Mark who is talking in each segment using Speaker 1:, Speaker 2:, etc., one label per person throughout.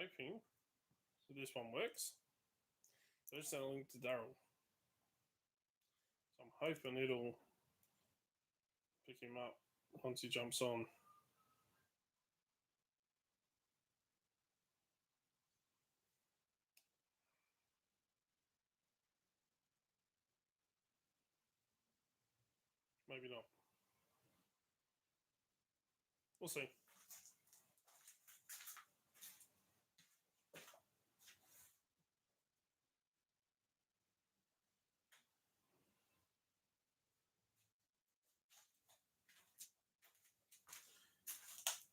Speaker 1: hoping that this one works. So just sent a link to Daryl. So I'm hoping it'll pick him up once he jumps on. Maybe not. We'll see.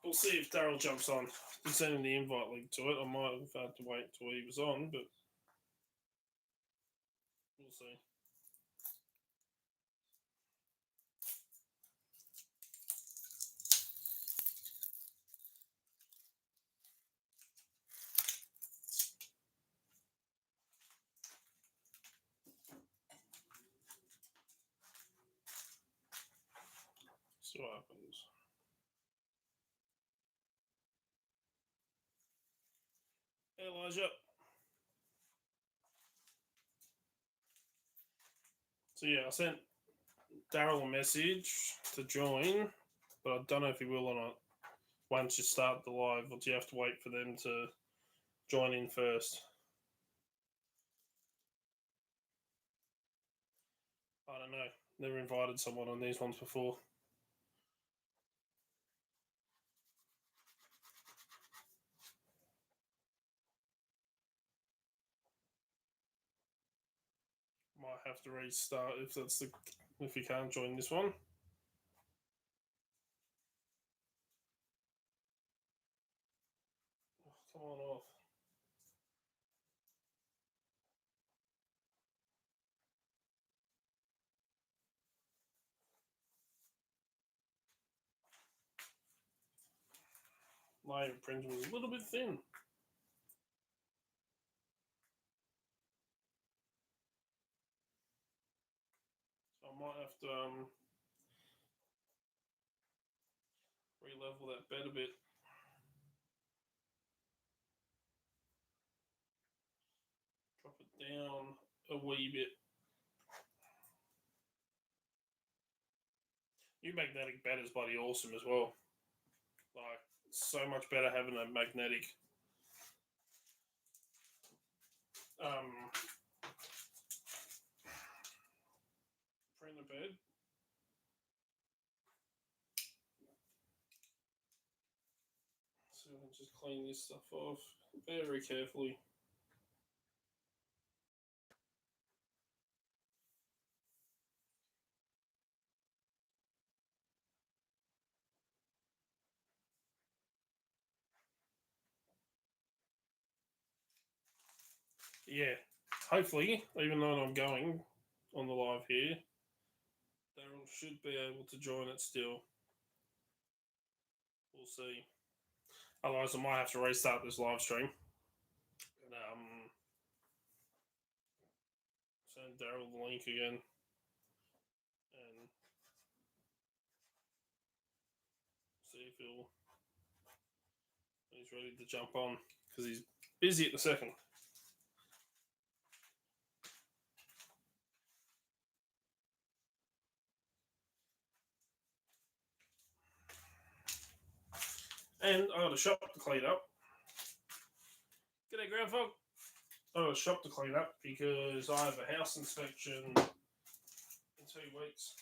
Speaker 1: We'll see if Daryl jumps on. He's sending the invite link to it. I might have had to wait till he was on, but we'll see. See what happens. Hey, Elijah. So yeah, I sent Daryl a message to join, but I don't know if he will or not. Once you start the live, or do you have to wait for them to join in first? I don't know. Never invited someone on these ones before. Might have to restart if you can't join this one. Oh, come on off. My print was a little bit thin. So I might have to re-level that bed a bit. Drop it down a wee bit. Your magnetic bed is bloody awesome as well. Like, so much better having a magnetic printer bed. So I'll just clean this stuff off very carefully. Yeah, hopefully, even though I'm going on the live here, Daryl should be able to join it still. We'll see. Otherwise, I might have to restart this live stream. And, send Daryl the link again. And see if he's ready to jump on, because he's busy at the second. And I got a shop to clean up. G'day, Groundhog. I got a shop to clean up because I have a house inspection in 2 weeks.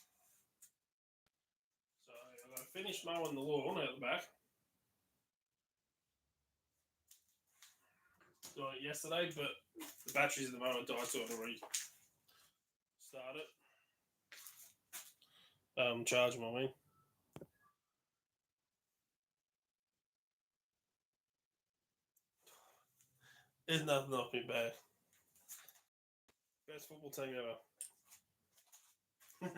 Speaker 1: So I finished mowing the lawn out the back. Doing it yesterday, but the batteries at the moment died, so I had to restart it. Charge them, I mean. There's nothing off me back. Best football team ever. Back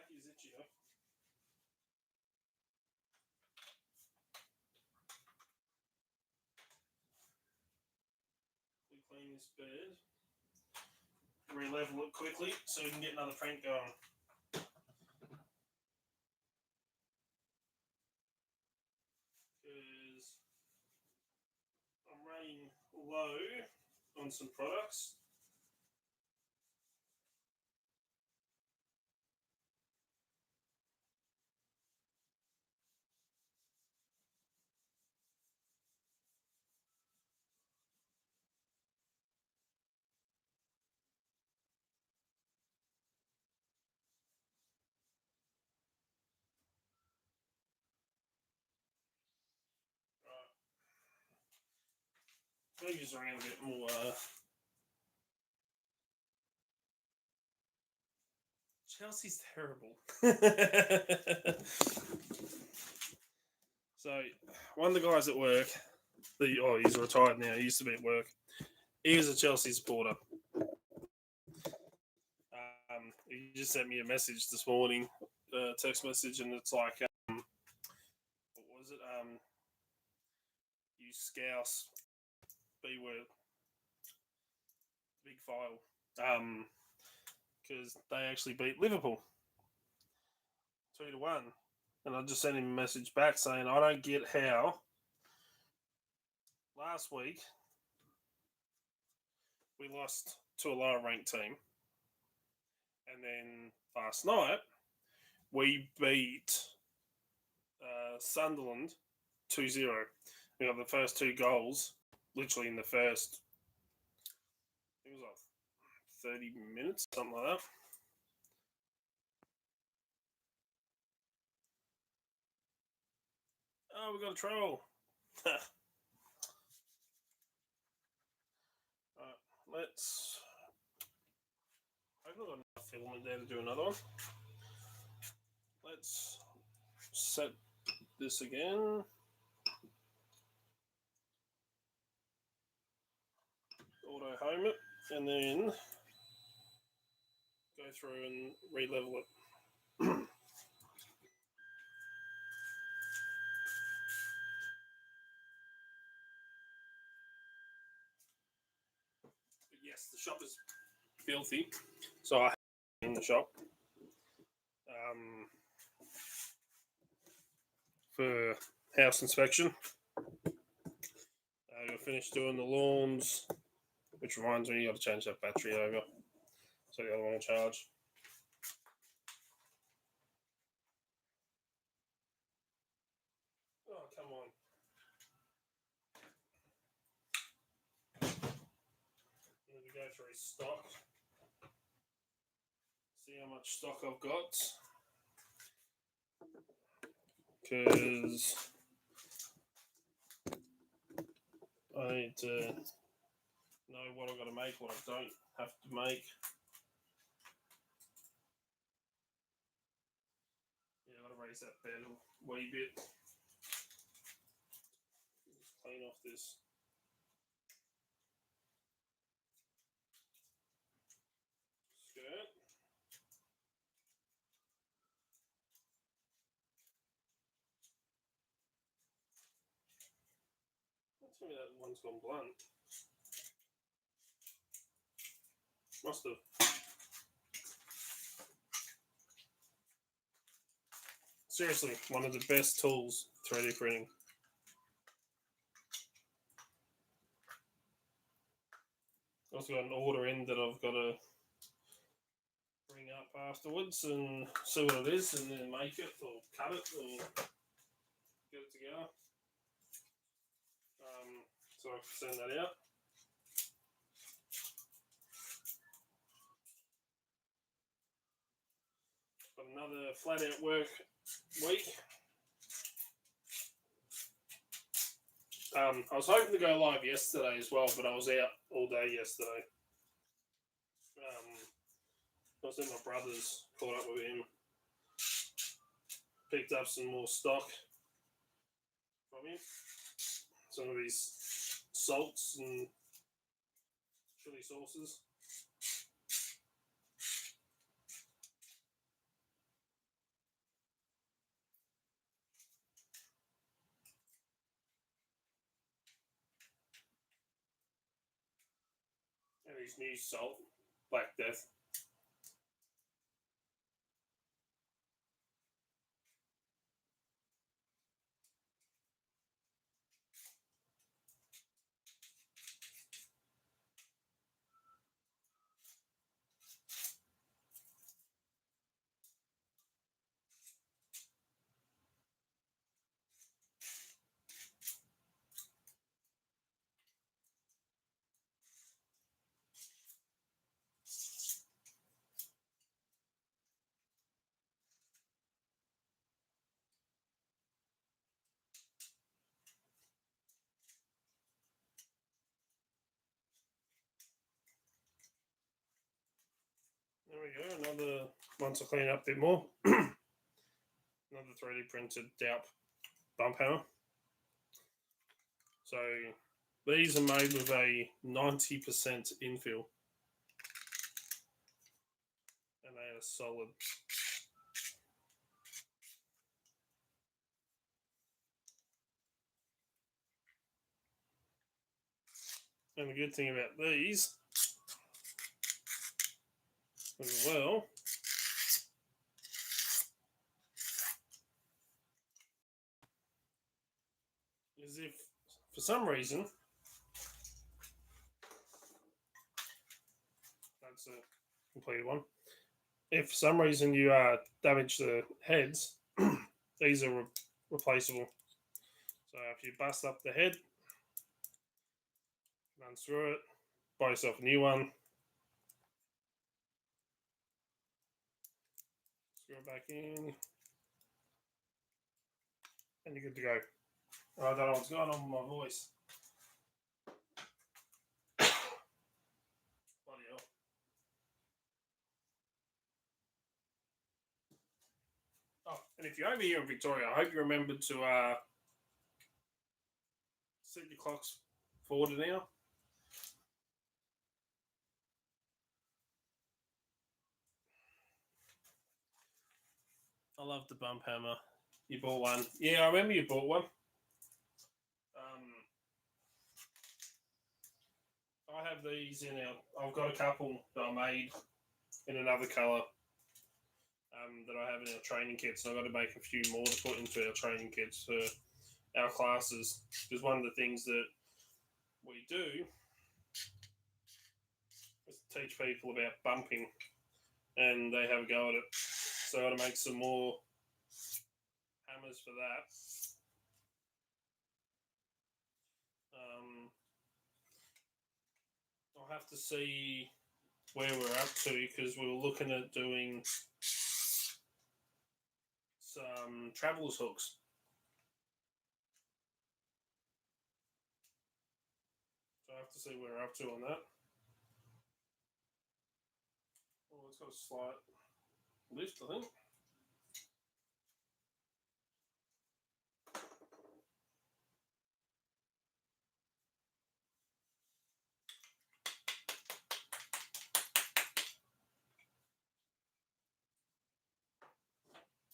Speaker 1: is itchy, huh? We clean this bed. Re-level it quickly so we can get another print going. low on some products. Right. Move around a bit more. Chelsea's terrible. So, one of the guys at work, he's retired now. He used to be at work. He was a Chelsea supporter. He just sent me a message this morning, text message, and it's like, what was it? You scouse, B word, big file. Because they actually beat Liverpool 2-1. And I just sent him a message back saying, I don't get how last week we lost to a lower ranked team. And then last night we beat Sunderland 2-0. We got the first two goals literally in the first, I think it was like 30 minutes, something like that. Oh, we got a troll. Let's. I've not got enough filament there to do another one. Let's set this again. Auto home it, and then go through and re-level it. But yes, the shop is filthy, so I have in the shop for house inspection. You'll finish doing the lawns, which reminds me, you got to change that battery over so the other one will charge. Oh, come on. Need to go through stock. See how much stock I've got. Because I need to know what I've got to make, what I don't have to make. Yeah, I've got to raise that bed a wee bit. Just clean off this. Skirt. Tell me that one's gone blunt. Must have. Seriously, one of the best tools, 3D printing. I've also got an order in that I've got to bring up afterwards and see what it is, and then make it or cut it or get it together. So I can send that out. Got another flat out work week. I was hoping to go live yesterday as well, but I was out all day yesterday. I was at my brother's, caught up with him, picked up some more stock from him. Some of his salts and chili sauces. And his new salt, Black Death. we go. Another one to clean up a bit more. Another 3D printed Daup bump hammer. So these are made with a 90% infill. And they are solid. And the good thing about these as well is if for some reason that's a completed one. If for some reason you damage the heads, these are replaceable. So if you bust up the head, run through it, buy yourself a new one, screw it back in, and you're good to go. I don't know what's going on with my voice. Bloody hell. Oh, and if you're over here in Victoria, I hope you remember to set your clocks forward an hour. I love the bump hammer. You bought one. Yeah, I remember you bought one. I have these in our. I've got a couple that I made in another colour that I have in our training kits. And I've got to make a few more to put into our training kits for our classes. Because one of the things that we do is teach people about bumping, and they have a go at it. So I got to make some more hammers for that. I'll have to see where we're up to because we were looking at doing some traveller's hooks. So I have to see where we're up to on that. Oh, it's got a slight lift, I think.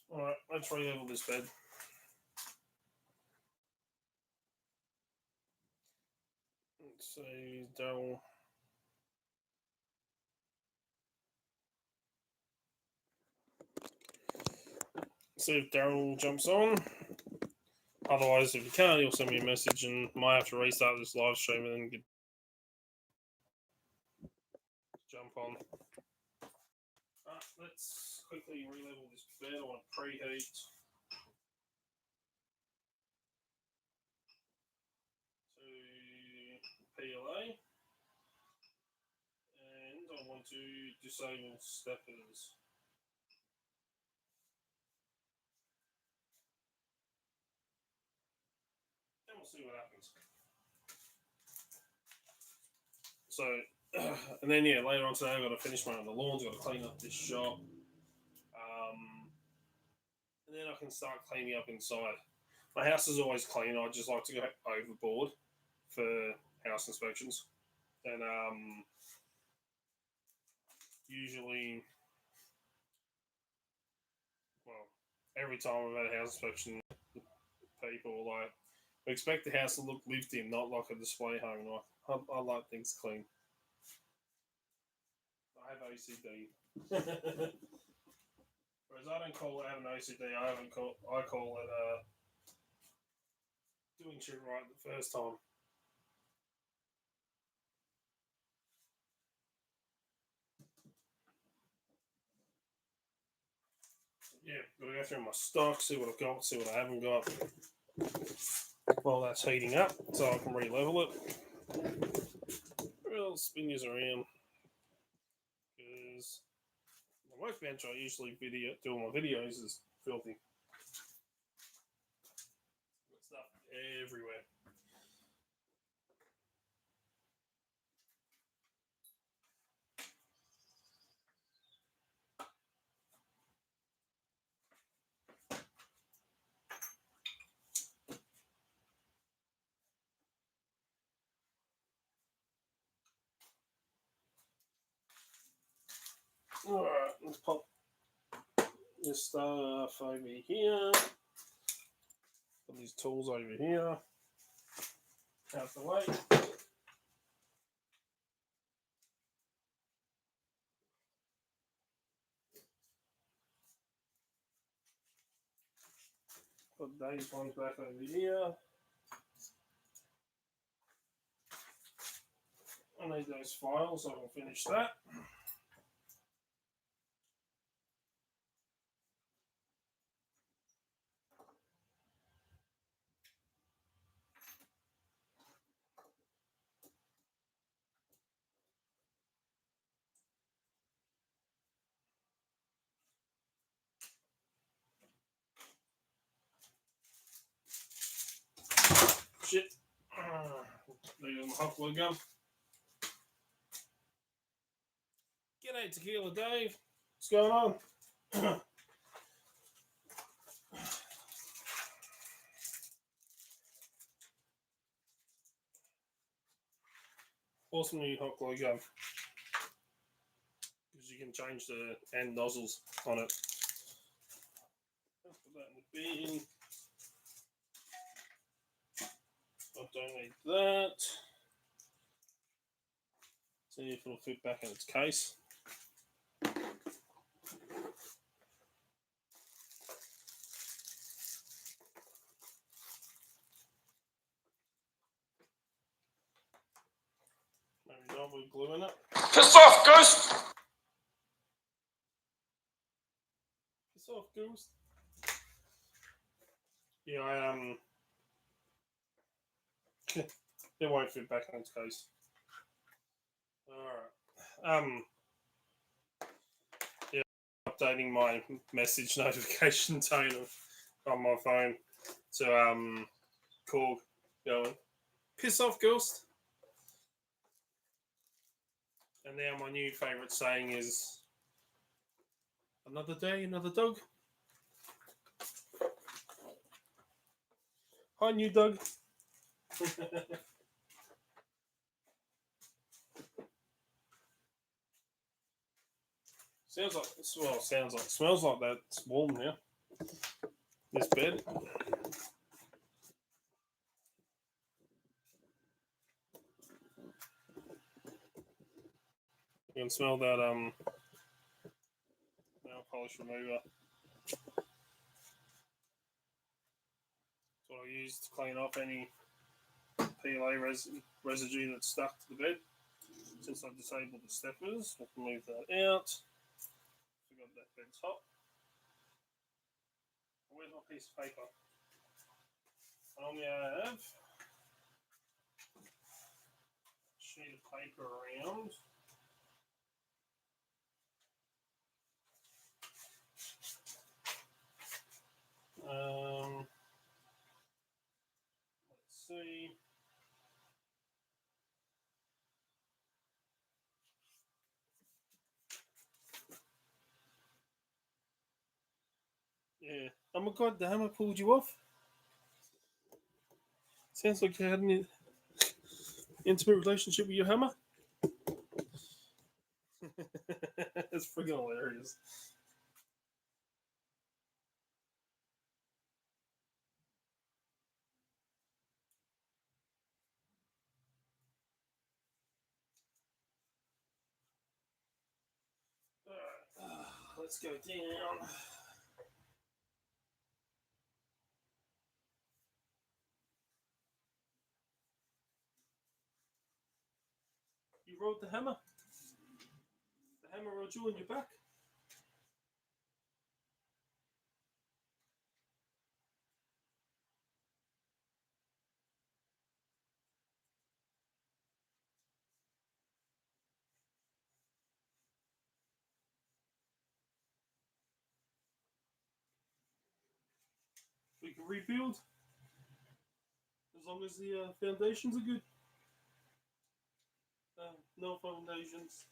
Speaker 1: Alright, let's re-level this bed. Let's see, Daryl. See if Daryl jumps on. Otherwise, if you can't, he'll send me a message and might have to restart this live stream and then jump on. Let's quickly re-level this bed. I want to preheat to PLA, and I want to disable steppers. And we'll see what happens. So, and then yeah, later on today I've got to finish mowing the lawns, I've got to clean up this shop. And then I can start cleaning up inside. My house is always clean. I just like to go overboard for house inspections. And usually, well, every time I've had a house inspection, people are like, we expect the house to look lived in, not like a display home. I like things clean. I have OCD. Whereas I don't call it having OCD. I call it doing shit right the first time. Yeah, gotta go through my stock, see what I've got, see what I haven't got. While that's heating up, so I can re-level it. Well, spin yours around because the workbench I usually do all my videos is filthy. Stuff everywhere. let's pop this stuff over here. Put these tools over here. Out the way. Put these ones back over here. I need those files so I can finish that. Shit. There's my hot glue gun. G'day, Tequila Dave. What's going on? Awesome new hot glue gun. Because you can change the end nozzles on it. Put that in the bin. I don't need that. See if it'll fit back in its case. Maybe not with glue in it.
Speaker 2: Piss off, Ghost!
Speaker 1: Piss off, Ghost. Yeah, it won't fit back in its case. Alright. Yeah, updating my message notification tone on my phone. So, Korg going, piss off, Ghost. And now my new favourite saying is, another day, another dog. Hi, new dog. Smells like that. It's warm now. This bed. You can smell that nail polish remover. That's what I use to clean off any PLA residue that's stuck to the bed. Since I've disabled the steppers, I can move that out. Forgot that bed's hot. Where's my piece of paper? I only have a sheet of paper around. Let's see. Yeah. Oh my god, the hammer pulled you off. Sounds like you had an intimate relationship with your hammer. It's freaking hilarious. Alright, let's go down. You rode the hammer? The hammer rode you on your back? We can rebuild as long as the foundations are good. No foundations.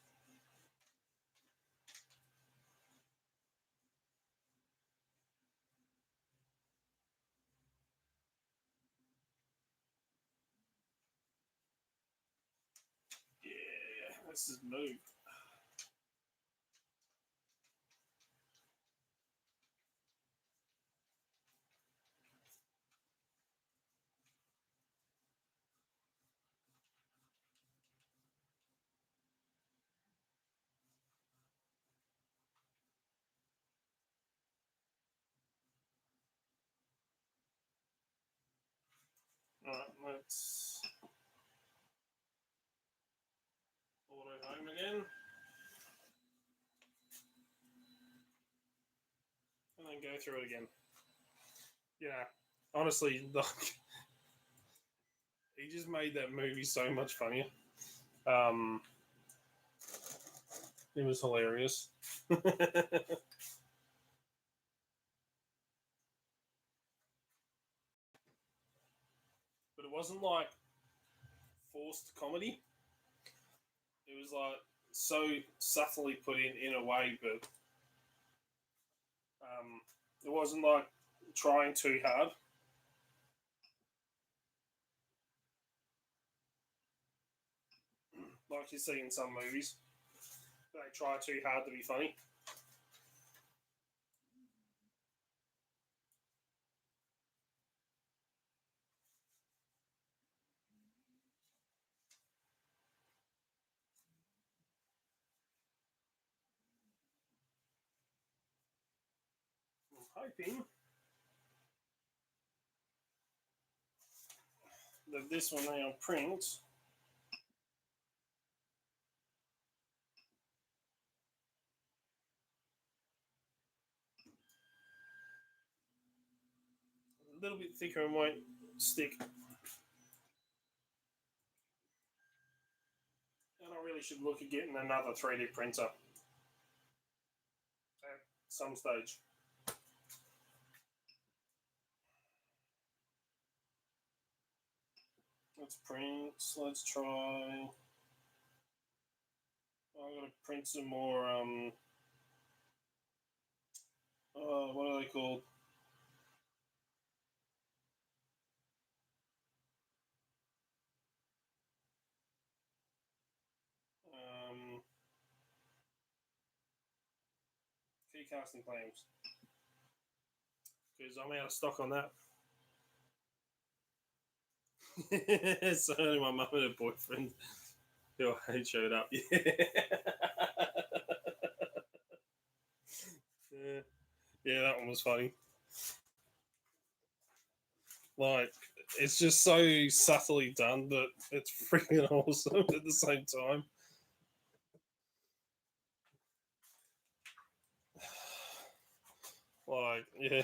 Speaker 1: Yeah, this is moved. Alright, let's auto home again. And then go through it again. Yeah, honestly, he just made that movie so much funnier. It was hilarious. But it wasn't like forced comedy. It was like so subtly put in a way, but it wasn't like trying too hard. Like you see in some movies. They try too hard to be funny. I'm hoping that this one now prints a little bit thicker and won't stick. And I really should look at getting another 3D printer at some stage. Let's print. Let's try. I'm gonna print some more. What are they called? Key casting claims. Because I'm out of stock on that. So only my mum and her boyfriend who showed up. Yeah. Yeah. Yeah, that one was funny. Like, it's just so subtly done, but it's freaking awesome at the same time. Like, yeah.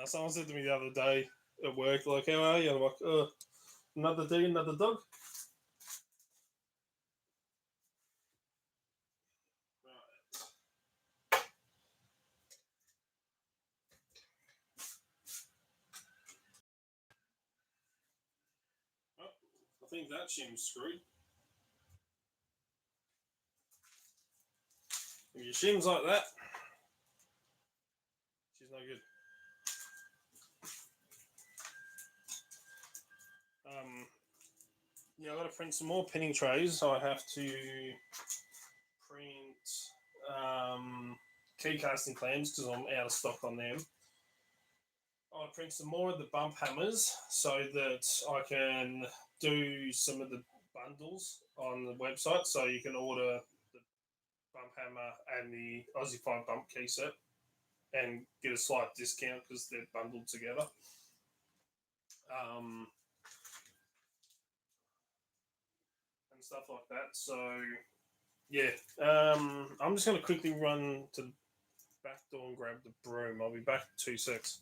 Speaker 1: Someone said to me the other day at work, like, how are you? And I'm like, oh, another day, another dog. Oh, I think that shim's screwed. If your shim's like that, she's no good. Yeah, I've got to print some more pinning trays, so I have to print key casting clams because I'm out of stock on them. I'll print some more of the bump hammers so that I can do some of the bundles on the website. So you can order the bump hammer and the Aussie 5 bump key set and get a slight discount because they're bundled together. And stuff like that. So, yeah. I'm just going to quickly run to the back door and grab the broom. I'll be back in 2 secs.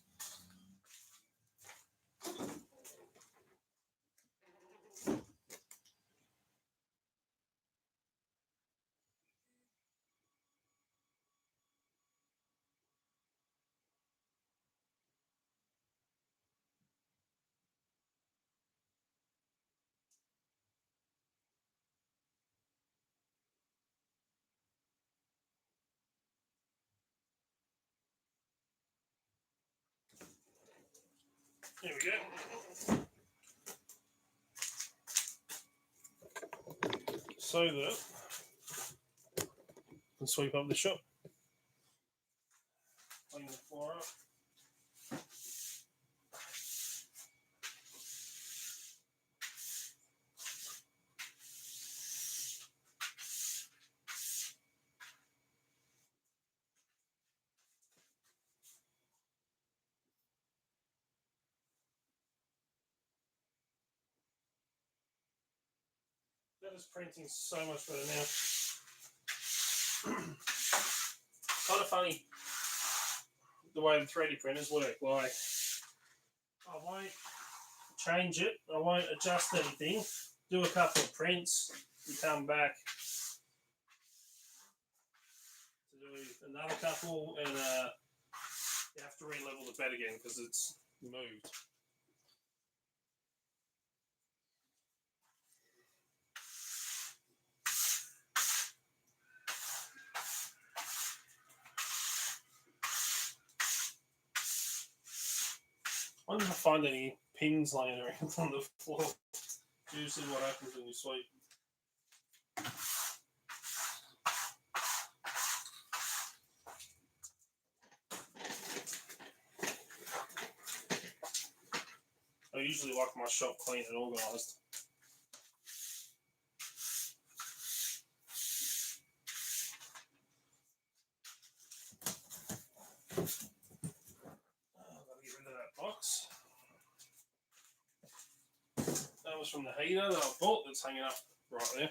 Speaker 1: Here we go. So that I can sweep up the shop. Clean the floor up. This printing's so much better now. Kind of funny the way the 3D printers work. Like, I won't change it, I won't adjust anything, do a couple of prints, and come back to do another couple, and you have to re-level the bed again because it's moved. I wonder if I find any pins laying around on the floor. Usually what happens when you sweep. I usually like my shop clean and organised. I've got to get rid of that box. That was from the heater that I bought that's hanging up right there.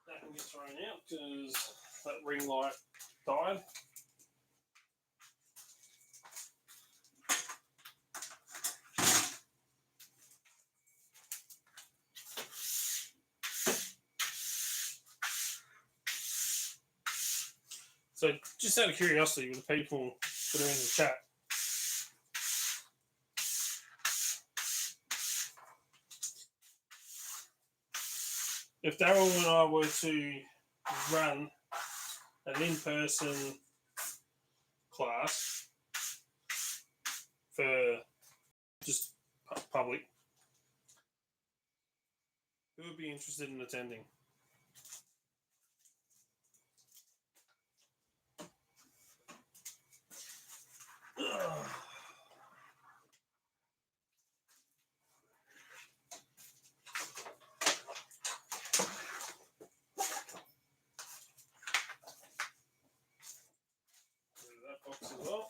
Speaker 1: That can get thrown out because that ring light died. So just out of curiosity with the people that are in the chat, if Daryl and I were to run an in-person class for just public, who would be interested in attending? That box as well.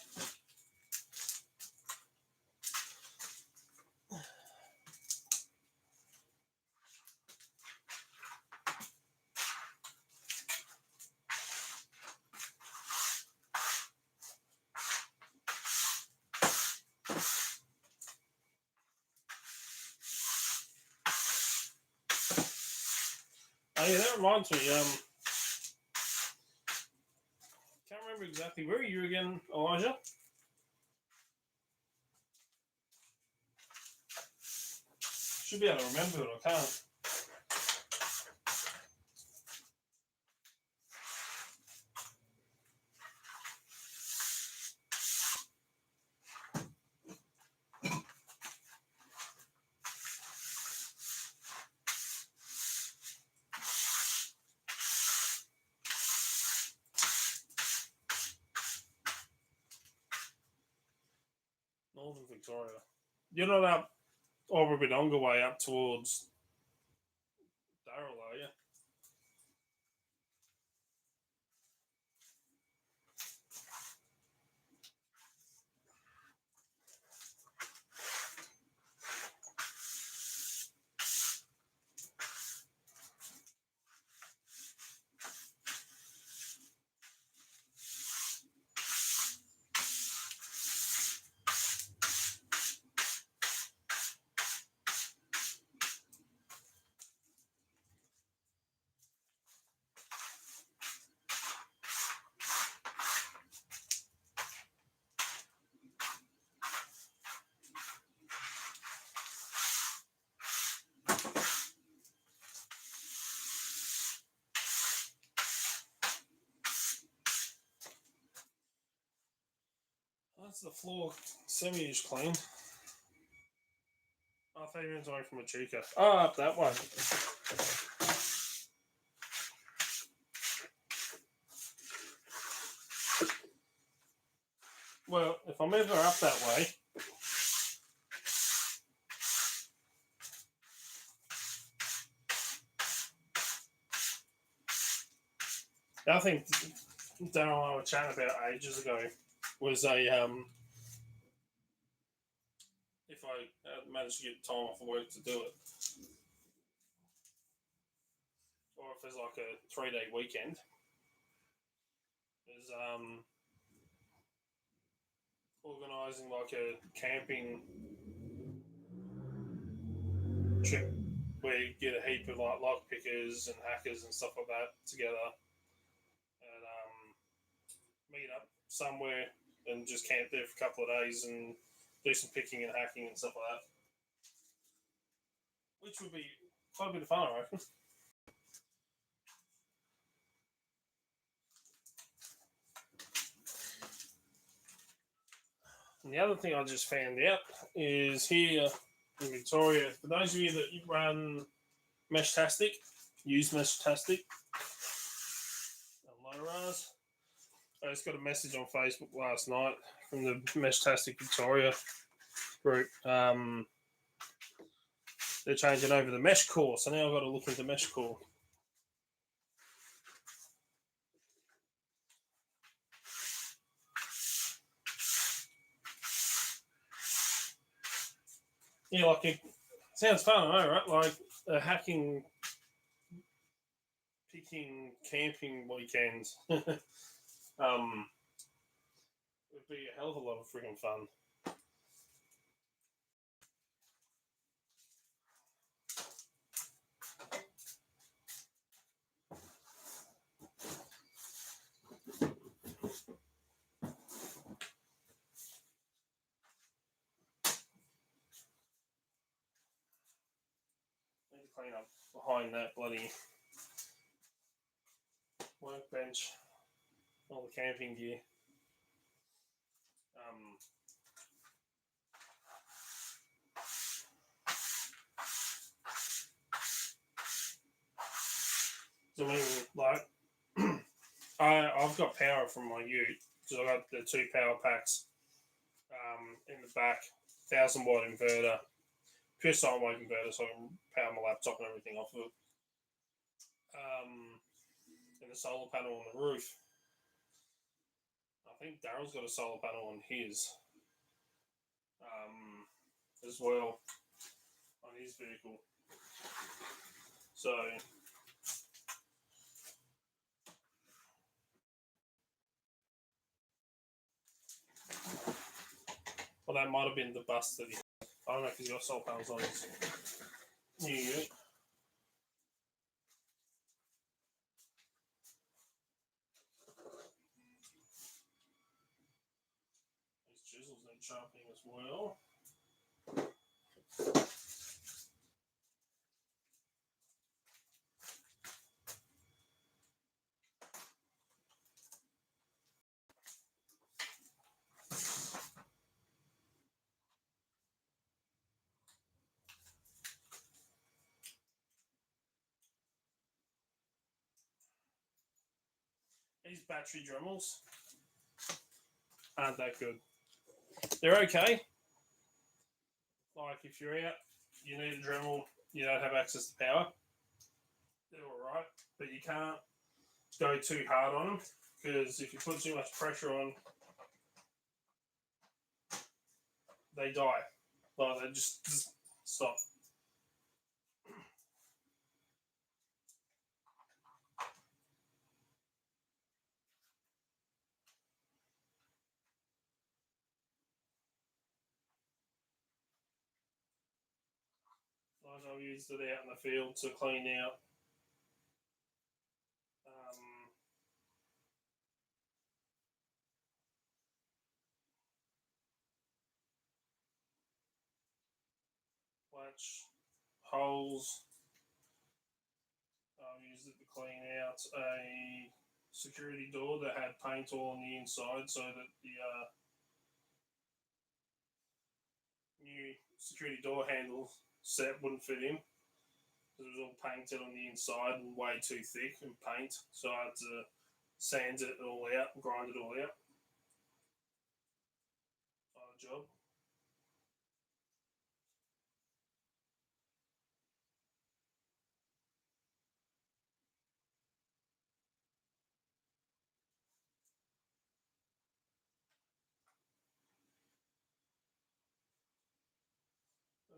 Speaker 1: Oh yeah, that reminds me. Can't remember exactly where are you again, Elijah? Should be able to remember, but I can't. Northern Victoria. You're not up Orabidonga way up towards Darrell, are you? That's the floor semi-ish clean. I thought you were away from a chica. Oh, up that one. Well, if I'm ever up that way, I think Daryl and I were chatting about ages ago was a if I managed to get time off of work to do it, or if there's like a 3 day weekend, is organising like a camping trip where you get a heap of like lock pickers and hackers and stuff like that together and meet up somewhere and just camp there for a couple of days and do some picking and hacking and stuff like that, which would be quite a bit of fun, I reckon. And the other thing I just found out is here in Victoria, for those of you that run Meshtastic, use Meshtastic, Low-Ras, I just got a message on Facebook last night from the Meshtastic Victoria group. They're changing over the mesh core, so now I've got to look into mesh core. Yeah, like it sounds fun, I know, right? Like a hacking, picking, camping weekends. It'd be a hell of a lot of freaking fun. Need to clean up behind that bloody workbench, all the camping gear. So I mean, like, I've got power from my ute because I got the 2 power packs in the back, 1,000 watt inverter, pure sine wave inverter, so I can power my laptop and everything off of it. And the solar panel on the roof. I think Daryl's got a solar panel on his as well on his vehicle. So well, that might have been the bus that he. I don't know if he's got solar panels on his new unit. These chisels need sharpening as well. These battery Dremels aren't that good. They're okay. Like if you're out, you need a Dremel, you don't have access to power. They're all right, but you can't go too hard on them because if you put too much pressure on, they die. Like they just stop. Like I've used it out in the field to clean out latch holes. I've used it to clean out a security door that had paint all on the inside so that the new security door handle set wouldn't fit in because it was all painted on the inside and way too thick and paint. So I had to sand it all out and grind it all out on a job.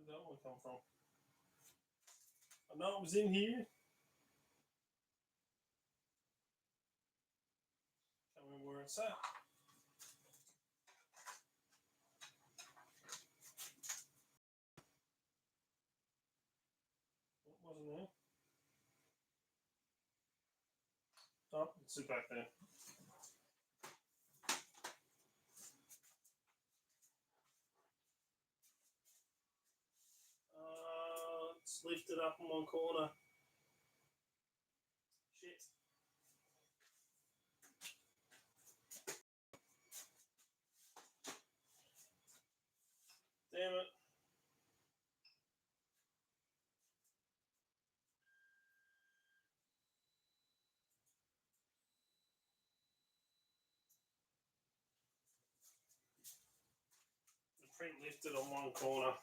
Speaker 1: Where did that one come from? I know it was in here. Can't remember where it's at. It wasn't there. Oh, it's back there. It's lifted up in one corner. Shit. Damn it. The print lifted on one corner.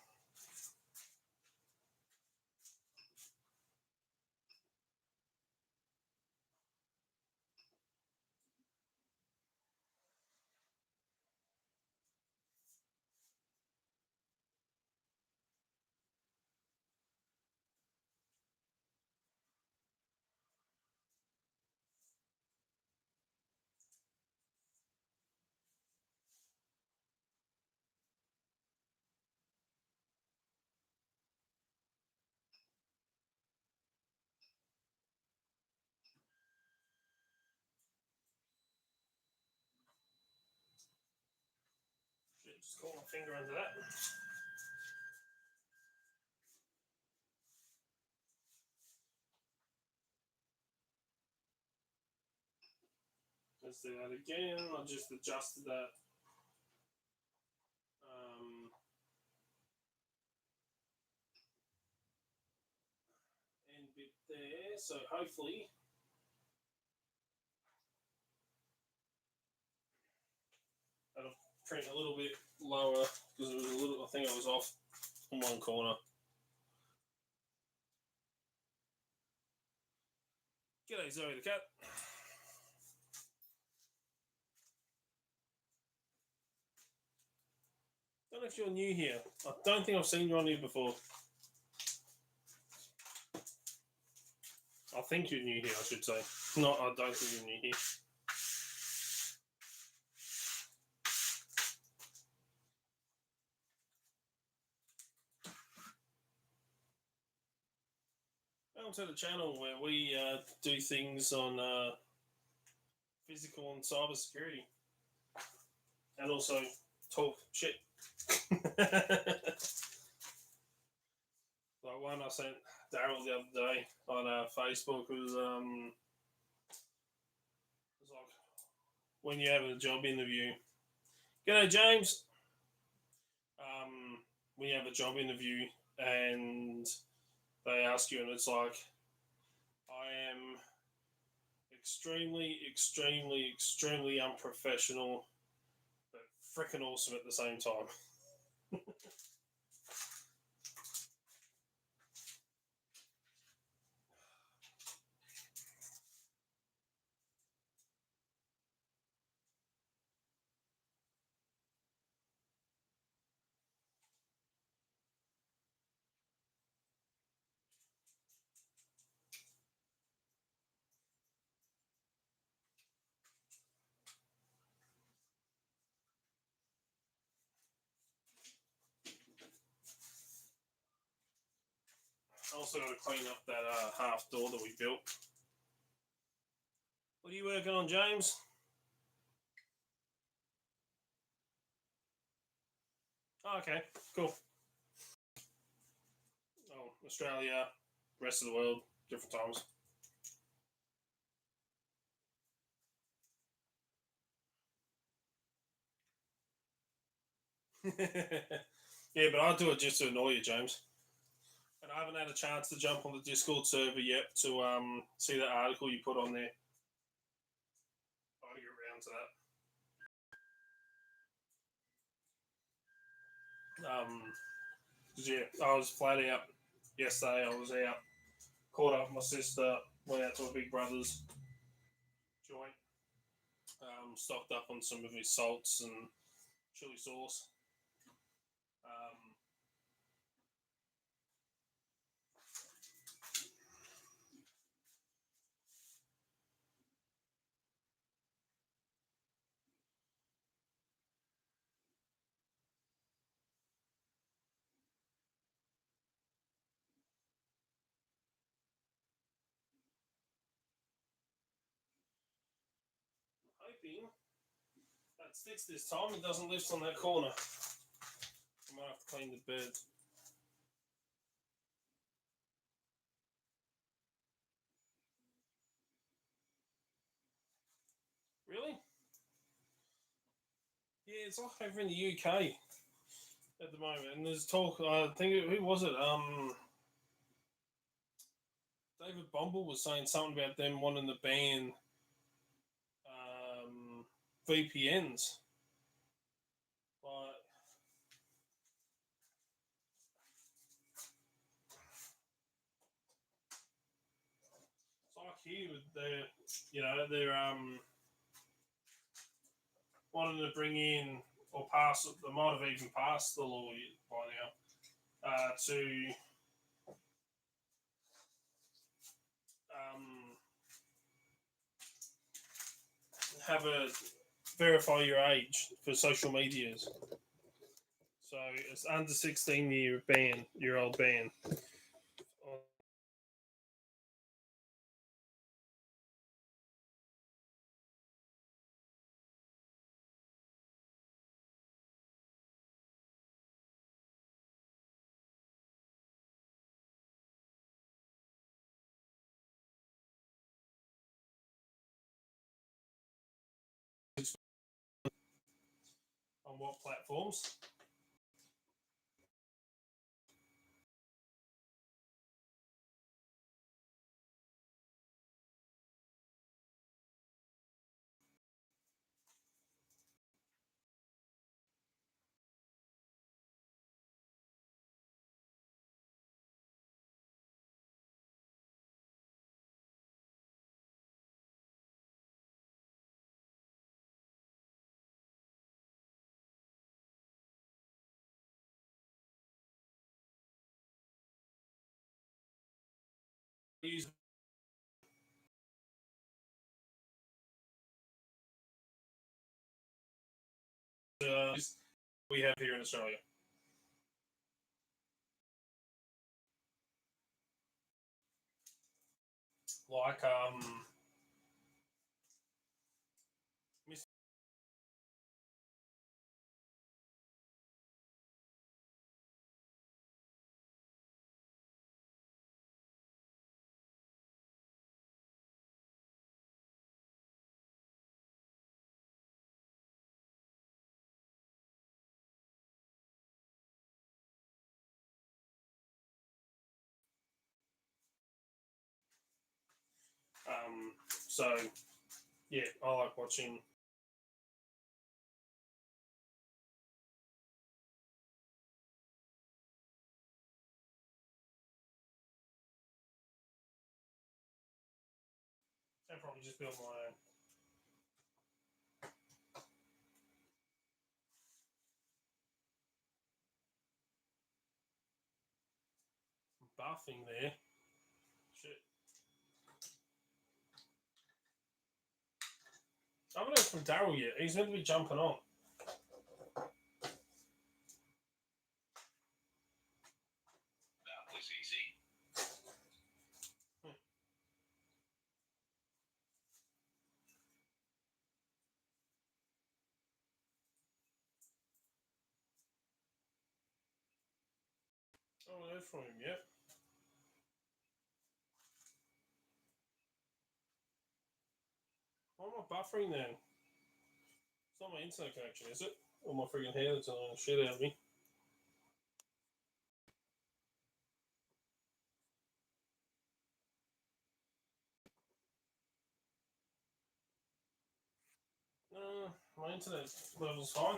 Speaker 1: Shit, just caught my finger under that. Let's do that again. I just adjusted that end bit there. So hopefully that'll print a little bit lower because it was a little. I think I was off on one corner. G'day, Zoe the cat. Don't know if you're new here. I don't think I've seen you on here before. I think you're new here, I should say. No, I don't think you're new here. Welcome to the channel where we do things on physical and cyber security. And also talk shit. Like one I sent Daryl the other day on Facebook was like when you have a job interview. G'day, James. When you have a job interview and they ask you, and it's like, I am extremely, extremely, extremely unprofessional, but freaking awesome at the same time. I also got to clean up that half door that we built. What are you working on, James? Oh, okay, cool. Oh, Australia, rest of the world, different times. Yeah, but I do it just to annoy you, James. And I haven't had a chance to jump on the Discord server yet to see that article you put on there. I'll get around to that. Yeah, I was flat out yesterday. I was out, caught up with my sister, went out to my big brother's joint, stocked up on some of his salts and chili sauce. hoping that sticks this time. It doesn't lift on that corner. I might have to clean the bed. Really? Yeah, it's like over in the UK at the moment, and there's talk. I think who was it? David Bumble was saying something about them wanting to ban VPNs. Like, it's like here with they're wanting to bring in or pass. They might have even passed the law by now to have a verify your age for social medias. So it's under 16 year old ban. On what platforms? Use we have here in Australia. Like so yeah, I like watching. I probably just build my own. Buffing there. Shit. I haven't heard from Daryl yet. He's meant to be jumping on.
Speaker 2: That was easy.
Speaker 1: I haven't heard from him yet. Why am I buffering then? It's not my internet connection, is it? Or my freaking hair that's annoying the shit out of me. My internet level's fine.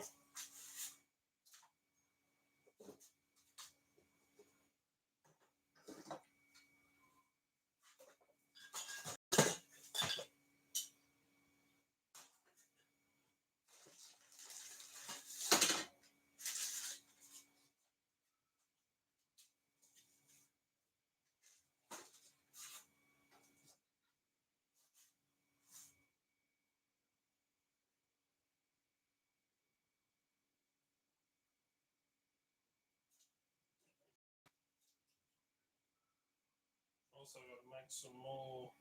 Speaker 1: Also got to make some more.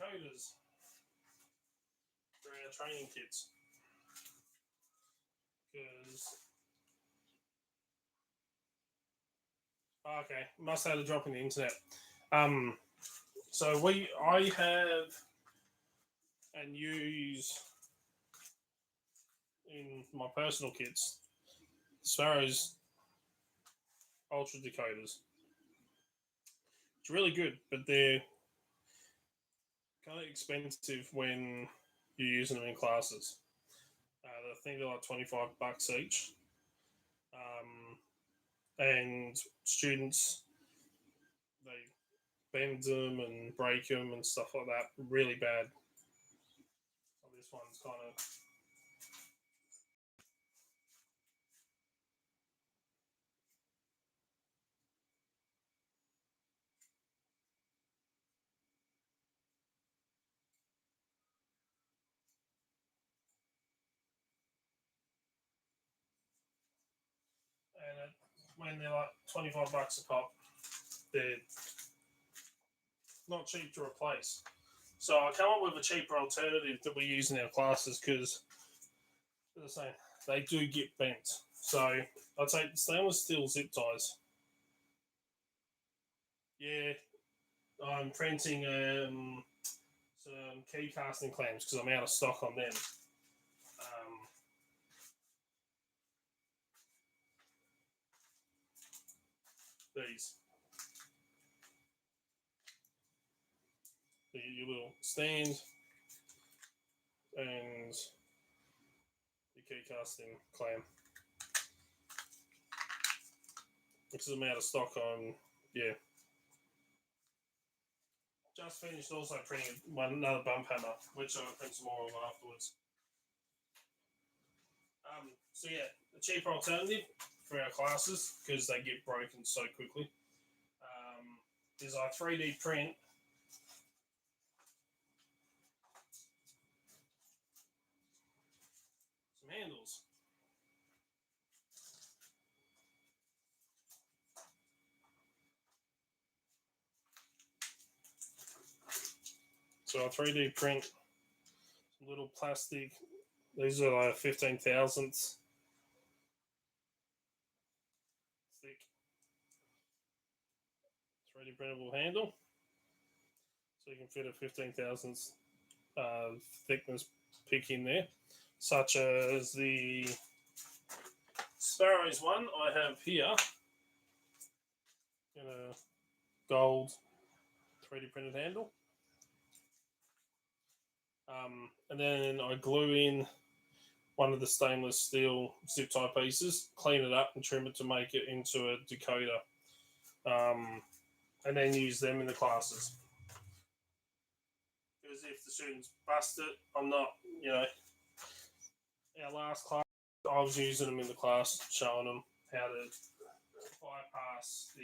Speaker 1: decoders for our training kits. Because okay, must have had a drop in the internet. So I have and use in my personal kits Sparrow's Ultra decoders. It's really good, but they're kind of expensive when you're using them in classes. I think they're like $25 each. And students, they bend them and break them and stuff like that really bad. So this one's kind of and when they're like $25 a pop, they're not cheap to replace. So I come up with a cheaper alternative that we use in our classes because, as I say, they do get bent. So I'd say stainless steel zip ties. Yeah, I'm printing some key casting clamps because I'm out of stock on them. These. Your little stand and your key casting clamp. Because I'm out of stock on, yeah. Just finished also printing another bump hammer, which I'll print some more of afterwards. So yeah, a cheaper alternative for our classes because they get broken so quickly is I 3D print some handles. So I 3D print some little plastic. These are like 15 thousandths thick 3D printable handle. So you can fit a 15 thousandths thickness pick in there, such as the Sparrow's one I have here in a gold 3D printed handle. And then I glue in one of the stainless steel zip tie pieces, clean it up and trim it to make it into a decoder, and then use them in the classes. Because if the students bust it, I'm not, our last class, I was using them in the class, showing them how to bypass the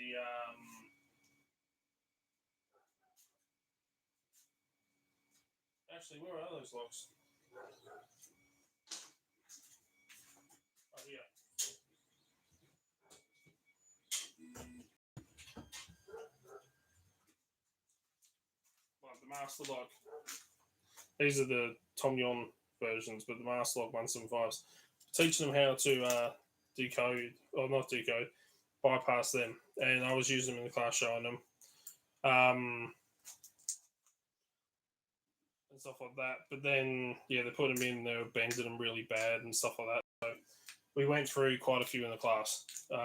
Speaker 1: actually, where are those locks? Oh, here. Like the master lock. These are the Tom Yon versions, but the master lock 175s. Teaching them how to decode, or not decode, bypass them. And I was using them in the class showing them. And stuff like that. But then, yeah, they put them in, they were bending them really bad and stuff like that. So we went through quite a few in the class. So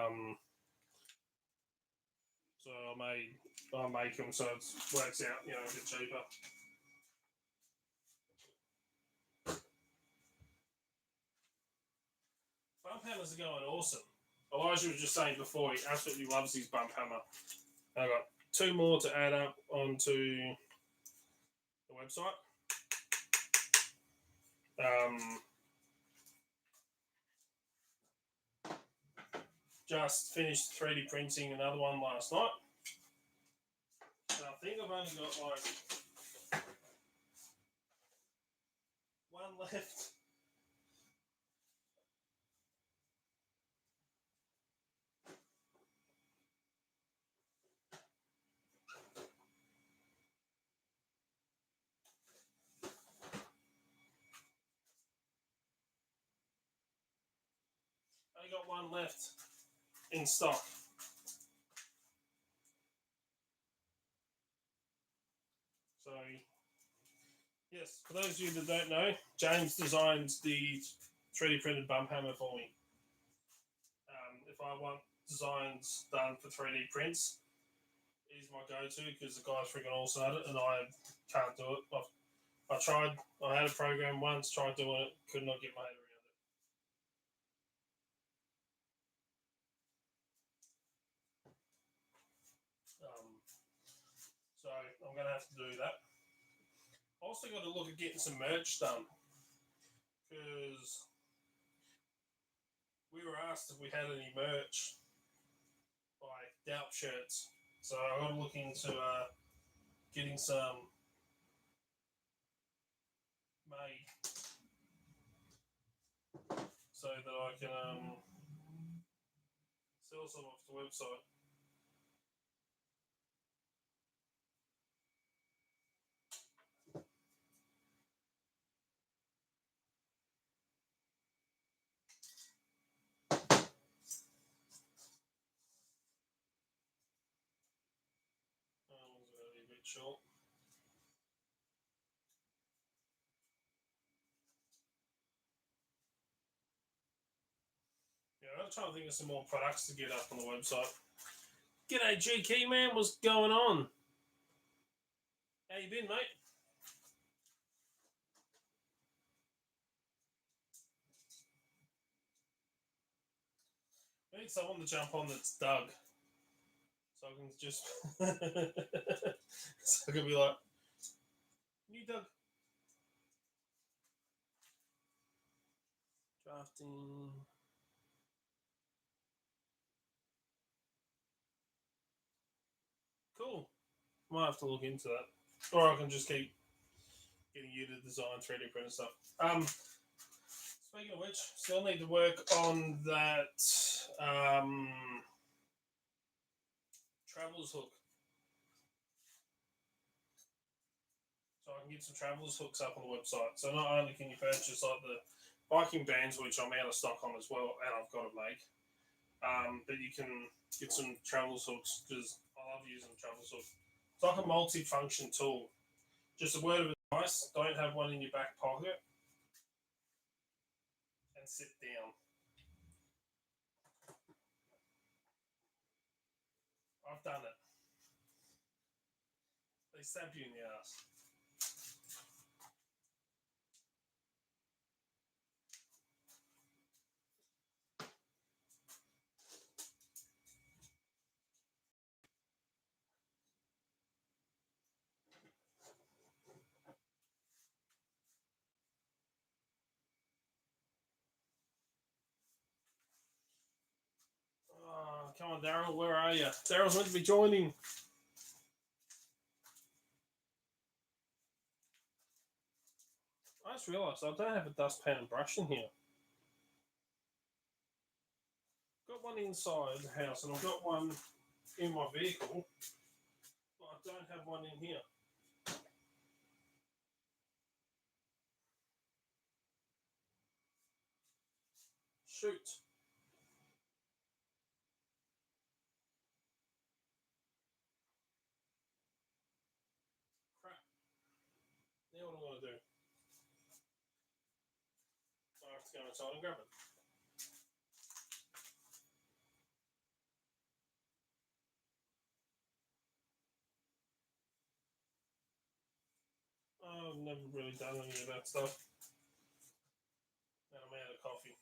Speaker 1: I make them so it works out, a bit cheaper. Bump hammers are going awesome. Elijah was just saying before he absolutely loves his bump hammer. I've got 2 more to add up onto the website. Just finished 3D printing another one last night. And I think I've only got like 1 left. got one left in stock. So, yes, for those of you that don't know, James designed the 3D printed bump hammer for me. If I want designs done for 3D prints, he's my go-to because the guy's freaking awesome at it, and I can't do it. I tried. I had a program once, tried doing it, could not get my head around it. So I'm going to have to do that. Also got to look at getting some merch done because we were asked if we had any merch, like Doubt shirts. So I got to look into getting some made so that I can sell some off the website. A bit short. Yeah, I'm trying to think of some more products to get up on the website. G'day, GK man, what's going on? How you been, mate? I need someone to jump on that's Doug. So I can just so I can be like, you Doug. Drafting. Cool. Might have to look into that. Or I can just keep getting you to design 3D printer stuff. Speaking of which, still need to work on that Travelers hook. So I can get some Travelers hooks up on the website. So not only can you purchase like the biking bands, which I'm out of stock on as well, and I've got to make, but you can get some Travelers hooks because I love using Travelers hooks. It's like a multi-function tool. Just a word of advice: don't have one in your back pocket and sit down. I've done it. They stab you in the ass. Come on, Daryl, where are you? Daryl's meant to be joining. I just realised I don't have a dustpan and brush in here. Got one inside the house, and I've got one in my vehicle, but I don't have one in here. Shoot. Crap. Now what am I going to do? I have to go inside and grab it. I've never really done any of that stuff. And I'm out of coffee.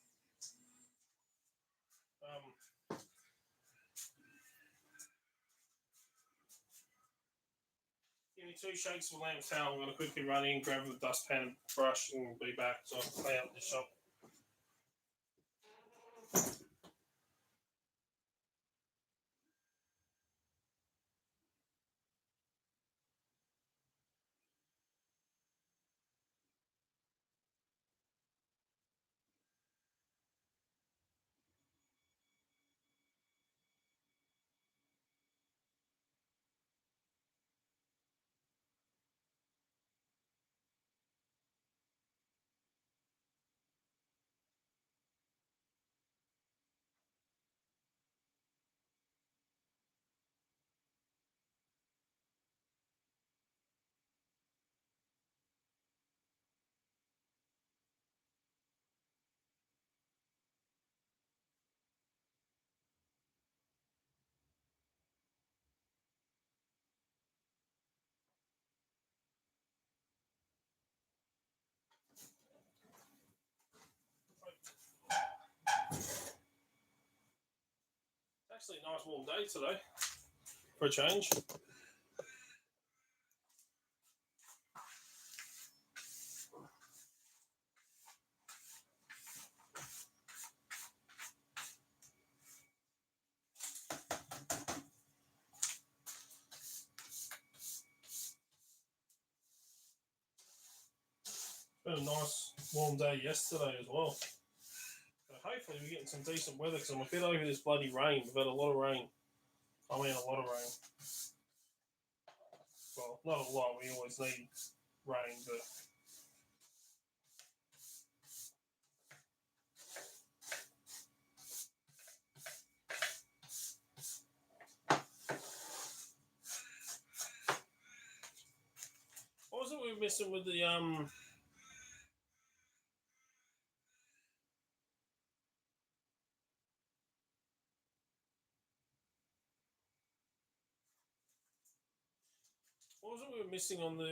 Speaker 1: Give me 2 shakes of lamb towel. I'm going to quickly run in, grab the dustpan and brush, and be back. So I'll play out in the shop. Actually, a nice warm day today for a change. Been a nice warm day yesterday as well. So hopefully we're getting some decent weather because I'm a bit over this bloody rain. We've had a lot of rain. I mean, a lot of rain. Well, not a lot. We always need rain, but what was it we were missing with the what was it we were missing on the? I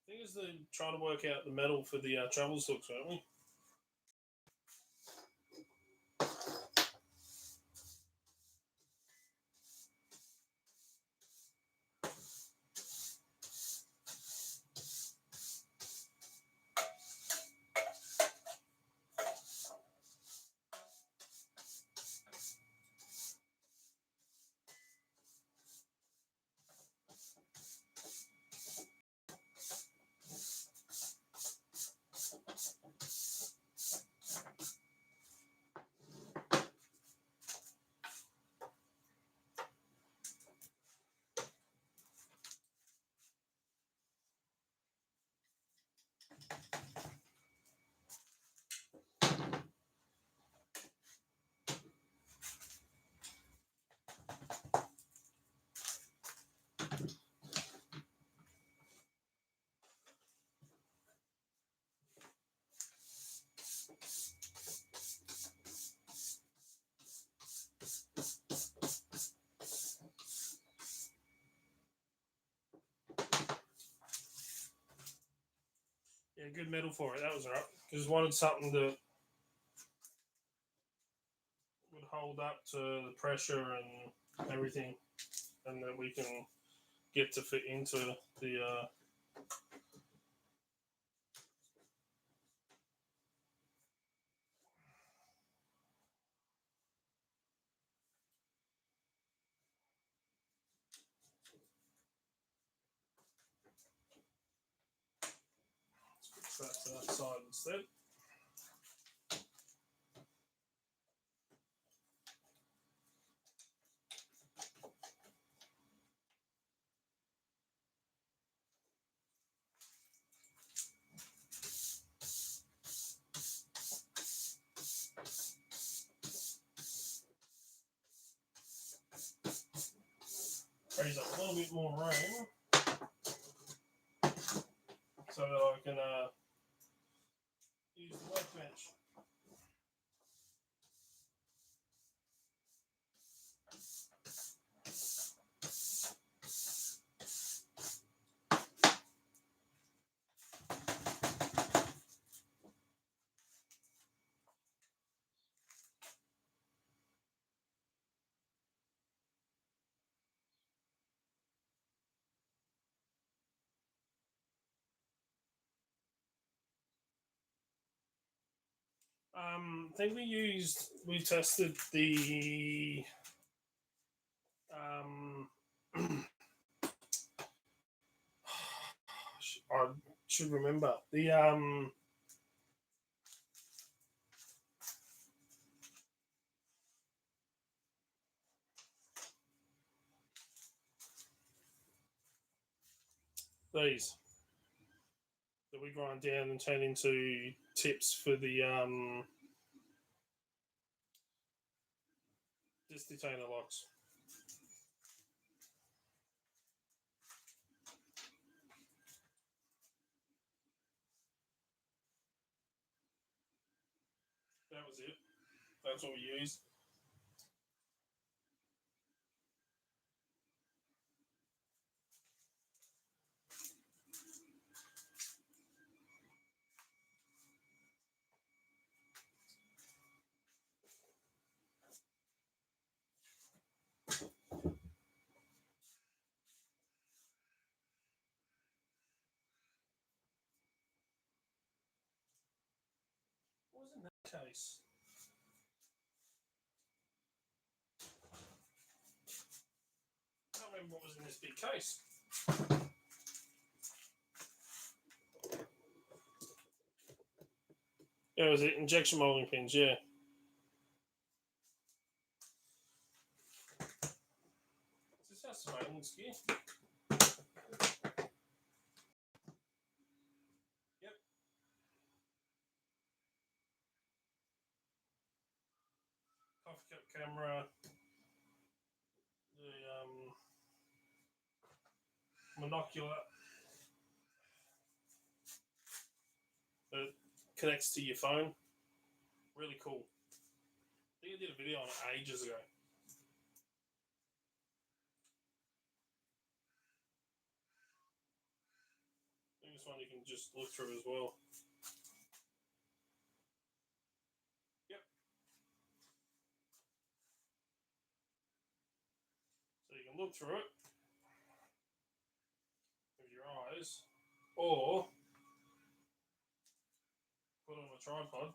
Speaker 1: think it's the trying to work out the metal for the travel hooks, weren't we? Yeah, good metal for it. That was right. Because wanted something that would hold up to the pressure and everything, and that we can get to fit into the. Let's put that to that side instead. Raise up a little bit more rain so that I can use the workbench. I think we tested the I should remember the these that we grind down and turn into tips for the disc detainer locks. That was it. That's what we used. case. I can't remember what was in this big case. Yeah, was it injection molding pins? Yeah. Is this our surveillance gear? Yep. Coffee cup camera. The monocular that connects to your phone. Really cool. I think I did a video on it ages ago. I think this one you can just look through as well. Yep. So you can look through it with your eyes, or put it on a tripod.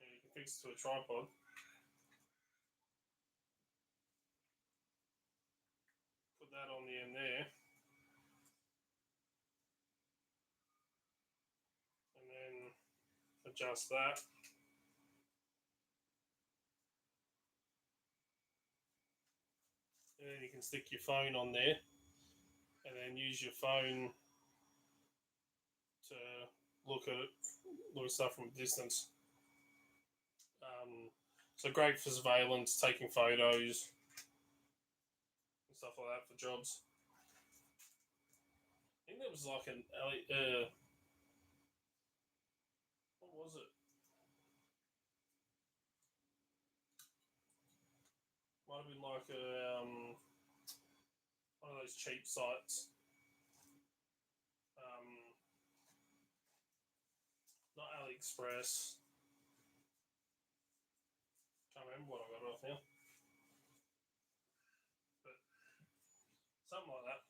Speaker 1: And you can fix it to a tripod. Put that on the end there. And then adjust that. And then you can stick your phone on there and then use your phone to look at stuff from a distance. So great for surveillance, taking photos and stuff like that for jobs. I think there was like an what was it? Might have been like one of those cheap sites. Not AliExpress. Can't remember what I got off now. But something like that.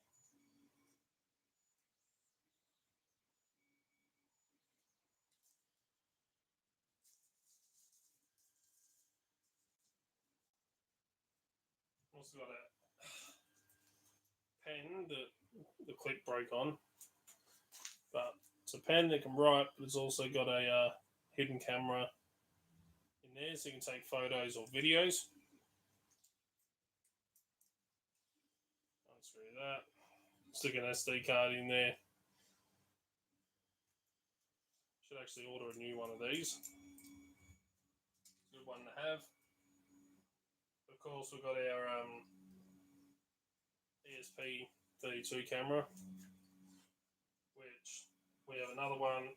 Speaker 1: Also got a pen that the clip broke on. But it's a pen that can write, but it's also got a hidden camera in there so you can take photos or videos. Unscrew that. Stick an SD card in there. Should actually order a new one of these. Good one to have. Of course, we've got our ESP32 camera, which we have another one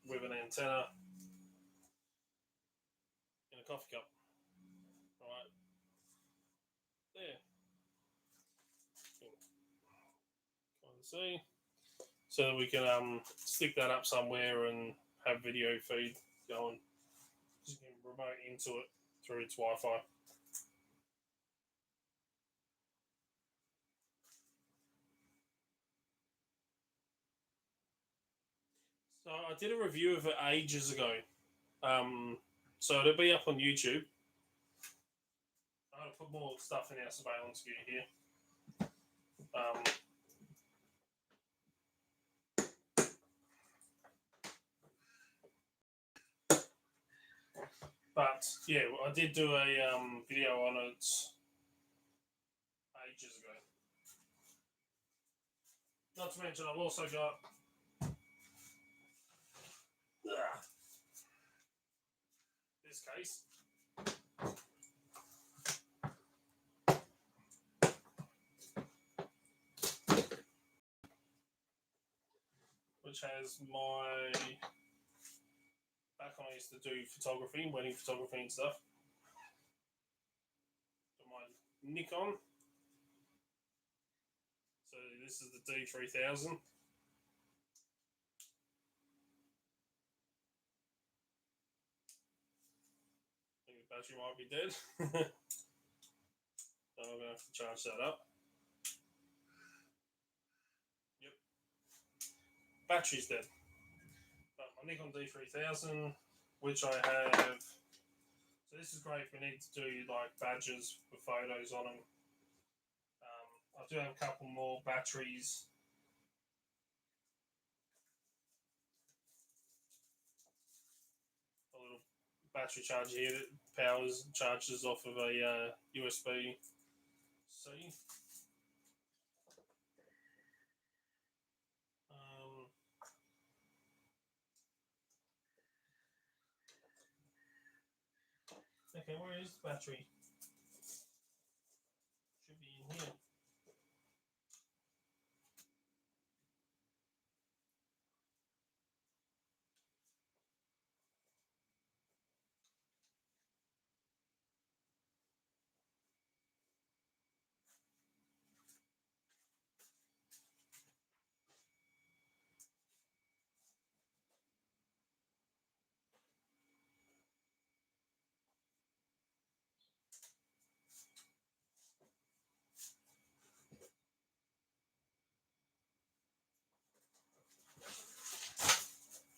Speaker 1: with an antenna in a coffee cup. Right there. Can't see. So that we can stick that up somewhere and have video feed going. Just can remote into it through its Wi-Fi. So I did a review of it ages ago. So it'll be up on YouTube. I'm going to put more stuff in our surveillance gear here. But yeah, I did do a video on it ages ago. Not to mention, I've also got this case. Which has my back when I used to do photography, wedding photography and stuff. Got my Nikon. So this is the D3000. I think the battery might be dead. So I'm going to have to charge that up. battery's dead. But my Nikon D3000, which I have. So this is great if we need to do like badges with photos on them. I do have a couple more batteries. A little battery charger here that charges off of a USB-C. Okay, where is the battery? Should be in here.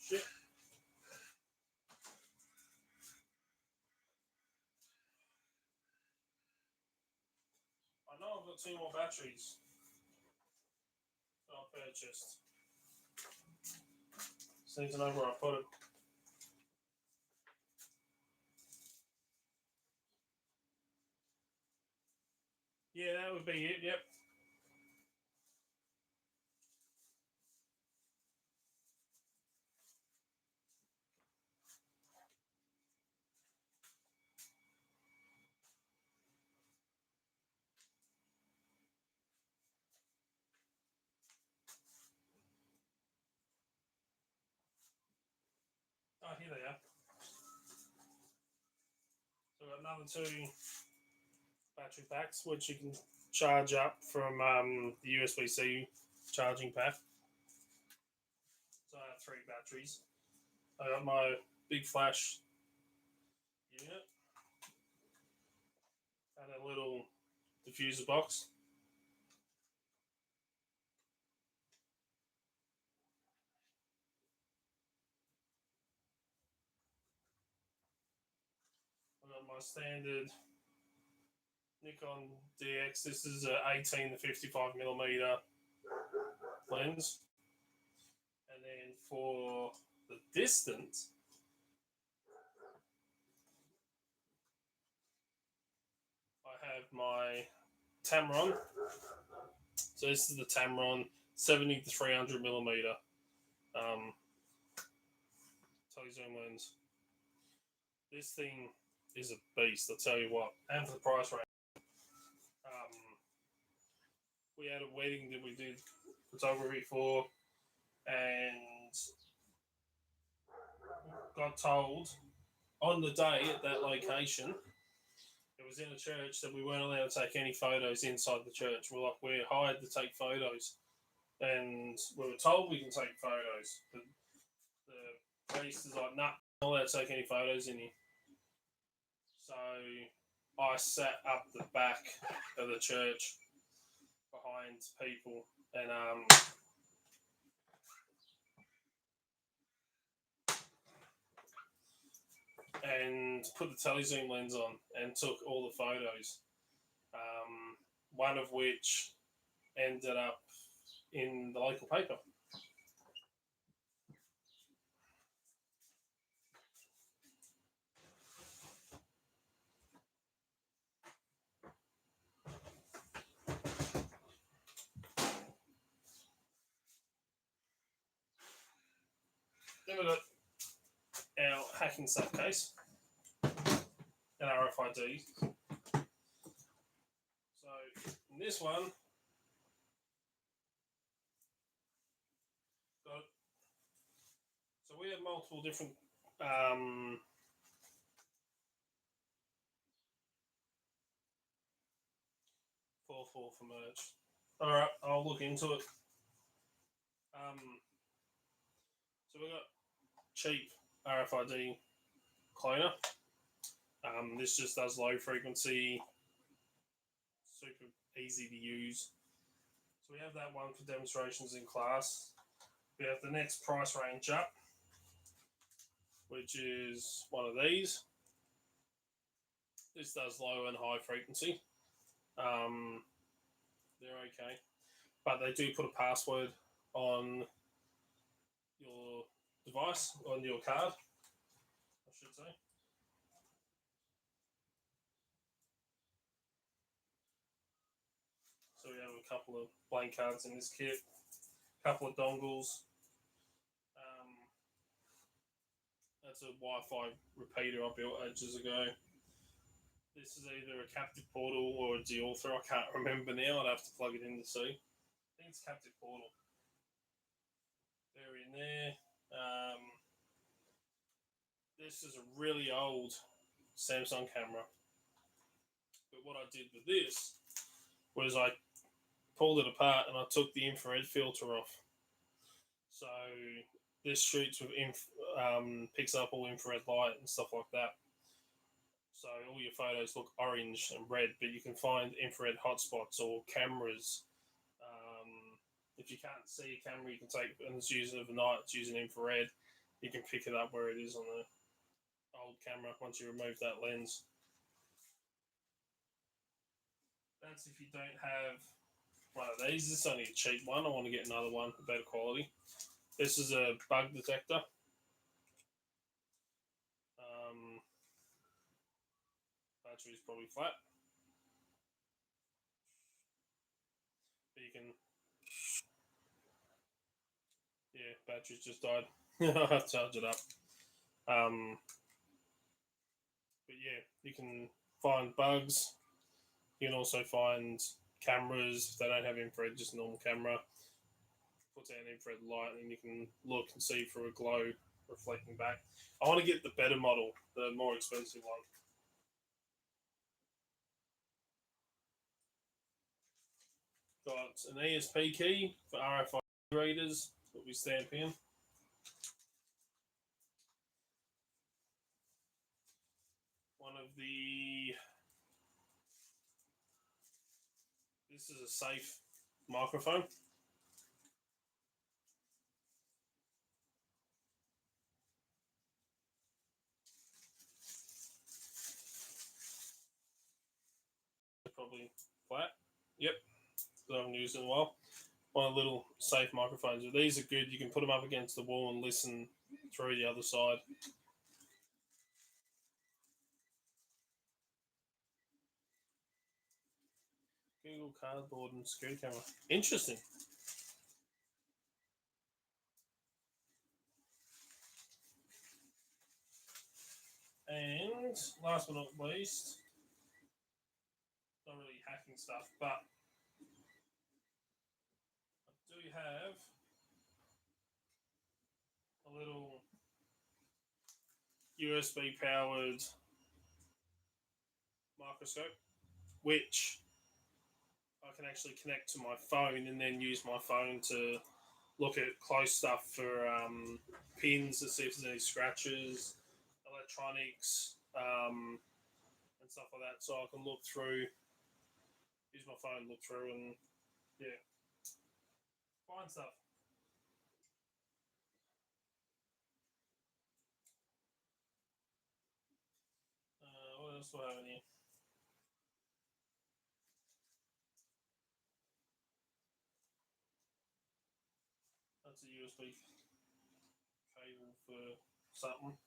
Speaker 1: Shit. I know I've got 2 more batteries that I purchased. Just need to know where I put it. Yeah, that would be it, yep. Oh, here they are. So I've got another 2 battery packs, which you can charge up from the USB-C charging pack. So I have 3 batteries. I got my big flash unit and a little diffuser box. I got my standard Nikon DX. This is a 18 to 55mm lens. And then for the distance, I have my Tamron. So this is the Tamron 70 to 300mm telezoom lens. This thing is a beast, I'll tell you what. And for the price range. We had a wedding that we did photography for, and got told on the day at that location, it was in a church, that we weren't allowed to take any photos inside the church. We're hired to take photos, and we were told we can take photos. But the priest is like, nah, not allowed to take any photos in here. So I sat up the back of the church behind people and put the telezoom lens on and took all the photos. One of which ended up in the local paper. Then we got our hacking safe case and RFID. So in this one, so we have multiple different 4 for merch. All right, I'll look into it. So we got cheap RFID cloner. This just does low frequency, super easy to use. So we have that one for demonstrations in class. We have the next price range up, which is one of these. This does low and high frequency. They're okay, but they do put a password on your device, on your card, I should say. So we have a couple of blank cards in this kit, a couple of dongles. That's a Wi-Fi repeater I built ages ago. This is either a captive portal or a de-author. I can't remember now. I'd have to plug it in to see. I think it's captive portal. They're in there. This is a really old Samsung camera. But what I did with this was I pulled it apart and I took the infrared filter off. So this shoots with picks up all infrared light and stuff like that. So all your photos look orange and red, but you can find infrared hotspots or cameras. If you can't see a camera, you can take and it's using overnight. It's using infrared. You can pick it up where it is on the old camera once you remove that lens. That's if you don't have one of these. This is only a cheap one. I want to get another one of better quality. This is a bug detector. Battery's probably flat. But you can. Yeah, battery's just died. I'll have to charge it up. But yeah, you can find bugs. You can also find cameras if they don't have infrared, just a normal camera. Puts out infrared light, and you can look and see through a glow reflecting back. I want to get the better model, the more expensive one. Got an ESP key for RFID readers that we stamp in. One of the. This is a safe microphone. Probably flat. Yep. I haven't used it in a while. One of the little safe microphones. These are good. You can put them up against the wall and listen through the other side. Google Cardboard and security camera. Interesting. And last but not least, not really hacking stuff, but I do have a little USB powered microscope, which I can actually connect to my phone and then use my phone to look at close stuff for pins to see if there's any scratches, electronics, and stuff like that. So I can look through, use my phone, look through, and yeah, find stuff. What else do I have in here? That's a USB cable for something.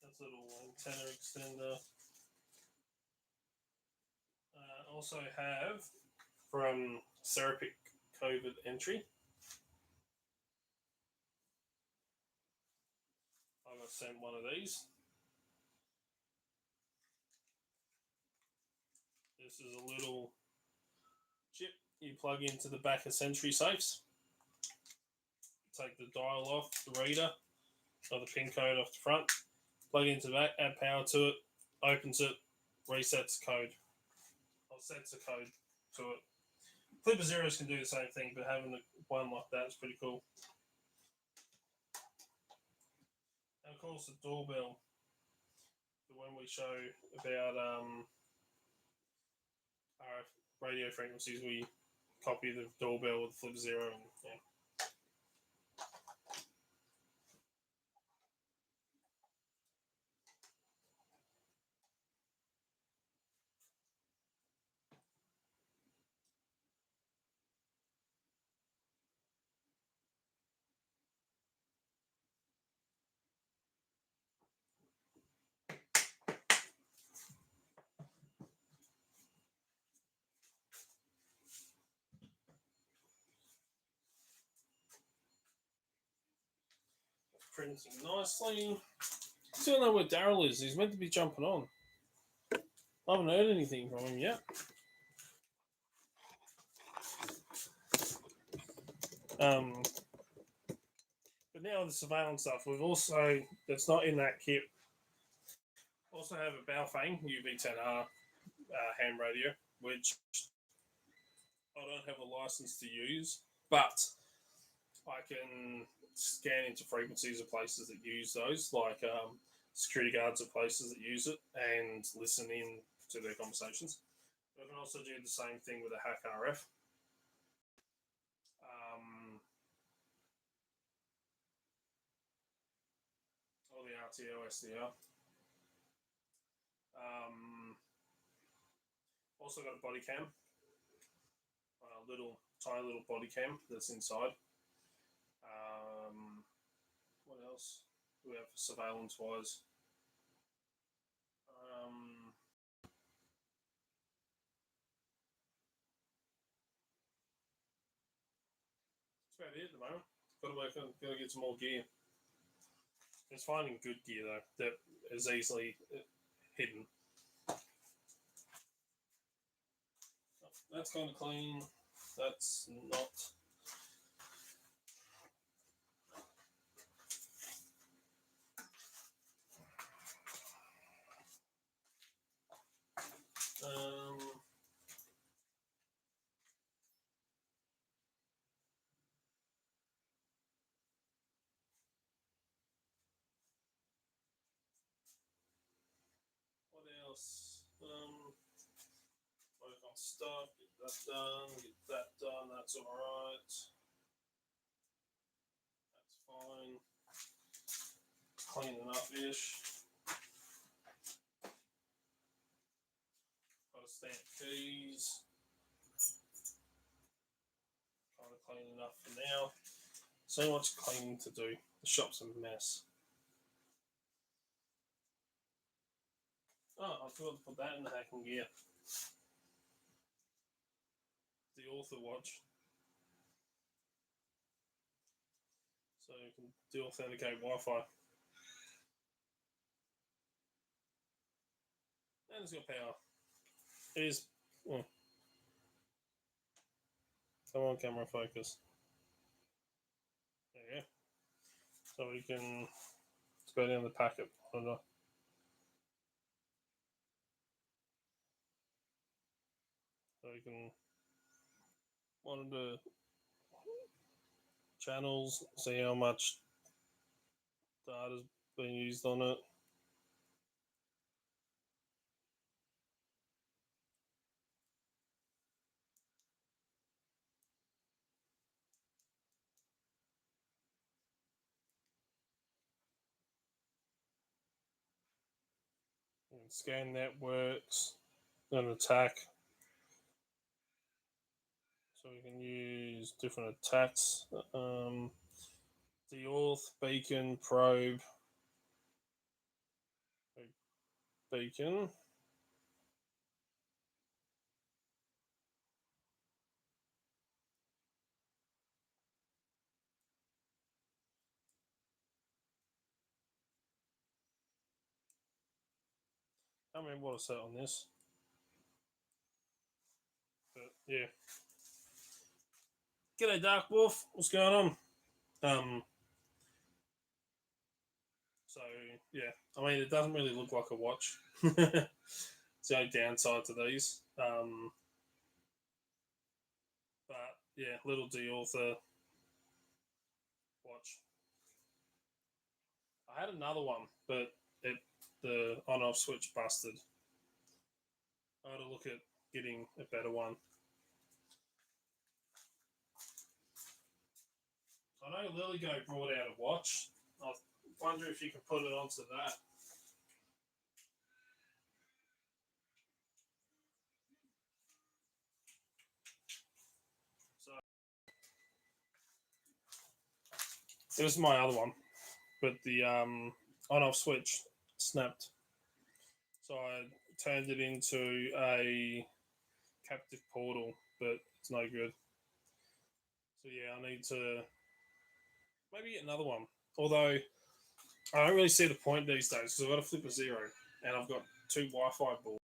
Speaker 1: That's a little antenna extender. Also have from Serapic COVID entry. I got sent one of these. This is a little chip you plug into the back of Sentry safes. Take the dial off the reader, or the pin code off the front, plug into that, add power to it, opens it, resets the code, or sets the code to it. Flipper Zeros can do the same thing, but having one like that is pretty cool. And of course, the doorbell, the one we show about RF radio frequencies, we copy the doorbell with flip zero. And, yeah. Printing nicely. Still don't know where Daryl is. He's meant to be jumping on. I haven't heard anything from him yet. But now the surveillance stuff, we've also, that's not in that kit, also have a Baofeng UV10R ham radio, which I don't have a license to use, but I can scan into frequencies of places that use those, like security guards of places that use it, and listen in to their conversations. I can also do the same thing with a hack RF. Or the RTO SDR. Also got a body cam, a tiny little body cam that's inside. What else do we have surveillance wise? That's about it at the moment. Got to get some more gear. It's finding good gear though that is easily hidden. That's kind of clean. That's not. What else? Work on stuff. Get that done. Get that done. That's all right. That's fine. Cleaning up ish. Got to stamp keys. Kind of clean enough for now. So much cleaning to do. The shop's a mess. Oh, I forgot to put that in the hacking gear. The author watch. So you can de-authenticate Wi-Fi. And it's got power. It is. Oh. Come on, camera focus. There you go. So we can go down the packet monitor. So we can monitor channels, see how much data's being used on it. Scan networks, then attack. So we can use different attacks. Deauth, beacon, probe, beacon. I don't remember what I set on this. But yeah. G'day, Dark Wolf. What's going on? So yeah, I mean, it doesn't really look like a watch. It's the only downside to these. But yeah, little Deauthor watch. I had another one, but the on-off switch busted. I had to look at getting a better one. know Liligo brought out a watch. I wonder if you can put it onto that. So it was my other one, but the on-off switch snapped. So I turned it into a captive portal, but it's no good. So yeah, I need to maybe get another one. Although I don't really see the point these days because I've got a Flipper Zero and I've got 2 Wi-Fi boards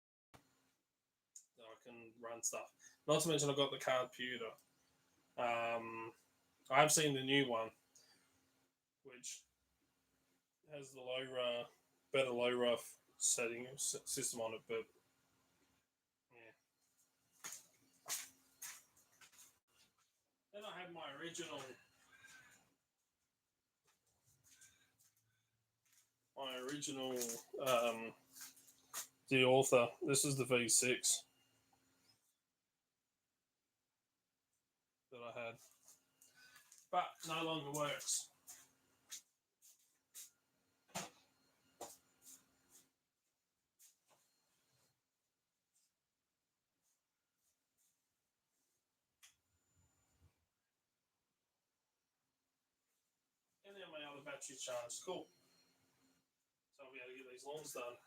Speaker 1: that I can run stuff. Not to mention I've got the card computer. I have seen the new one, which has the better low rough setting system on it, but yeah. Then I have my original the author. This is the V6 that I had, but no longer works. And then my other battery's charged. Cool. So I'll be able to get these lawns done.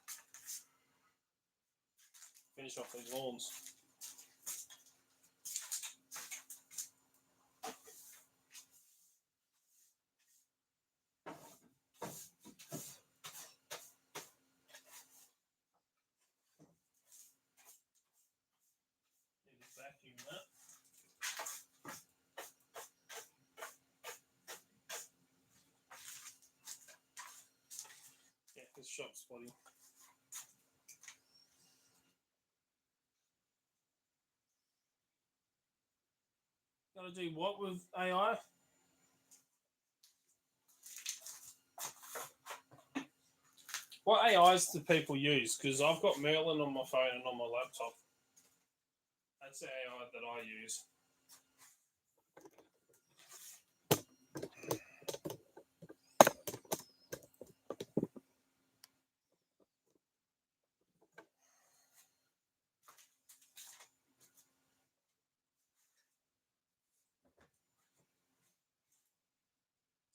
Speaker 1: Finish off these lawns. Need to vacuum that. Yeah, this shop's bloody. Gotta do what with AI? What AIs do people use? Because I've got Merlin on my phone and on my laptop. That's the AI that I use.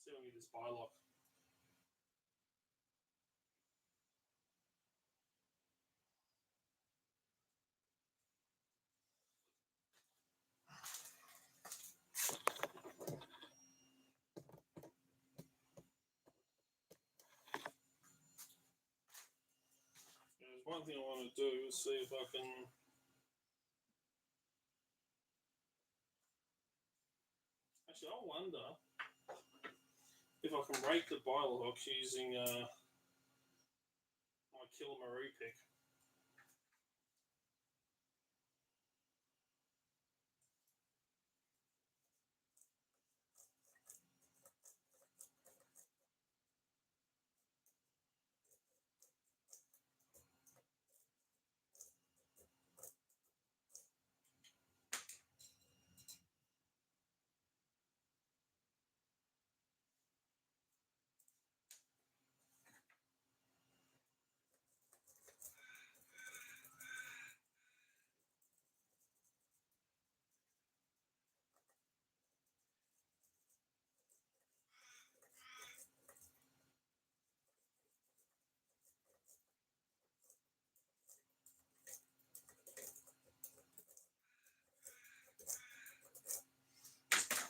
Speaker 1: See if I can get this buy lock. There's one thing I want to do is see if I can. Actually, I wonder if I can rake the buy lock using my Killamaroo pick.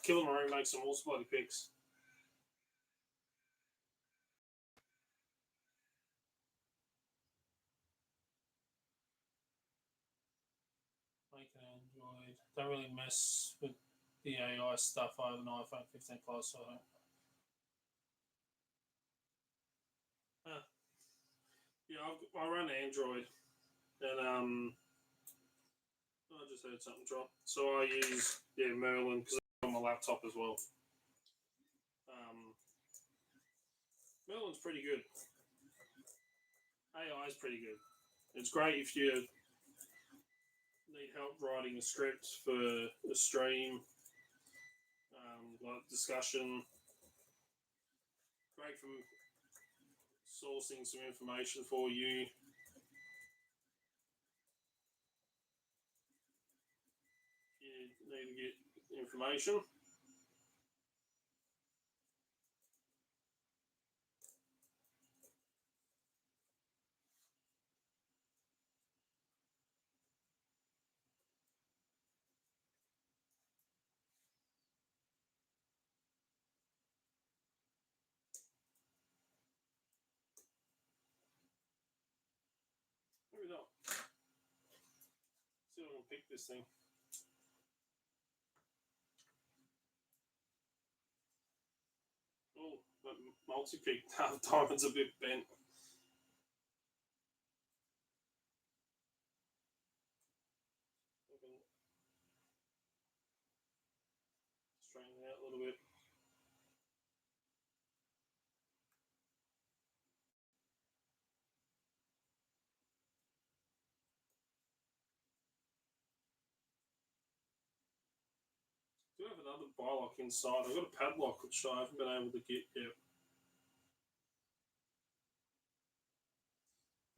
Speaker 1: Killamaroo makes some awesome bloody picks. Make an Android. Don't really mess with the AI stuff. I have an iPhone 15 Plus, so I don't. Yeah, I run Android, and I just heard something drop. So I use Merlin because it's on my laptop as well. Merlin's pretty good. AI is pretty good. It's great if you need help writing a script for a stream, like discussion, Great for sourcing some information for you. You need to get information. Maybe not. See if I can pick this thing. Oh, but multi-pick diamond's a bit bent. Straighten it out a little bit. I do have another bylock inside. I've got a padlock which I haven't been able to get yet.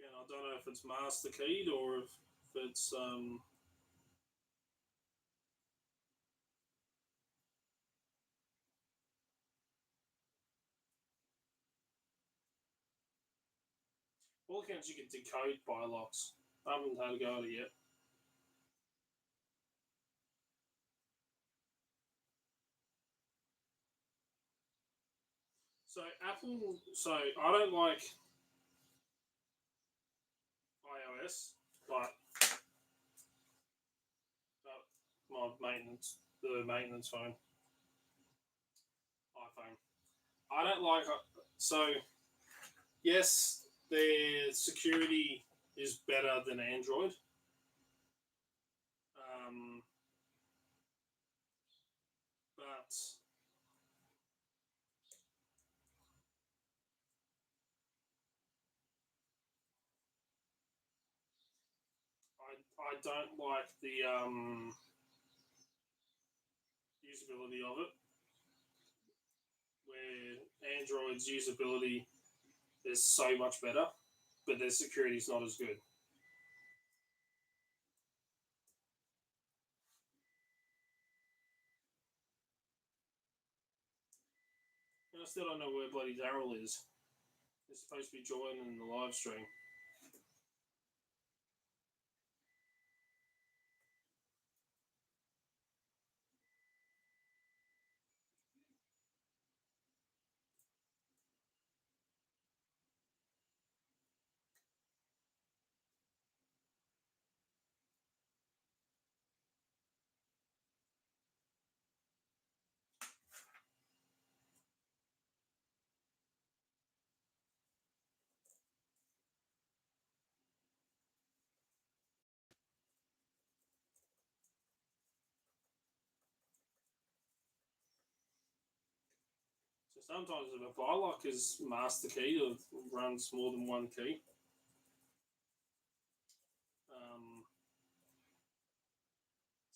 Speaker 1: Again, I don't know if it's master keyed or if it's all accounts you can decode bylocks. I haven't had a go at it yet. So Apple, so I don't like iOS, but my the maintenance phone, iPhone. I don't like so. Yes, their security is better than Android. But I don't like the usability of it. Where Android's usability is so much better, but their security is not as good. And I still don't know where bloody Daryl is. He's supposed to be joining the live stream. So sometimes if a bylock is master key or runs more than one key,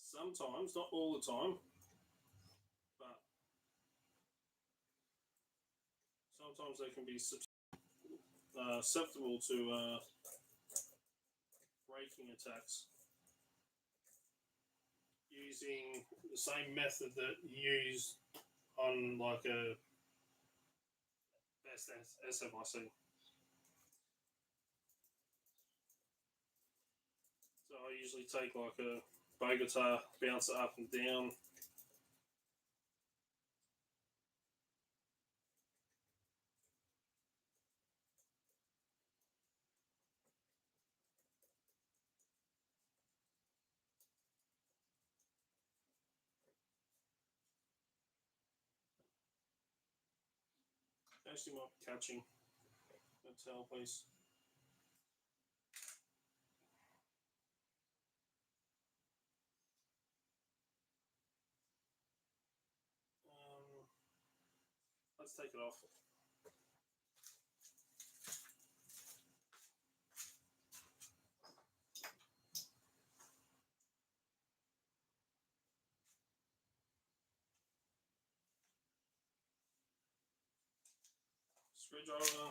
Speaker 1: sometimes, not all the time, but sometimes they can be susceptible to breaking attacks using the same method that you use on like a best SFIC. So I usually take like a bow guitar, bounce it up and down. Actually, not catching a tailpiece. Let's take it off. screwdriver.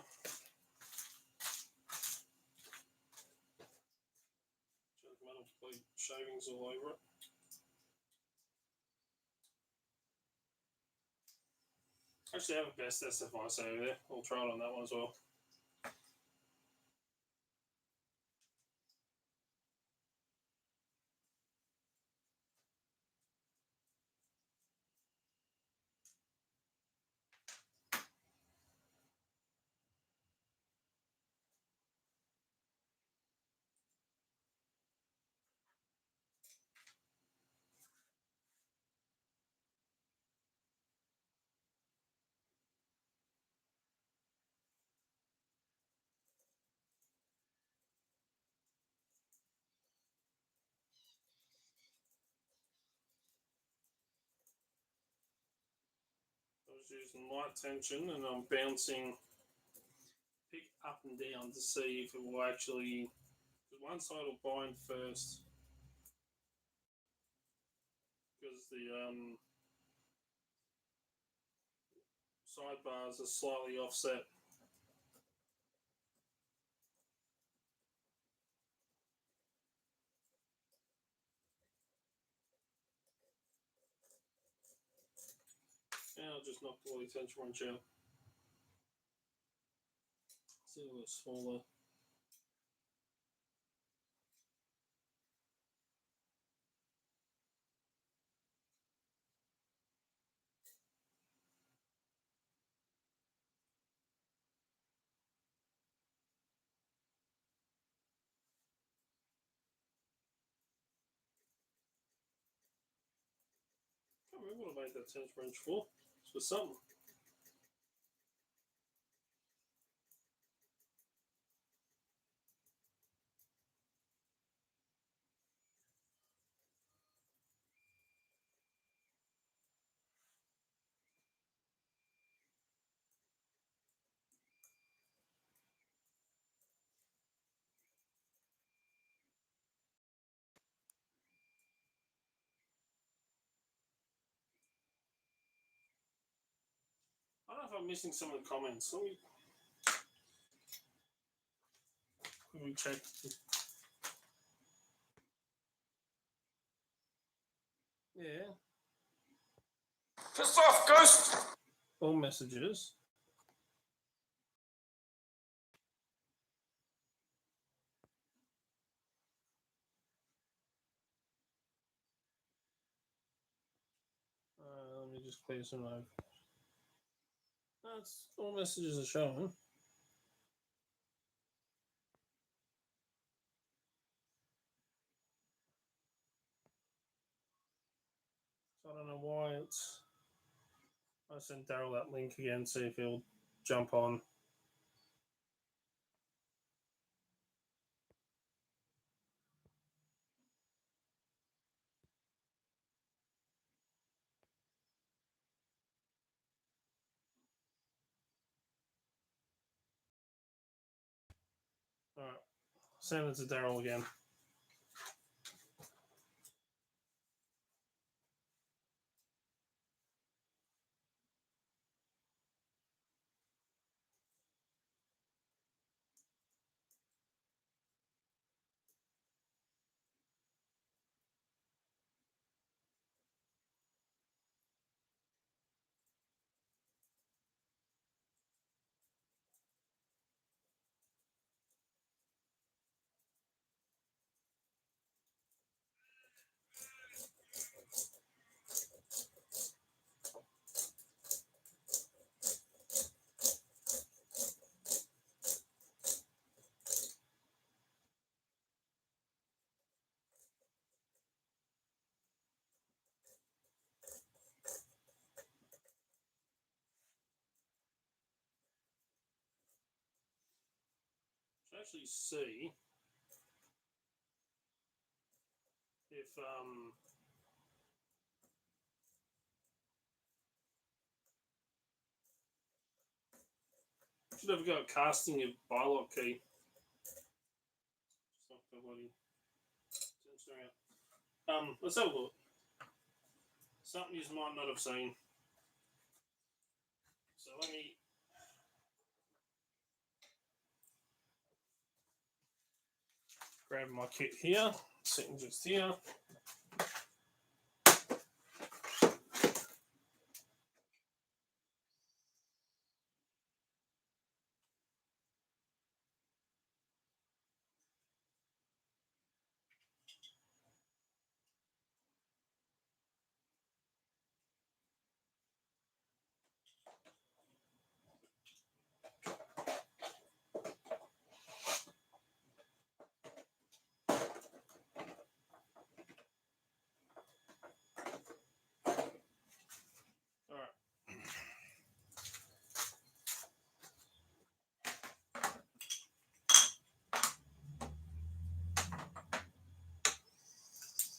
Speaker 1: Metal plate shavings all over it. Actually, I have a best SFIC over there. I'll try it on that one as well. I was using light tension and I'm bouncing pick up and down to see if it will actually. One side will bind first because the sidebars are slightly offset. Yeah, I'll just knock the light tension wrench out. See a little smaller. I can't remember what I made that tension wrench for. It's for something. I don't know if I'm missing some of the comments. Let me check. Yeah.
Speaker 3: Piss off, Ghost!
Speaker 1: All messages. Let me just clear some over. That's all messages are showing. So I don't know why it's. I sent Daryl that link again, see if he'll jump on. All right, send it to Daryl again. Actually see if should have got casting your bylock key. Just not the bloody. Let's have a look. Something you might not have seen. So let me grabbing my kit here, sitting just here.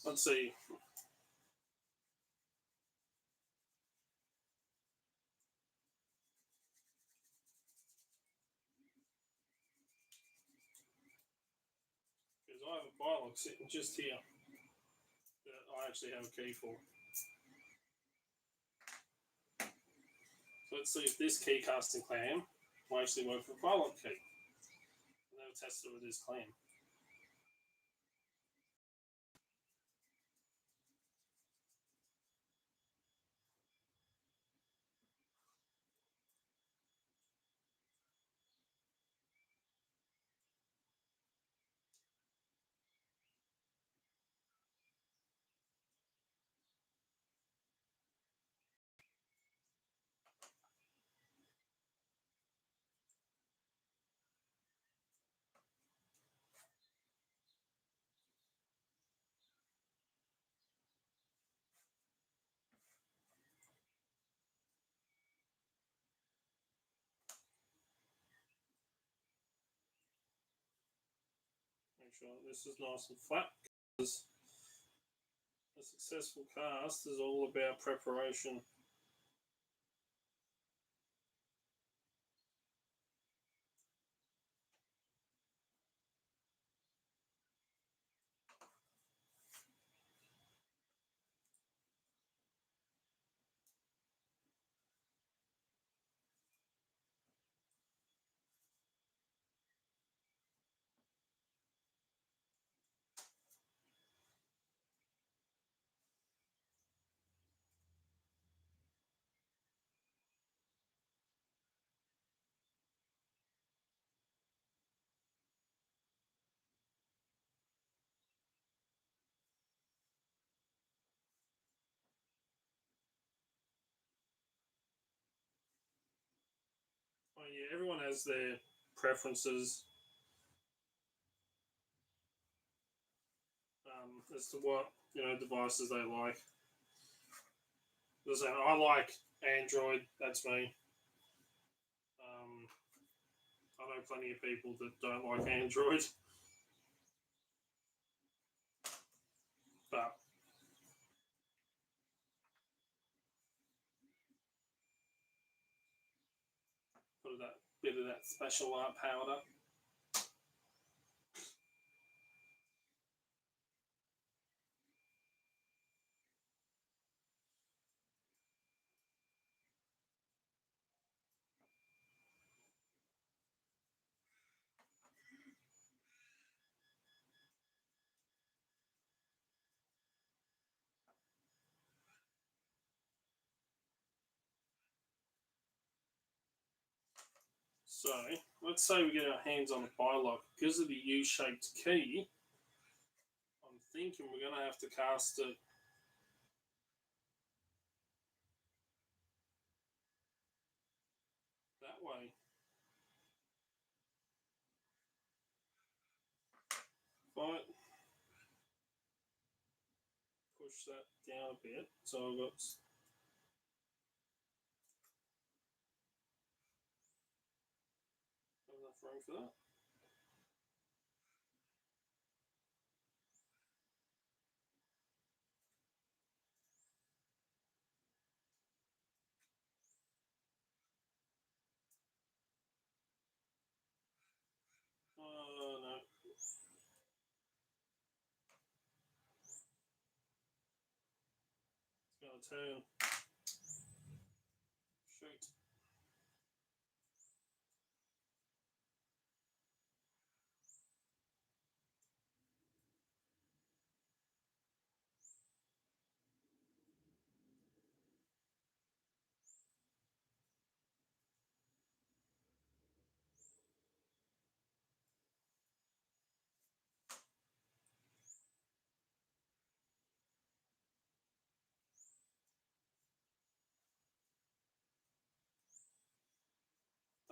Speaker 1: Let's see. Because I have a bilock sitting just here that I actually have a key for. So let's see if this key casting clam will actually work for a bilock key. I've never tested it with this clam. Make sure this is nice and flat, because a successful cast is all about preparation. Oh yeah, everyone has their preferences as to what devices they like. Listen, I like Android. That's me. I know plenty of people that don't like Android, but put that bit of that special art powder. So let's say we get our hands on a bilock. Because of the U-shaped key, I'm thinking we're going to have to cast it that way. Right. Push that down a bit. So I've got enough room for that. Oh no. It's going to turn. Shoot.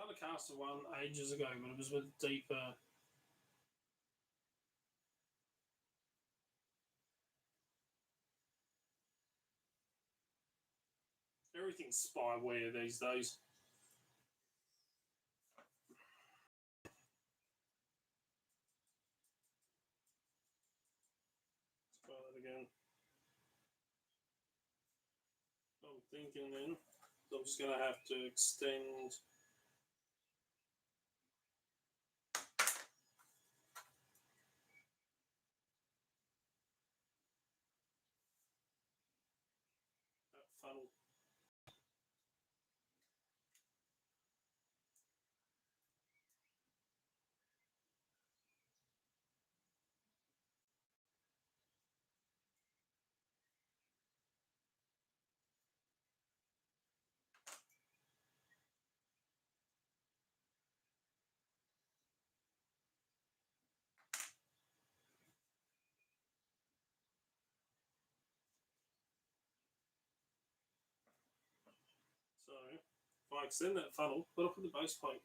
Speaker 1: I've done a caster one ages ago, but it was with deeper. Everything's spyware these days. Let's try that again. I'm thinking then I'm just going to have to extend. That funnel. So if I extend that funnel, put up with the base plate.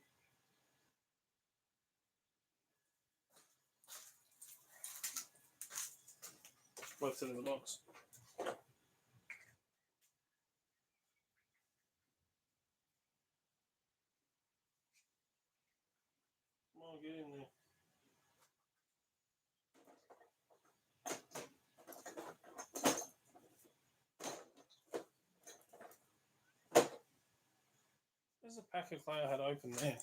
Speaker 1: Left it in the box. Come on, get in there. There's a pack of clay I had open there.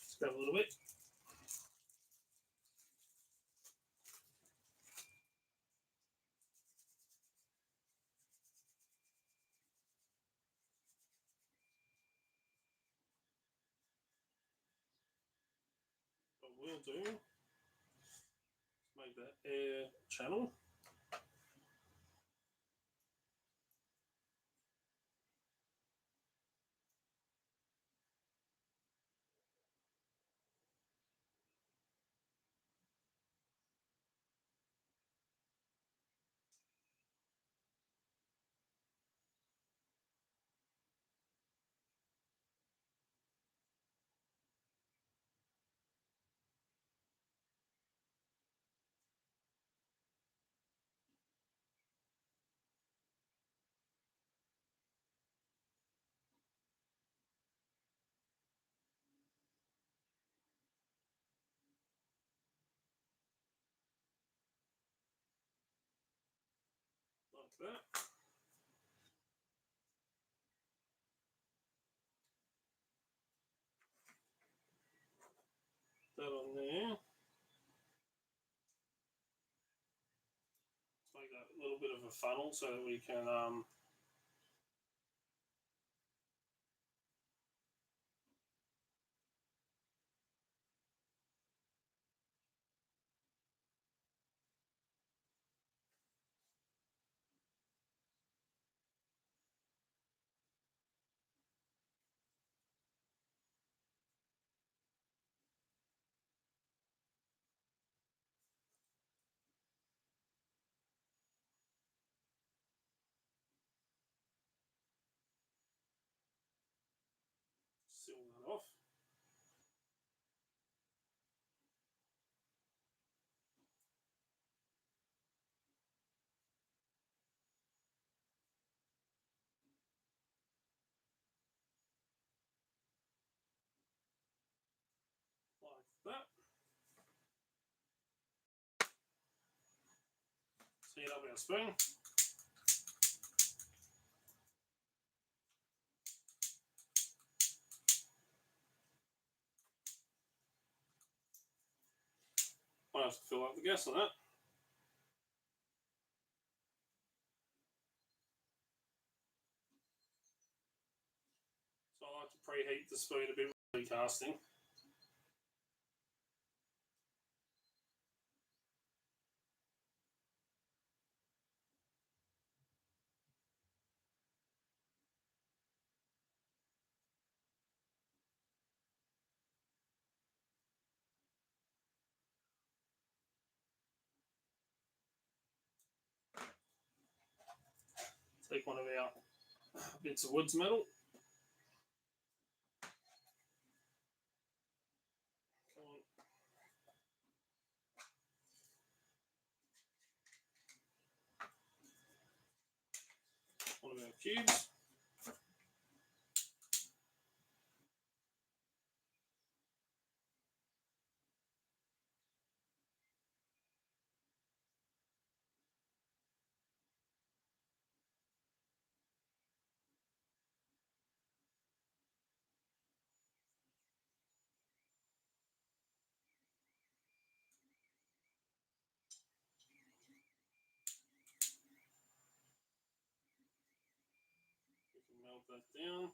Speaker 1: Let's grab a little bit. What we'll do is make that air channel. Like that. That on there. Let's make that a little bit of a funnel so that we can seal that off. Like that. Heat up our spoon. Might have to fill up the gas on that. So I like to preheat the spoon a bit with casting. Take one of our bits of woods metal. Come on. One of our cubes. We can melt that down.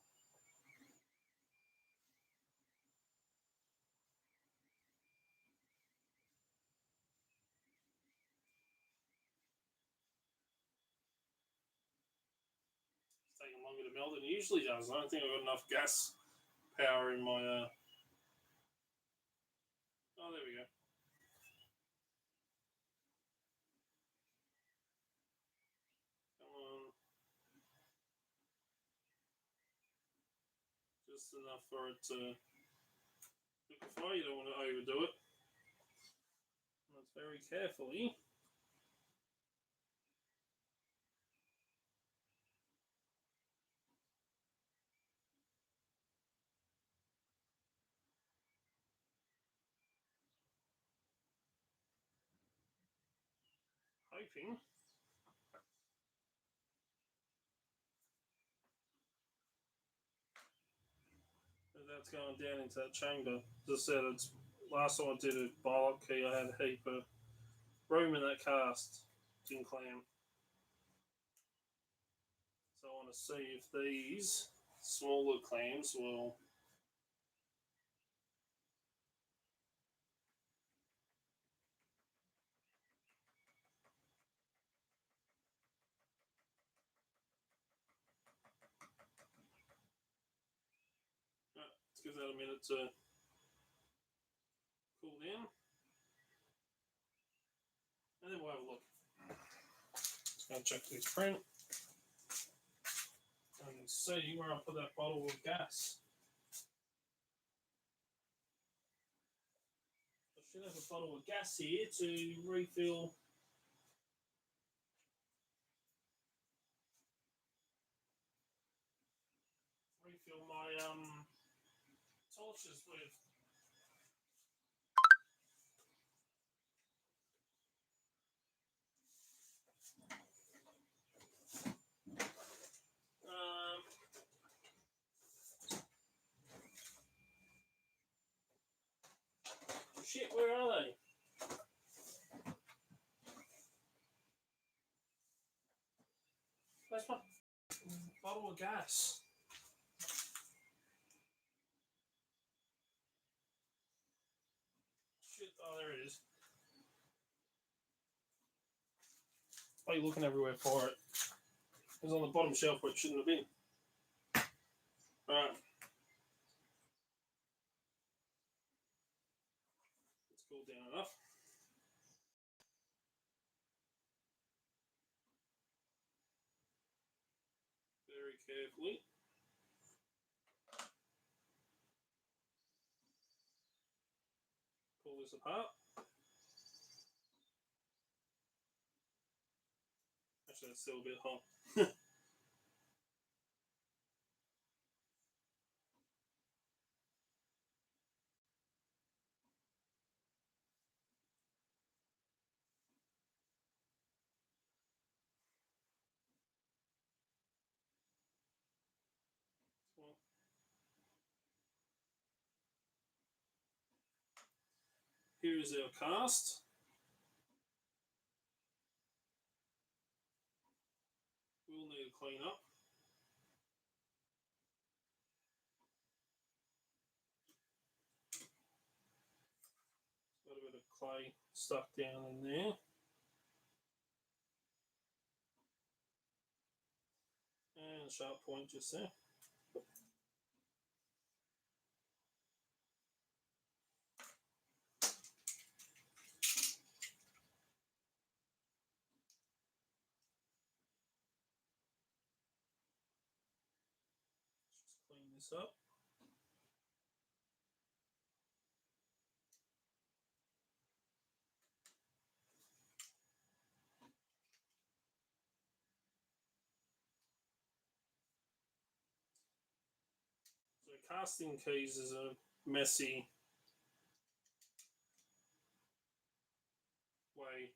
Speaker 1: It's taking longer to melt than it usually does. I don't think I've got enough gas power in my. Oh, there we go. Come on. Just enough for it to liquefy. You don't want to overdo it. That's very carefully. Hoping that that's going down into that chamber. As I said, it's last time I did a bollock key, I had a heap of room in that cast. Didn't clam. So I want to see if these smaller clams will. Let's give that a minute to cool down. And then we'll have a look. Just going to check this print. And see where I put that bottle of gas. I should have a bottle of gas here to refill. Refill my torches with. Shit, where are they? Where's my bottle of gas? Shit, oh, there it is. Why are you looking everywhere for it? It was on the bottom shelf where it shouldn't have been. Alright. It's cooled down enough. Very carefully. Pull this apart. Actually, it's still a bit hot. Well, here is our cast. We'll need to clean up. Got a bit of clay stuck down in there. And a sharp point just there. this up. So casting keys is a messy way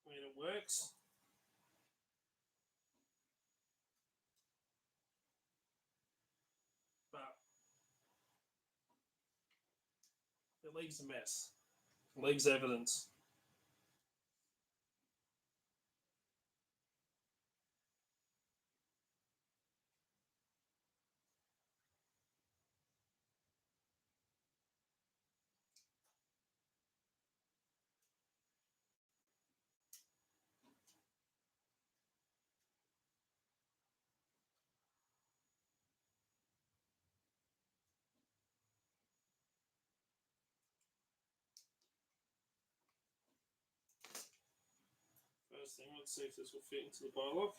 Speaker 1: when it works. But it leaves a mess. It leaves evidence. First thing, let's see if this will fit into the bylock.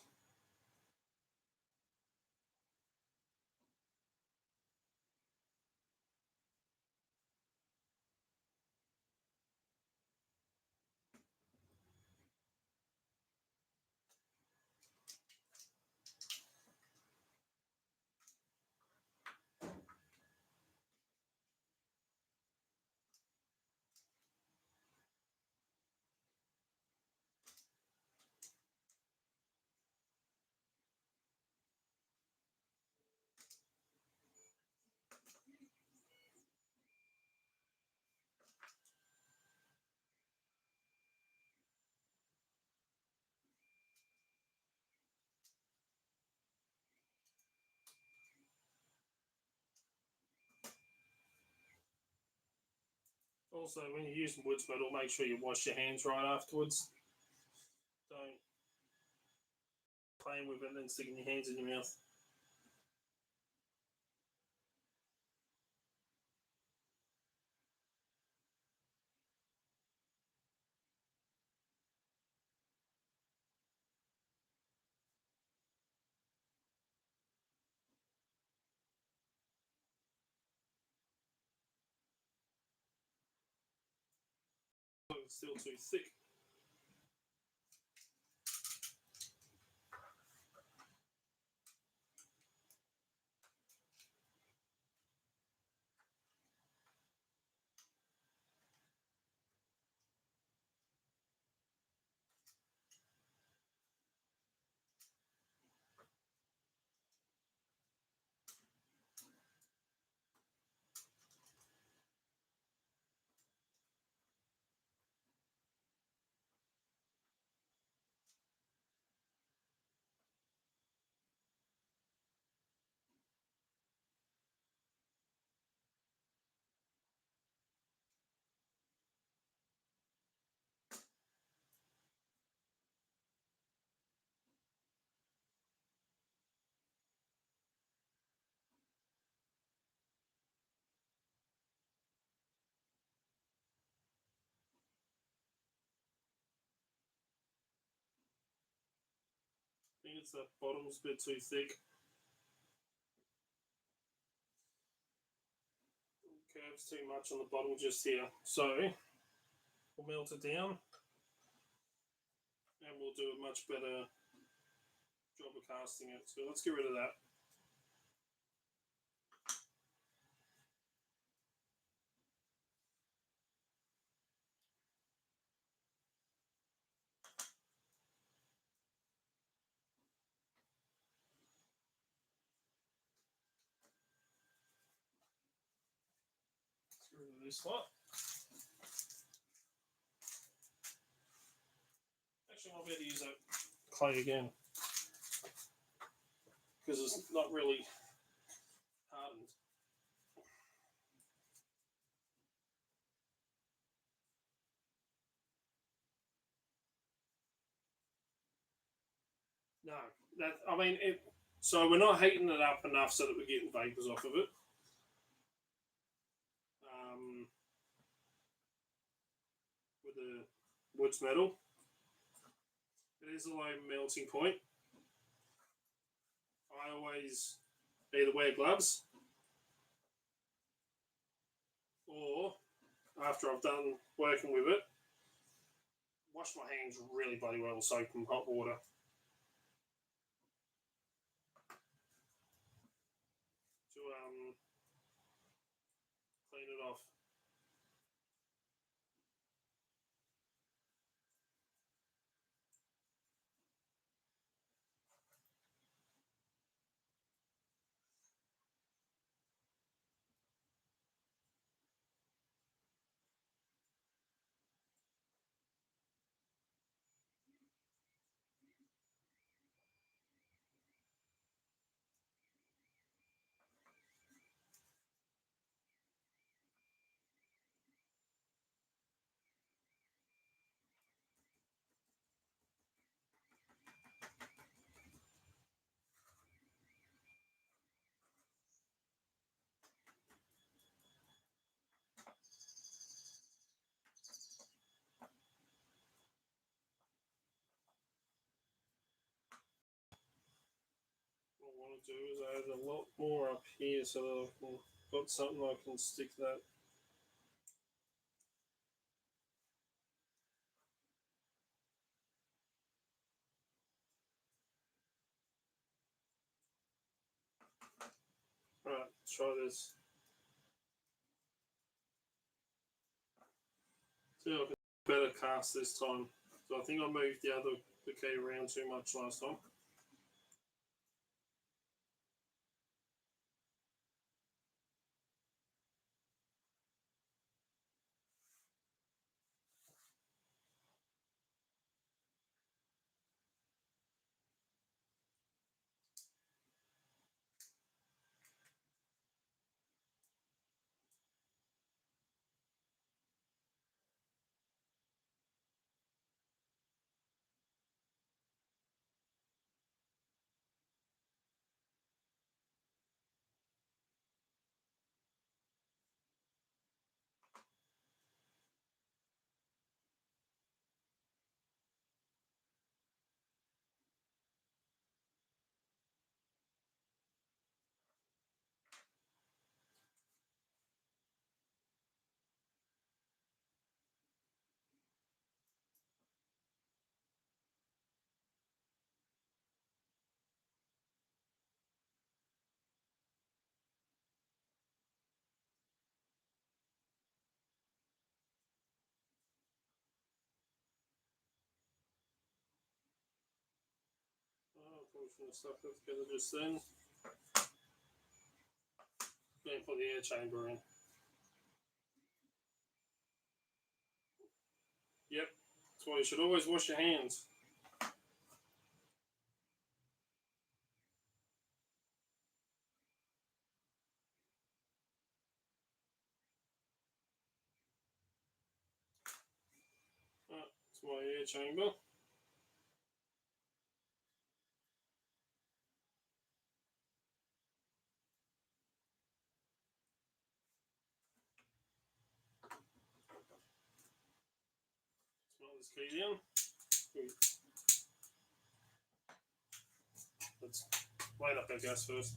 Speaker 1: Also, when you're using wood metal, make sure you wash your hands right afterwards. Don't play with it and then sticking your hands in your mouth. It's still too thick. I think it's the bottom's a bit too thick. Curves too much on the bottom just here. So we'll melt it down and we'll do a much better job of casting it. So let's get rid of that. Let's get rid of this lot. Actually, I'll be able to use that clay again because it's not really hardened. No, that I mean it. So we're not heating it up enough so that we're getting vapors off of it. With the wood's metal, it is a low melting point. I always either wear gloves or after I've done working with it, wash my hands really bloody well with soap and hot water. To clean it off. What I want to do is add a lot more up here so that I can got something I can stick that. Right, let's try this. See if I can better cast this time. So I think I moved the key around too much last time. Unfortunately, stuff that together just then. Going to put the air chamber in. Yep, that's why you should always wash your hands. That's my air chamber. Smell this key down. Let's light up our gas first.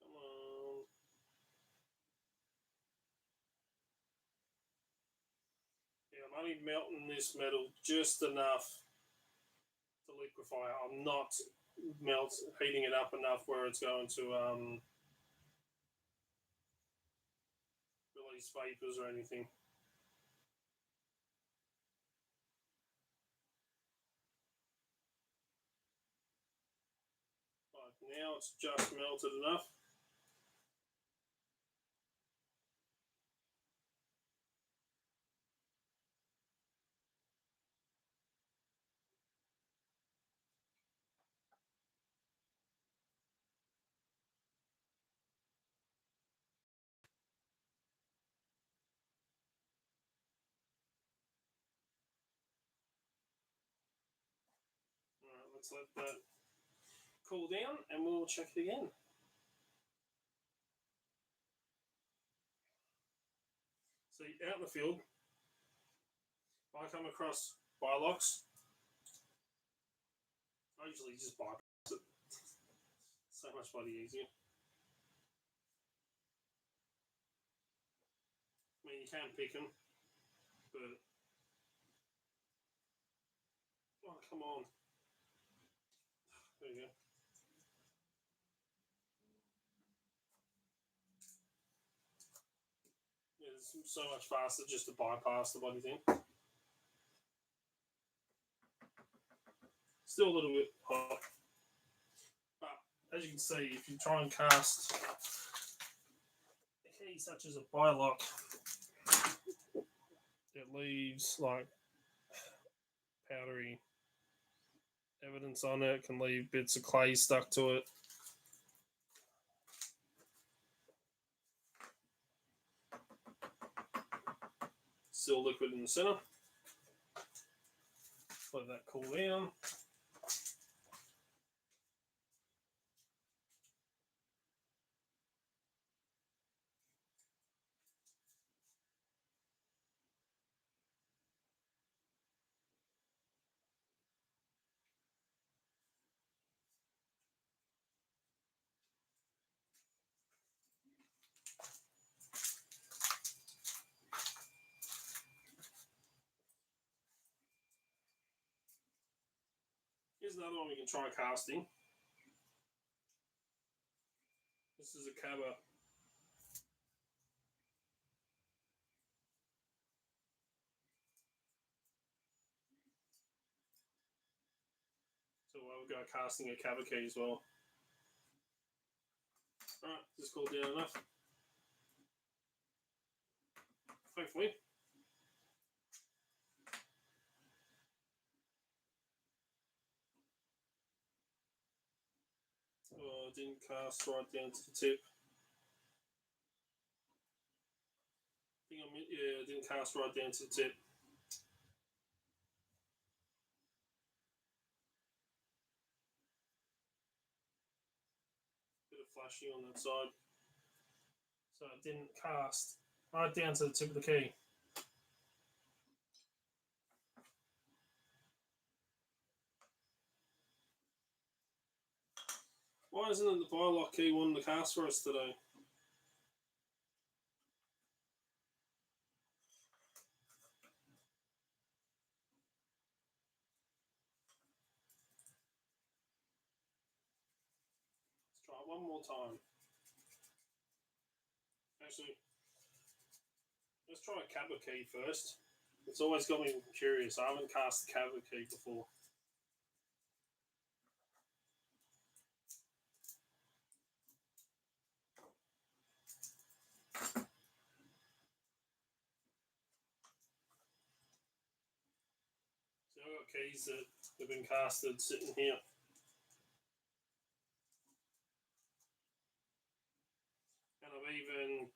Speaker 1: Come on. Yeah, I'm only melting this metal just enough to liquefy. I'm not heating it up enough where it's going to release vapors or anything. Right, now it's just melted enough. let's let that cool down and we'll check it again. So out in the field, if I come across bylocks, I usually just bypass it. So much bloody easier. I mean, you can pick them, but oh, come on. There you go. Yeah, it's so much faster just to bypass the bloody thing. Still a little bit hot. But as you can see, if you try and cast a key such as a bylock, it leaves like powdery evidence on it, can leave bits of clay stuck to it. Still liquid in the center. Let that cool down. Here's another one we can try casting. This is a cabba. So we'll go casting a cabba key as well. Alright, just cooled down enough. Hopefully. Oh, didn't cast right down to the tip. Yeah, didn't cast right down to the tip. Bit of flashing on that side. So it didn't cast right down to the tip of the key. Why isn't it the bylock key wanting to cast for us today? Let's try it one more time. Actually, let's try a cabba key first. It's always got me curious. I haven't cast the cabba key before. So I've got keys that have been casted sitting here. And I've even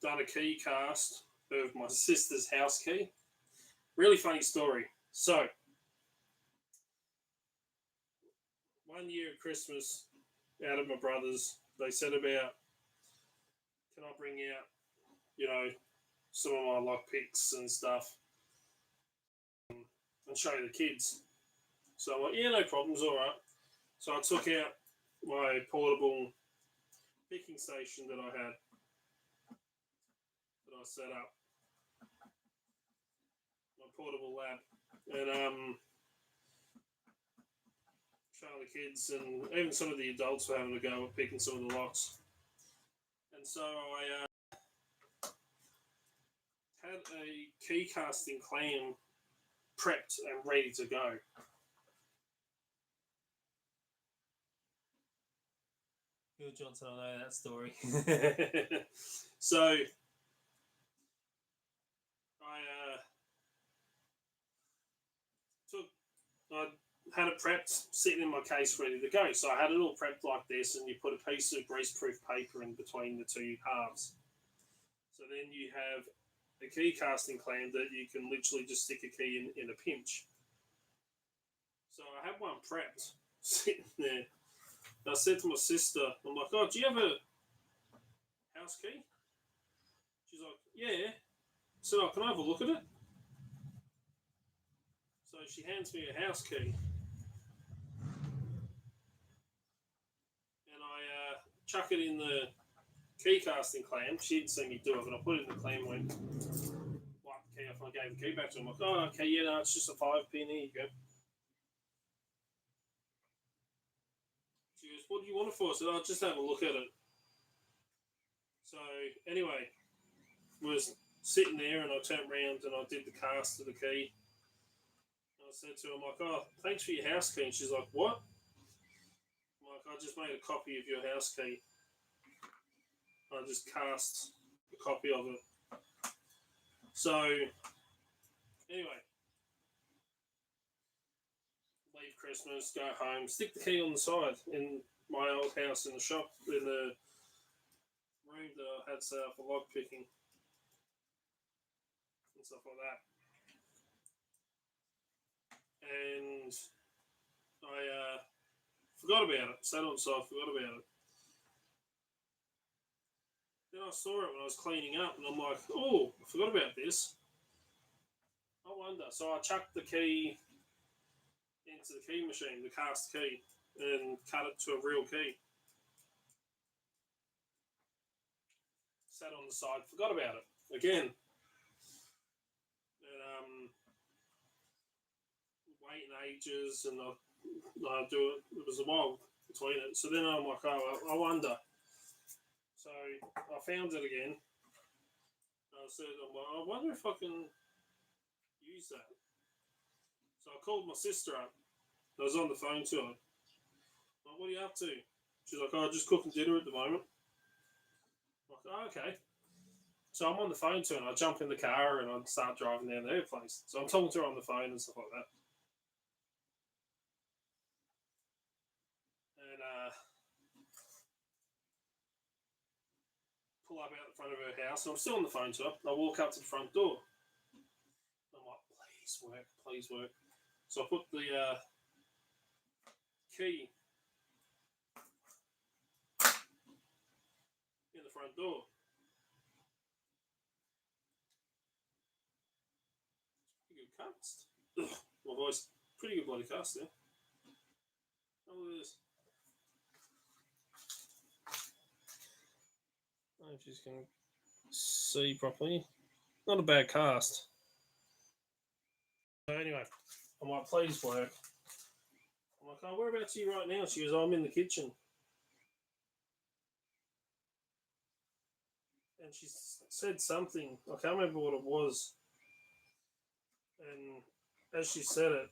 Speaker 1: done a key cast of my sister's house key. Really funny story. So, one year at Christmas, out of my brothers, they said about, can I bring out, some of my lock picks and stuff and show the kids. So I'm like, yeah, no problems, all right. So I took out my portable picking station that I had, that I set up, my portable lab, and showing the kids, and even some of the adults were having a go at picking some of the locks. And so I had a key casting clam prepped and ready to go. Bill Johnson, I know that story. So I had it prepped, sitting in my case, ready to go. So I had it all prepped like this, and you put a piece of greaseproof paper in between the two halves. So then you have a key casting clam that you can literally just stick a key in a pinch. So I had one prepped sitting there. And I said to my sister, I'm like, oh, do you have a house key? She's like, yeah. I said, oh, can I have a look at it? So she hands me a house key. And I chuck it in the key casting clam. She didn't see me do it, but I put it in the clam, went, wipe the key off, and I gave the key back to her. I'm like, oh, okay, yeah, no, it's just a 5-pin. Here you go. She goes, what do you want it for? I said, oh, just have a look at it. So, anyway, was sitting there and I turned around and I did the cast of the key. And I said to her, I'm like, oh, thanks for your house key. And she's like, what? I'm like, I just made a copy of your house key. I just cast a copy of it. So, anyway, leave Christmas, go home, stick the key on the side in my old house in the shop, in the room that I had set up for log picking and stuff like that. And I forgot about it. Sat on the side, forgot about it. Then I saw it when I was cleaning up, and I'm like, oh, I forgot about this. I wonder. So I chucked the key into the key machine, the cast key, and cut it to a real key. Sat on the side, forgot about it again. And waiting ages, and I do it. It was a while between it. So then I'm like, oh, I wonder. So I found it again. I said, I wonder if I can use that. So I called my sister up. I was on the phone to her. Like, what are you up to? She's like, oh, just cooking dinner at the moment. I'm like, oh, okay. So I'm on the phone to her, and I jump in the car and I start driving down to her place. So I'm talking to her on the phone and stuff like that. And pull up out the front of her house, and I'm still on the phone to her. I walk up to the front door. I'm like, please work. So I put the key in the front door. Pretty good cast. Ugh, my voice, pretty good bloody cast there. Oh, look at this. I don't know if you can see properly. Not a bad cast. So anyway, I'm like, please work. I'm like, oh, whereabouts are you right now? She goes, oh, I'm in the kitchen. And she said something. I can't remember what it was. And as she said it,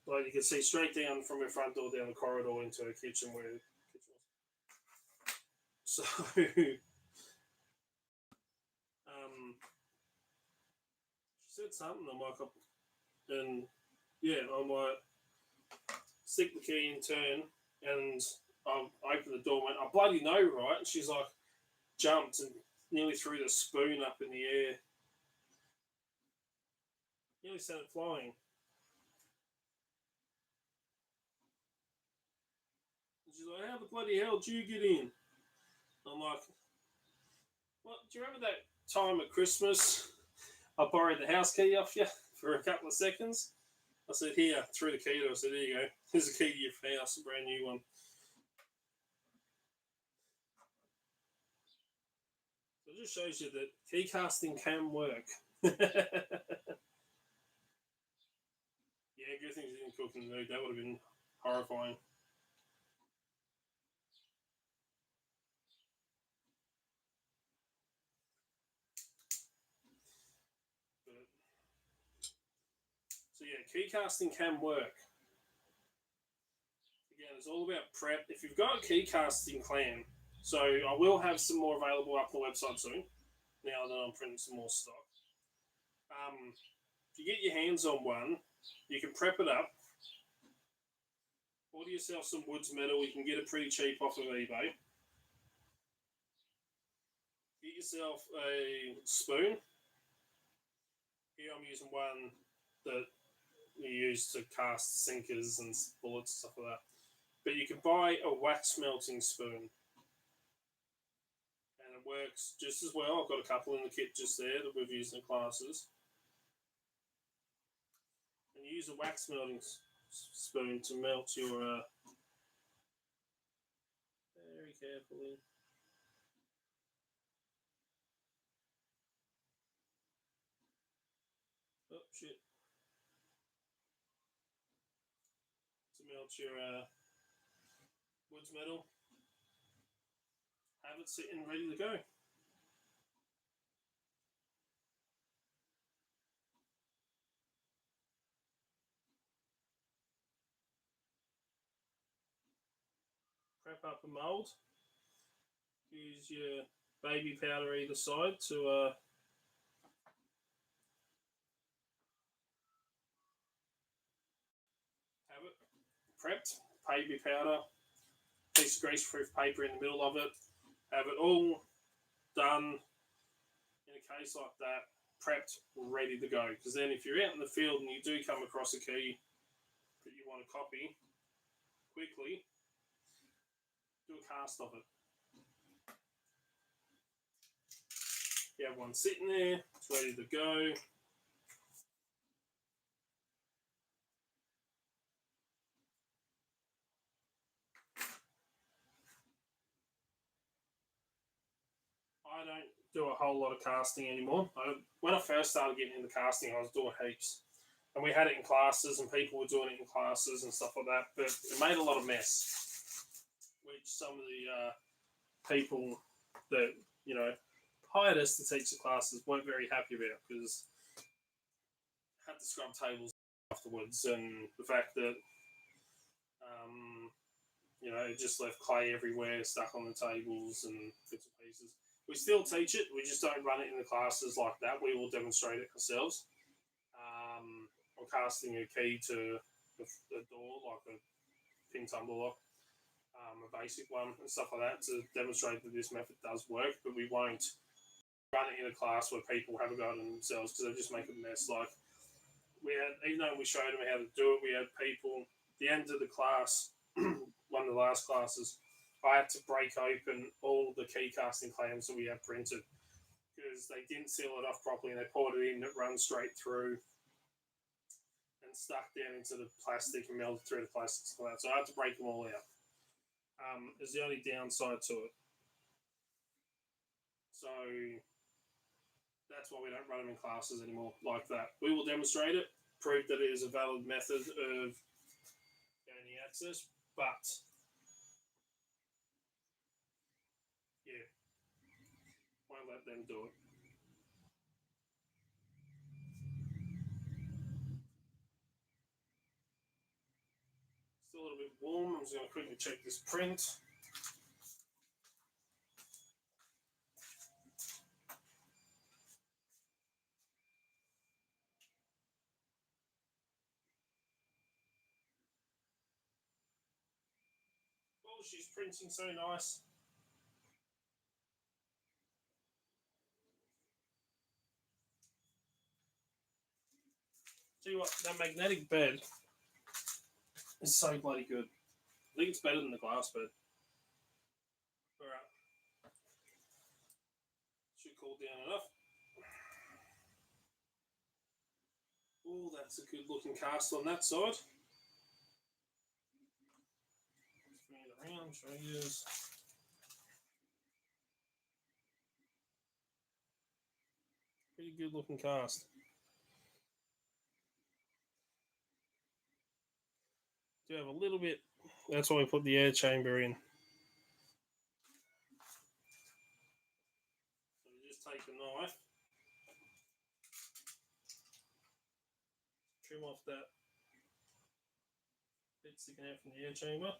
Speaker 1: like you could see straight down from her front door down the corridor into her kitchen where the kitchen was. So she said something. I'm like, and yeah, I'm like, stick the key in, turn, and I open the door. Went, I bloody know, right? And she's like, jumped and nearly threw the spoon up in the air. Nearly sent it flying. And she's like, how the bloody hell did you get in? I'm like, what? Do you remember that time at Christmas I borrowed the house key off you for a couple of seconds? I said, here, threw the key to her. I said, there you go. Here's the key to your house, a brand new one. So it just shows you that key casting can work. Yeah, good thing she didn't cook in the mood. That would have been horrifying. So yeah, key casting can work. Again, it's all about prep. If you've got a key casting clam, so I will have some more available up on the website soon. Now that I'm printing some more stock. If you get your hands on one, you can prep it up. Order yourself some woods metal. You can get it pretty cheap off of eBay. Get yourself a spoon. Here I'm using one that you use to cast sinkers and bullets and stuff like that. But you can buy a wax melting spoon, and it works just as well. I've got a couple in the kit just there that we've used in classes. And you use a wax melting spoon to melt your very carefully. Oh shit! To melt your woods metal. Have it sitting ready to go. Prep up a mold. Use your baby powder either side to have it prepped. Baby powder, piece of grease-proof paper in the middle of it. Have it all done in a case like that, prepped, ready to go. Because then if you're out in the field and you do come across a key that you want to copy quickly, do a cast of it. You have one sitting there, it's ready to go. I don't do a whole lot of casting anymore. When I first started getting into casting, I was doing heaps. And we had it in classes, and people were doing it in classes and stuff like that. But it made a lot of mess, which some of the people that, hired us to teach the classes weren't very happy about, because I had to scrub tables afterwards, and the fact that, it just left clay everywhere, stuck on the tables and bits and pieces. We still teach it, we just don't run it in the classes like that. We will demonstrate it ourselves. I'm casting a key to a door, like a pin tumbler lock, a basic one and stuff like that, to demonstrate that this method does work, but we won't run it in a class where people have a go at it themselves, because they just make a mess. Like, even though we showed them how to do it, we had people at the end of the class, one of the last classes, I had to break open all the key casting clams that we had printed, because they didn't seal it off properly, and they poured it in, it runs straight through and stuck down into the plastic and melted through the plastic. So I had to break them all out. Is the only downside to it. So that's why we don't run them in classes anymore like that. We will demonstrate it, prove that it is a valid method of gaining access, but yeah, won't let them do it. Still a little bit warm. I'm just going to quickly check this print. Oh, she's printing so nice. Tell you what, that magnetic bed is so bloody good. I think it's better than the glass bed. Alright. Should cool down enough. Oh, that's a good looking cast on that side. Let's bring it around, show you. Pretty good looking cast. Do have a little bit, that's why we put the air chamber in. So we just take a knife, trim off that bit sticking out from the air chamber.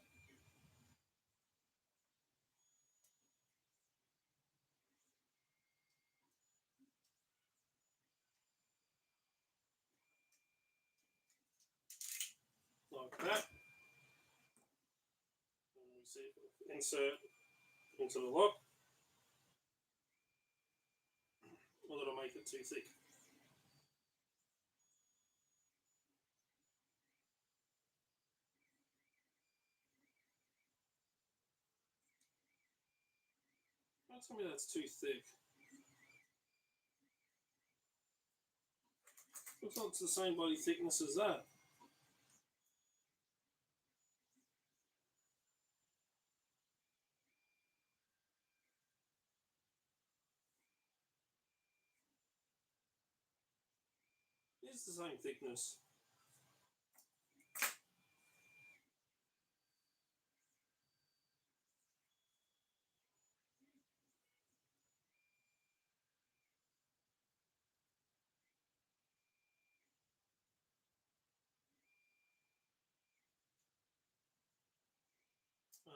Speaker 1: Like that. And we see if we insert into the lock. Or that'll make it too thick. Don't tell me that's too thick. Looks like it's the same bloody thickness as that. It's the same thickness.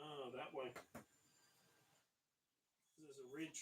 Speaker 1: Ah, that way. There's a ridge.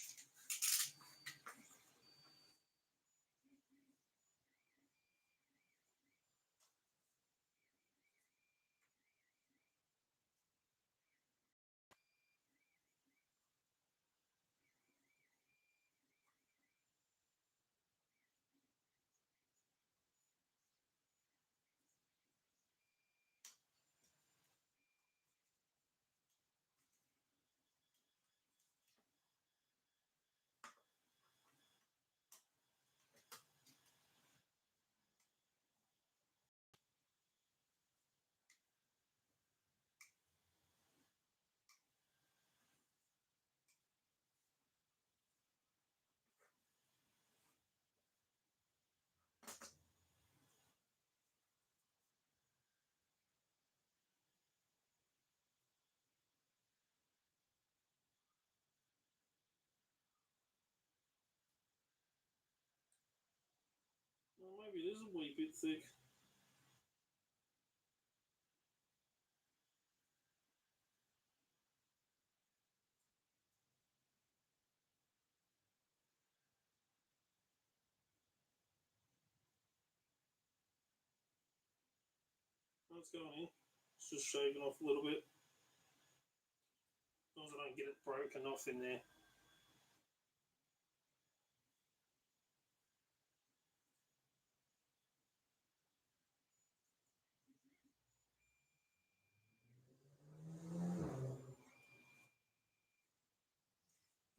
Speaker 1: Well, maybe it is a wee bit thick. That's going in. It's just shaving off a little bit. As long as I don't get it broken off in there.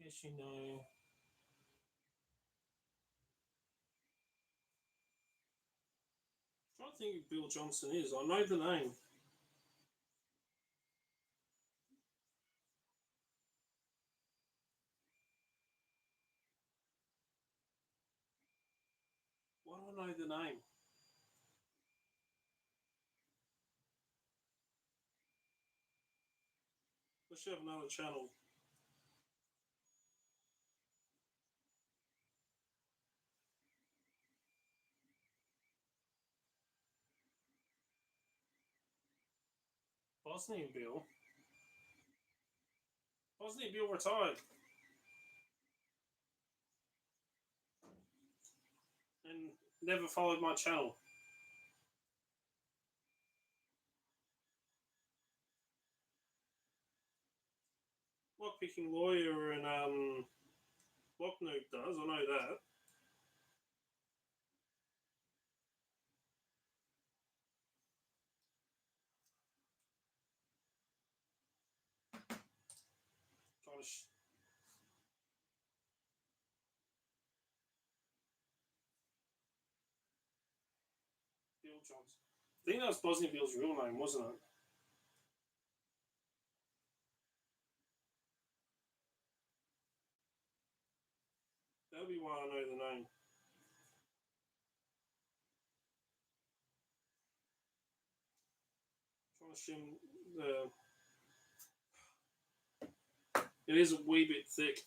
Speaker 1: Yes, you know. I'm trying to think who Bill Johnson is. I know the name. Why do I know the name? I should have another channel. Bosnian Bill. Bosnian Bill retired. And never followed my channel. Lockpicking lawyer and Lock Noob does, I know that. Trying to Bill Johnson. I think that was Bosnian Bill's real name, wasn't it? That'll be why I know the name. Trying to shim the. It is a wee bit thick.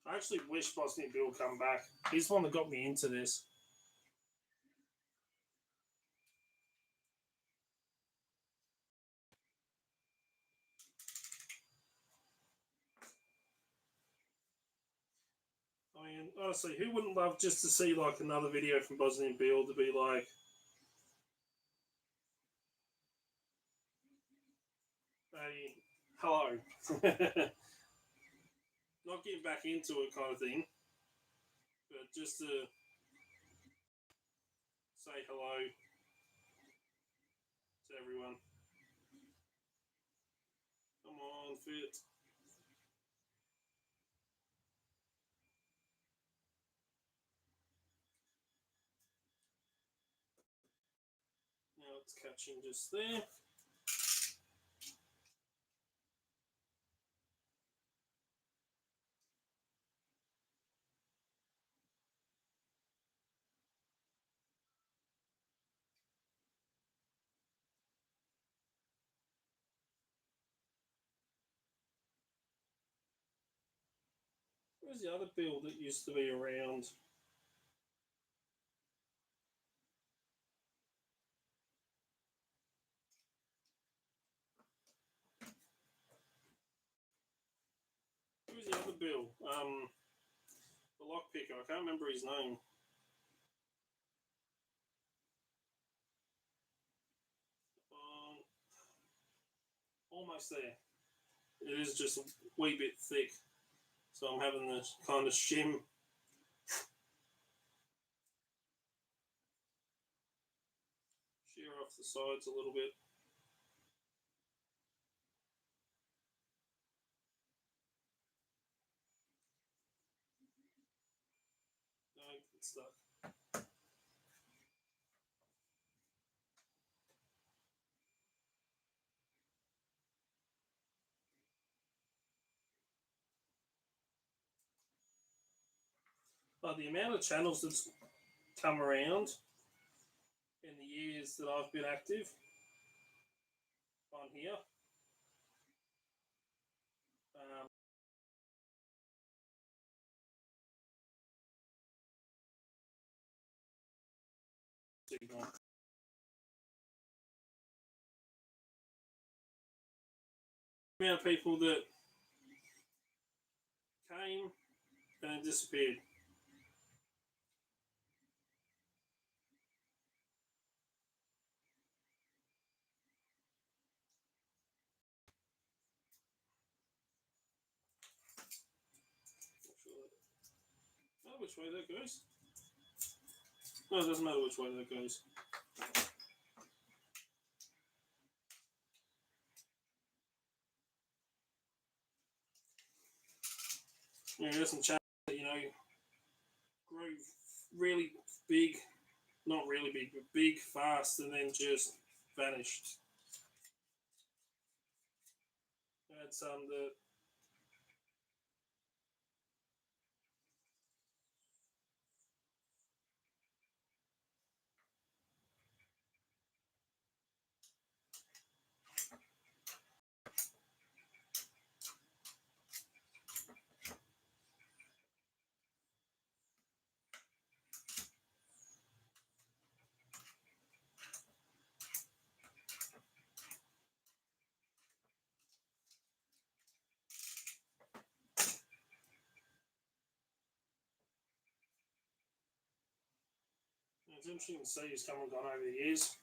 Speaker 1: I actually wish Bosnian Bill would come back. He's the one that got me into this. mean, honestly, who wouldn't love just to see like another video from Bosnian Bill to be like, hey, hello. Not getting back into it kind of thing, but just to say hello to everyone. Come on, fit. Now it's catching just there. Where's the other bill that used to be around? Who's the other bill? The lockpicker. I can't remember his name. Almost there. It is just a wee bit thick, so I'm having to kind of shim. Shear off the sides a little bit. No, it's stuck. But the amount of channels that's come around in the years that I've been active on here, the amount of people that came and disappeared. Not sure which way that goes. No, it doesn't matter which way that goes. There's some channels that, grew really big, not really big, but big, fast, and then just vanished. I had some that it's interesting to see who's come and gone over the years.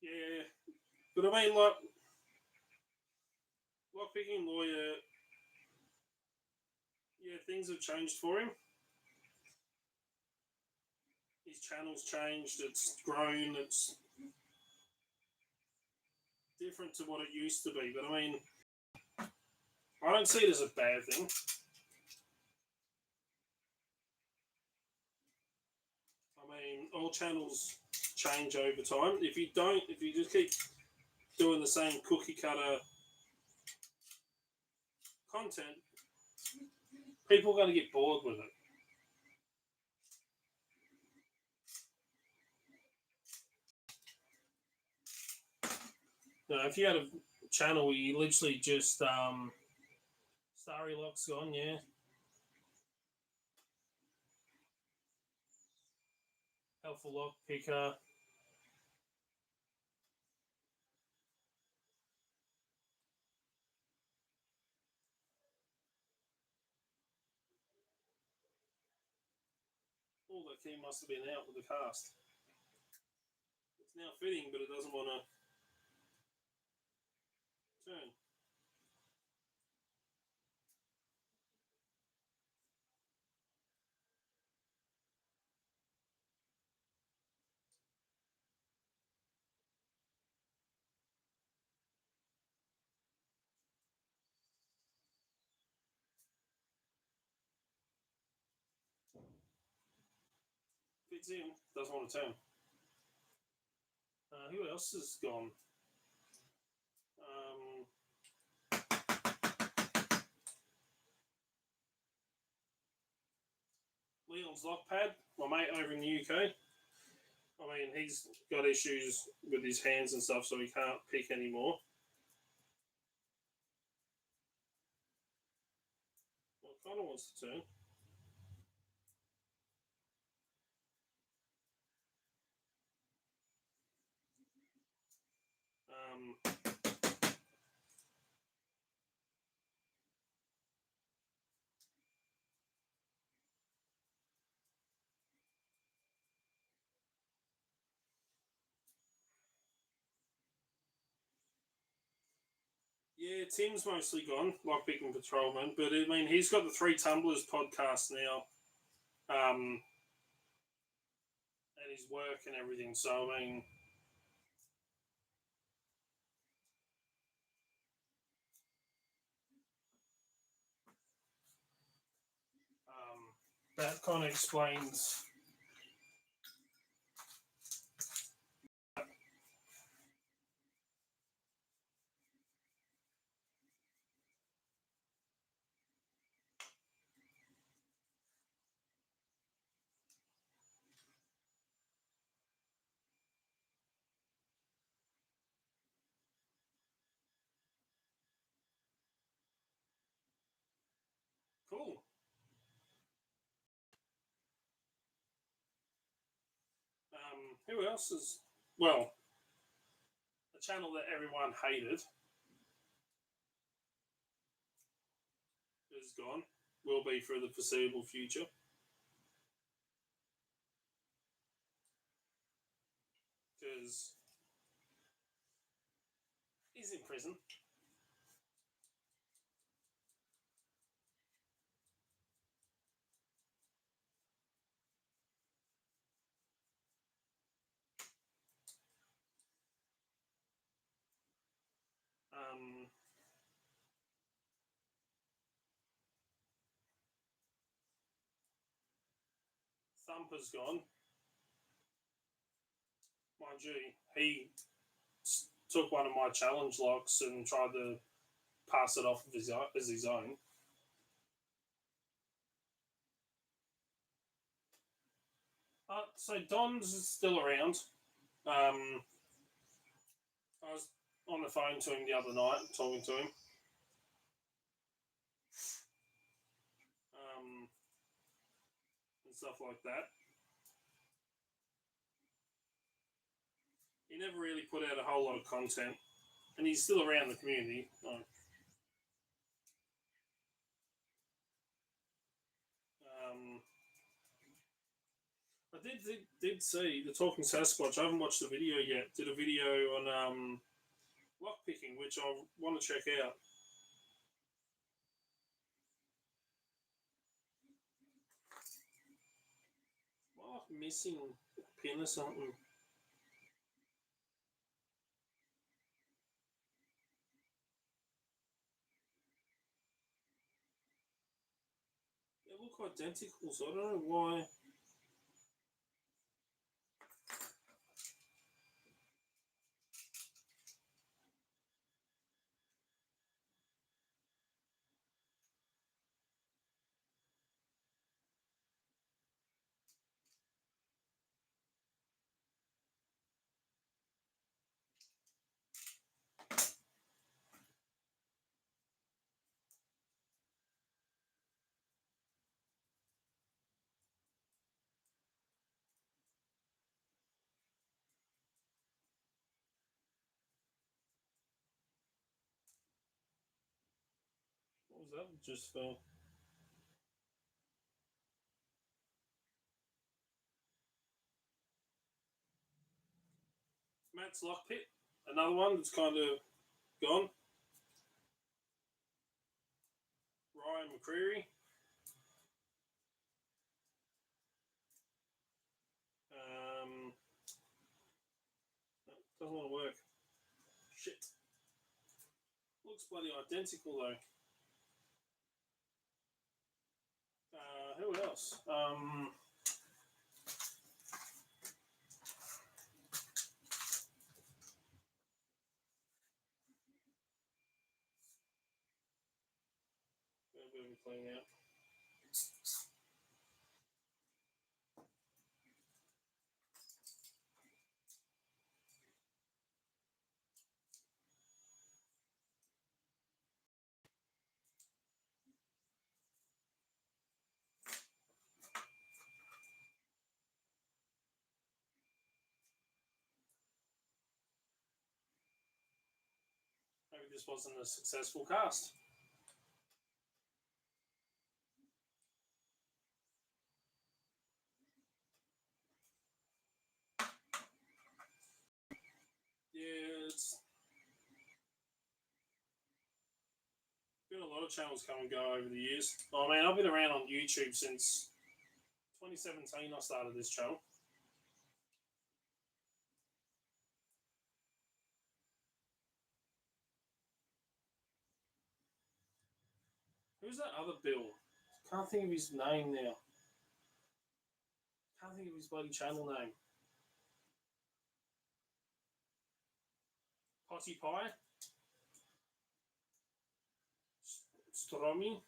Speaker 1: Yeah, but I mean, like, lockpicking lawyer, yeah, things have changed for him. His channel's changed, it's grown, it's different to what it used to be. But I mean, I don't see it as a bad thing. I mean, all channels change over time. If you just keep doing the same cookie cutter content, people are going to get bored with it. If you had a channel where you literally just Starry Lock's gone, yeah. Helpful Lock Picker. Oh, the key must have been out with the cast. It's now fitting, but it doesn't want to turn. Fits in, doesn't want to turn. Who else has gone? Leon's Lockpad, my mate over in the UK. I mean, he's got issues with his hands and stuff, so he can't pick anymore. Well, it kind of wants to turn. Yeah, Tim's mostly gone, Lockpicking Patrolman, but I mean, he's got the Three Tumblers podcast now, and his work and everything. So I mean, that kind of explains. Cool. Who else is? Well, a channel that everyone hated is gone. Will be for the foreseeable future. Because he's in prison. Thumper's gone. Mind you, he took one of my challenge locks and tried to pass it off as his own. So Don's still around. I was on the phone to him the other night, talking to him. And stuff like that. He never really put out a whole lot of content, and he's still around the community. I did see the Talking Sasquatch. I haven't watched the video yet. Did a video on lockpicking, which I want to check out. Well, I'm missing a pin or something. They look identical, so I don't know why. What was that just for? Matt's Lockpit, another one that's kind of gone. Ryan McCreary. Doesn't want to work. Shit. Looks bloody identical though. Who else? Where are we playing out? Maybe this wasn't a successful cast. Yeah, it's been a lot of channels come and go over the years. I mean, I've been around on YouTube since 2017. I started this channel. Who's that other Bill? Can't think of his name now. Can't think of his bloody channel name. Potty Pie? Stromy?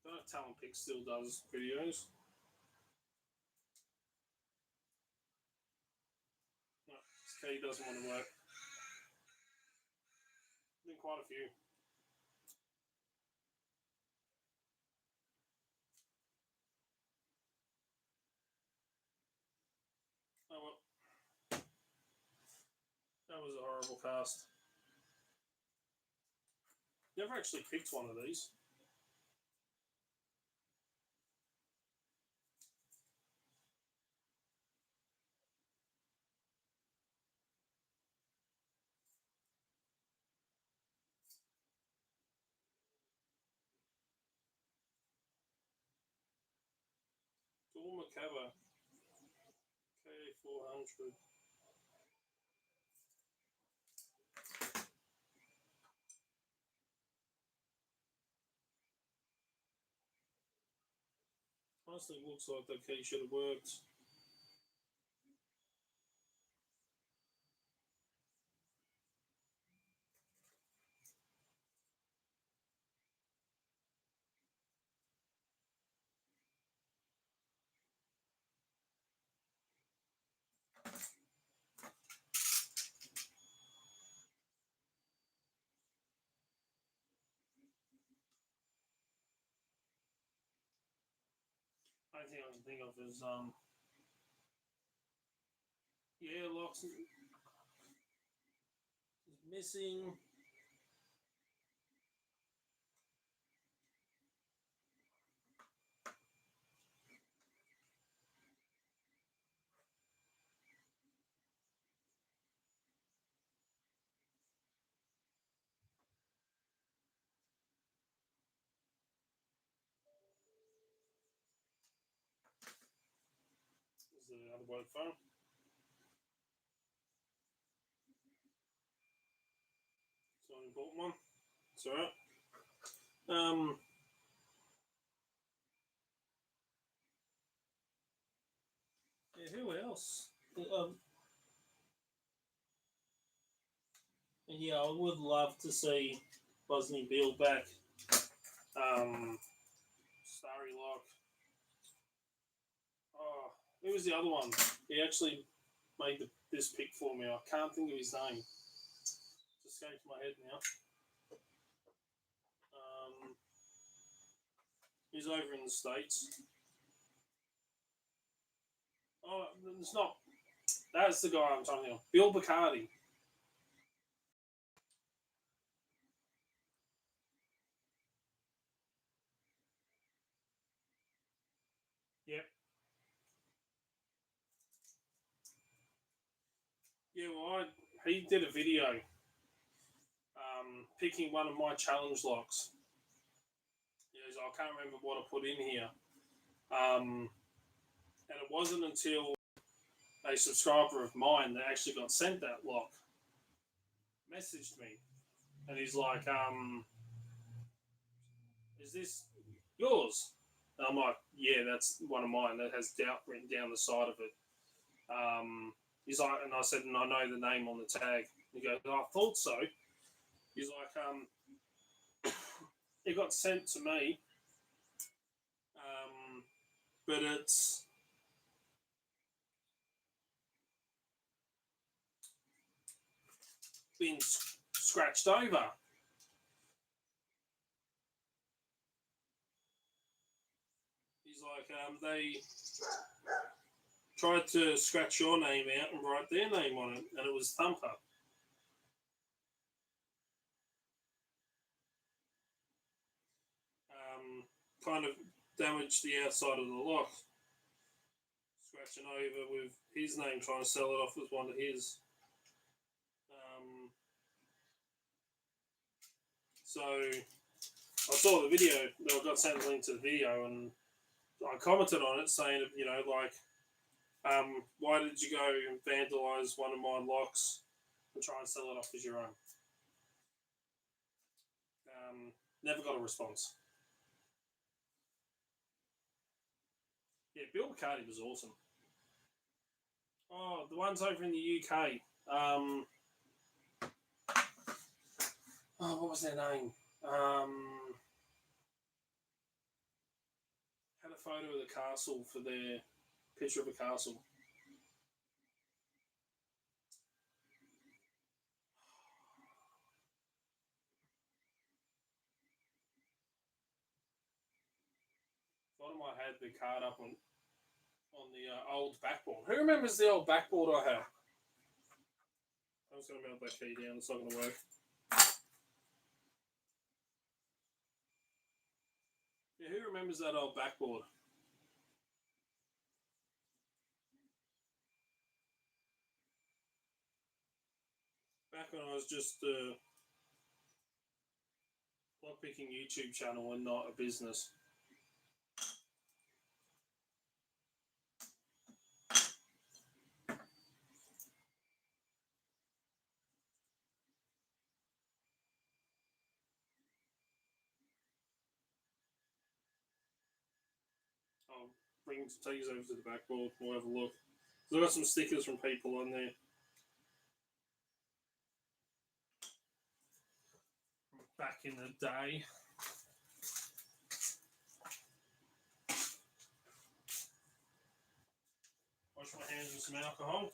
Speaker 1: Don't know if Talent Pick still does videos. No, this key doesn't want to work. Been quite a few. Oh well. That was a horrible cast. Never actually picked one of these. Dawn Macabre. K400. Honestly, looks like that key should have worked. Only thing I can think of is yeah, locks is missing. Is the other word phone? It's not an important one. It's alright. Yeah, who else? Yeah, I would love to see Bosnia Bill back. Starry Lock. Oh, who was the other one? He actually made this pick for me. I can't think of his name. It escapes my head now. He's over in the States. Oh, it's not. That's the guy I'm talking about. Bill Bacardi. Yep. Yeah, well, he did a video picking one of my challenge locks. I can't remember what I put in here. And it wasn't until a subscriber of mine that actually got sent that lock messaged me. And he's like, is this yours? And I'm like, yeah, that's one of mine that has doubt written down the side of it. He's like, and I said, and I know the name on the tag. He goes, I thought so. He's like, it got sent to me, but it's been scratched over. He's like, they tried to scratch your name out and write their name on it, and it was Thumper. Kind of damaged the outside of the lock, scratching over with his name, trying to sell it off as one of his. So I saw the video, I got sent a link to the video, and I commented on it saying, why did you go and vandalise one of my locks and try and sell it off as your own? Never got a response. Yeah, Bill McCarty was awesome. Oh, the ones over in the UK. What was their name? Had a photo of the castle for their picture of a castle. Bottom I had the card up on the old backboard. Who remembers the old backboard I had? I'm just going to melt that key down. It's not going to work. Yeah, who remembers that old backboard? Back when I was just a lockpicking YouTube channel and not a business. I'll take you over to the backboard. We'll have a look. So I've got some stickers from people on there. Back in the day. Wash my hands with some alcohol.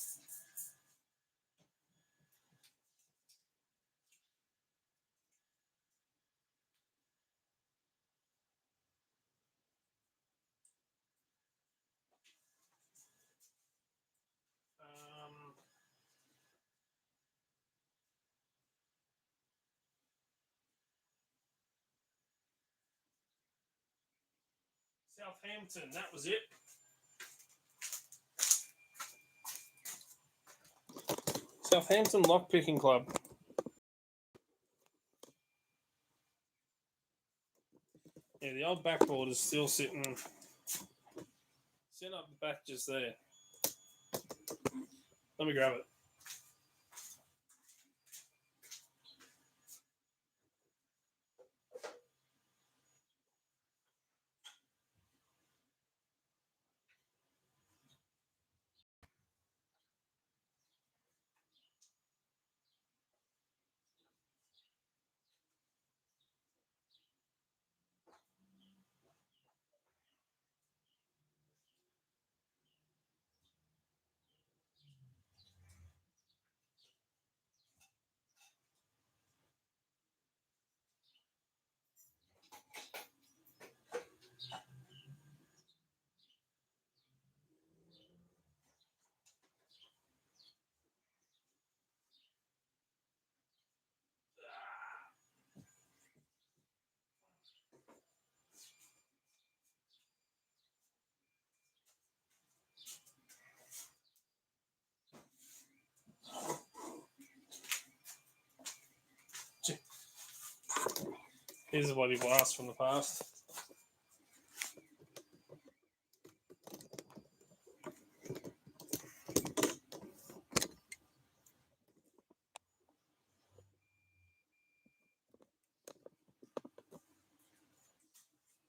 Speaker 1: Southampton, that was it. Southampton Lockpicking Club. Yeah, the old backboard is still sitting up the back just there. Let me grab it. Here's a bloody blast from the past.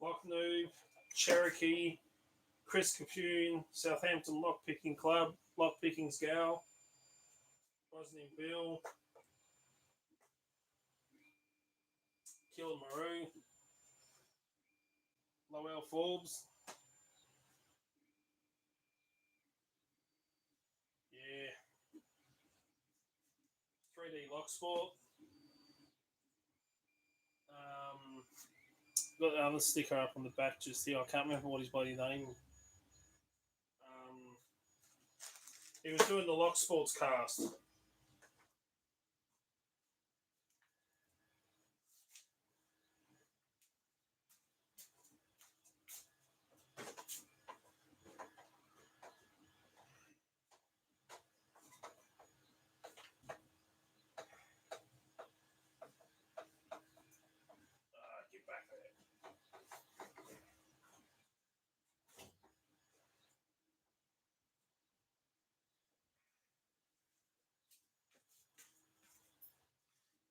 Speaker 1: Lock Noob, Cherokee, Chris Capune, Southampton Lockpicking Club, Lockpicking's Gal, Bosnian Bill, Killer Maru, Lowell Forbes. Yeah. 3D Locksport. Got the other sticker up on the back just here. I can't remember what his bloody name. He was doing the Locksports cast. Get back there.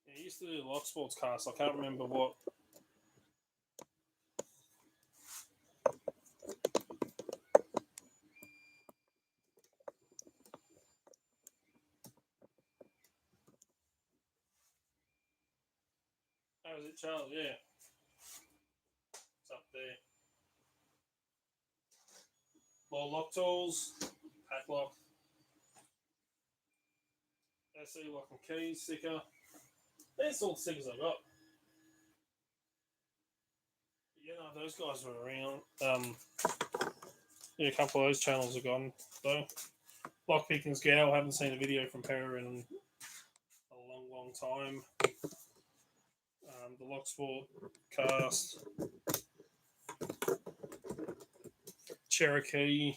Speaker 1: Yeah, he used to do the Locksports cast. I can't remember what. How was it, Charles? Yeah. It's up there. More lock tools, padlock, SE lock and key sticker. That's all the stickers I got. You know, those guys were around. Yeah, a couple of those channels are gone though. Lockpicking's Gal, haven't seen a video from her in a long, long time. The Locksport cast, Cherokee.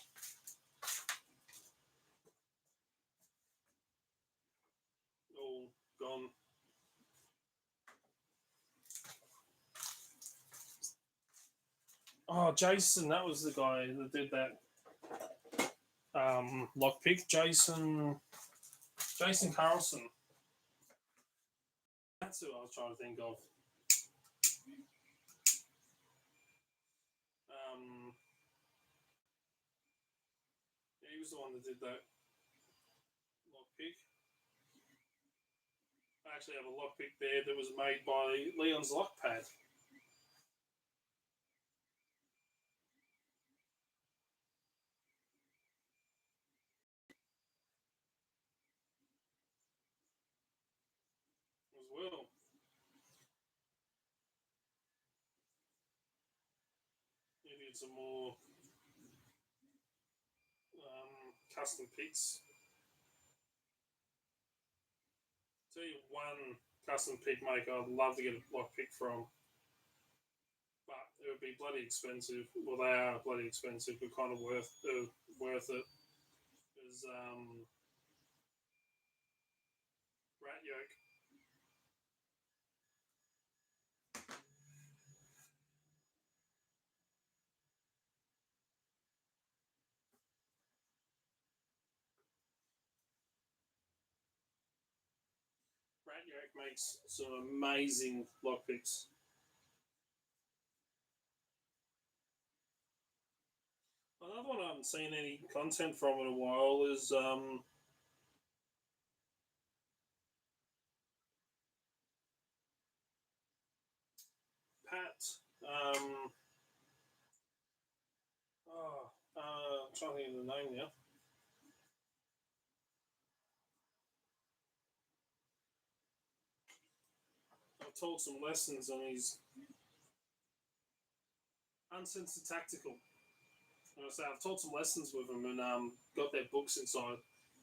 Speaker 1: All gone. Oh, Jason, that was the guy that did that lockpick. Jason Carlson. That's who I was trying to think of. Yeah, he was the one that did that lockpick. I actually have a lockpick there that was made by Leon's Lockpad. As well. He did some more custom picks. Tell you one custom pick maker I'd love to get a lock pick from, but it would be bloody expensive. Well, they are bloody expensive, but kind of worth it. Is Rat Yoke. Rat Yoke makes some amazing lockpicks. Another one I haven't seen any content from in a while is Pat. I'm trying to think of the name now. I've taught some lessons on his Uncensored Tactical. I've taught some lessons with him and got their books inside.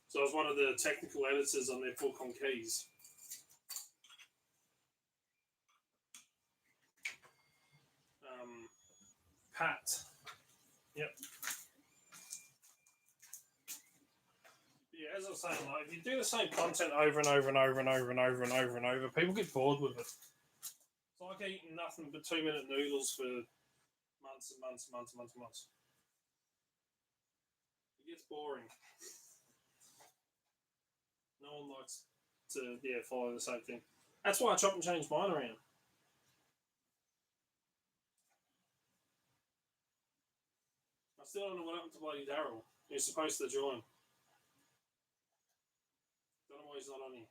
Speaker 1: So I was one of the technical editors on their book on keys. Pat. Yep. Yeah, as I was saying, like, if you do the same content over and over and over and over and over and over and over, people get bored with it. It's like eating nothing but 2-minute noodles for months and months and months and months and months. It gets boring. No one likes to follow the same thing. That's why I chop and change mine around. I still don't know what happened to bloody Daryl. He's supposed to join. Don't know why he's not on here.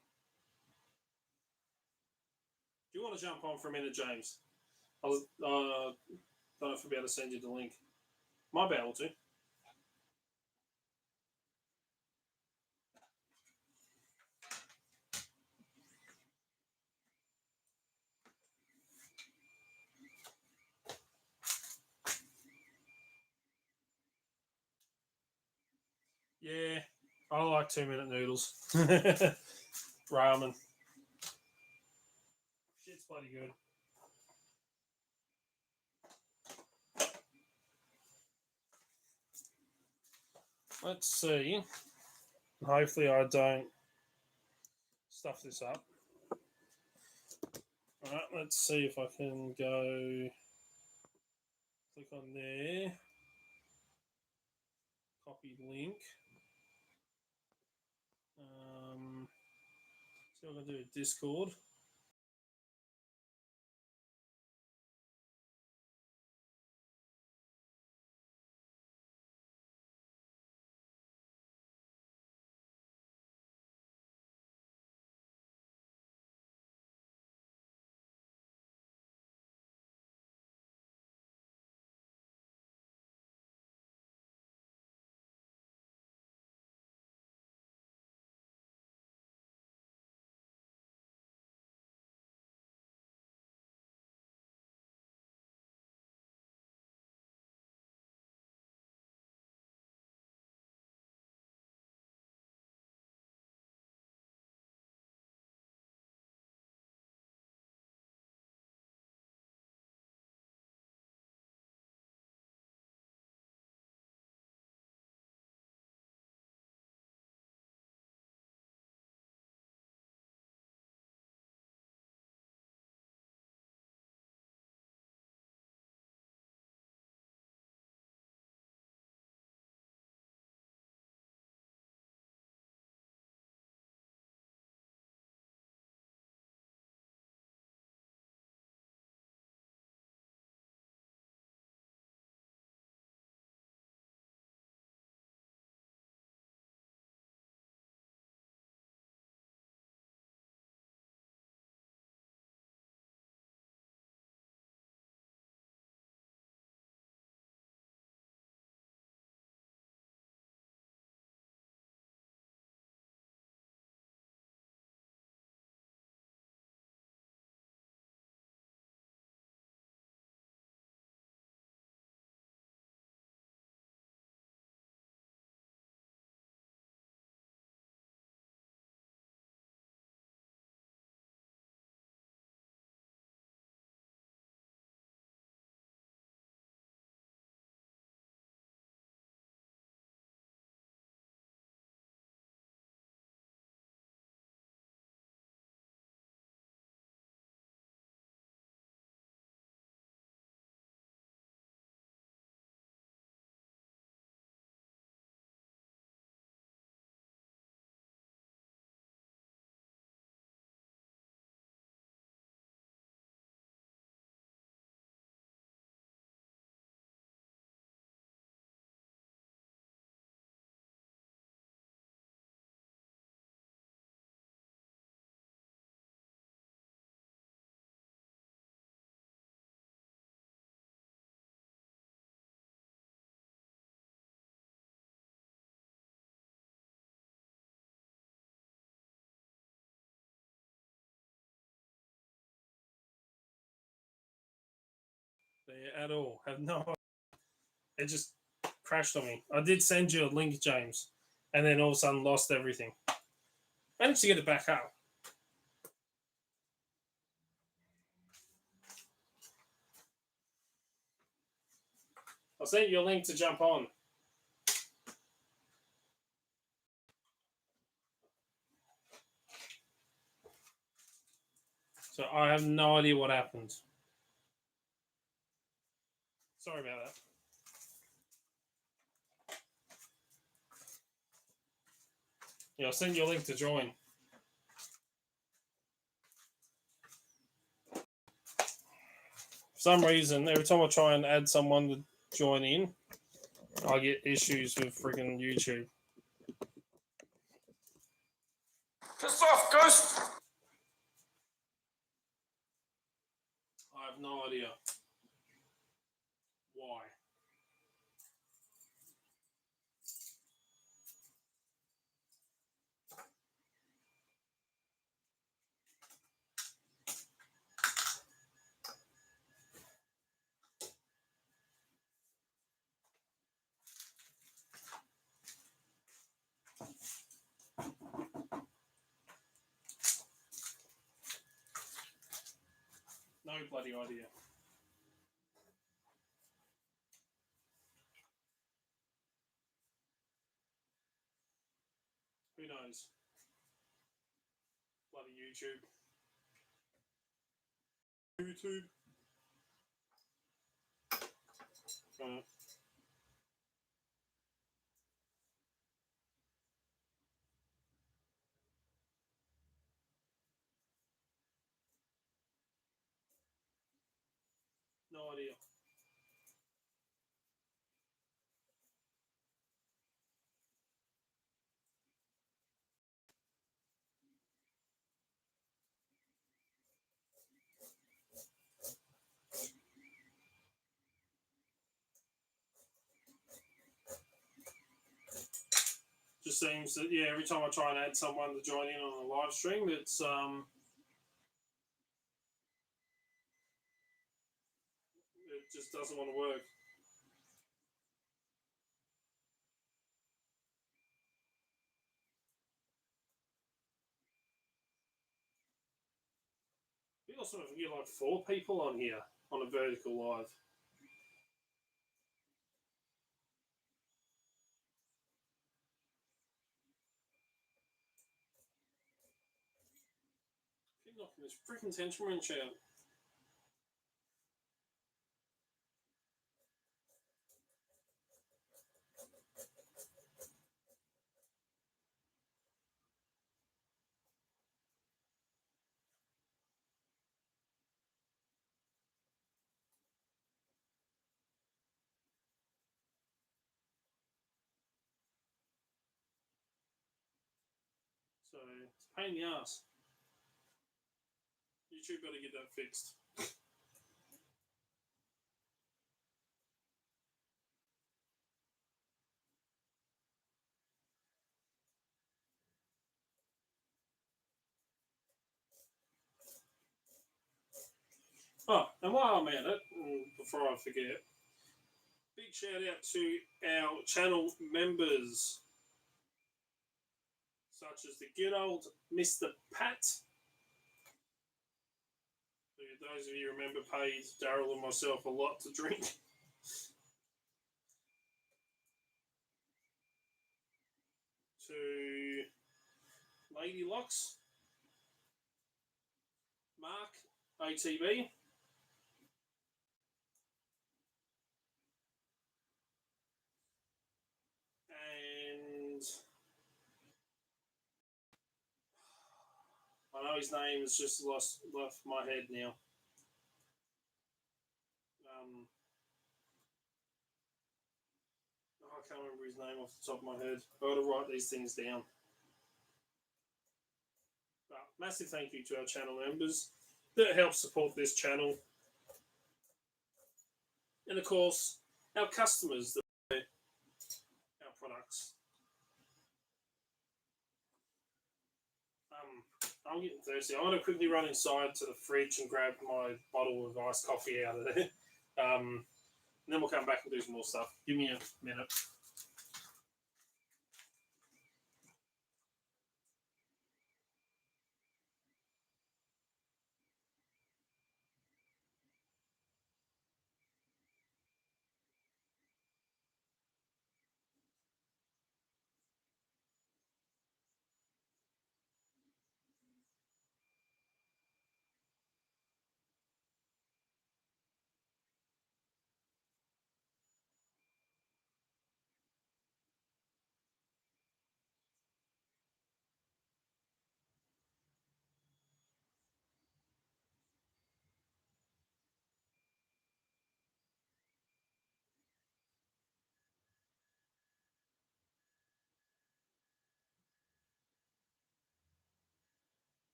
Speaker 1: Do you want to jump on for a minute, James? I was, don't know if I'll be able to send you the link. Might be able to. Yeah, I like 2-minute noodles. Ramen. Shit's bloody good. Let's see. Hopefully I don't stuff this up. Alright, let's see if I can go click on there. Copy link. See what I'm going to do. Discord. There at all. Have no idea. It just crashed on me. I did send you a link, James, and then all of a sudden lost everything. Managed to get it back up. I'll send you a link to jump on. So I have no idea what happened. Sorry about that. Yeah, I'll send you a link to join. For some reason, every time I try and add someone to join in, I get issues with freaking YouTube.
Speaker 3: Piss off, Ghost!
Speaker 1: I have no idea why. No bloody idea. Who knows? Bloody YouTube. YouTube. No idea. Just seems that every time I try and add someone to join in on a live stream, it just doesn't want to work. We also have get like 4 people on here on a vertical live. Keep knocking this freaking tension wrench out. So it's a pain in the ass. YouTube better get that fixed. Oh, and while I'm at it, before I forget, big shout out to our channel members, such as the good old Mr. Pat, who those of you remember paid Daryl and myself a lot to drink. To Lady Locks, Mark, ATB, and I know his name has just left my head now. I can't remember his name off the top of my head. I've got to write these things down. But massive thank you to our channel members that help support this channel. And of course, our customers that buy our products. I'm getting thirsty. I'm going to quickly run inside to the fridge and grab my bottle of iced coffee out of there. And then we'll come back and do some more stuff. Give me a minute.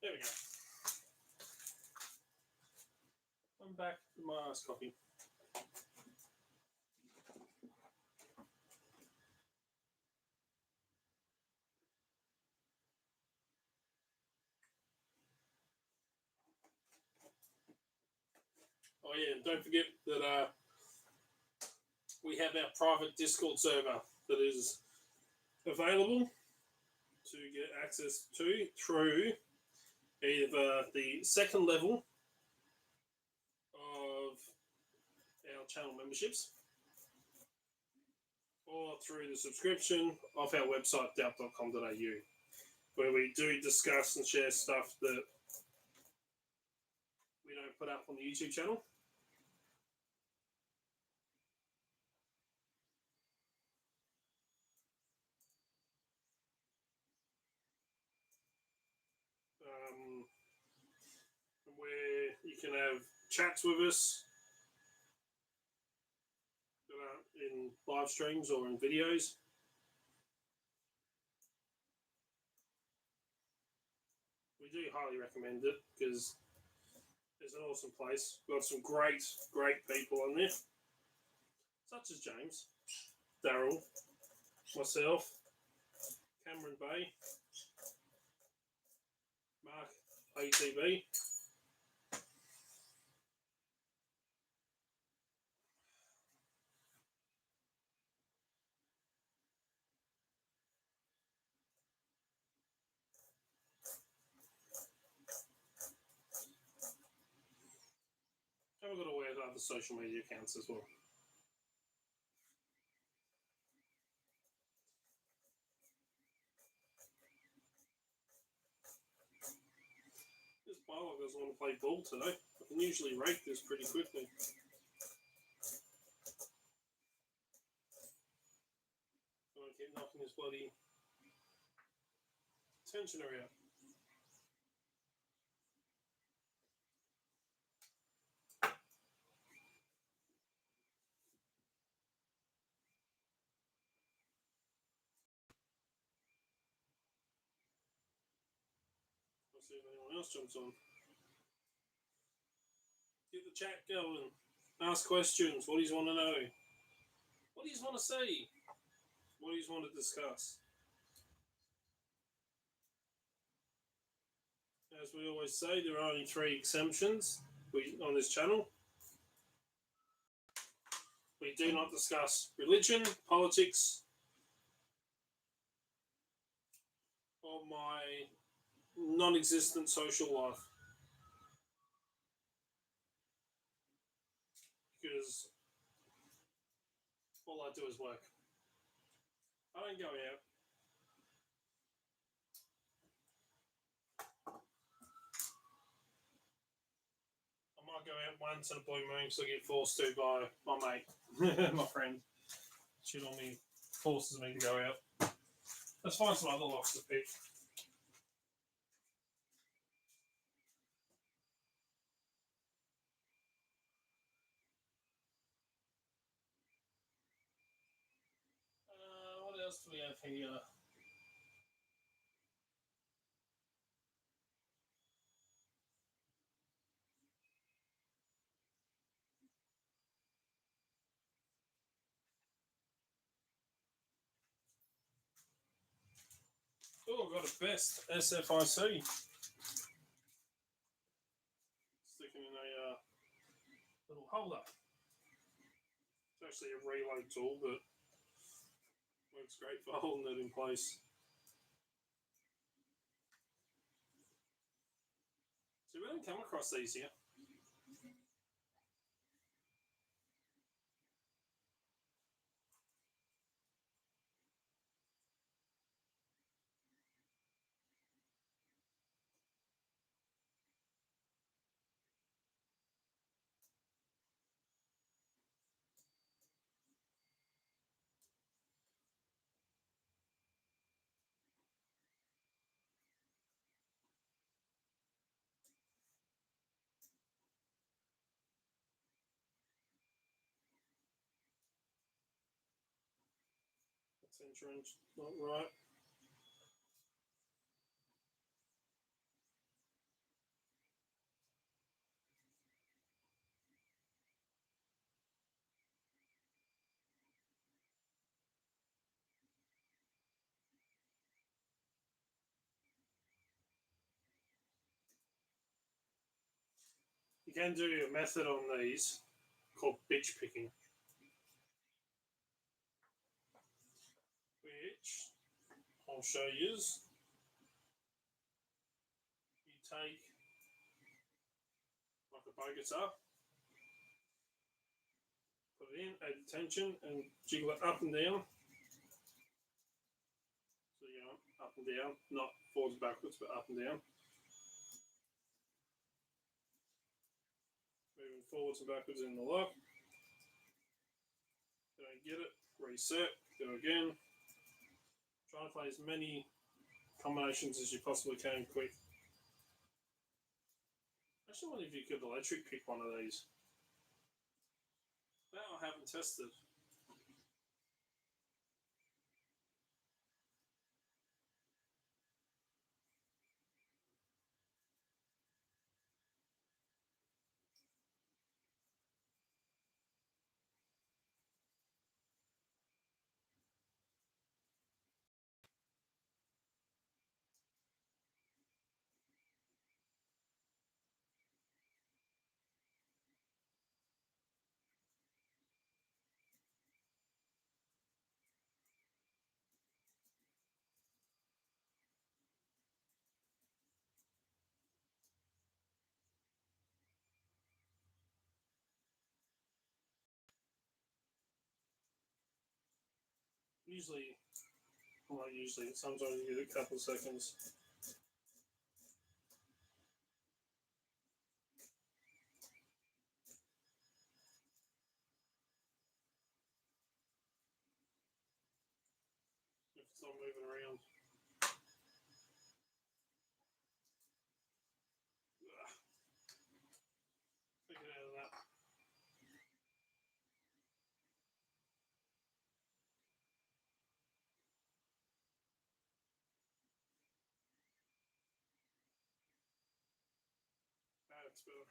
Speaker 1: There we go. I'm back with my iced coffee. Oh yeah, and don't forget that we have our private Discord server that is available to get access to through either the second level of our channel memberships or through the subscription of our website, doubt.com.au, where we do discuss and share stuff that we don't put up on the YouTube channel. Where you can have chats with us in live streams or in videos. We do highly recommend it because it's an awesome place. We've got some great people on there, such as James, Daryl, myself, Cameron Bay, Mark ATV. And we've got all our other social media accounts as well. This Barlow doesn't want to play ball today. I can usually rate this pretty quickly. I keep knocking this bloody tensioner out. I'll see if anyone else jumps on. Get the chat going. Ask questions. What do you want to know? What do you want to see? What do you want to discuss? As we always say, there are only 3 exemptions on this channel. We do not discuss religion, politics, or my non-existent social life. Because all I do is work. I don't go out. I might go out once in a blue moon because I get forced to by my mate, my friend. She normally forces me to go out. Let's find some other locks to pick. What else do we have here? Oh, I've got a best SFIC. Sticking in a little holder. It's actually a reload tool, but works great for holding it in place. So we don't come across these here. Century, not right. You can do a method on these called bitch picking, which I'll show you. You take like a bow guitar, put it in, add the tension, and jiggle it up and down. So you know, up and down, not forwards backwards, but up and down. Moving forwards and backwards in the lock. Don't get it, reset, go again. Try to play as many combinations as you possibly can quick. I actually wonder if you could electric pick one of these. That I haven't tested. Usually, well, not usually, sometimes you get a couple of seconds. If it's not moving around. Take it out of that. That's better.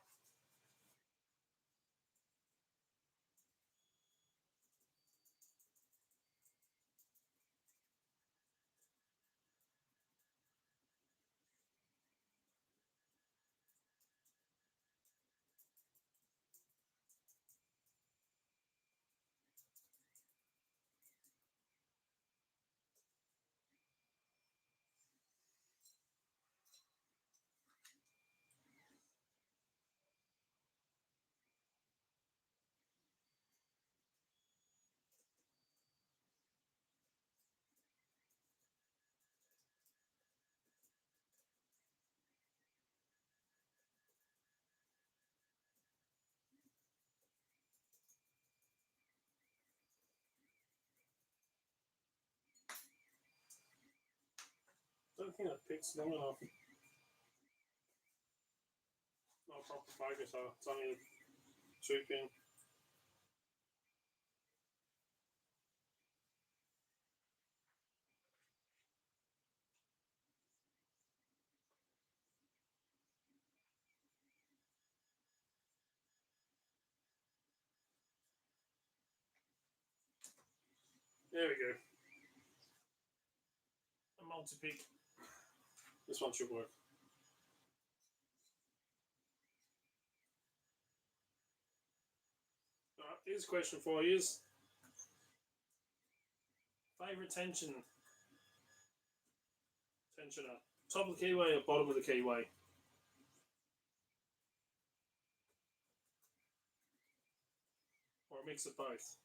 Speaker 1: Don't think that pick's long enough. Not a proper focus, so it's only a 2-pin. There we go. A multi-pick. This one should work. Alright, here's a question for you. Favourite tensioner? Top of the keyway or bottom of the keyway? Or a mix of both?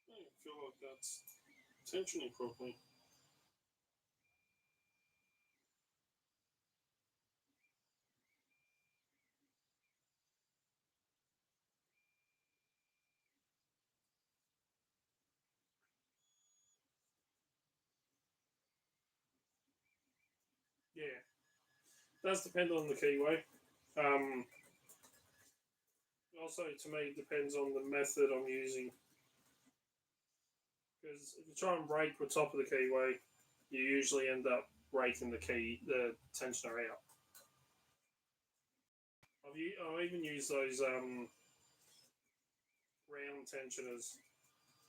Speaker 1: I don't feel like that's tensioning properly. Yeah, does depend on the keyway. Also, to me, it depends on the method I'm using. Because if you try and break the top of the keyway, you usually end up breaking the tensioner out. I've even used those round tensioners.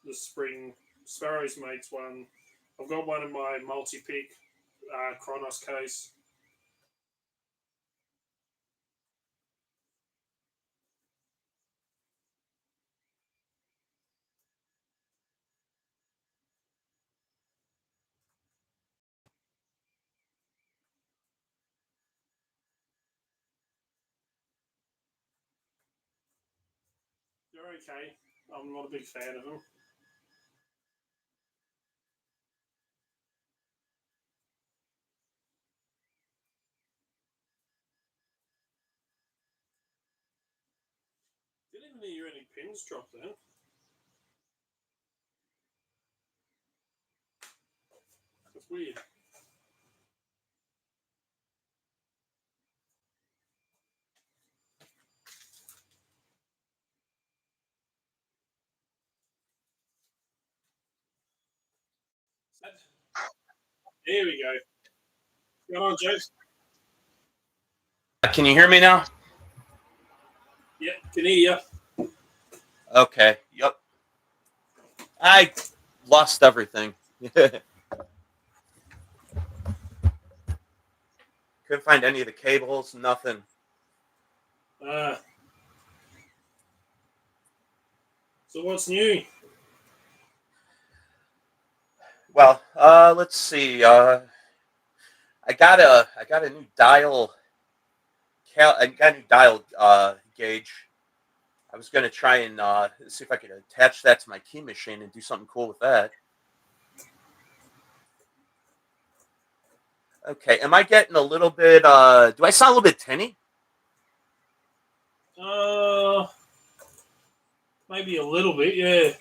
Speaker 1: The spring Sparrows makes one. I've got one in my multi-pick Kronos case. They're okay. I'm not a big fan of them. Didn't even hear any pins drop then. That's weird. There we go. Go on, James.
Speaker 4: Can you hear me now?
Speaker 1: Yep, can hear you.
Speaker 4: Okay. Yep. I lost everything. Couldn't find any of the cables, nothing.
Speaker 1: So what's new?
Speaker 4: Well, let's see. I got a new dial. I got a new dial gauge. I was going to try and see if I could attach that to my key machine and do something cool with that. Okay, am I getting a little bit? Do I sound a little bit tinny?
Speaker 1: Maybe a little bit, yeah.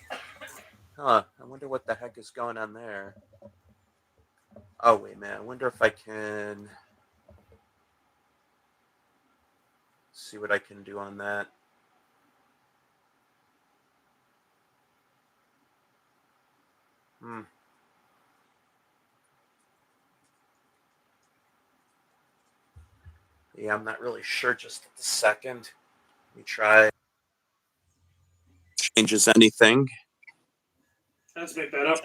Speaker 4: Huh. I wonder what the heck is going on there. Oh wait, man. I wonder if I can see what I can do on that. Yeah, I'm not really sure just at the second. Let me try. Changes anything.
Speaker 1: That's a bit better.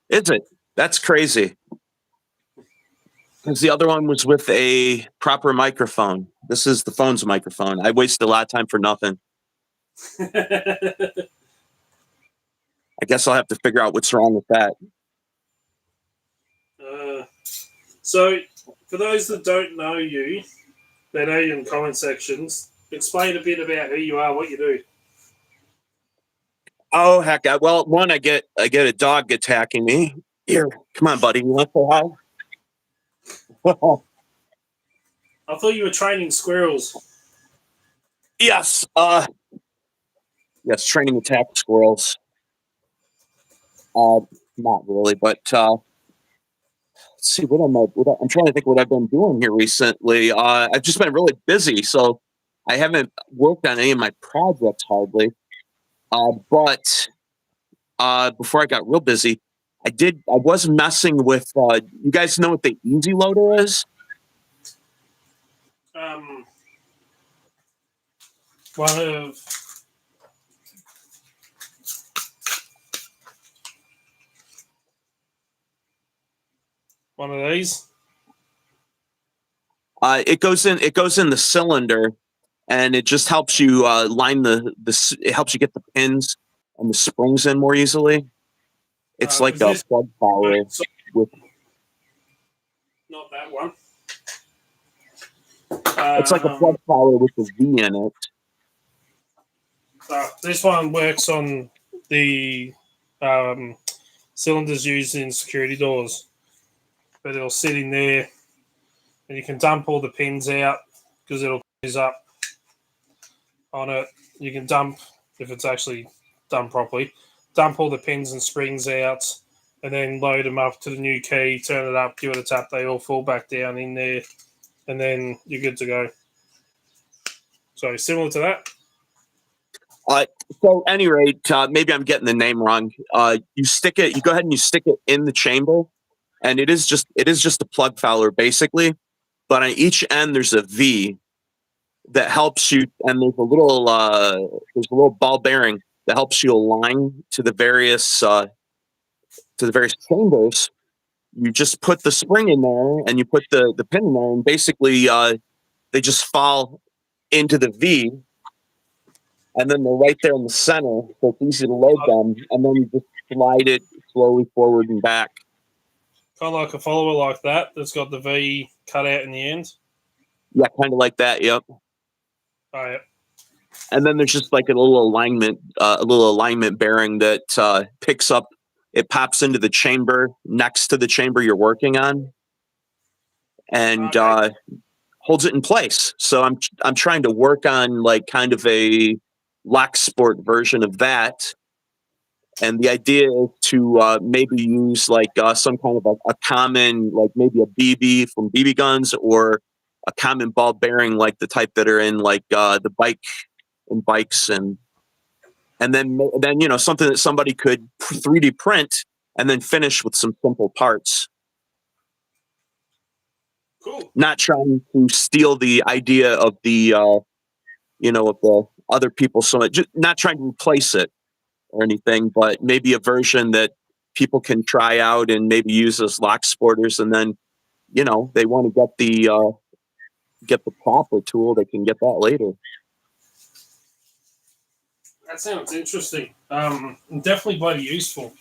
Speaker 4: Is it? That's crazy. Because the other one was with a proper microphone. This is the phone's microphone. I wasted a lot of time for nothing. I guess I'll have to figure out what's wrong with that.
Speaker 1: So, for those that don't know you, that know you in comment sections, explain a bit about who you are, what you do.
Speaker 4: Oh heck! Well, one, I get a dog attacking me. Here, come on, buddy. You want to say hi?
Speaker 1: I thought you were training squirrels.
Speaker 4: Yes. Yes, training attack squirrels. Not really, but let's see. I'm trying to think what I've been doing here recently. I've just been really busy, so I haven't worked on any of my projects hardly. But before I got real busy, I was messing with. You guys know what the Easy Loader is?
Speaker 1: One of these.
Speaker 4: It goes in the cylinder, and it just helps you line it helps you get the pins and the springs in more easily. It's like a plug power with.
Speaker 1: Not that one.
Speaker 4: It's like a plug power with a V in it.
Speaker 1: This one works on the cylinders used in security doors, but it'll sit in there, and you can dump all the pins out because it'll close up on it. You can dump, if it's actually done properly, dump all the pins and springs out, and then load them up to the new key, turn it up, give it a tap, they all fall back down in there, and then you're good to go. So similar to that?
Speaker 4: So, at any rate, maybe I'm getting the name wrong. You stick it. You go ahead and you stick it in the chamber, and it is just a plug fowler basically. But on each end, there's a V that helps you, and there's a little ball bearing that helps you align to the various chambers. You just put the spring in there, and you put the pin in there, and basically they just fall into the V, and then they're right there in the center, so it's easy to load them, and then you just slide it slowly forward and back.
Speaker 1: Kind of like a follower like that that's got the V cut out in the end.
Speaker 4: Yeah, kind of like that. Yep.
Speaker 1: Oh, yeah.
Speaker 4: And then there's just like a little alignment bearing that picks up. It pops into the chamber next to the chamber you're working on, and
Speaker 1: Okay.
Speaker 4: holds it in place. So I'm trying to work on like kind of a Locksport version of that. And the idea is to maybe use like some kind of a common, like maybe a BB from BB guns, or a common ball bearing like the type that are in like the bikes, and then something that somebody could 3D print and then finish with some simple parts.
Speaker 1: Cool.
Speaker 4: Not trying to steal the idea of the of the other people, so much, just not trying to replace it or anything, but maybe a version that people can try out and maybe use as lock sporters, and then they want to get the proper tool, they can get that later.
Speaker 1: That sounds interesting. Definitely bloody useful.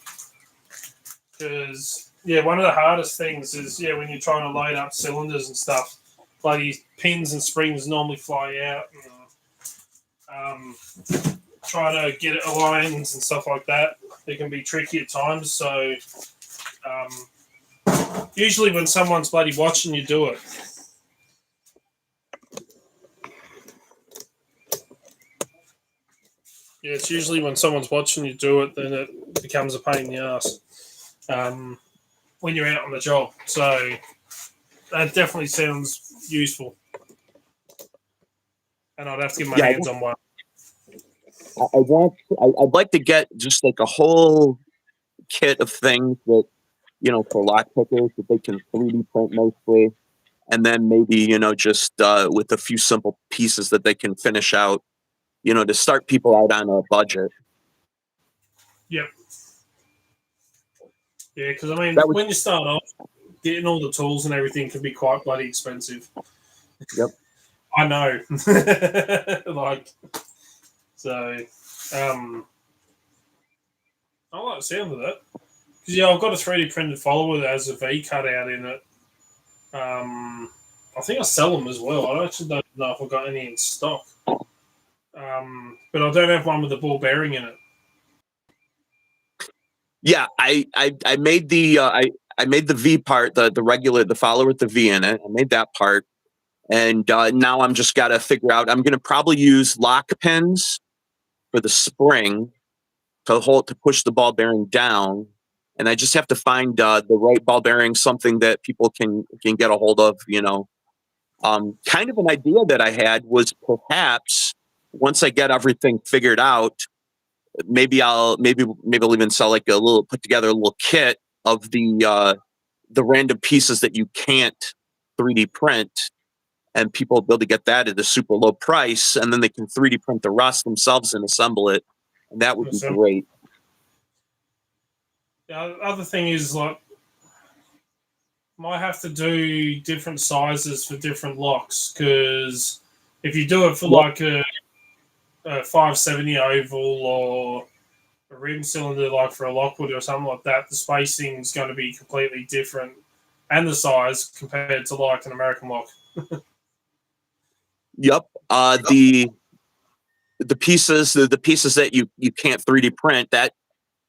Speaker 1: Because, one of the hardest things is, when you're trying to load up cylinders and stuff, bloody pins and springs normally fly out. And, trying to get it aligned and stuff like that, it can be tricky at times. So, usually when someone's bloody watching you do it, it's usually when someone's watching you do it, then it becomes a pain in the ass when you're out on the job. So that definitely sounds useful. And I'd have to get my hands on one.
Speaker 4: I'd like to get just like a whole kit of things that, for lock pickers that they can 3D print mostly. And then maybe, just with a few simple pieces that they can finish out, to start people out on a budget.
Speaker 1: Yep. Yeah, because when you start off, getting all the tools and everything can be quite bloody expensive.
Speaker 4: Yep.
Speaker 1: I know. So, I like the sound of that. Because, I've got a 3D printed follower that has a V cutout in it. I think I sell them as well. I actually don't know if I've got any in stock. But I don't have one with the ball bearing in it.
Speaker 4: Yeah, I made the I made the V part, the regular, the follower with the V in it. I made that part, and now I'm just got to figure out. I'm going to probably use lock pins for the spring to push the ball bearing down, and I just have to find the right ball bearing, something that people can get a hold of. Kind of an idea that I had was perhaps once I get everything figured out, maybe I'll even sell like put together a little kit of the random pieces that you can't 3D print, and people will be able to get that at a super low price, and then they can 3D print the rest themselves and assemble it, and that would be great.
Speaker 1: The other thing is, like, might have to do different sizes for different locks, because if you do it for like a 570 oval or a rim cylinder, like for a Lockwood or something like that, the spacing is going to be completely different, and the size compared to like an American lock.
Speaker 4: Yep. The pieces that you can't 3D print, that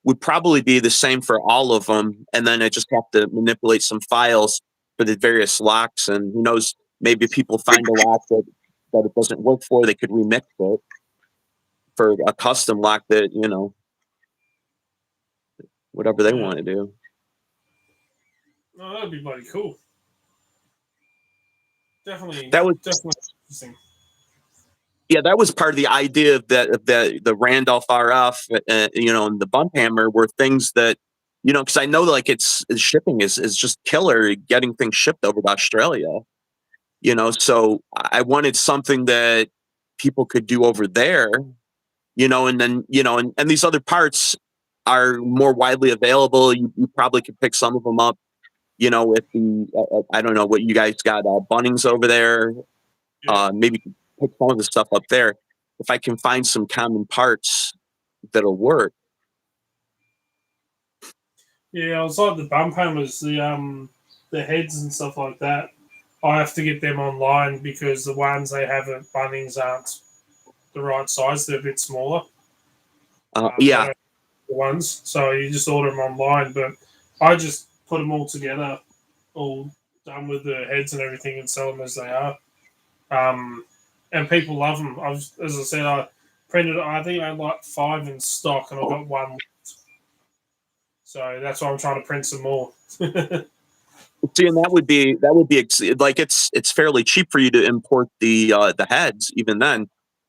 Speaker 4: would probably be the same for all of them, and then I just have to manipulate some files for the various locks, and who knows, maybe people find a lock that it doesn't work for, they could remix it for a custom lock that, whatever they want to do.
Speaker 1: Oh, that'd be bloody cool. Definitely
Speaker 4: That was
Speaker 1: definitely interesting.
Speaker 4: Yeah, that was part of the idea of the Randolph RF, and the bump hammer were things that, because I know like shipping is just killer getting things shipped over to Australia. So I wanted something that people could do over there, and then and these other parts are more widely available. You probably could pick some of them up, with the I don't know what you guys got, Bunnings over there.
Speaker 1: Yeah.
Speaker 4: Maybe pick some of the stuff up there. If I can find some common parts that'll work.
Speaker 1: Yeah, I was like the bump hammers, the heads and stuff like that. I have to get them online because the ones they have at Bunnings aren't the right size. They're a bit smaller. They
Speaker 4: Yeah,
Speaker 1: don't the ones, so you just order them online. But I just put them all together, all done with the heads and everything, and sell them as they are. And people love them. As I said, I printed. I think I had like 5 in stock, and I got one. So that's why I'm trying to print some more.
Speaker 4: see, and like it's fairly cheap for you to import the heads. Even then,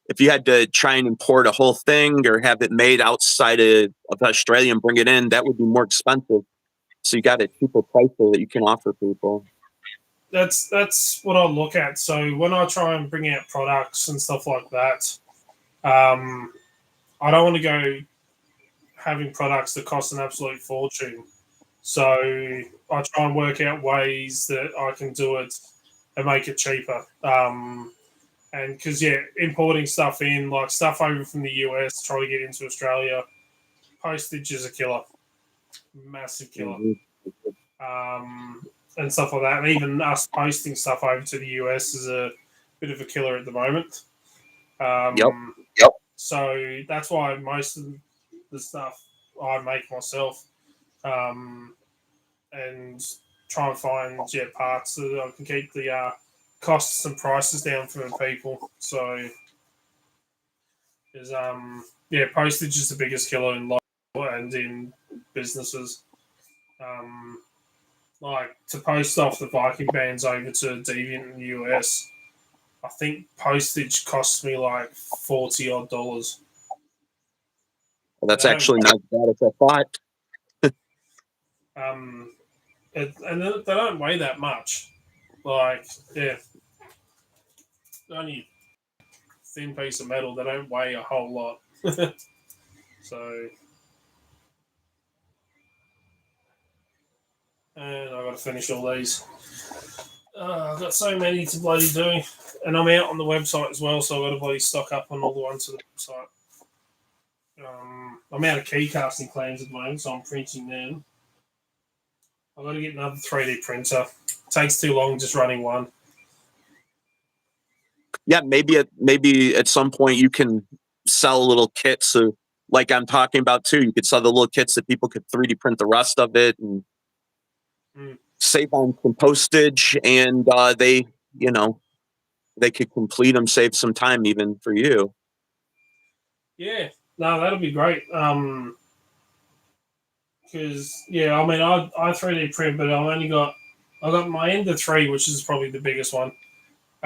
Speaker 4: if you had to try and import a whole thing or have it made outside of Australia and bring it in, that would be more expensive. So you got a cheaper price there that you can offer people.
Speaker 1: That's what I look at. So when I try and bring out products and stuff like that, um, I don't want to go having products that cost an absolute fortune. So I try and work out ways that I can do it and make it cheaper. And because importing stuff in, like stuff over from the US, try to get into Australia, postage is a killer, massive killer.
Speaker 4: Mhm.
Speaker 1: And stuff like that. And even us posting stuff over to the US is a bit of a killer at the moment.
Speaker 4: Yep.
Speaker 1: So that's why most of the stuff I make myself, and try and find parts so that I can keep the costs and prices down for people. So is postage is the biggest killer in life and in businesses. Um, like to post off the Viking bands over to Deviant in the US, I think postage costs me like $40 odd.
Speaker 4: Well,
Speaker 1: And
Speaker 4: that's
Speaker 1: they don't,
Speaker 4: actually not as bad as I thought.
Speaker 1: and they don't weigh that much. Like, only thin piece of metal. They don't weigh a whole lot. So, and I got to finish all these. I've got so many to bloody do, and I'm out on the website as well, so I've got to bloody stock up on all the ones to the website. I'm out of key casting plans at the moment, so I'm printing them. I've got to get another 3D printer. It takes too long just running one.
Speaker 4: Yeah, maybe at some point you can sell little kits. So, like I'm talking about too, you could sell the little kits that people could 3D print the rest of it and save on some postage, and you know, they could complete them, save some time even for you.
Speaker 1: Yeah, no, that'll be great. Because I mean, I 3D print, but I got my Ender 3, which is probably the biggest one.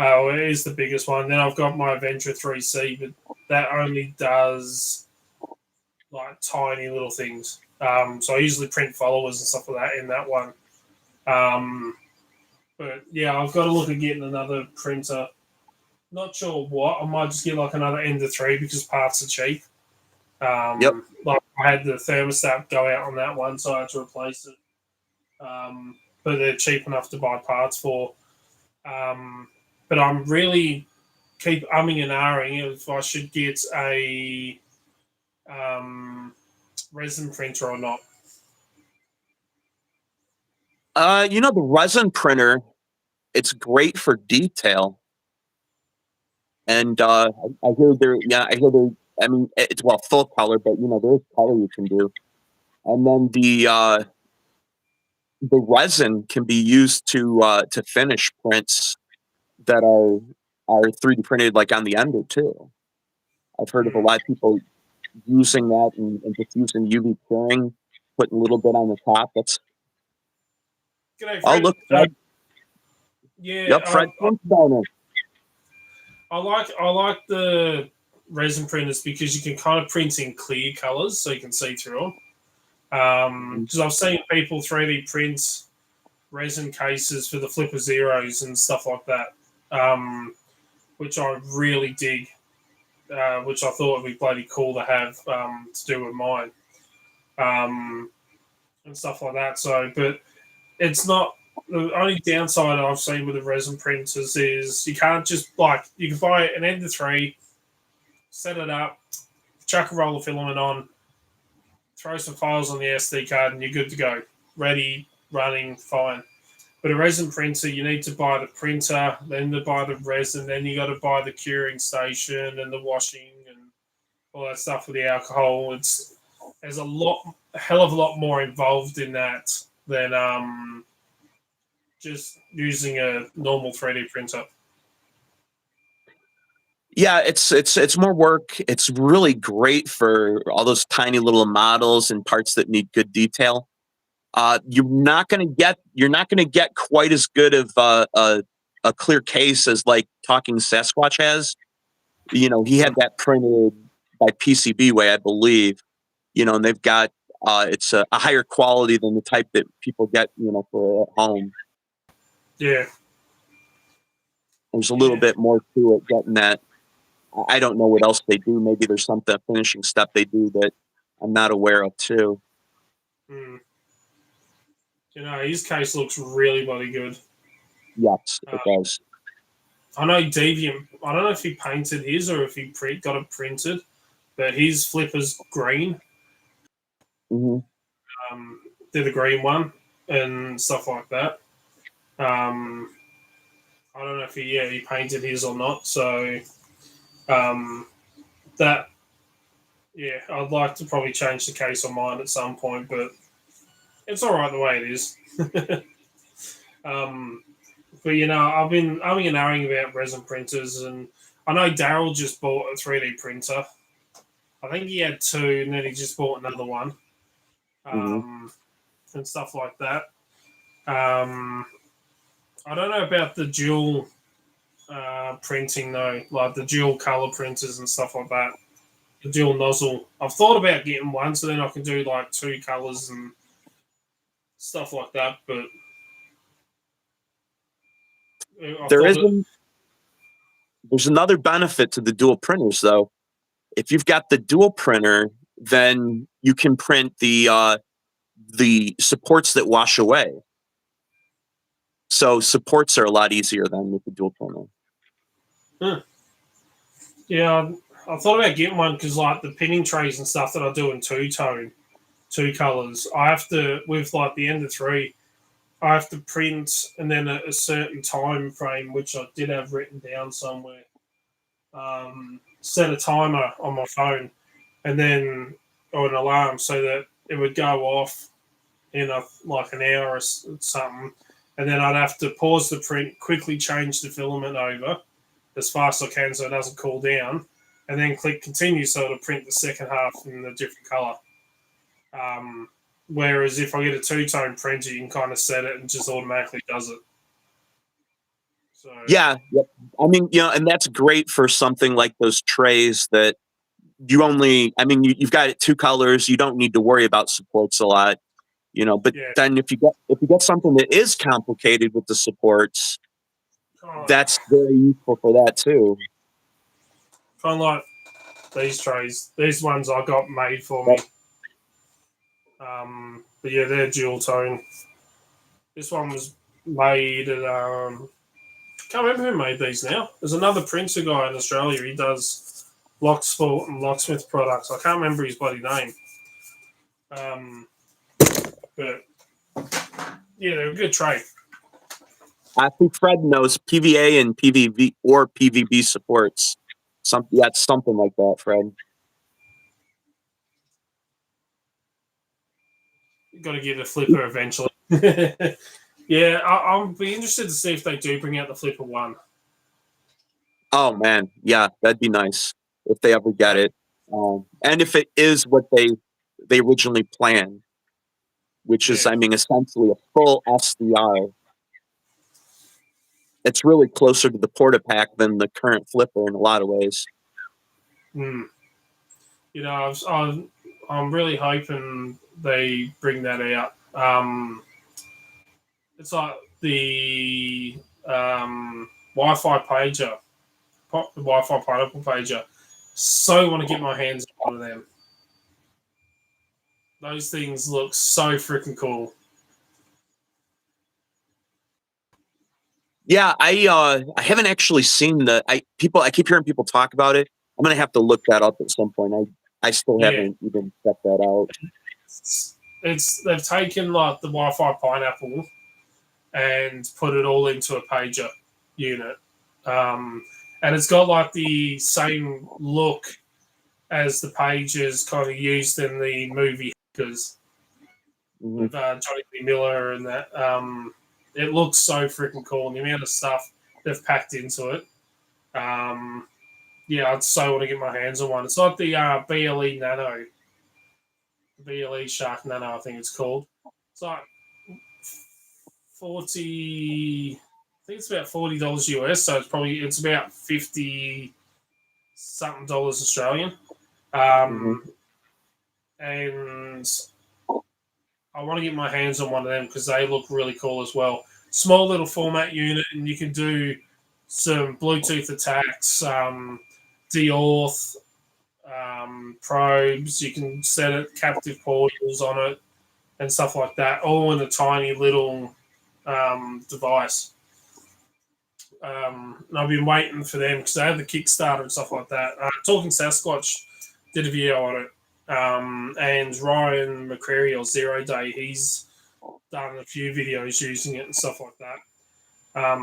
Speaker 1: It is the biggest one. Then I've got my Avenger 3C, but that only does like tiny little things. So I usually print followers and stuff like that in that one. But I've got to look at getting another printer. Not sure what. I might just get like another Ender 3 because parts are cheap.
Speaker 4: Yep.
Speaker 1: Like I had the thermostat go out on that one, so I had to replace it. But they're cheap enough to buy parts for. But I'm really keep umming and ahhing if I should get a resin printer or not.
Speaker 4: The resin printer, it's great for detail. And I hear I mean, it's full color, but there's color you can do. And then the resin can be used to finish prints that are 3D printed like on the Ender too. I've heard of a lot of people using that and just using UV curing, putting a little bit on the top. That's
Speaker 1: G'day,
Speaker 4: oh
Speaker 1: Fred.
Speaker 4: look, Fred.
Speaker 1: Yeah,
Speaker 4: Yep, Fred Flintstoner.
Speaker 1: I like the resin printers because you can kind of print in clear colors so you can see through them. Because I've seen people 3D print resin cases for the Flipper Zeros and stuff like that, which I really dig. Which I thought would be bloody cool to have to do with mine, and stuff like that. So, but it's not the only downside I've seen with the resin printers is you can't just you can buy an Ender 3, set it up, chuck a roll of filament on, throw some files on the SD card, and you're good to go. Ready, running, fine. But a resin printer, you need to buy the printer, then to buy the resin, then you got to buy the curing station and the washing and all that stuff with the alcohol. There's a hell of a lot more involved in that than just using a normal 3D printer.
Speaker 4: Yeah, it's more work. It's really great for all those tiny little models and parts that need good detail. You're not going to get quite as good of a clear case as like Talking Sasquatch has. He had that printed by PCB way, I believe. And they've got it's a higher quality than the type that people get, for at home.
Speaker 1: Yeah,
Speaker 4: there's a little bit more to it. Getting that, I don't know what else they do. Maybe there's something finishing step they do that I'm not aware of too.
Speaker 1: His case looks really bloody good.
Speaker 4: Yes, it does.
Speaker 1: I know Deviant. I don't know if he painted his or if he got it printed, but his flipper's green.
Speaker 4: Mm-hmm.
Speaker 1: Did a green one and stuff like that. I don't know if he painted his or not. So I'd like to probably change the case on mine at some point, but it's all right the way it is. But I've been umming and ahhing about resin printers, and I know Daryl just bought a 3D printer. I think he had 2, and then he just bought another one, and stuff like that. I don't know about the dual printing though, like the dual color printers and stuff like that. The dual nozzle. I've thought about getting one, so then I can do like 2 colors and stuff like that. But
Speaker 4: there's another benefit to the dual printers, though. If you've got the dual printer, then you can print the supports that wash away. So supports are a lot easier than with the dual printer.
Speaker 1: Yeah, I thought about getting one because like the pinning trays and stuff that I do in 2-tone, 2 colors, I have to, with like the Ender 3, I have to print and then a certain time frame, which I did have written down somewhere. Set a timer on my phone, and then or an alarm so that it would go off in like an hour or something, and then I'd have to pause the print, quickly change the filament over as fast as I can so it doesn't cool down, and then click continue so it'll print the second half in a different color. Whereas if I get a 2-tone printer, you can kind of set it and just automatically does it. So
Speaker 4: yeah, I mean, and that's great for something like those trays that you've got it 2 colors. You don't need to worry about supports a lot, But then if you get something that is complicated with the supports, that's very useful for that too.
Speaker 1: Kind of like these trays. These ones I got made for me. But yeah, they're dual tone. This one was made at can't remember who made these now. There's another printer guy in Australia. He does Locksport and Locksmith products. I can't remember his bloody name. But yeah, they're a good tray.
Speaker 4: I think Fred knows PVA and PVB or PVB supports. Something like that, Fred.
Speaker 1: You've got to get a flipper eventually. Yeah, I'll be interested to see if they do bring out the Flipper 1.
Speaker 4: Oh man, yeah, that'd be nice if they ever get it, and if it is what they originally planned, which is, essentially a full SDR. it's really closer to the Portapack than the current flipper in a lot of ways.
Speaker 1: You know, I'm really hoping they bring that out. It's like the Wi-Fi pager, the Wi-Fi pineapple pager. So want to get my hands on one of them. Those things look so freaking cool.
Speaker 4: Yeah, I haven't actually seen I keep hearing people talk about it. I'm gonna have to look that up at some point. I still
Speaker 1: Yeah.
Speaker 4: haven't even checked that out.
Speaker 1: It's they've taken like the Wi-Fi pineapple and put it all into a pager unit, and it's got like the same look as the pages kind of used in the movie Hackers with Johnny Lee Miller and that. It looks so freaking cool, and the amount of stuff they've packed into it. Yeah, I'd so want to get my hands on one. It's like the BLE Nano, BLE Shark Nano, I think it's called. It's like 40. I think it's about $40 US, so it's about 50 something dollars Australian. And I want to get my hands on one of them because they look really cool as well. Small little format unit, and you can do some Bluetooth attacks, deorth, probes. You can set it captive portals on it and stuff like that, all in a tiny little device. And I've been waiting for them because they have the Kickstarter and stuff like that. Talking Sasquatch did a video on it. And Ryan McCreary or Zero Day, he's done a few videos using it and stuff like that. I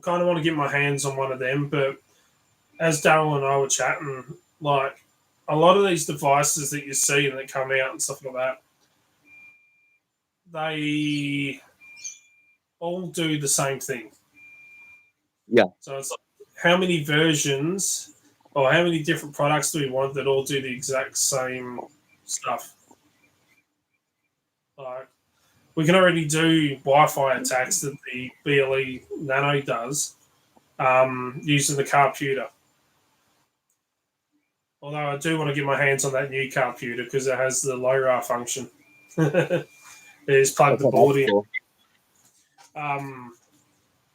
Speaker 1: kind of want to get my hands on one of them, but as Daryl and I were chatting, like a lot of these devices that you see and that come out and stuff like that, they all do the same thing.
Speaker 4: Yeah.
Speaker 1: So it's like, how many versions or how many different products do we want that all do the exact same stuff? Like, we can already do Wi-Fi attacks that the BLE Nano does using the computer. Although I do want to get my hands on that new computer because it has the LoRa function. It is plug the board in.
Speaker 4: Cool.
Speaker 1: And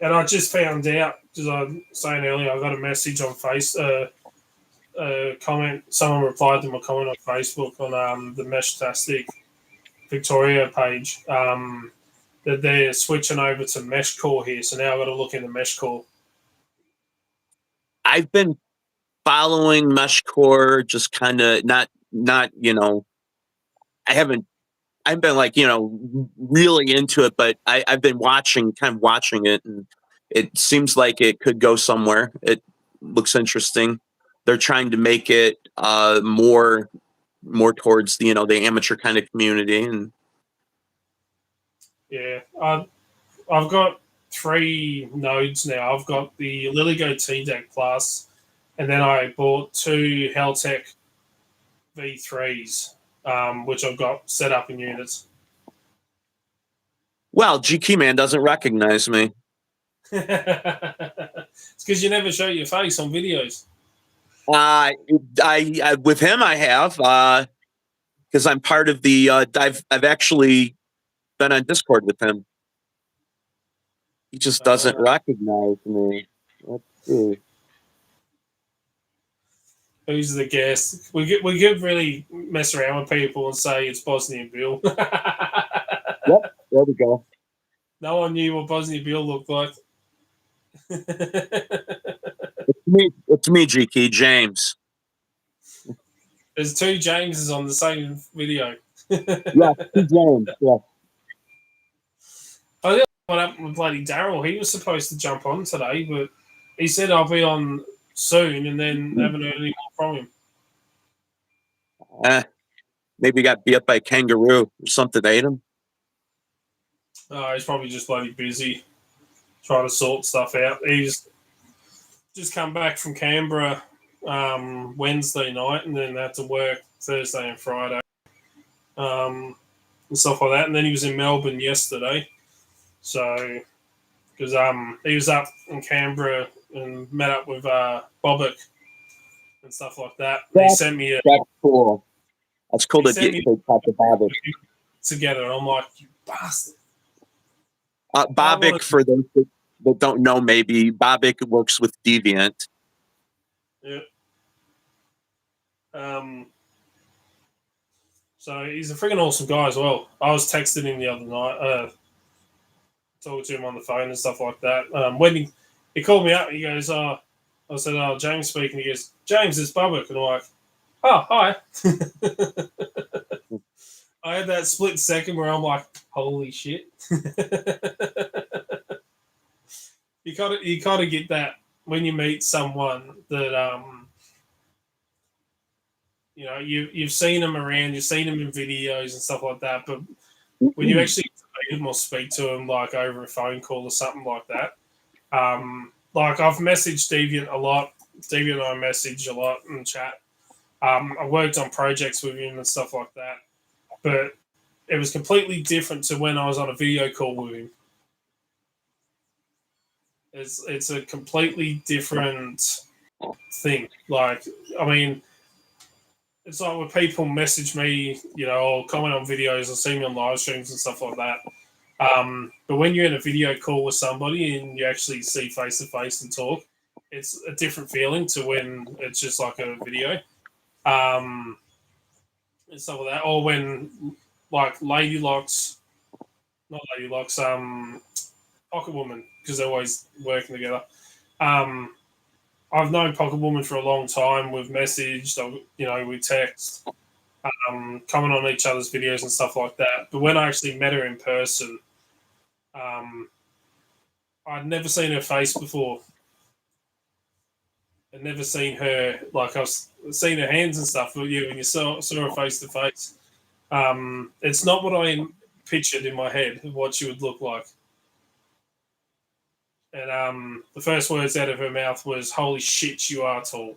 Speaker 1: I just found out, as I was saying earlier, I got a message on comment. Someone replied to my comment on Facebook on the Meshtastic Victoria page that they're switching over to Mesh Core here. So now I've got to look into Mesh Core.
Speaker 4: I've been following Mesh Core, just kind of not I've been like, really into it, but I've been watching it, and it seems like it could go somewhere. It looks interesting. They're trying to make it more towards the amateur kind of community. And
Speaker 1: yeah, I've got 3 nodes now. I've got the Liligo T-Deck Plus, and then I bought 2 Heltec V3s, which I've got set up in units.
Speaker 4: Well, GQ Man doesn't recognize me.
Speaker 1: It's because you never show your face on videos.
Speaker 4: I with him I have because I'm part of the. I've actually been on Discord with him. He just doesn't recognize me. Let's see.
Speaker 1: Who's the guest? We could really mess around with people and say it's Bosnian Bill.
Speaker 4: Yep, there we go.
Speaker 1: No one knew what Bosnian Bill looked like.
Speaker 4: It's me, GK James.
Speaker 1: There's 2 Jameses on the same video.
Speaker 4: Yeah, 2 James. Yeah.
Speaker 1: I think what happened with bloody Daryl. He was supposed to jump on today, but he said I'll be on soon, and then haven't heard any more from him.
Speaker 4: Maybe he got beat up by a kangaroo or something. Ate him.
Speaker 1: He's probably just bloody busy trying to sort stuff out. He's just come back from Canberra Wednesday night, and then had to work Thursday and Friday and stuff like that. And then he was in Melbourne yesterday. So because he was up in Canberra and met up with Bobick and stuff like that. He sent me
Speaker 4: That's cool. That's cool
Speaker 1: He
Speaker 4: to
Speaker 1: sent
Speaker 4: get
Speaker 1: me-
Speaker 4: to talk to Bobick.
Speaker 1: together, and I'm like, you bastard.
Speaker 4: Bobick, for those that don't know, maybe Bobick works with Deviant.
Speaker 1: Yeah. So he's a freaking awesome guy as well. I was texting him the other night, talking to him on the phone and stuff like that. When he called me up, he goes, I said, James speaking. He goes, James, it's Bobick. And I'm like, oh, hi. I had that split second where I'm like, holy shit. you kind of get that when you meet someone that you've seen them around, you've seen them in videos and stuff like that, but when you actually meet them or speak to them like over a phone call or something like that, like I've messaged Deviant a lot. Deviant and I message a lot in chat. I worked on projects with him and stuff like that, but it was completely different to when I was on a video call with him. It's a completely different thing. Like, I mean, it's like when people message me, or comment on videos or see me on live streams and stuff like that. But when you're in a video call with somebody and you actually see face to face and talk, it's a different feeling to when it's just like a video. And stuff like that. Or when like Pocket Woman, because they're always working together. I've known Pocket Woman for a long time. We've messaged, we text, comment on each other's videos and stuff like that. But when I actually met her in person, I'd never seen her face before. I'd never seen her, like I've seen her hands and stuff, but when you saw her face to face, it's not what I pictured in my head of what she would look like. And the first words out of her mouth was, "Holy shit, you are tall."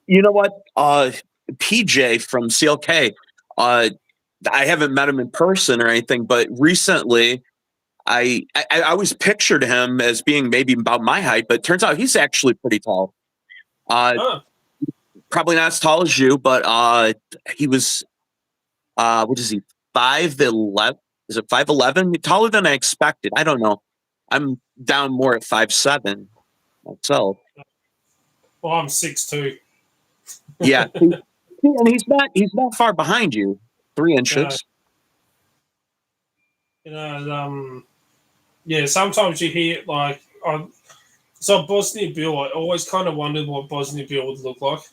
Speaker 4: You know what? PJ from CLK, I haven't met him in person or anything, but recently I always pictured him as being maybe about my height, but it turns out he's actually pretty tall. Probably not as tall as you, but he was, what is he, 5'11"? Is it 5'11"? Taller than I expected. I don't know. I'm down more at 5'7" myself.
Speaker 1: Well, I'm 6'2".
Speaker 4: Yeah. And he's not far behind you. 3 inches.
Speaker 1: Yeah, sometimes you hear like so Bosnia Bill, I always kind of wondered what Bosnia Bill would look like.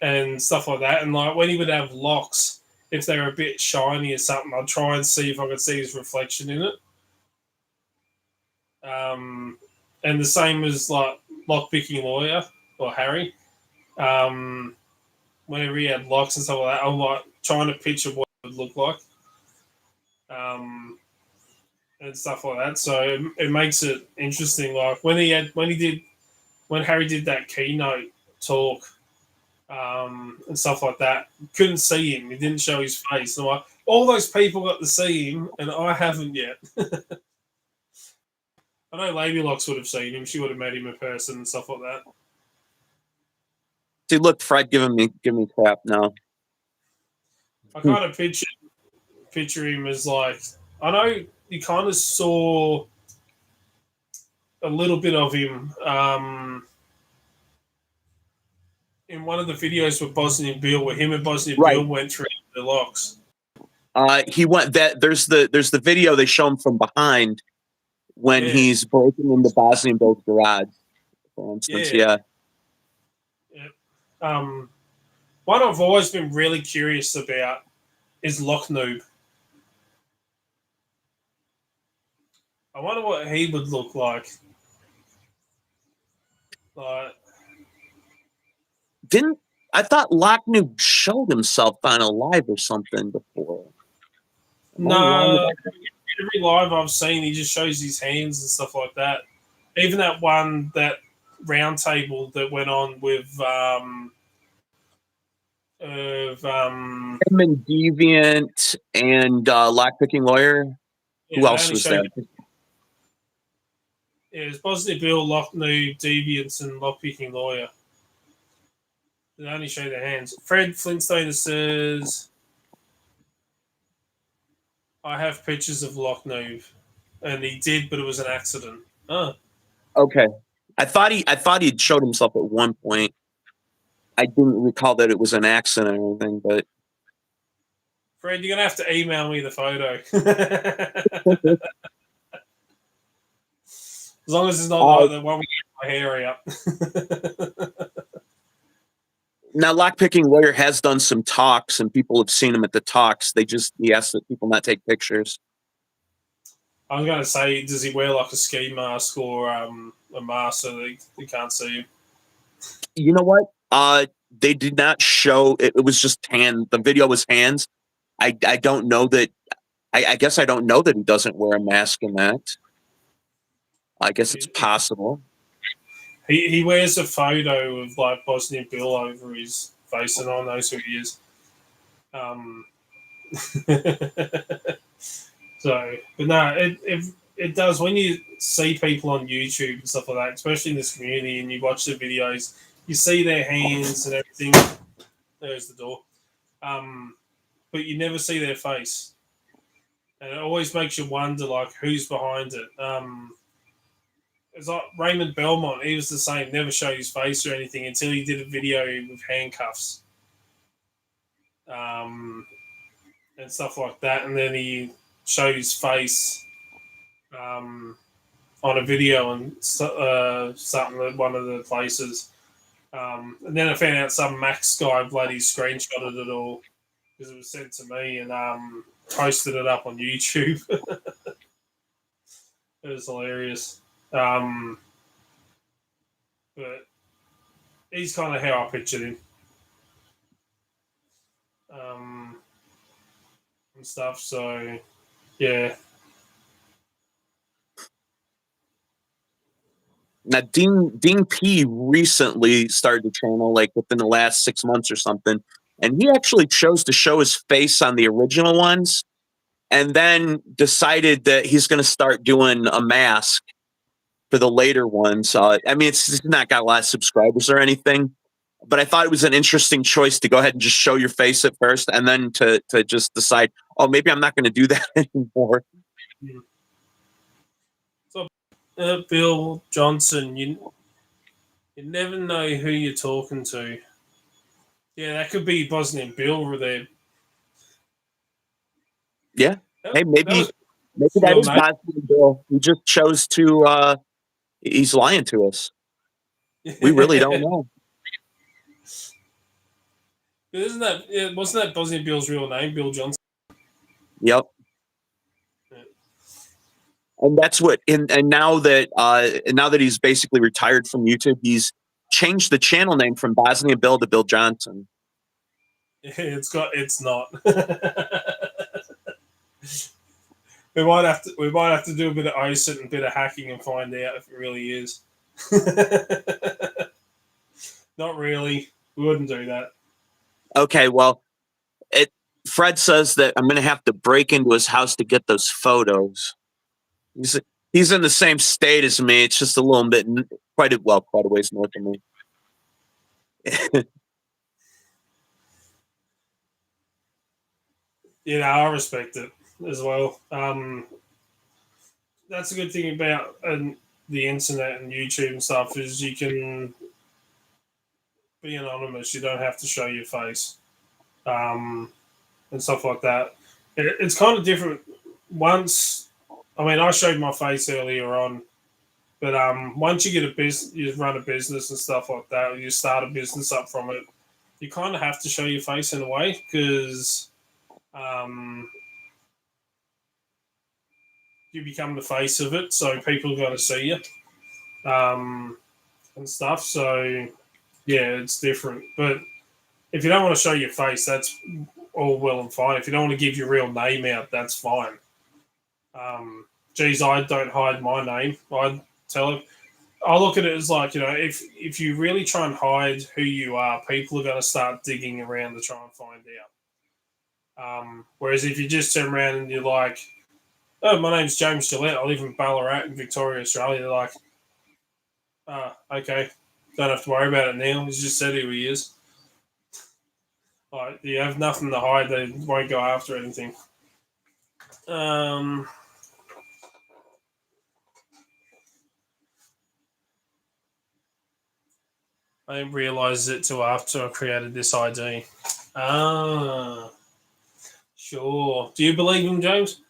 Speaker 1: And stuff like that. And like when he would have locks, if they were a bit shiny or something, I'd try and see if I could see his reflection in it. And the same as like lockpicking lawyer or Harry. Whenever he had locks and stuff like that, I'm like trying to picture what it would look like. And stuff like that. So it makes it interesting. Like when Harry did that keynote talk, and stuff like that, couldn't see him. He didn't show his face. And I'm like, all those people got to see him, and I haven't yet. I know Lady Locks would have seen him. She would have met him in person and stuff like that.
Speaker 4: See, look, Fred, giving me crap now.
Speaker 1: I kind of picture him as like, I know you kind of saw a little bit of him in one of the videos with Bosnia Bill, where him and Bosnia Bill went through the locks.
Speaker 4: He went that there's the video they show him from behind when he's breaking into Bosnia Bill's garage, for instance. Yeah.
Speaker 1: One I've always been really curious about is Lock Noob. I wonder what he would look like.
Speaker 4: I thought Locknoob showed himself on a live or something before?
Speaker 1: No, every live I've seen, he just shows his hands and stuff like that. Even that round table that went on with of
Speaker 4: Him and Deviant and Lockpicking Lawyer.
Speaker 1: yeah,
Speaker 4: Who
Speaker 1: they
Speaker 4: else
Speaker 1: only
Speaker 4: was
Speaker 1: show
Speaker 4: there?
Speaker 1: you, yeah, it's Positive Bill, Lock Noob, Deviants, and Lockpicking Lawyer. They only show their hands. Fred Flintstone says, "I have pictures of Lock Noob," and he did, but it was an accident. Oh,
Speaker 4: Okay. I thought he'd showed himself at one point. I didn't recall that it was an accident or anything, but
Speaker 1: Fred, you're gonna have to email me the photo. As long as it's not like the one with my hair out.
Speaker 4: now Lockpicking Lawyer has done some talks, and people have seen him at the talks. He asked that people not take pictures.
Speaker 1: I'm going to say, does he wear like a ski mask or a mask so they can't see him?
Speaker 4: You know what? They did not show it. It was just hand. The video was hands. I don't know that. I guess I don't know that he doesn't wear a mask in that. I guess it's possible.
Speaker 1: He wears a photo of like Bosnian Bill over his face, and I know who he is. So, but no, it does when you see people on YouTube and stuff like that, especially in this community, and you watch the videos, you see their hands and everything. There's the door. But you never see their face, and it always makes you wonder like who's behind it. It's like Raymond Belmont. He was the same. Never showed his face or anything until he did a video with handcuffs, and stuff like that. And then he showed his face on a video and something at one of the places. And then I found out some Max guy bloody screenshotted it all because it was sent to me and posted it up on YouTube. It was hilarious. But he's kind of how I pictured him. And stuff. So, yeah.
Speaker 4: Now, Dean P recently started a channel, like within the last 6 months or something, and he actually chose to show his face on the original ones, and then decided that he's going to start doing a mask for the later ones. I mean, it's not got a lot of subscribers or anything, but I thought it was an interesting choice to go ahead and just show your face at first, and then to just decide, oh, maybe I'm not going to do that anymore.
Speaker 1: So, Bill Johnson, you never know who you're talking to. Yeah, that could be Bosnian Bill there.
Speaker 4: Yeah. Hey, maybe that
Speaker 1: real
Speaker 4: is
Speaker 1: name.
Speaker 4: Bosnian Bill. He just chose to. He's lying to us. We really don't know.
Speaker 1: Wasn't that Bosnian Bill's real name, Bill Johnson?
Speaker 4: Yep.
Speaker 1: Yeah.
Speaker 4: And that's what. And now that he's basically retired from YouTube, he's changed the channel name from Bosnian Bill to Bill Johnson.
Speaker 1: Yeah, it's not. We might have to do a bit of ISIT and a bit of hacking and find out if it really is. Not really. We wouldn't do that.
Speaker 4: Okay, well, Fred says that I'm going to have to break into his house to get those photos. He's in the same state as me. It's just a little bit, quite a ways north of me.
Speaker 1: I respect it as well. That's a good thing about the internet and YouTube and stuff is you can be anonymous. You don't have to show your face and stuff like that. It's kind of different. I showed my face earlier on, but once you get a business, you run a business and stuff like that, or you start a business up from it, you kind of have to show your face in a way because you become the face of it, so people are going to see you and stuff. So, yeah, it's different. But if you don't want to show your face, that's all well and fine. If you don't want to give your real name out, that's fine. I don't hide my name. I'd tell I look at it as like, if you really try and hide who you are, people are going to start digging around to try and find out. Whereas if you just turn around and you're like, oh, my name's James Gillette, I live in Ballarat in Victoria, Australia, they're like, okay, don't have to worry about it now. He's just said who he is. Like, you have nothing to hide, they won't go after anything. I didn't realise it till after I created this ID. Sure. Do you believe him, James?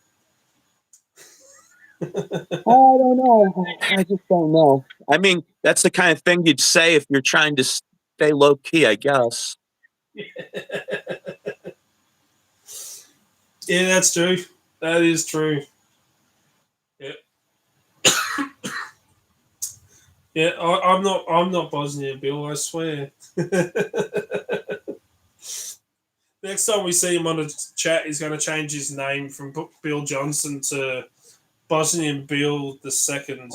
Speaker 4: I don't know. I just don't know. I mean, that's the kind of thing you'd say if you're trying to stay low key, I guess.
Speaker 1: Yeah, that's true. That is true. Yeah. Yeah, I'm not. I'm not Bosnia Bill. I swear. Next time we see him on the chat, he's going to change his name from Bill Johnson to Bosnian Bill the Second.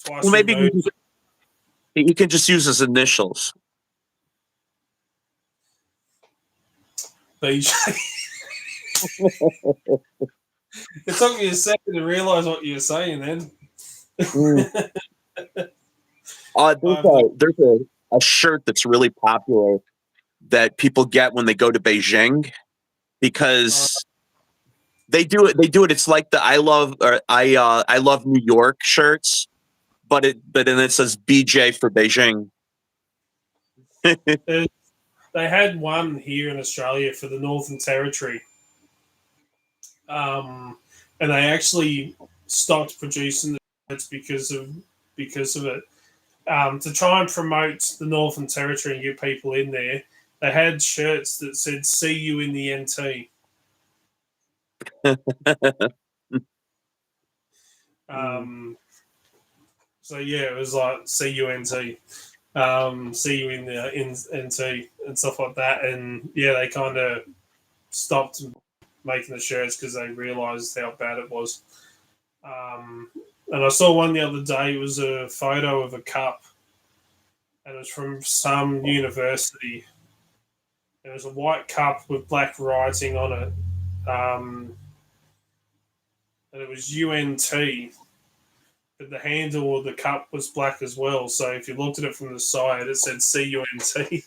Speaker 1: Twice
Speaker 4: Well, maybe
Speaker 1: removed.
Speaker 4: he can just use his initials.
Speaker 1: BJ. It took me a second to realise what you were saying then.
Speaker 4: There's a shirt that's really popular that people get when they go to Beijing because they do it. It's like the I love New York shirts, but then it says BJ for Beijing.
Speaker 1: They had one here in Australia for the Northern Territory, and they actually stopped producing the shirts because of it. To try and promote the Northern Territory and get people in there, they had shirts that said "See you in the NT." So yeah, it was like "See you NT," "See you in the NT" and stuff like that. And yeah, they kind of stopped making the shirts because they realised how bad it was. And I saw one the other day. It was a photo of a cup, and it was from some university. It was a white cup with black writing on it, and it was UNT. But the handle of the cup was black as well. So if you looked at it from the side, it said CUNT.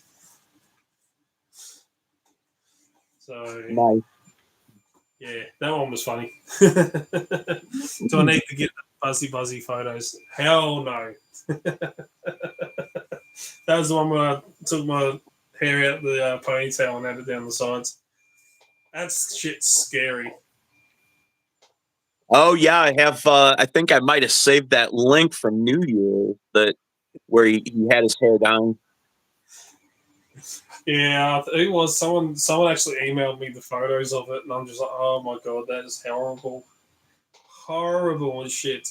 Speaker 1: So
Speaker 4: Nice.
Speaker 1: yeah, that one was funny. Do I need to get the buzzy photos? Hell no. That was the one where I took my hair out the ponytail and had it down the sides. That's shit scary.
Speaker 4: Oh yeah, I have. I think I might have saved that link from New Year where he had his hair down.
Speaker 1: Yeah, it was someone. Someone actually emailed me the photos of it, and I'm just like, oh my god, that is horrible, horrible as shit.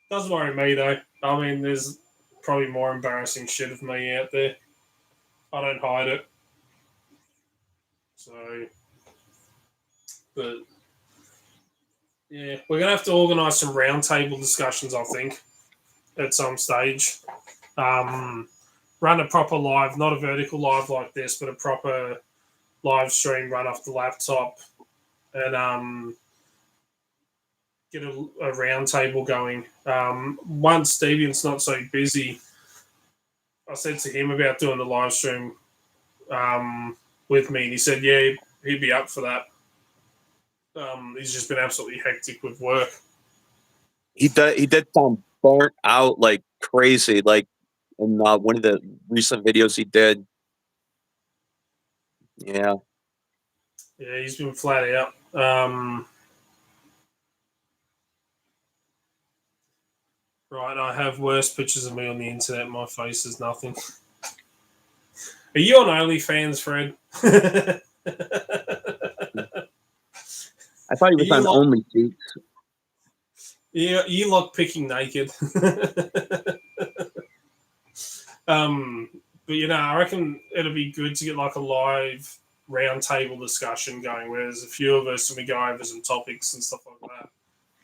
Speaker 1: Doesn't worry me though. I mean, there's probably more embarrassing shit of me out there. I don't hide it. So, but yeah, we're gonna have to organise some roundtable discussions. I think at some stage. Run a proper live, not a vertical live like this, but a proper live stream run off the laptop and get a round table going. Once Deviant's not so busy, I said to him about doing the live stream with me, and he said, yeah, he'd be up for that. He's just been absolutely hectic with work.
Speaker 4: He did sound burnt out like crazy, like in one of the recent videos he did. Yeah.
Speaker 1: Yeah, he's been flat out. Right, I have worse pictures of me on the internet. My face is nothing. Are you on OnlyFans, Fred?
Speaker 4: I thought he was on OnlyFeet.
Speaker 1: Yeah, you like picking naked. But I reckon it'll be good to get like a live round table discussion going where there's a few of us and we go over some topics and stuff like that.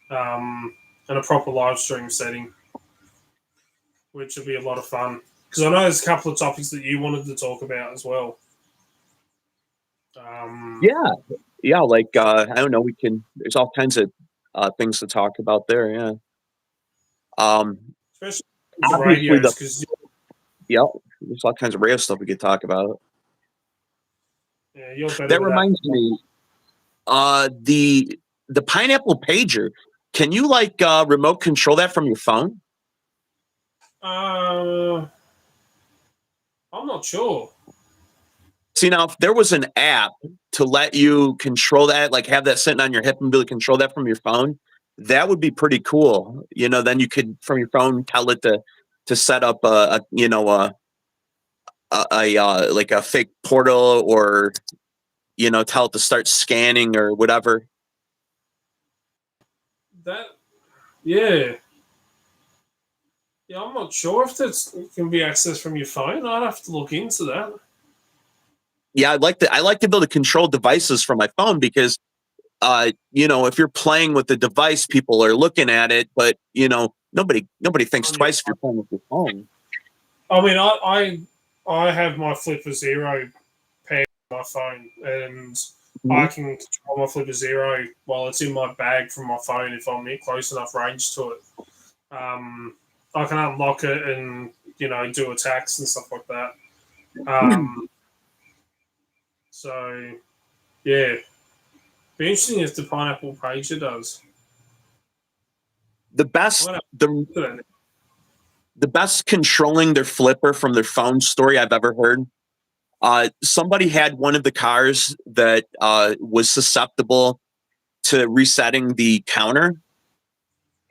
Speaker 1: and a proper live stream setting, which would be a lot of fun. Because I know there's a couple of topics that you wanted to talk about as well.
Speaker 4: Yeah, like I don't know, there's all kinds of things to talk about there. Yeah.
Speaker 1: Especially the
Speaker 4: Obviously,
Speaker 1: radios, because
Speaker 4: yeah, there's all kinds of radio stuff we could talk about.
Speaker 1: yeah, you're better
Speaker 4: That
Speaker 1: with
Speaker 4: reminds me, the pineapple pager. Can you like remote control that from your phone?
Speaker 1: that. I'm not sure.
Speaker 4: See, now if there was an app to let you control that, like have that sitting on your hip and be able to control that from your phone, that would be pretty cool. Then you could from your phone tell it to set up like a fake portal, or tell it to start scanning or whatever.
Speaker 1: That, yeah. Yeah, I'm not sure if that can be accessed from your phone. I'd have to look into that.
Speaker 4: Yeah, I like to be able to control devices from my phone because if you're playing with the device, people are looking at it, but nobody thinks twice if you're playing with your phone.
Speaker 1: I mean, I have my Flipper Zero paired with my phone, and I can control my Flipper Zero while it's in my bag from my phone if I'm in close enough range to it. I can unlock it and do attacks and stuff like that. So yeah, be interesting if the pineapple pager does.
Speaker 4: The best the best controlling their flipper from their phone story I've ever heard. Somebody had one of the cars that was susceptible to resetting the counter,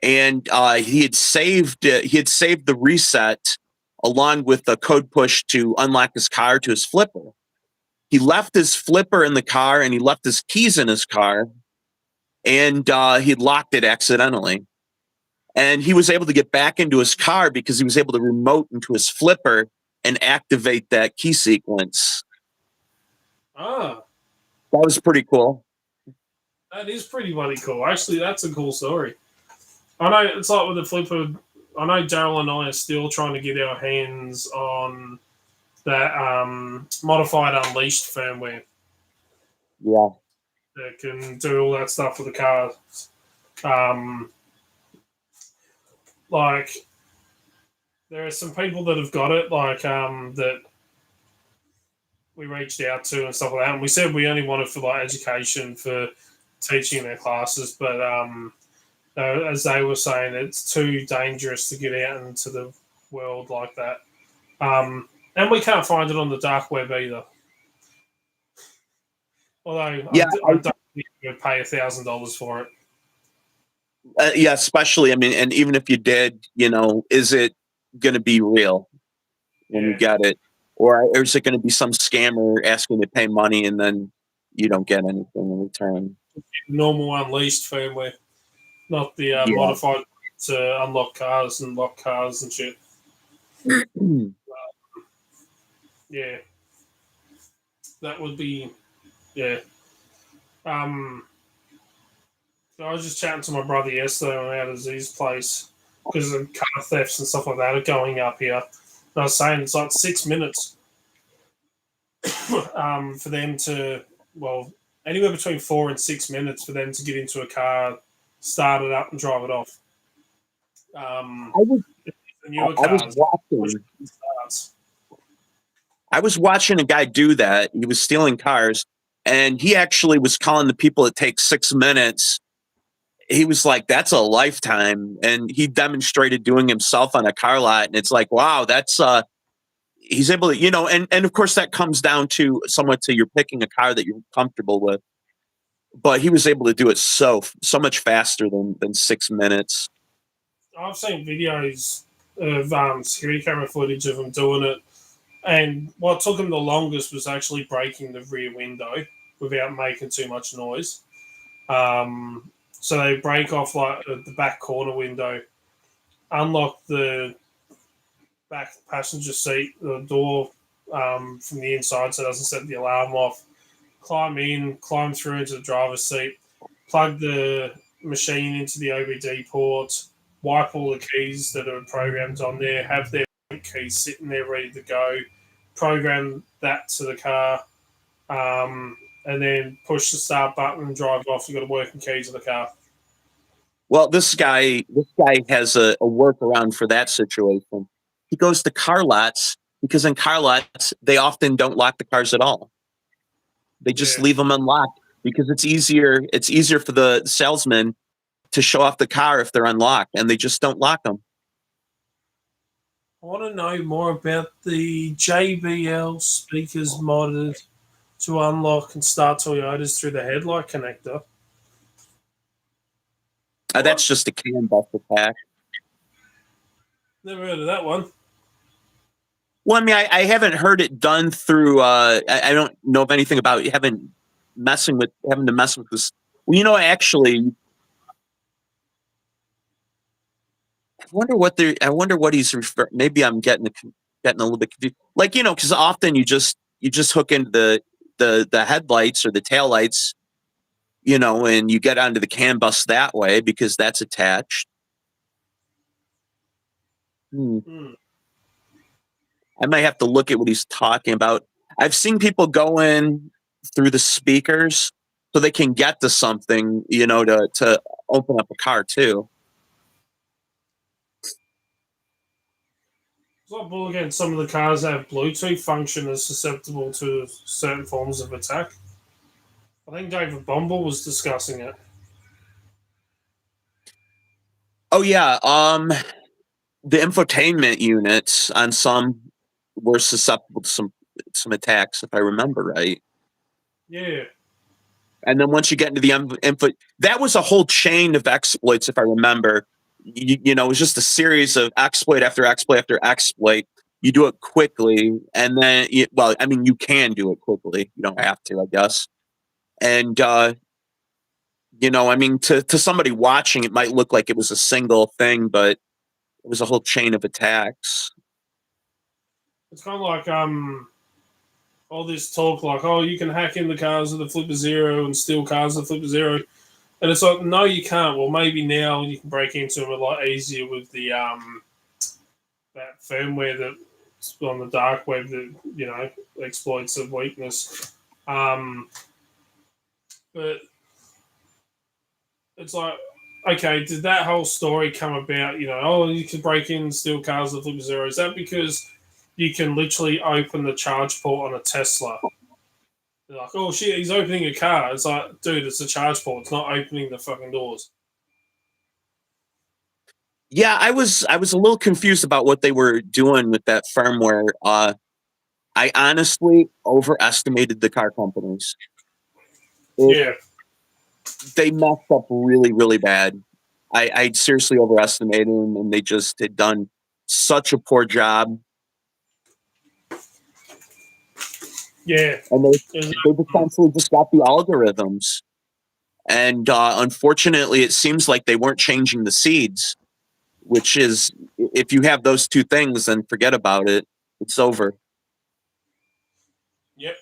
Speaker 4: and he had saved the reset along with the code push to unlock his car to his flipper. He left his flipper in the car and he left his keys in his car, and he locked it accidentally. And he was able to get back into his car because he was able to remote into his flipper and activate that key sequence.
Speaker 1: Ah,
Speaker 4: That was pretty cool.
Speaker 1: that is pretty bloody cool. Actually, that's a cool story. I know it's like with the flipper. I know Daryl and I are still trying to get our hands on that modified Unleashed firmware
Speaker 4: Yeah.
Speaker 1: that can do all that stuff with the car. Like there are some people that have got it, like that we reached out to and stuff like that. And we said we only want it for like education for teaching their classes, but as they were saying, it's too dangerous to get out into the world like that. And we can't find it on the dark web either. Although
Speaker 4: Yeah,
Speaker 1: I don't think you would pay $1,000 for it.
Speaker 4: Yeah, especially, I mean, and even if you did, is it going to be real when you get it? Or is it going to be some scammer asking to pay money and then you don't get anything in return?
Speaker 1: Normal Unleashed firmware, not the modified to unlock cars and lock cars and shit. Yeah. That would be, yeah. So I was just chatting to my brother yesterday when we had Aziz's place because of car thefts and stuff like that are going up here. And I was saying it's like 6 minutes for them to, well, anywhere between 4 and 6 minutes for them to get into a car, start it up, and drive it off.
Speaker 4: I was watching a guy do that. He was stealing cars, and he actually was calling the people it takes 6 minutes. He was like, that's a lifetime. And he demonstrated doing himself on a car lot. And it's like, wow, that's he's able to, and of course that comes down to somewhat to you're picking a car that you're comfortable with. But he was able to do it so much faster than 6 minutes.
Speaker 1: I've seen videos of security camera footage of him doing it. And what took him the longest was actually breaking the rear window without making too much noise. So they break off like the back corner window, unlock the back passenger seat, the door from the inside so it doesn't set the alarm off, climb in, climb through into the driver's seat, plug the machine into the OBD port, wipe all the keys that are programmed on there, have their keys sitting there ready to go, program that to the car, and then push the start button and drive off. You've got a working keys in the car.
Speaker 4: Well, this guy has a workaround for that situation. He goes to car lots because in car lots they often don't lock the cars at all. They just leave them unlocked because it's easier. It's easier for the salesman to show off the car if they're unlocked, and they just don't lock them.
Speaker 1: I want to know more about the JBL speakers modded to unlock and start Toyotas through the headlight connector.
Speaker 4: That's just a CAN bus attack.
Speaker 1: Never heard of that one.
Speaker 4: Well, I mean, I haven't heard it done through. I don't know of anything about having to mess with this. Well, actually, I wonder what he's referring. Maybe I'm getting a little bit confused. Like because often you just hook into the headlights or the taillights, and you get onto the CAN bus that way because that's attached. I might have to look at what he's talking about. I've seen people go in through the speakers so they can get to something, to open up a car too.
Speaker 1: Well, again, some of the cars have Bluetooth function is susceptible to certain forms of attack. I think David Bumble was discussing it.
Speaker 4: Oh yeah, the infotainment units on some were susceptible to some attacks, if I remember right.
Speaker 1: Yeah.
Speaker 4: And then once you get into the input, that was a whole chain of exploits, if I remember. It was just a series of exploit after exploit after exploit. You do it quickly, and then, you can do it quickly. You don't have to, I guess. And, to somebody watching, it might look like it was a single thing, but it was a whole chain of attacks.
Speaker 1: It's kind of like all this talk like, oh, you can hack in the cars of the Flipper Zero and steal cars of the Flipper Zero. And it's like, no, you can't. Well, maybe now you can break into them a lot easier with the that firmware that's on the dark web that, exploits a weakness. But it's like, okay, did that whole story come about, you can break in and steal cars of the Flipper Zero? Is that because you can literally open the charge port on a Tesla? They're like, oh shit, he's opening a car. It's like, dude, it's a charge port. It's not opening the fucking doors.
Speaker 4: Yeah, I was a little confused about what they were doing with that firmware. I honestly overestimated the car companies. They messed up really, really bad. I seriously overestimated them, and they just had done such a poor job.
Speaker 1: Yeah.
Speaker 4: And they essentially just got the algorithms. And unfortunately, it seems like they weren't changing the seeds, which is, if you have those two things, then forget about it. It's over.
Speaker 1: Yep.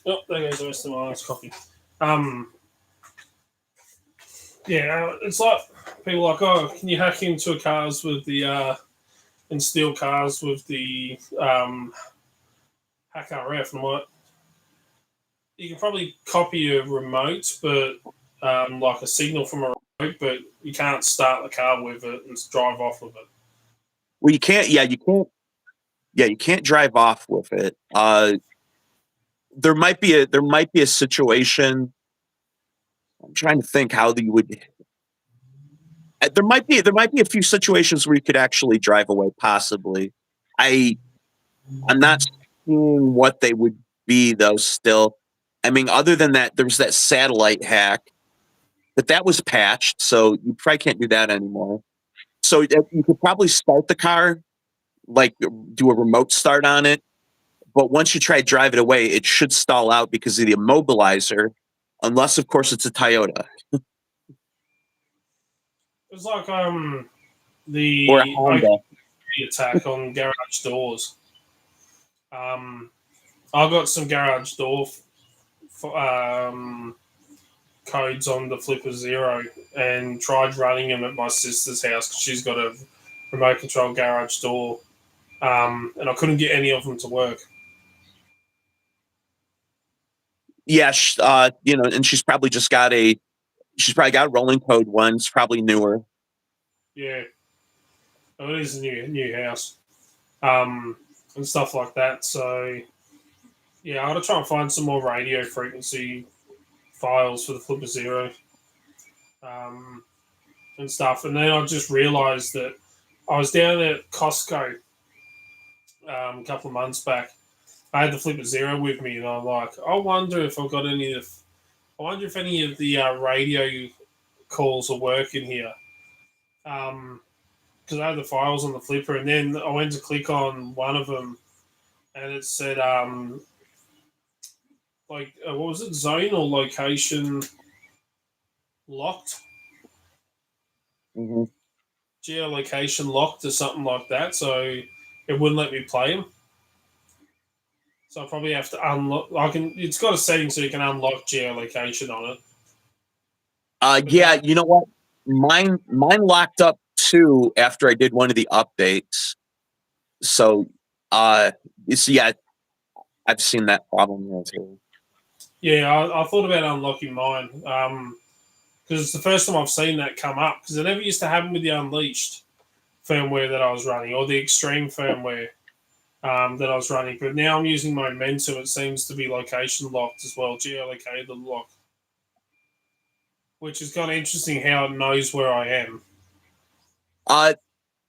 Speaker 1: Oh, there goes the rest of my last coffee. It's like people are like, oh, can you hack into cars with the and steal cars with the hack RF? And what you can probably copy a remote, but like a signal from a remote, but you can't start the car with it and drive off with it.
Speaker 4: Well, you can't. Yeah, you can't. Yeah, you can't drive off with it. There might be a situation. I'm trying to think how you would. There might be a few situations where you could actually drive away. Possibly, I'm not seeing what they would be though. Still, I mean, other than that, there's that satellite hack, but that was patched, so you probably can't do that anymore. So you could probably start the car, like do a remote start on it, but once you try to drive it away, it should stall out because of the immobilizer, unless of course it's a Toyota.
Speaker 1: It's like the
Speaker 4: or a Honda.
Speaker 1: attack on garage doors. I got some garage door codes on the Flipper Zero and tried running them at my sister's house because she's got a remote control garage door, and I couldn't get any of them to work.
Speaker 4: Yeah, and she's probably got a rolling code one. It's probably newer.
Speaker 1: Yeah, oh, it is a new house, and stuff like that. So yeah, I got to try and find some more radio frequency files for the Flipper Zero, and stuff. And then I just realised that I was down at Costco a couple of months back. I had the Flipper Zero with me, and I'm like, I wonder if I've got any of. I wonder if any of the radio calls are working here. Because I had the files on the Flipper, and then I went to click on one of them, and it said, what was it, zone or location locked,
Speaker 4: Mm-hmm.
Speaker 1: geolocation locked, or something like that. So it wouldn't let me play them. So I probably have to unlock. It's got a setting so you can unlock geolocation on it.
Speaker 4: Yeah, you know what? Mine locked up too after I did one of the updates. So, yeah, I've seen that problem here too.
Speaker 1: Yeah, I thought about unlocking mine because it's the first time I've seen that come up because it never used to happen with the Unleashed firmware that I was running or the Extreme firmware that I was running. But now I'm using Momentum. It seems to be location locked as well, geolocated locked, which is kind of interesting how it knows where I am.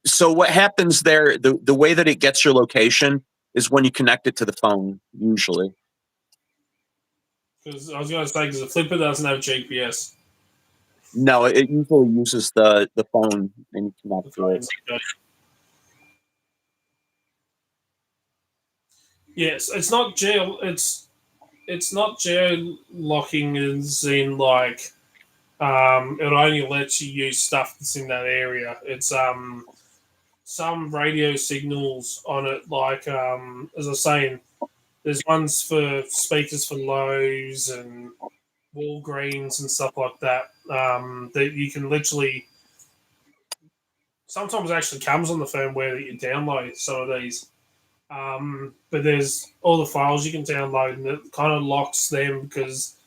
Speaker 4: So what happens there? The way that it gets your location is when you connect it to the phone, usually.
Speaker 1: Because I was going to say, because the Flipper doesn't have GPS.
Speaker 4: No, it usually uses the phone and you connect to it.
Speaker 1: Yes, it's not geo-locking as in like it only lets you use stuff that's in that area. It's some radio signals on it, like as I was saying, there's ones for speakers for Lowe's and Walgreens and stuff like that. That you can literally sometimes actually comes on the firmware that you download some of these. But there's all the files you can download, and it kind of locks them because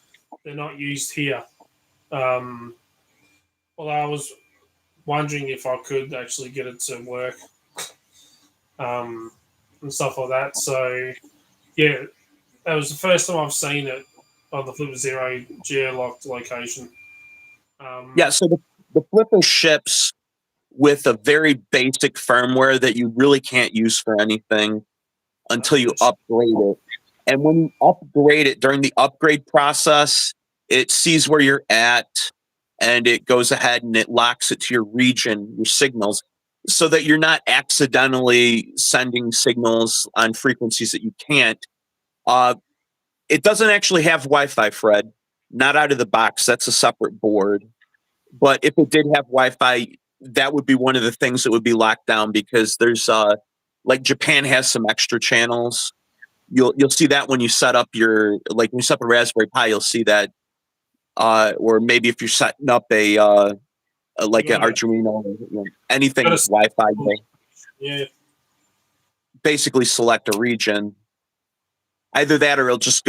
Speaker 1: they're not used here. Although I was wondering if I could actually get it to work and stuff like that. So, yeah, that was the first time I've seen it on the Flipper Zero geo-locked location.
Speaker 4: Yeah, so the Flipper ships with a very basic firmware that you really can't use for anything until you upgrade it. And when you upgrade it during the upgrade process, it sees where you're at and it goes ahead and it locks it to your region, your signals, so that you're not accidentally sending signals on frequencies that you can't. It doesn't actually have Wi-Fi, Fred. Not out of the box. That's a separate board. But if it did have Wi-Fi, that would be one of the things that would be locked down because there's like Japan has some extra channels. You'll see that when you set up when you set up a Raspberry Pi, you'll see that. Or maybe if you're setting up like an Arduino, anything with Wi-Fi,
Speaker 1: yeah,
Speaker 4: basically select a region. Either that, or it'll just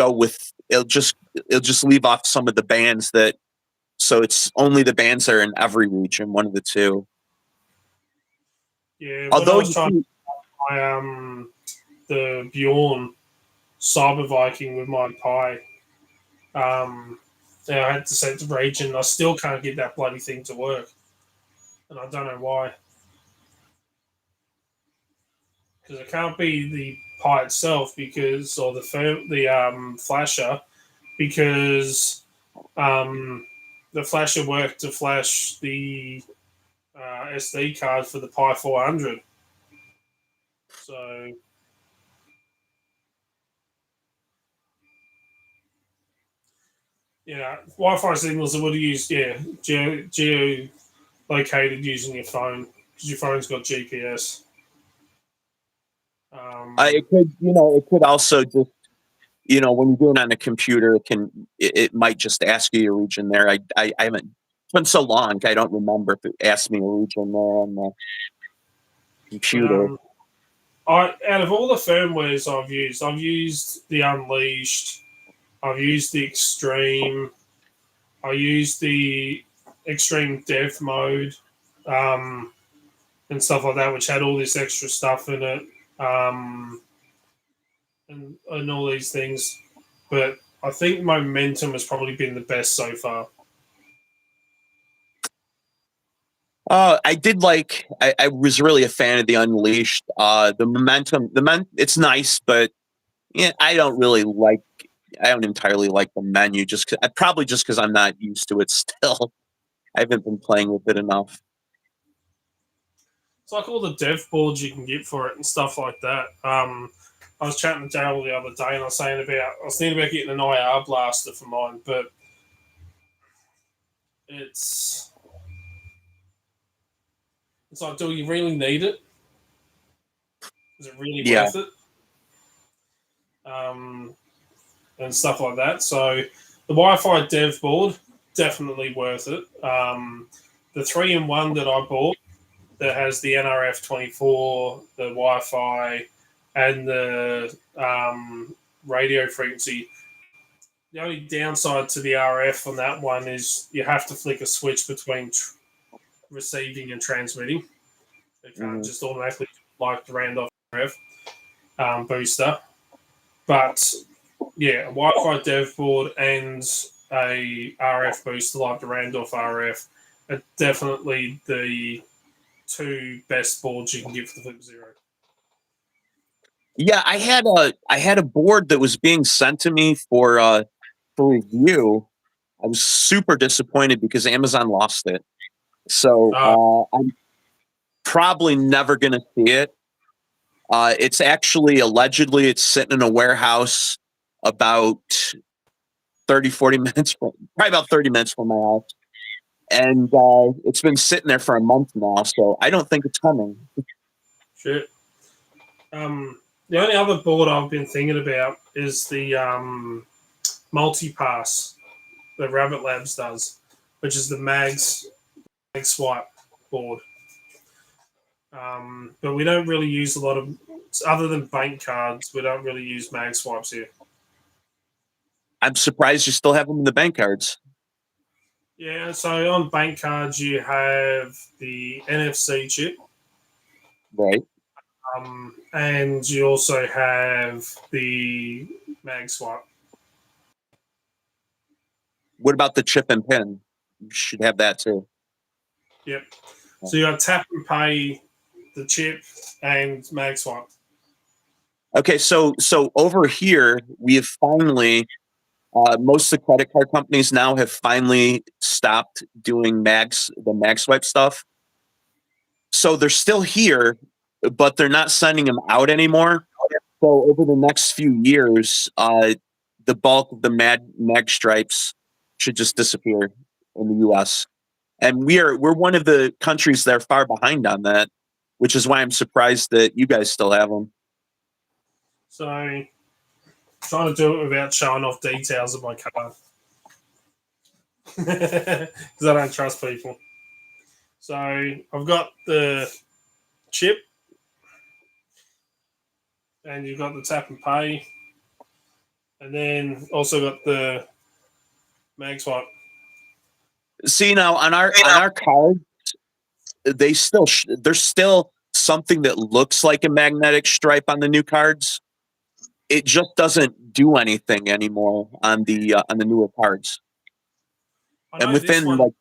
Speaker 4: leave off some of the bands that. So it's only the bands that are in every region, one of the two.
Speaker 1: Yeah.
Speaker 4: Although
Speaker 1: I was trying the Bjorn Cyber Viking with my Pi, I had to set the region. I still can't get that bloody thing to work, and I don't know why. Because it can't be the Pi itself, or the flasher, because the flasher worked to flash the SD card for the Pi 400. So yeah, Wi-Fi signals that would have used geo located using your phone because your phone's got GPS.
Speaker 4: It could also just when you do it on a computer, it might just ask you your region there. I haven't. It's been so long, I don't remember if it asked me a region there on the computer.
Speaker 1: Out of all the firmwares I've used the Unleashed, I've used the Extreme, I used the Extreme Dev mode, and stuff like that, which had all this extra stuff in it, and all these things. But I think Momentum has probably been the best so far.
Speaker 4: I did like. I was really a fan of the Unleashed. The Momentum. It's nice, but yeah, I don't entirely like the menu. Probably just because I'm not used to it still. I haven't been playing with it enough.
Speaker 1: It's like all the dev boards you can get for it and stuff like that. I was chatting to Daryl the other day, and I was thinking about getting an IR blaster for mine, but it's like, do you really need it? Is it really worth it? And stuff like that. So the Wi-Fi dev board, definitely worth it. The 3-in-1 that I bought that has the NRF24, the Wi-Fi, and the radio frequency. The only downside to the RF on that one is you have to flick a switch between receiving and transmitting. It can't just automatically like the Randolph RF booster. But yeah, a Wi-Fi dev board and a RF booster like the Randolph RF are definitely the two best boards you can get for the Flip Zero.
Speaker 4: Yeah, I had a board that was being sent to me for review. I was super disappointed because Amazon lost it. So I'm probably never going to see it. It's actually allegedly it's sitting in a warehouse about 40 minutes, probably about 30 minutes from my house. And it's been sitting there for a month now, so I don't think it's coming.
Speaker 1: Shit. The only other board I've been thinking about is the multi-pass that Rabbit Labs does, which is the mag swipe board. But we don't really use a lot of, other than bank cards, we don't really use mag swipes here.
Speaker 4: I'm surprised you still have them in the bank cards.
Speaker 1: Yeah, so on bank cards you have the NFC chip,
Speaker 4: Right.
Speaker 1: and you also have the mag swipe.
Speaker 4: What about the chip and pin? You should have that too.
Speaker 1: Yep. So you got tap and pay, the chip, and mag swipe.
Speaker 4: Okay, so over here we have finally most of the credit card companies now have finally stopped doing the mag swipe stuff. So they're still here, but they're not sending them out anymore. So over the next few years, the bulk of the mag stripes should just disappear in the U.S. And we're one of the countries that are far behind on that, which is why I'm surprised that you guys still have them.
Speaker 1: So trying to do it without showing off details of my card. Because I don't trust people. So I've got the chip, and you've got the tap and pay, and then also got the mag swipe.
Speaker 4: See, now on our cards, there's still something that looks like a magnetic stripe on the new cards. It just doesn't do anything anymore on the newer cards.
Speaker 1: I know
Speaker 4: And within like,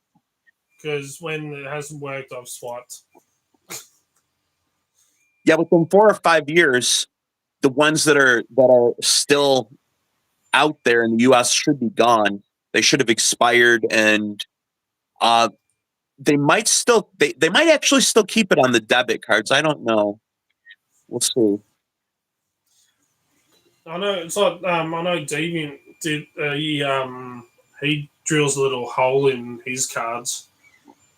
Speaker 1: because when it hasn't worked, I've swiped.
Speaker 4: yeah, within 4 or 5 years, the ones that are still out there in the U.S. should be gone. They should have expired, and they might actually still keep it on the debit cards. I don't know. We'll see.
Speaker 1: I know it's like I know Deviant did. He drills a little hole in his cards.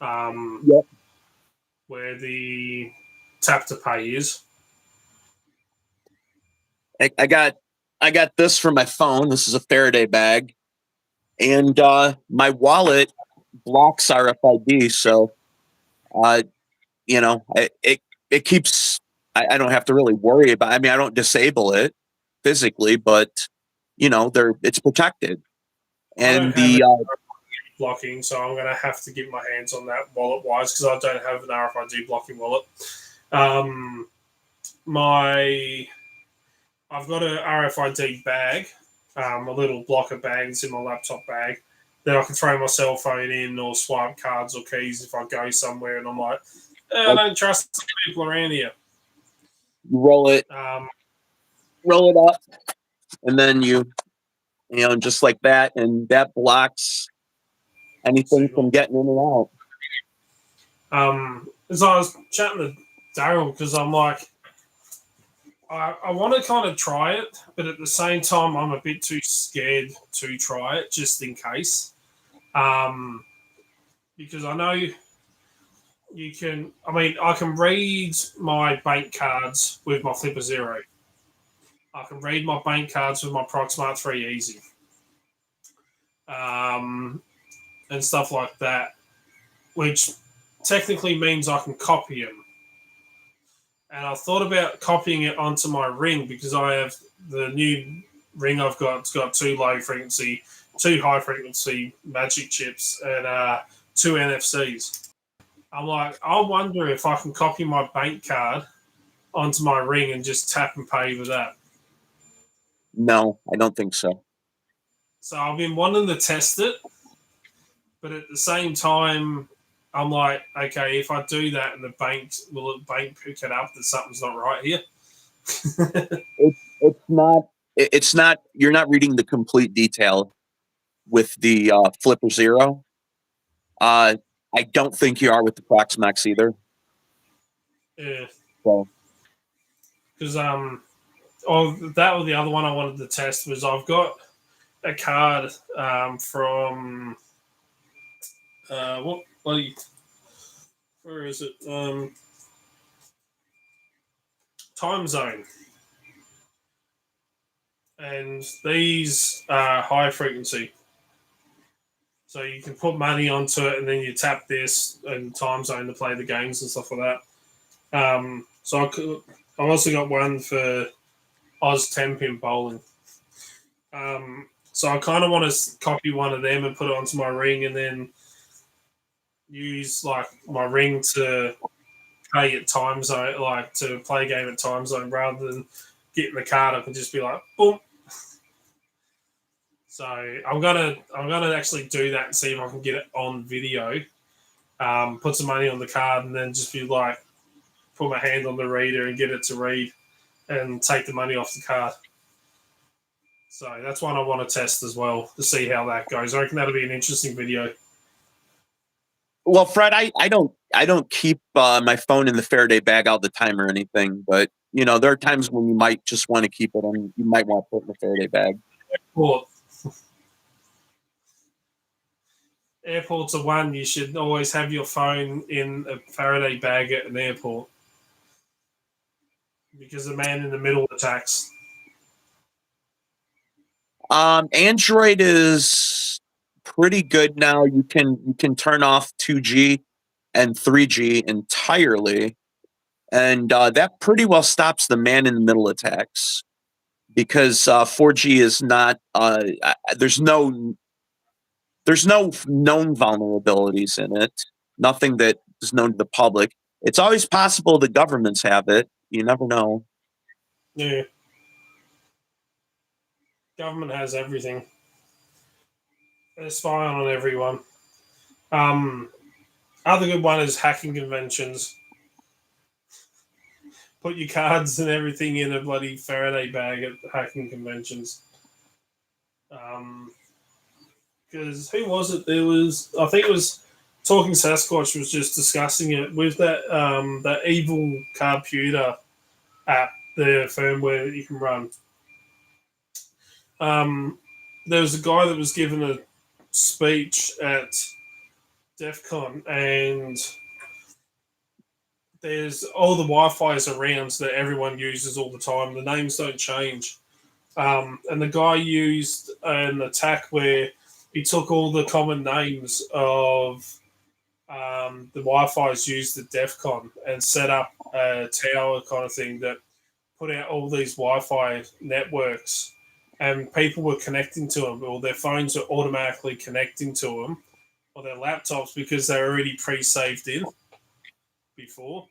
Speaker 4: Yep.
Speaker 1: Where the tap to pay is.
Speaker 4: I got I got this for my phone. This is a Faraday bag, and my wallet blocks RFID, so uh, it keeps. I don't have to really worry about. I mean, I don't disable it physically, but it's protected.
Speaker 1: I don't
Speaker 4: And
Speaker 1: have
Speaker 4: the
Speaker 1: it blocking, so I'm going to have to get my hands on that wallet-wise because I don't have an RFID blocking wallet. I've got a RFID bag, a little blocker bag that's in my laptop bag that I can throw my cell phone in or swipe cards or keys if I go somewhere and I'm like, I don't trust the people around here.
Speaker 4: you roll it up, and then just like that, and that blocks anything from getting in and out.
Speaker 1: As I was chatting to Daryl, because I'm like, I want to kind of try it, but at the same time, I'm a bit too scared to try it just in case. Because I know you can, I can read my bank cards with my Flipper Zero. I can read my bank cards with my Proxmart 3 Easy. And stuff like that, which technically means I can copy them. And I thought about copying it onto my ring because I have the new ring I've got. It's got 2 high frequency magic chips and 2 NFCs. I'm like, I wonder if I can copy my bank card onto my ring and just tap and pay with that.
Speaker 4: No, I don't think so.
Speaker 1: So I've been wanting to test it, but at the same time, I'm like, okay, if I do that and the will the bank pick it up that something's not right here?
Speaker 4: It's not. It's not. You're not reading the complete detail with the Flipper Zero. I don't think you are with the Proxmax either.
Speaker 1: Yeah.
Speaker 4: So
Speaker 1: Because that was the other one I wanted to test was I've got a card from where is it? Time Zone. And these are high frequency. So you can put money onto it and then you tap this and Time Zone to play the games and stuff like that. So I've also got one for Oz 10 pin bowling. So I kind of want to copy one of them and put it onto my ring and then use like my ring to play at Time Zone, like to play a game at Time Zone rather than getting the card. I can just be like, boom. So I'm gonna actually do that and see if I can get it on video. Put some money on the card and then just be like, put my hand on the reader and get it to read and take the money off the card. So that's one I want to test as well to see how that goes. I reckon that'll be an interesting video.
Speaker 4: well, Fred, I don't keep my phone in the Faraday bag all the time or anything, but there are times when you might just want to keep it and you might want to put it in the Faraday bag.
Speaker 1: Airports are one. You should always have your phone in a Faraday bag at an airport because the man in the middle attacks.
Speaker 4: Android is pretty good now. You can turn off 2G and 3G entirely, and that pretty well stops the man in the middle attacks because 4G is not. There's no known vulnerabilities in it. Nothing that is known to the public. It's always possible the governments have it. You never know.
Speaker 1: Yeah. Government has everything. They spy on everyone. Other good one is hacking conventions. Put your cards and everything in a bloody Faraday bag at hacking conventions. Because who was it? I think it was Talking Sasquatch was just discussing it with that evil computer app, the firmware that you can run. There was a guy that was given a speech at DEF CON and there's all the Wi-Fi's around that everyone uses all the time. The names don't change. And the guy used an attack where he took all the common names of the Wi-Fi's used at DEF CON and set up a tower kind of thing that put out all these Wi-Fi networks, and people were connecting to them, or their phones were automatically connecting to them, or their laptops because they're already pre-saved in before.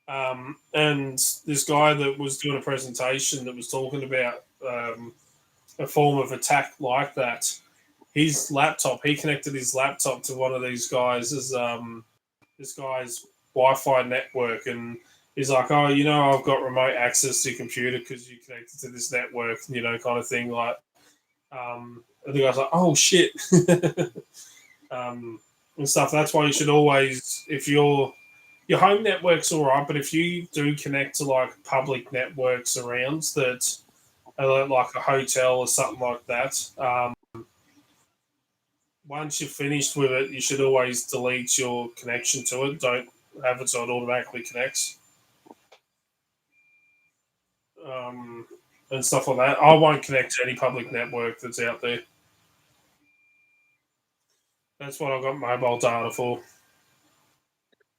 Speaker 1: And this guy that was doing a presentation that was talking about a form of attack like that. His laptop, he connected his laptop to one of these guys' this guy's Wi-Fi network, and he's like, "Oh, I've got remote access to your computer because you connected to this network," kind of thing. Like, and the guy's like, "Oh shit," and stuff. That's why you should always, if your home network's all right, but if you do connect to like public networks around that are like a hotel or something like that, once you're finished with it, you should always delete your connection to it. Don't have it so it automatically connects. And stuff like that. I won't connect to any public network that's out there. That's what I've got mobile data for.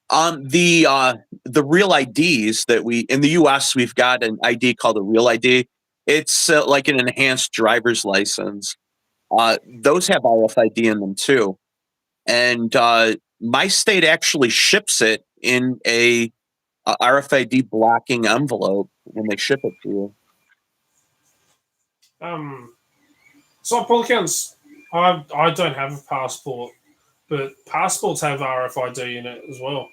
Speaker 4: The real IDs that we in the US we've got an ID called a real ID. It's like an enhanced driver's license. Those have RFID in them too, and my state actually ships it in a RFID blocking envelope when they ship it to you.
Speaker 1: So Polycount's, I don't have a passport, but passports have RFID in it as well.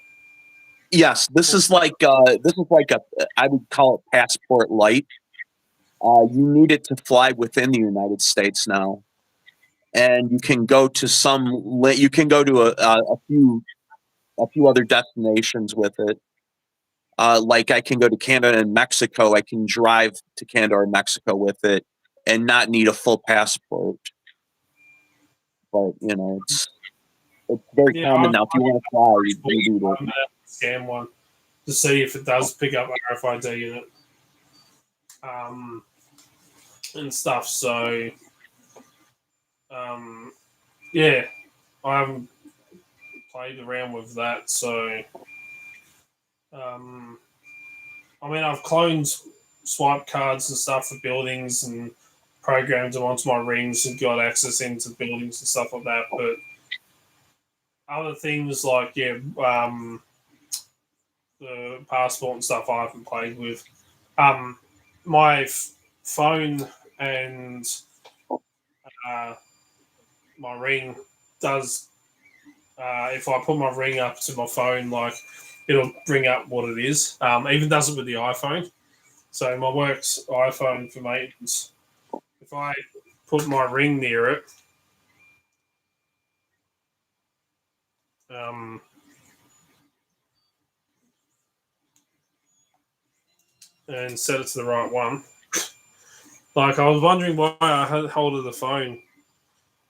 Speaker 4: Yes, this is like a I would call it passport light. You need it to fly within the United States now, and you can go to a few other destinations with it. Like I can go to Canada and Mexico. I can drive to Canada or Mexico with it and not need a full passport. But it's very common now. If you want to fly, you need it.
Speaker 1: Scan one to see if it does pick up RFID in it, and stuff. So, yeah, I haven't played around with that. So, I mean, I've cloned swipe cards and stuff for buildings and programmed them onto my rings and got access into buildings and stuff like that. But other things like the passport and stuff I haven't played with. My phone and my ring does. If I put my ring up to my phone, like it'll bring up what it is. Even does it with the iPhone. So my work's iPhone for maintenance. If I put my ring near it, and set it to the right one. Like I was wondering why I had hold of the phone,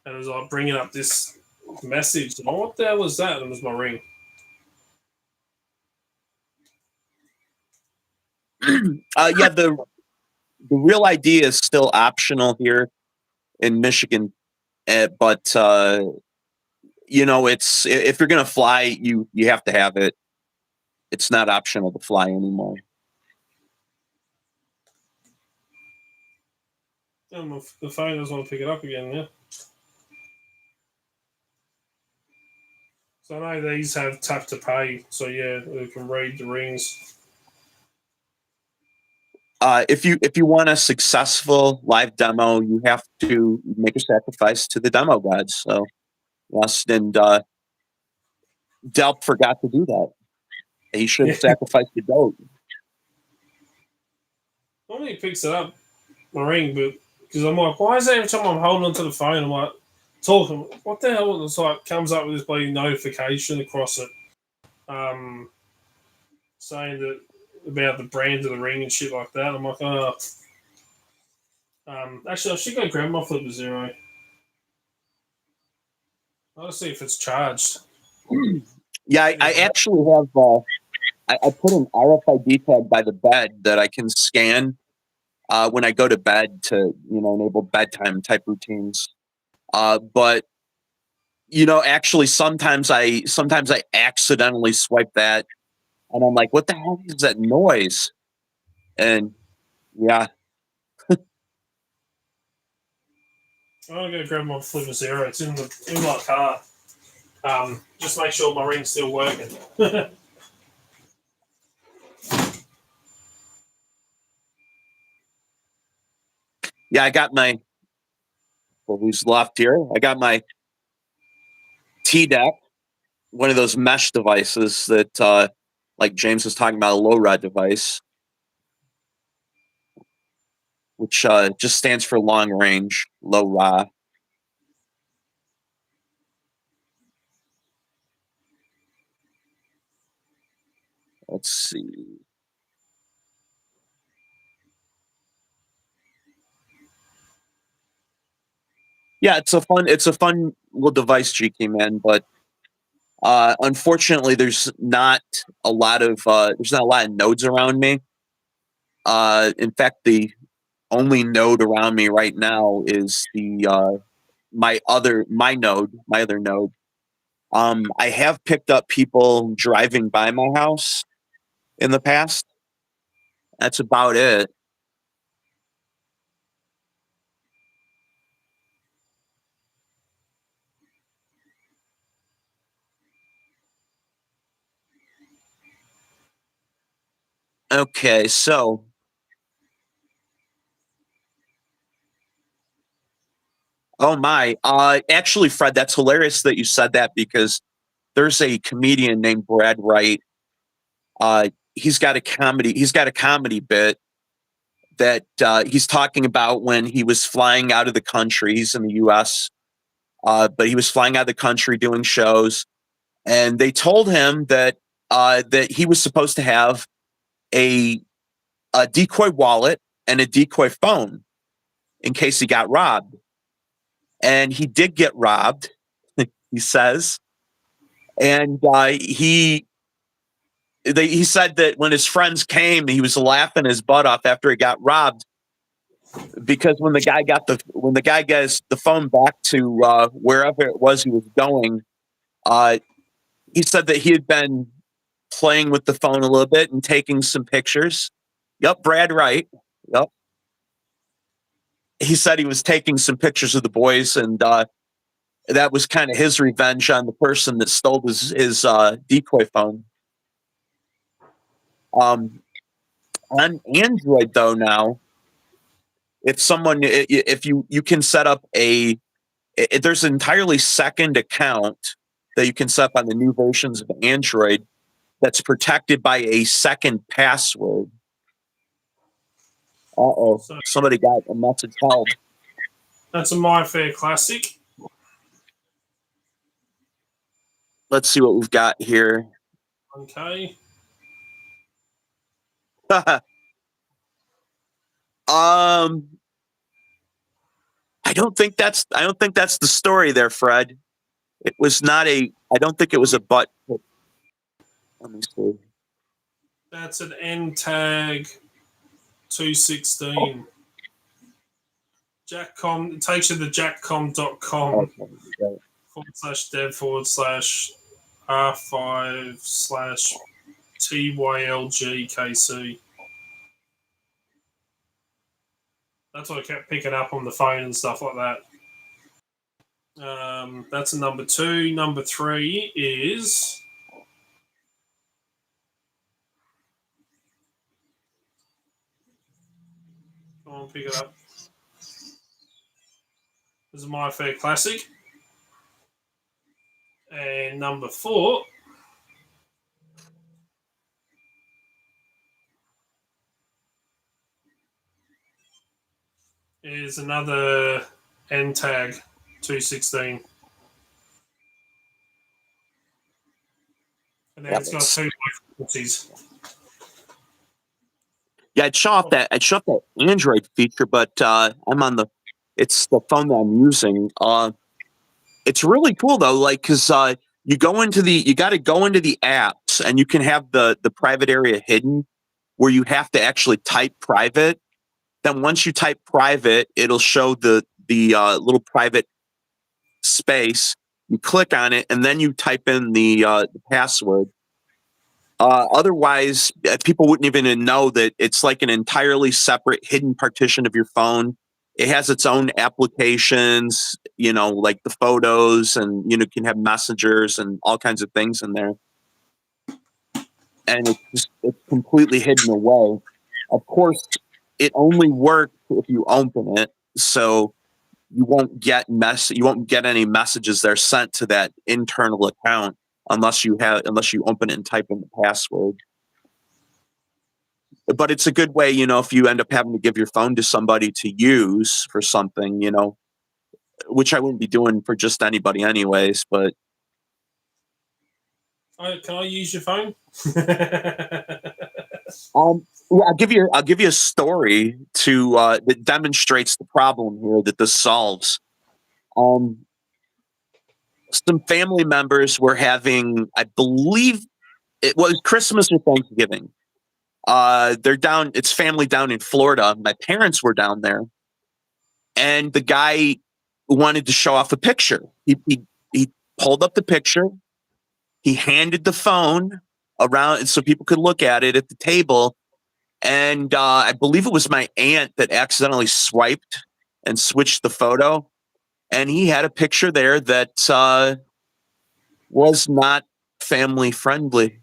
Speaker 1: and it was like bringing up this message. And what the hell was that? And it was my ring.
Speaker 4: Yeah, the real ID is still optional here in Michigan, but it's if you're gonna fly, you have to have it. It's not optional to fly anymore.
Speaker 1: And the phone doesn't want to pick it up again. Yeah. So I know these have tap to pay. So yeah, we can read the rings.
Speaker 4: If you want a successful live demo, you have to make a sacrifice to the demo gods. So yes, and Delp forgot to do that. He should have sacrificed the goat.
Speaker 1: Normally he picks it up, my ring, but because I'm like, why is it every time I'm holding onto the phone, I'm like talking, what the hell? It's like comes up with this bloody notification across it, saying that about the brand of the ring and shit like that. I'm like, oh. Actually, I should go grab my Flipper Zero. I'll see if it's charged.
Speaker 4: Yeah, I actually have. I put an RFID tag by the bed that I can scan when I go to bed to enable bedtime type routines. But actually sometimes I accidentally swipe that, and I'm like, what the hell is that noise? And yeah,
Speaker 1: I'm gonna go grab my Flipper Zero. It's in my car. Just make sure my ring's still working.
Speaker 4: yeah, I got my. Well, who's left here? I got my T-Deck, one of those mesh devices that, like James was talking about, a low-rod device, which just stands for long range, low rod. Let's see. Yeah, it's a fun little device, GK man, but unfortunately there's not a lot of nodes around me. In fact, the only node around me right now is the my other node. I have picked up people driving by my house in the past. That's about it. Okay, so oh my. Actually, Fred, that's hilarious that you said that because there's a comedian named Brad Wright. He's got a comedy bit that he's talking about when he was flying out of the country. He's in the U.S., but he was flying out of the country doing shows, and they told him that he was supposed to have a decoy wallet and a decoy phone in case he got robbed. And he did get robbed, he says. And he said that when his friends came, he was laughing his butt off after he got robbed because when the guy gets the phone back to wherever it was he was going, uh, he said that he had been playing with the phone a little bit and taking some pictures. Yep, Brad Wright. Yep. He said he was taking some pictures of the boys, and that was kind of his revenge on the person that stole his decoy phone. On Android, though, now, if you can set up there's an entirely second account that you can set up on the new versions of Android that's protected by a second password. Uh-oh. Somebody got a message held.
Speaker 1: That's a My Fair Classic.
Speaker 4: Let's see what we've got here.
Speaker 1: Okay.
Speaker 4: I don't think that's the story there, Fred. It was not I don't think it was a butt. Let me see.
Speaker 1: That's an NTAG 216. Jackcom, it takes you to jackcom.com
Speaker 4: Okay.
Speaker 1: /dev/r5/TYLGKC. That's what I kept picking up on the phone and stuff like that. That's a number 2. Number 3 is come on, pick it up. This is My Fair Classic. And number 4 is another NTAG 216. And then it's got 2 frequencies.
Speaker 4: Yeah, I'd show off that Android feature, but it's the phone that I'm using. It's really cool though, like because you got to go into the apps and you can have the private area hidden where you have to actually type private. Then once you type private, it'll show the little private space. You click on it, and then you type in the password. Otherwise, people wouldn't even know that it's like an entirely separate hidden partition of your phone. It has its own applications, like the photos, and you can have messengers and all kinds of things in there. And it's completely hidden away. Of course, it only works if you open it, so you won't get any messages that are sent to that internal account unless you open it and type in the password. But it's a good way, if you end up having to give your phone to somebody to use for something, which I wouldn't be doing for just anybody anyways, but
Speaker 1: Can I use your phone?
Speaker 4: I'll give you a story that demonstrates the problem here that this solves. Some family members were having, I believe it was Christmas or Thanksgiving. It's family down in Florida. My parents were down there, and the guy wanted to show off a picture. He pulled up the picture. He handed the phone around so people could look at it at the table. And I believe it was my aunt that accidentally swiped and switched the photo. And he had a picture there that was not family friendly.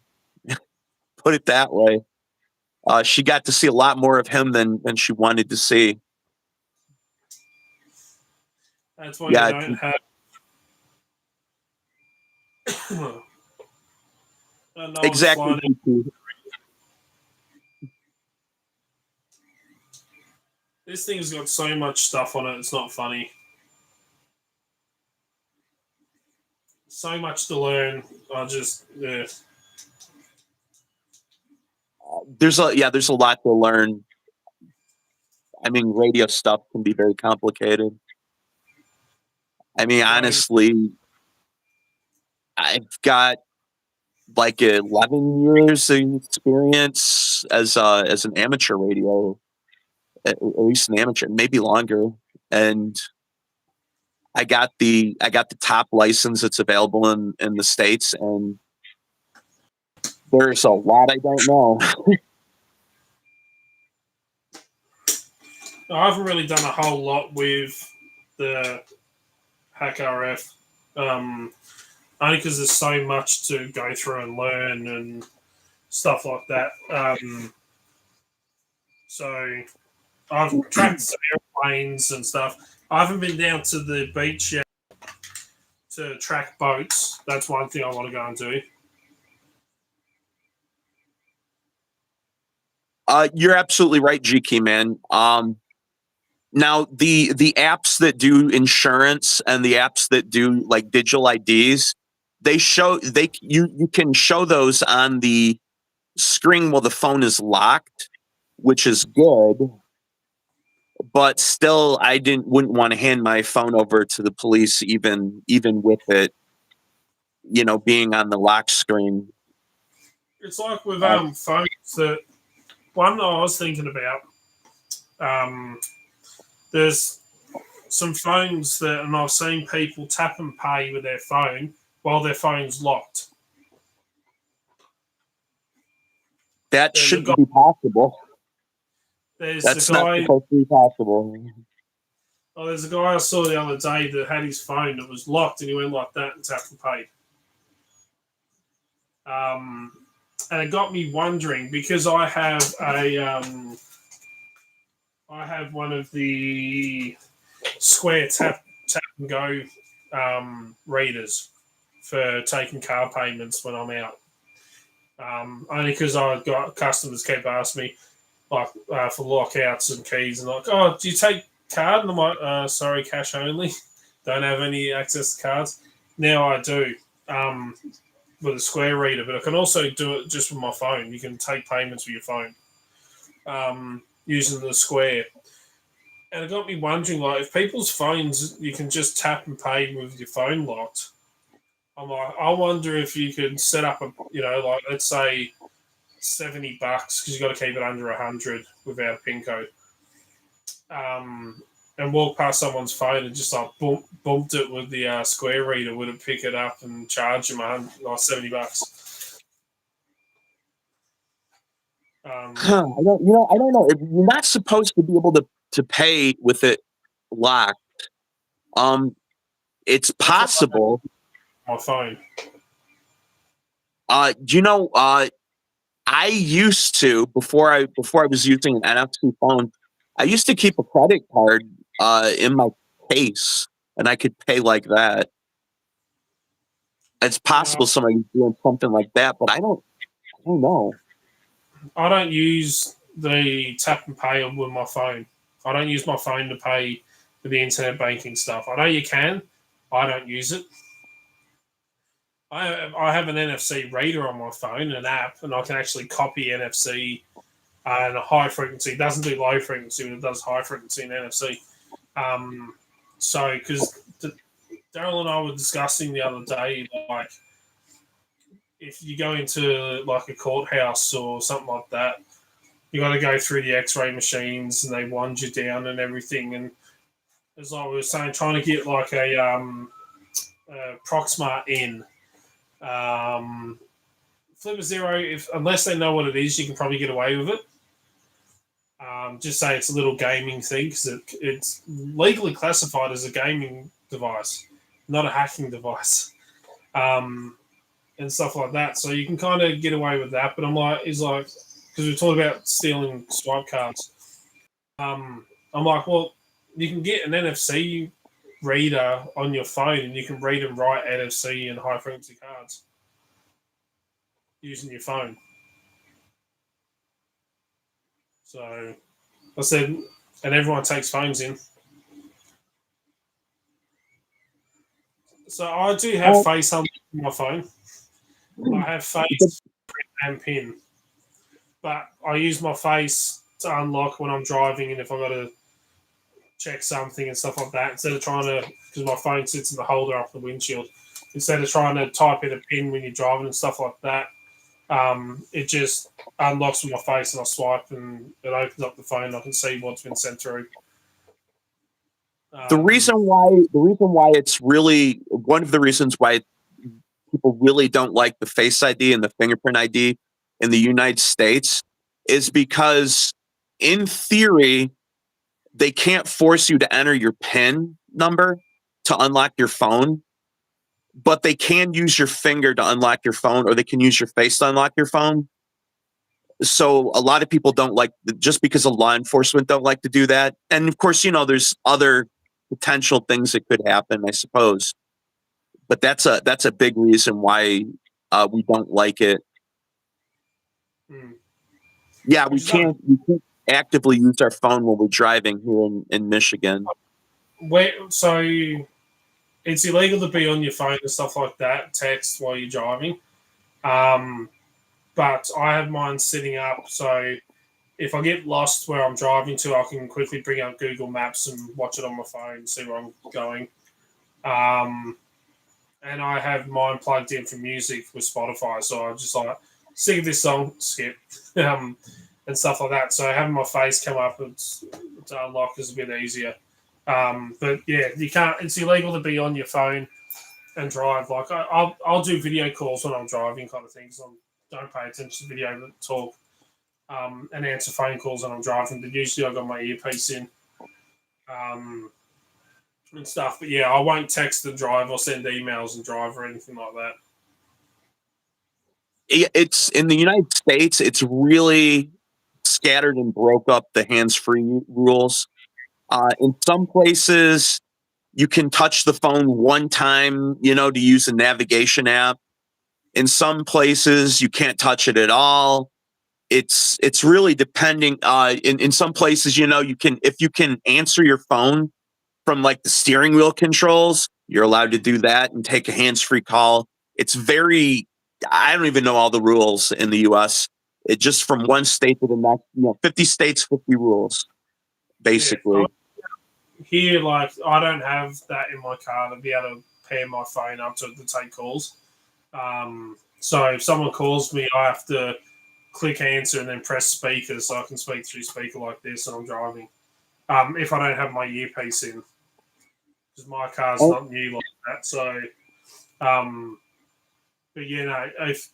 Speaker 4: Put it that way. She got to see a lot more of him than she wanted to see.
Speaker 1: That's why you don't have
Speaker 4: exactly.
Speaker 1: This thing's got so much stuff on it, it's not funny. So much to learn.
Speaker 4: There's a lot to learn. I mean, radio stuff can be very complicated. I mean, honestly, I've got like 11 years of experience as an amateur radio, at least an amateur, maybe longer. And I got the top license that's available in the States, and there's a lot I don't know.
Speaker 1: I haven't really done a whole lot with the Hack RF, only because there's so much to go through and learn and stuff like that. So I've tracked some airplanes and stuff. I haven't been down to the beach yet to track boats. That's one thing I want to go and do.
Speaker 4: You're absolutely right, GK man. Now the apps that do insurance and the apps that do like digital IDs, you can show those on the screen while the phone is locked, which is good. But still, wouldn't want to hand my phone over to the police, even with it, being on the lock screen.
Speaker 1: It's like with phones that one I was thinking about. There's some phones that, and I've seen people tap and pay with their phone while their phone's locked.
Speaker 4: That shouldn't be possible. That's not supposed to be possible.
Speaker 1: Oh, there's a guy I saw the other day that had his phone that was locked, and he went like that and tapped and paid. And it got me wondering, because I have one of the Square tap and go readers for taking car payments when I'm out. Only because I've got customers keep asking me like for lockouts and keys and like, oh, do you take card? And I'm like, sorry, cash only. Don't have any access to cards. Now I do with a Square reader, but I can also do it just with my phone. You can take payments with your phone using the Square. And it got me wondering, like, if people's phones, you can just tap and pay with your phone locked. I'm like, I wonder if you could set up like, let's say $70 because you got to keep it under 100 without a PIN code. and walked past someone's phone and just like bumped it with the square reader, would it pick it up and charge them $70?
Speaker 4: I don't know. You're not supposed to be able to pay with it locked. It's possible.
Speaker 1: My phone.
Speaker 4: I used to before I was using an NFC phone. I used to keep a credit card in my case, and I could pay like that. It's possible somebody's doing something like that, but I don't know.
Speaker 1: I don't use the tap and pay with my phone. I don't use my phone to pay for the internet banking stuff. I know you can. I don't use it. I have an NFC reader on my phone, an app, and I can actually copy NFC and a high frequency. It doesn't do low frequency, but it does high frequency in NFC. So, because Daryl and I were discussing the other day, like, if you go into like a courthouse or something like that, you got to go through the X-ray machines and they wand you down and everything. And as I was saying, trying to get like a Proxmart in. Flipper Zero, unless they know what it is, you can probably get away with it. Just say it's a little gaming thing because it's legally classified as a gaming device, not a hacking device, and stuff like that. So you can kind of get away with that. But because we're talking about stealing swipe cards. I'm like, well, you can get an NFC reader on your phone and you can read and write NFC and high frequency cards using your phone. So I said, and everyone takes phones in. So I do have Face Unlock on my phone. I have Face and PIN. But I use my face to unlock when I'm driving and if I've got to check something and stuff like that, instead of trying to, because my phone sits in the holder up the windshield, instead of trying to type in a PIN when you're driving and stuff like that, it just unlocks with my face and I swipe and it opens up the phone. I can see what's been sent through.
Speaker 4: The reason why it's really one of the reasons why people really don't like the Face ID and the fingerprint ID in the United States is because, in theory, they can't force you to enter your PIN number to unlock your phone, but they can use your finger to unlock your phone, or they can use your face to unlock your phone. So a lot of people don't like, just because of law enforcement don't like to do that. And of course, there's other potential things that could happen, I suppose. But that's a big reason why we don't like it. Yeah, we can't actively use our phone when we're driving here in Michigan.
Speaker 1: So it's illegal to be on your phone and stuff like that, text while you're driving. But I have mine sitting up, so if I get lost where I'm driving to, I can quickly bring up Google Maps and watch it on my phone and see where I'm going. And I have mine plugged in for music with Spotify, so I just like sing this song, skip, and stuff like that. So having my face come up to unlock is a bit easier. But yeah, you can't. It's illegal to be on your phone and drive. Like I'll do video calls when I'm driving, kind of things. I don't pay attention to video, but talk and answer phone calls when I'm driving. But usually I got my earpiece in. And stuff, but yeah, I won't text and drive or send emails and drive or anything like that.
Speaker 4: It's in the United States. It's really scattered and broke up the hands-free rules. In some places, you can touch the phone one time, to use a navigation app. In some places, you can't touch it at all. It's really depending. In some places, you can, if you can answer your phone from like the steering wheel controls, you're allowed to do that and take a hands-free call. It's I don't even know all the rules in the US. It just from one state to the next, 50 states, 50 rules, basically.
Speaker 1: Yeah, here, like, I don't have that in my car to be able to pair my phone up to take calls. So if someone calls me, I have to click answer and then press speaker so I can speak through speaker like this and I'm driving. if I don't have my earpiece in, because my car's
Speaker 4: Oh.
Speaker 1: not new like that. So, but if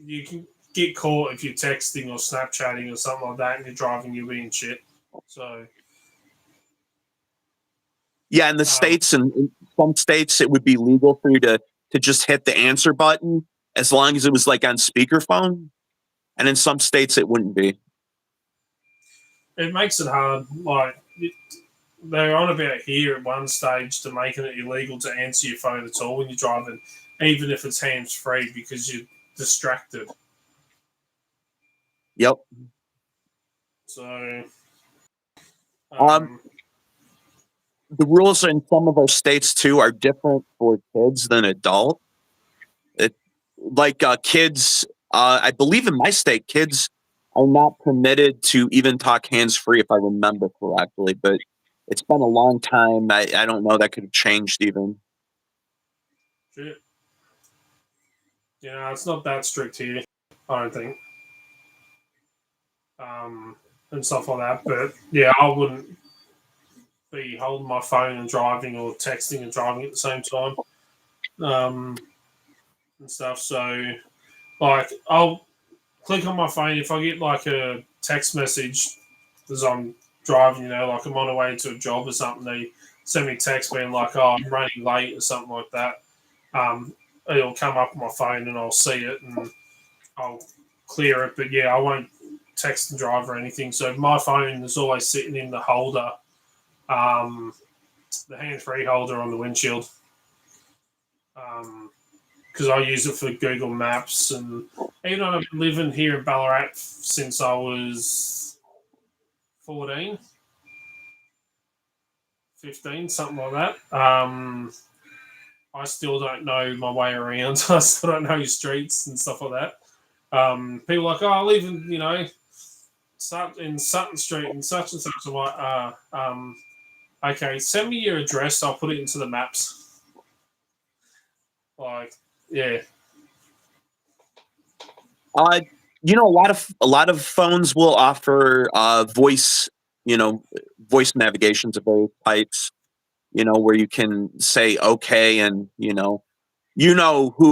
Speaker 1: you can get caught if you're texting or Snapchatting or something like that, and you're driving, you're being shit. So,
Speaker 4: Yeah, in the states and in some states, it would be legal for you to just hit the answer button as long as it was like on speakerphone, and in some states it wouldn't be.
Speaker 1: it makes it hard. Like they're on about here at one stage to making it illegal to answer your phone at all when you're driving, even if it's hands free, because you're distracted.
Speaker 4: Yep.
Speaker 1: So,
Speaker 4: The rules in some of our states too are different for kids than adult. Kids, I believe in my state, kids are not permitted to even talk hands free, if I remember correctly. But it's been a long time. I don't know. That could have changed even.
Speaker 1: shit. It's not that strict here, I don't think. And stuff like that. But yeah, I wouldn't be holding my phone and driving, or texting and driving at the same time. And stuff. So, like, I'll click on my phone if I get like a text message as I'm driving, like I'm on the way to a job or something. They send me a text being like, "Oh, I'm running late" or something like that. It'll come up on my phone and I'll see it and I'll clear it. But yeah, I won't text and drive or anything. So my phone is always sitting in the holder, the hands-free holder on the windshield. Because I use it for Google Maps, and even though I've been living here in Ballarat since I was 14, 15, something like that. I still don't know my way around. I still don't know your streets and stuff like that. People are like, I live in, in Sutton Street and such and such. I'm like, okay, send me your address. I'll put it into the maps. Like, yeah.
Speaker 4: A lot of phones will offer voice, voice navigations of various types. Where you can say okay, and who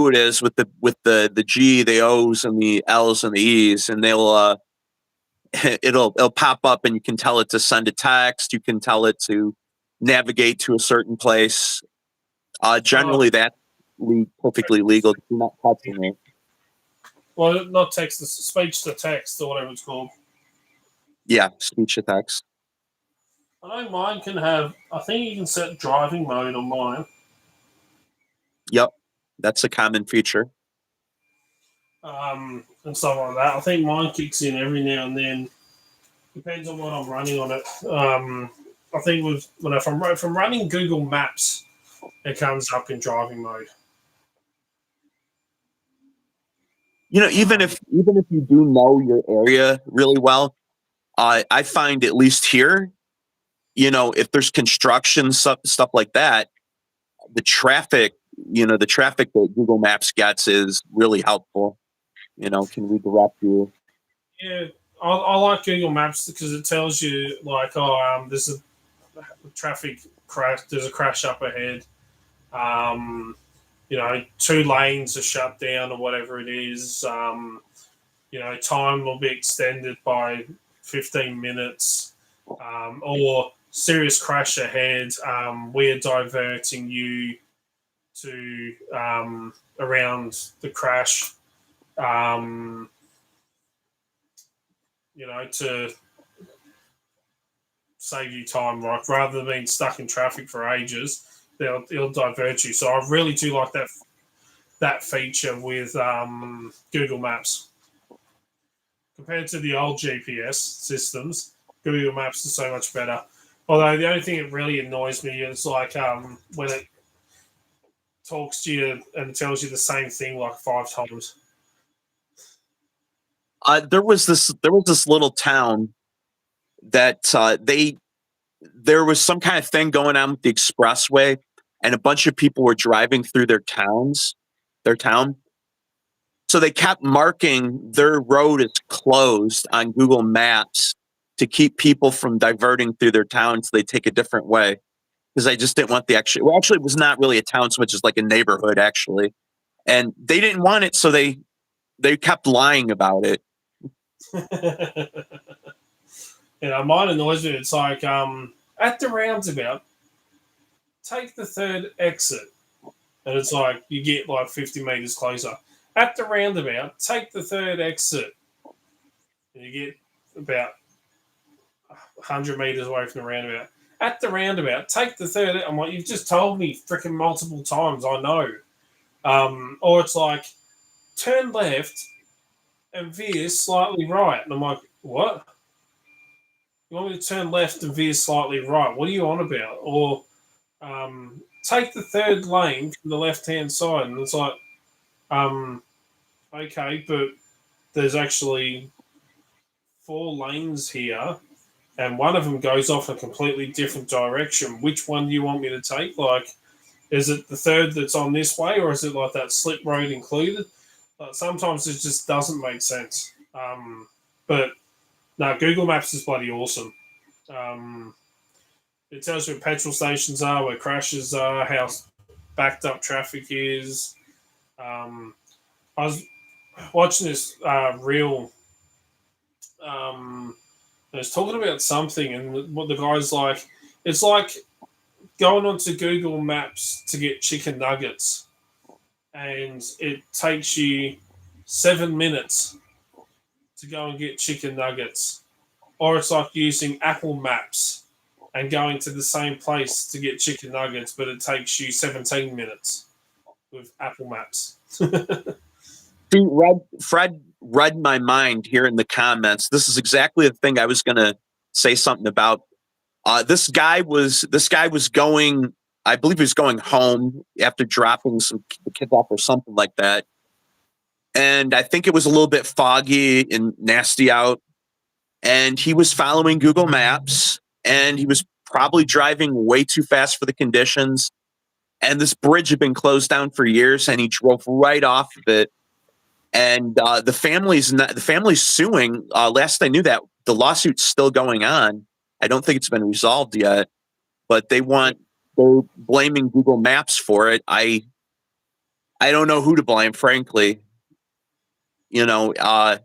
Speaker 4: it is with the G, the O's, and the L's and the E's, and they'll it'll pop up, and you can tell it to send a text. You can tell it to navigate to a certain place. Generally, that's perfectly legal. You're not touching it.
Speaker 1: Well, not text, speech to text or whatever it's called.
Speaker 4: Yeah, speech to text.
Speaker 1: I know mine can have, I think you can set driving mode on mine.
Speaker 4: Yep, that's a common feature.
Speaker 1: And stuff like that. I think mine kicks in every now and then. Depends on what I'm running on it. I think if I'm running Google Maps, it comes up in driving mode.
Speaker 4: Even if you do know your area really well, I find, at least here, if there's construction stuff like that, the traffic that Google Maps gets is really helpful. Can redirect you.
Speaker 1: Yeah, I like Google Maps because it tells you like, there's a traffic crash. There's a crash up ahead. 2 lanes are shut down or whatever it is. Time will be extended by 15 minutes, or serious crash ahead. We're diverting you to around the crash, to save you time, like rather than being stuck in traffic for ages. It'll divert you. So I really do like that feature with Google Maps. Compared to the old GPS systems, Google Maps is so much better. Although the only thing that really annoys me is like when it talks to you and tells you the same thing like 5 times.
Speaker 4: There was this little town that there was some kind of thing going on with the expressway, and a bunch of people were driving through their town. So they kept marking their road as closed on Google Maps to keep people from diverting through their town, so they take a different way. Because I just didn't want the actual. Well, actually, it was not really a town so much as like a neighborhood, actually, and they didn't want it, so they kept lying about it.
Speaker 1: Mine annoys me. It's like at the roundabout, take the third exit, and it's like you get like 50 meters closer. At the roundabout, take the third exit, and you get about 100 meters away from the roundabout. At the roundabout, take the third. I'm like, you've just told me freaking multiple times. I know. Or it's like, turn left and veer slightly right. And I'm like, what? You want me to turn left and veer slightly right? What are you on about? Or take the third lane from the left-hand side. And it's like, okay, but there's actually 4 lanes here, and one of them goes off a completely different direction. Which one do you want me to take? Like, is it the third that's on this way, or is it like that slip road included? Sometimes it just doesn't make sense. But no, Google Maps is bloody awesome. It tells you where petrol stations are, where crashes are, how backed up traffic is. I was watching this reel. I was talking about something, and what the guy's like, it's like going onto Google Maps to get chicken nuggets, and it takes you 7 minutes to go and get chicken nuggets. Or it's like using Apple Maps and going to the same place to get chicken nuggets, but it takes you 17 minutes with Apple Maps.
Speaker 4: See, Fred read my mind here in the comments. This is exactly the thing I was going to say something about. This guy was going. I believe he was going home after dropping the kids off or something like that. And I think it was a little bit foggy and nasty out. And he was following Google Maps, and he was probably driving way too fast for the conditions. And this bridge had been closed down for years, and he drove right off of it. And the family's suing. Last I knew, that the lawsuit's still going on. I don't think it's been resolved yet, but they're blaming Google Maps for it. I don't know who to blame, frankly. I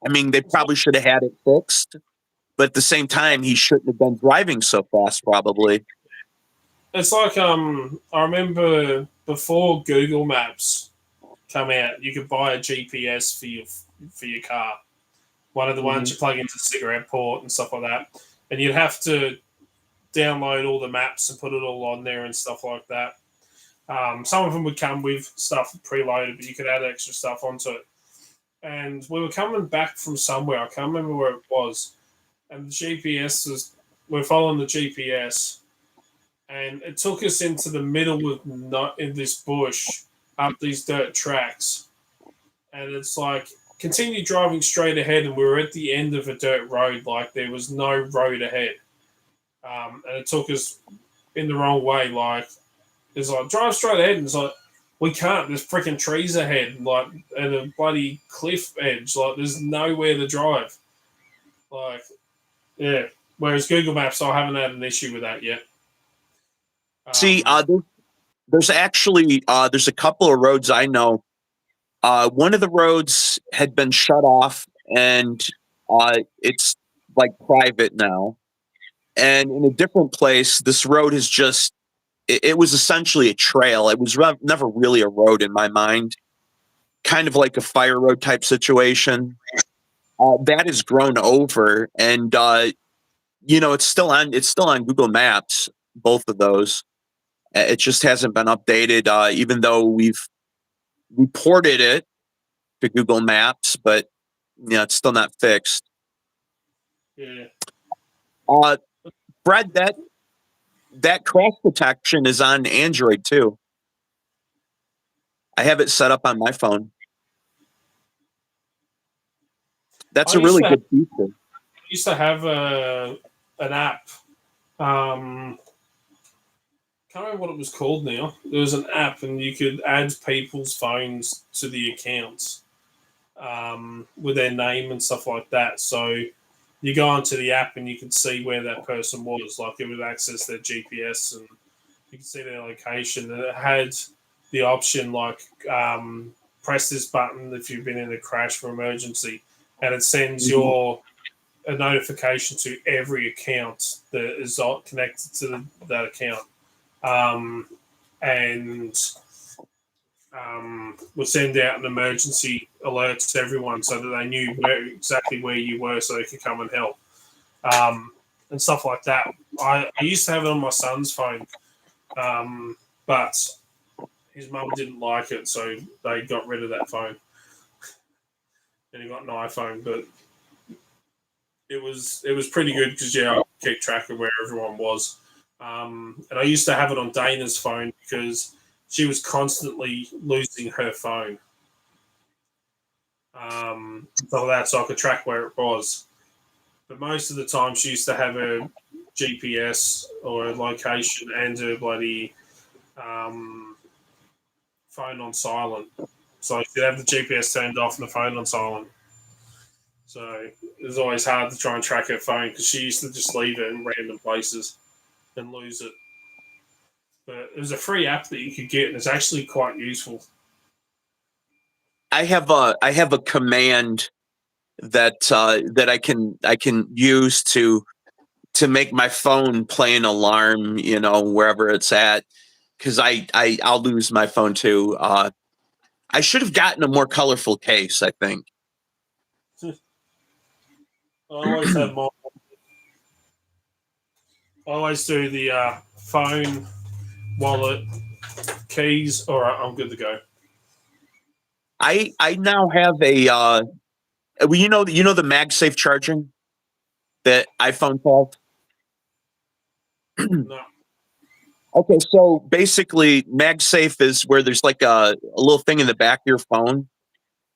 Speaker 4: mean, they probably should have had it fixed, but at the same time, he shouldn't have been driving so fast, probably.
Speaker 1: It's like I remember before Google Maps come out, you could buy a GPS for your car. One of the ones you plug into the cigarette port and stuff like that, and you'd have to download all the maps and put it all on there and stuff like that. Some of them would come with stuff preloaded, but you could add extra stuff onto it. And we were coming back from somewhere. I can't remember where it was. And the GPS we're following the GPS, and it took us into the middle of in this bush up these dirt tracks. And it's like, continue driving straight ahead, and we were at the end of a dirt road, like there was no road ahead. And it took us in the wrong way. Like, it's like, drive straight ahead, and it's like, we can't. There's freaking trees ahead, like, and a bloody cliff edge. Like, there's nowhere to drive. Like, yeah. Whereas Google Maps, I haven't had an issue with that yet.
Speaker 4: See, there's actually there's a couple of roads I know. One of the roads had been shut off, and it's like private now. And in a different place, this road is just. It was essentially a trail. It was never really a road in my mind, kind of like a fire road type situation. That has grown over, and it's still on Google Maps. Both of those, it just hasn't been updated. Even though we've reported it to Google Maps, but it's still not fixed.
Speaker 1: Yeah.
Speaker 4: Brad, that crash detection is on Android too. I have it set up on my phone. That's a really good feature.
Speaker 1: I used to have an app. Can't remember what it was called now. There was an app, and you could add people's phones to the accounts with their name and stuff like that. So you go onto the app and you could see where that person was. Like it would access their GPS and you could see their location. And it had the option like press this button if you've been in a crash for emergency, and it sends a notification to every account that is connected to that account, and will send out an emergency alert to everyone so that they knew exactly where you were, so they could come and help, and stuff like that. I used to have it on my son's phone, but his mum didn't like it, so they got rid of that phone, and he got an iPhone. But it was pretty good because I keep track of where everyone was, and I used to have it on Dana's phone because she was constantly losing her phone. So I could track where it was. But most of the time, she used to have her GPS or her location and her bloody phone on silent. So she'd have the GPS turned off and the phone on silent. So it was always hard to try and track her phone because she used to just leave it in random places and lose it. But it was a free app that you could get, and it's actually quite useful.
Speaker 4: I have a command that I can use to make my phone play an alarm, wherever it's at, because I'll lose my phone too. I should have gotten a more colorful case, I think.
Speaker 1: I always have my. I always do the phone, wallet, keys. All right, I'm good to go.
Speaker 4: I now have a well, the MagSafe charging that iPhone have.
Speaker 1: No.
Speaker 4: Okay, so basically, MagSafe is where there's like a little thing in the back of your phone,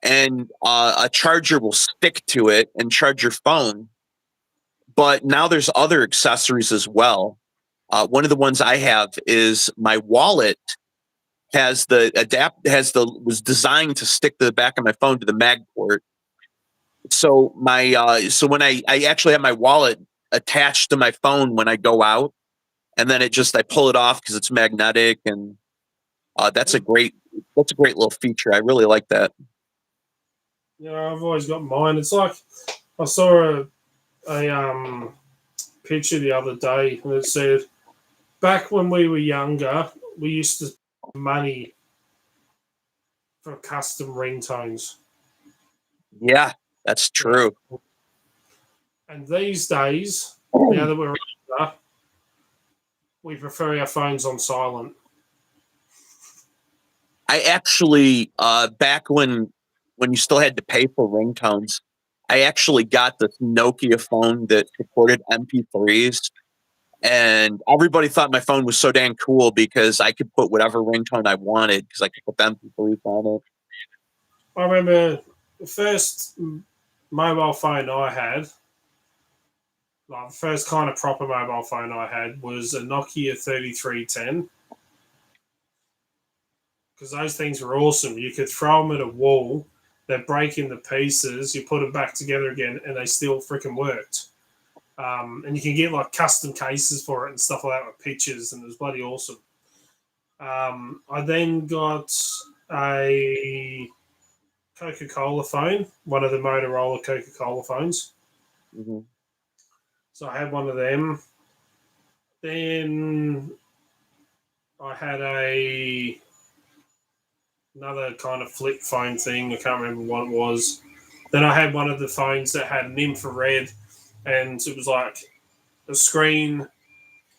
Speaker 4: and a charger will stick to it and charge your phone. But now there's other accessories as well. One of the ones I have is my wallet was designed to stick to the back of my phone to the mag port. So so when I actually have my wallet attached to my phone when I go out, and then I pull it off because it's magnetic, and that's a great little feature. I really like that.
Speaker 1: Yeah, I've always got mine. It's like I saw a picture the other day, and it said, back when we were younger, we used to pay money for custom ringtones.
Speaker 4: Yeah, that's true.
Speaker 1: And these days, now that we're older, we prefer our phones on silent.
Speaker 4: I actually, back when you still had to pay for ringtones, I actually got this Nokia phone that supported MP3s, and everybody thought my phone was so dang cool because I could put whatever ringtone I wanted because I could put the MP3s on it.
Speaker 1: I remember the first mobile phone I had, like the first kind of proper mobile phone I had, was a Nokia 3310. Because those things were awesome. You could throw them at a wall, they'd break into pieces, you put them back together again, and they still freaking worked. And you can get like custom cases for it and stuff like that with pictures, and it was bloody awesome. I then got a Coca-Cola phone, one of the Motorola Coca-Cola phones.
Speaker 4: Mm-hmm.
Speaker 1: So I had one of them. Then I had another kind of flip phone thing. I can't remember what it was. Then I had one of the phones that had an infrared, and it was like a screen,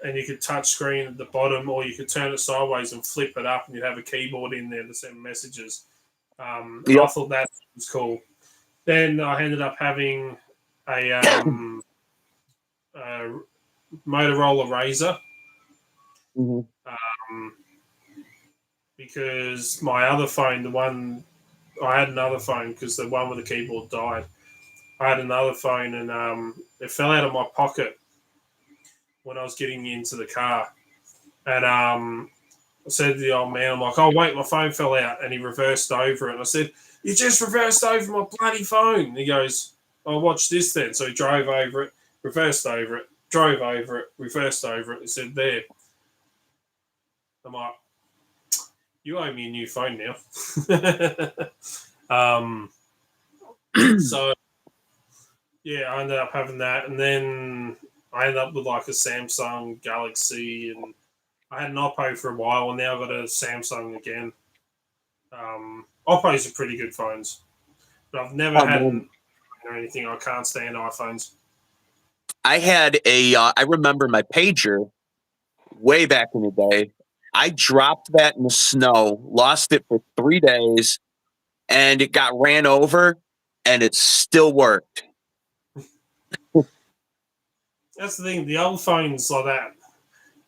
Speaker 1: and you could touch screen at the bottom, or you could turn it sideways and flip it up, and you'd have a keyboard in there to send messages.
Speaker 4: Yep.
Speaker 1: I thought that was cool. Then I ended up having a Motorola Razr.
Speaker 4: Mm-hmm.
Speaker 1: Because my other phone, I had another phone because the one with the keyboard died. I had another phone, and it fell out of my pocket when I was getting into the car. And I said to the old man, I'm like, oh, wait, my phone fell out. And he reversed over it. And I said, you just reversed over my bloody phone. And he goes, I'll watch this then. So he drove over it, reversed over it, drove over it, reversed over it, and said, there. I'm like, you owe me a new phone now. So, yeah, I ended up having that. And then I ended up with like a Samsung Galaxy. And I had an Oppo for a while. And now I've got a Samsung again. Oppos are pretty good phones. But I've never had or anything. I can't stand iPhones.
Speaker 4: I had I remember my pager way back in the day. I dropped that in the snow, lost it for 3 days, and it got ran over, and it still worked.
Speaker 1: That's the thing. The old phones like that.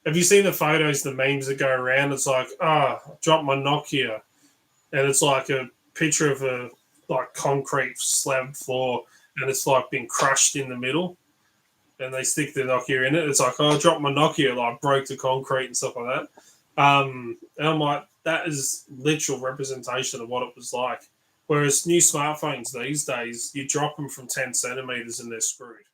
Speaker 1: Have you seen the photos, the memes that go around? It's like, dropped my Nokia, and it's like a picture of a like concrete slab floor, and it's like been crushed in the middle, and they stick the Nokia in it. It's like, I dropped my Nokia, like broke the concrete and stuff like that. And I'm like, that is literal representation of what it was like. Whereas new smartphones these days, you drop them from 10 centimeters and they're screwed.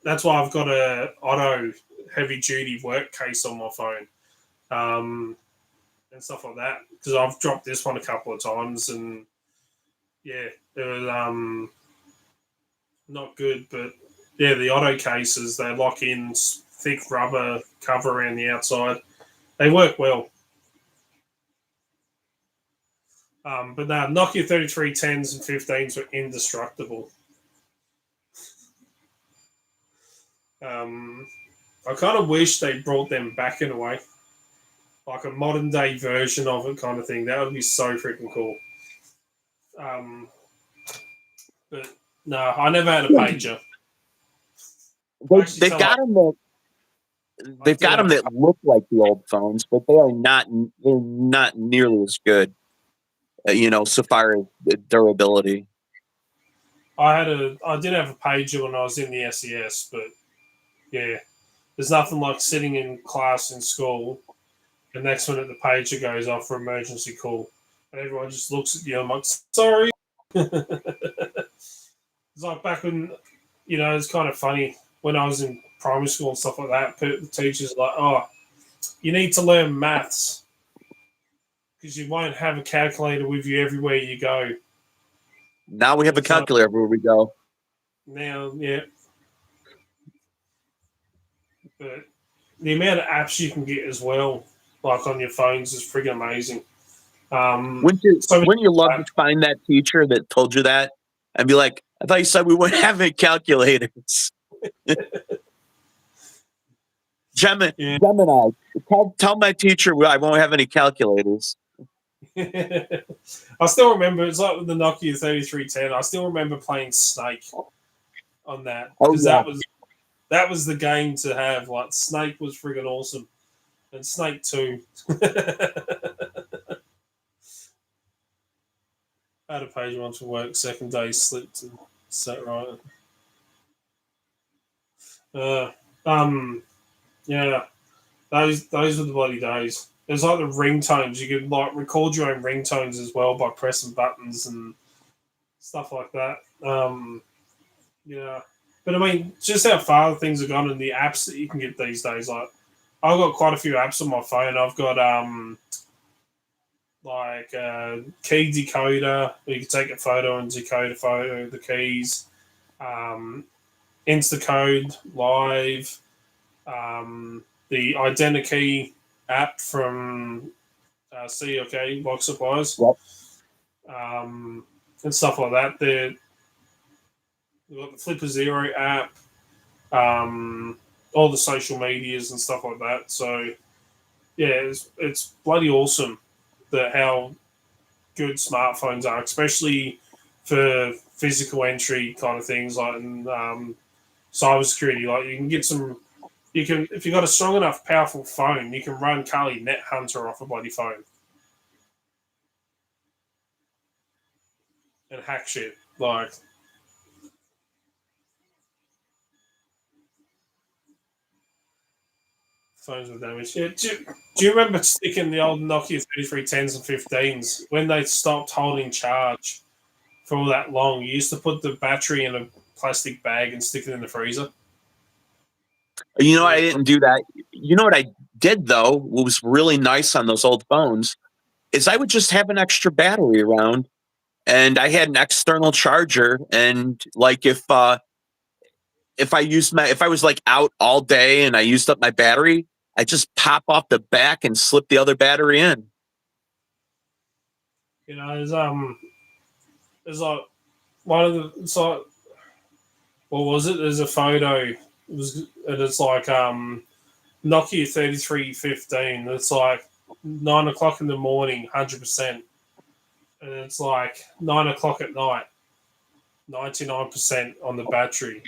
Speaker 1: That's why I've got a auto heavy duty work case on my phone, and stuff like that, because I've dropped this one a couple of times, and yeah, it was not good. But yeah, the auto cases, they lock in, thick rubber cover around the outside. They work well. But no, Nokia 3310s and 15s were indestructible. I kind of wish they brought them back in a way, like a modern day version of it, kind of thing. That would be so freaking cool. But no, I never had a pager.
Speaker 4: They've got them that look like the old phones, but they are not. They're not nearly as good. So far as durability.
Speaker 1: I did have a pager when I was in the SES, but yeah, there's nothing like sitting in class in school. The next minute the pager goes off for emergency call, and everyone just looks at you. I'm like, sorry. It's like back when, it's kind of funny when I was in primary school and stuff like that. The teachers are like, oh, you need to learn maths because you won't have a calculator with you everywhere you go.
Speaker 4: Now we have a calculator everywhere we go.
Speaker 1: Now, yeah. But the amount of apps you can get as well, like on your phones, is freaking amazing.
Speaker 4: Wouldn't you love to find that teacher that told you that and be like, I thought you said we wouldn't have any calculators. Gemini, tell my teacher I won't have any calculators.
Speaker 1: I still remember, it's like with the Nokia 3310, I still remember playing Snake on that. Because that was the game to have. Like, Snake was friggin' awesome. And Snake 2. I had a page once for work, second day slipped and sat right. Yeah, those were the bloody days. It was like the ringtones. You could like record your own ringtones as well by pressing buttons and stuff like that. Yeah, but I mean, just how far things have gone and the apps that you can get these days. Like, I've got quite a few apps on my phone. I've got like key decoder, where you can take a photo and decode a photo, the keys, Instacode Live, the Identikey app from COK Box Supplies, and stuff like that. We've got the Flipper Zero app, all the social medias and stuff like that. So yeah, it's bloody awesome how good smartphones are, especially for physical entry kind of things, like in cybersecurity. Like, you can get if you've got a strong enough, powerful phone, you can run Kali Net Hunter off a bloody phone and hack shit. Like, phones were damaged. Yeah. Do you remember sticking the old Nokia 3310s and 15s when they stopped holding charge? for all that long, you used to put the battery in a plastic bag and stick it in the freezer.
Speaker 4: You know, I didn't do that. You know what I did though? What was really nice on those old phones is I would just have an extra battery around, and I had an external charger. And like if I was like out all day and I used up my battery, I just pop off the back and slip the other battery in.
Speaker 1: You know, there's like one of the it's like what was it? There's a photo. It's like Nokia 3315. It's like 9 o'clock in the morning, 100%, and it's like 9 o'clock at night, 99% on the battery.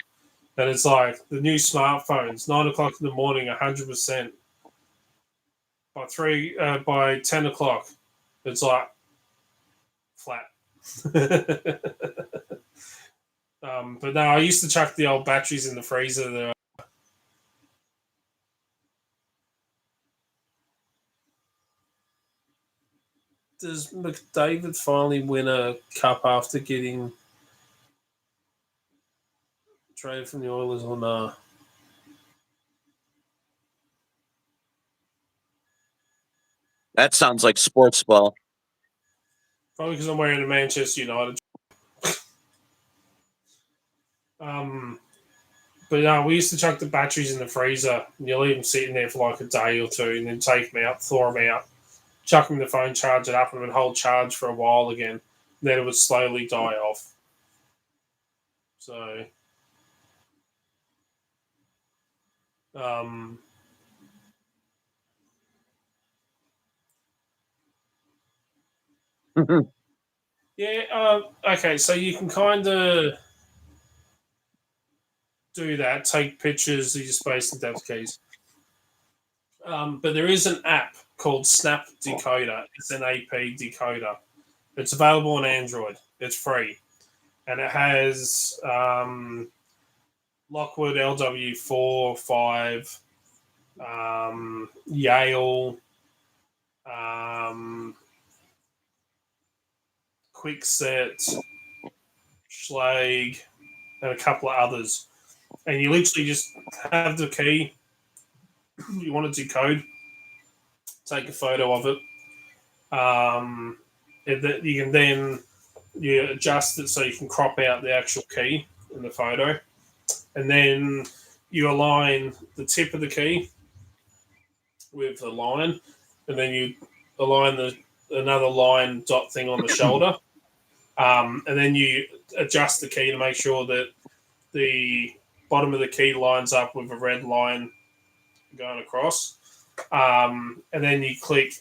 Speaker 1: And it's like the new smartphones, 9 o'clock in the morning, 100%. By 10 o'clock, it's like flat. But no, I used to chuck the old batteries in the freezer. There. Does McDavid finally win a cup after getting traded from the Oilers or no?
Speaker 4: That sounds like sports ball.
Speaker 1: Probably because I'm wearing a Manchester United. But no, we used to chuck the batteries in the freezer, and you'll leave them sitting there for like a day or two, and then take them out, thaw them out, chuck them in the phone, charge it up, and it would hold charge for a while again. And then it would slowly die off. So, yeah, okay, so you can kind of do that, take pictures of your space and depth keys. But there is an app called Snap Decoder. It's an AP decoder. It's available on Android. It's free. And it has Lockwood LW4, 5, Yale, Quickset, Schlag, and a couple of others. And you literally just have the key you want to decode, take a photo of it. You can then adjust it so you can crop out the actual key in the photo, and then you align the tip of the key with the line, and then you align another line dot thing on the shoulder, and then you adjust the key to make sure that the bottom of the key lines up with a red line going across, and then you click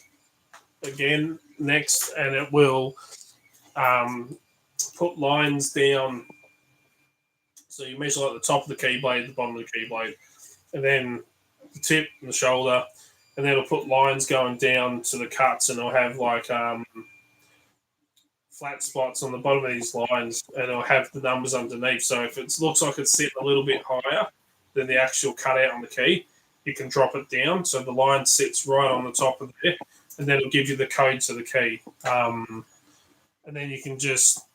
Speaker 1: again next, and it will put lines down. So you measure like the top of the keyblade, the bottom of the keyblade, and then the tip and the shoulder, and then it'll put lines going down to the cuts, and it'll have like flat spots on the bottom of these lines, and it'll have the numbers underneath. So if it looks like it's sitting a little bit higher than the actual cutout on the key, you can drop it down so the line sits right on the top of there, and then it'll give you the code to the key. And then you can just,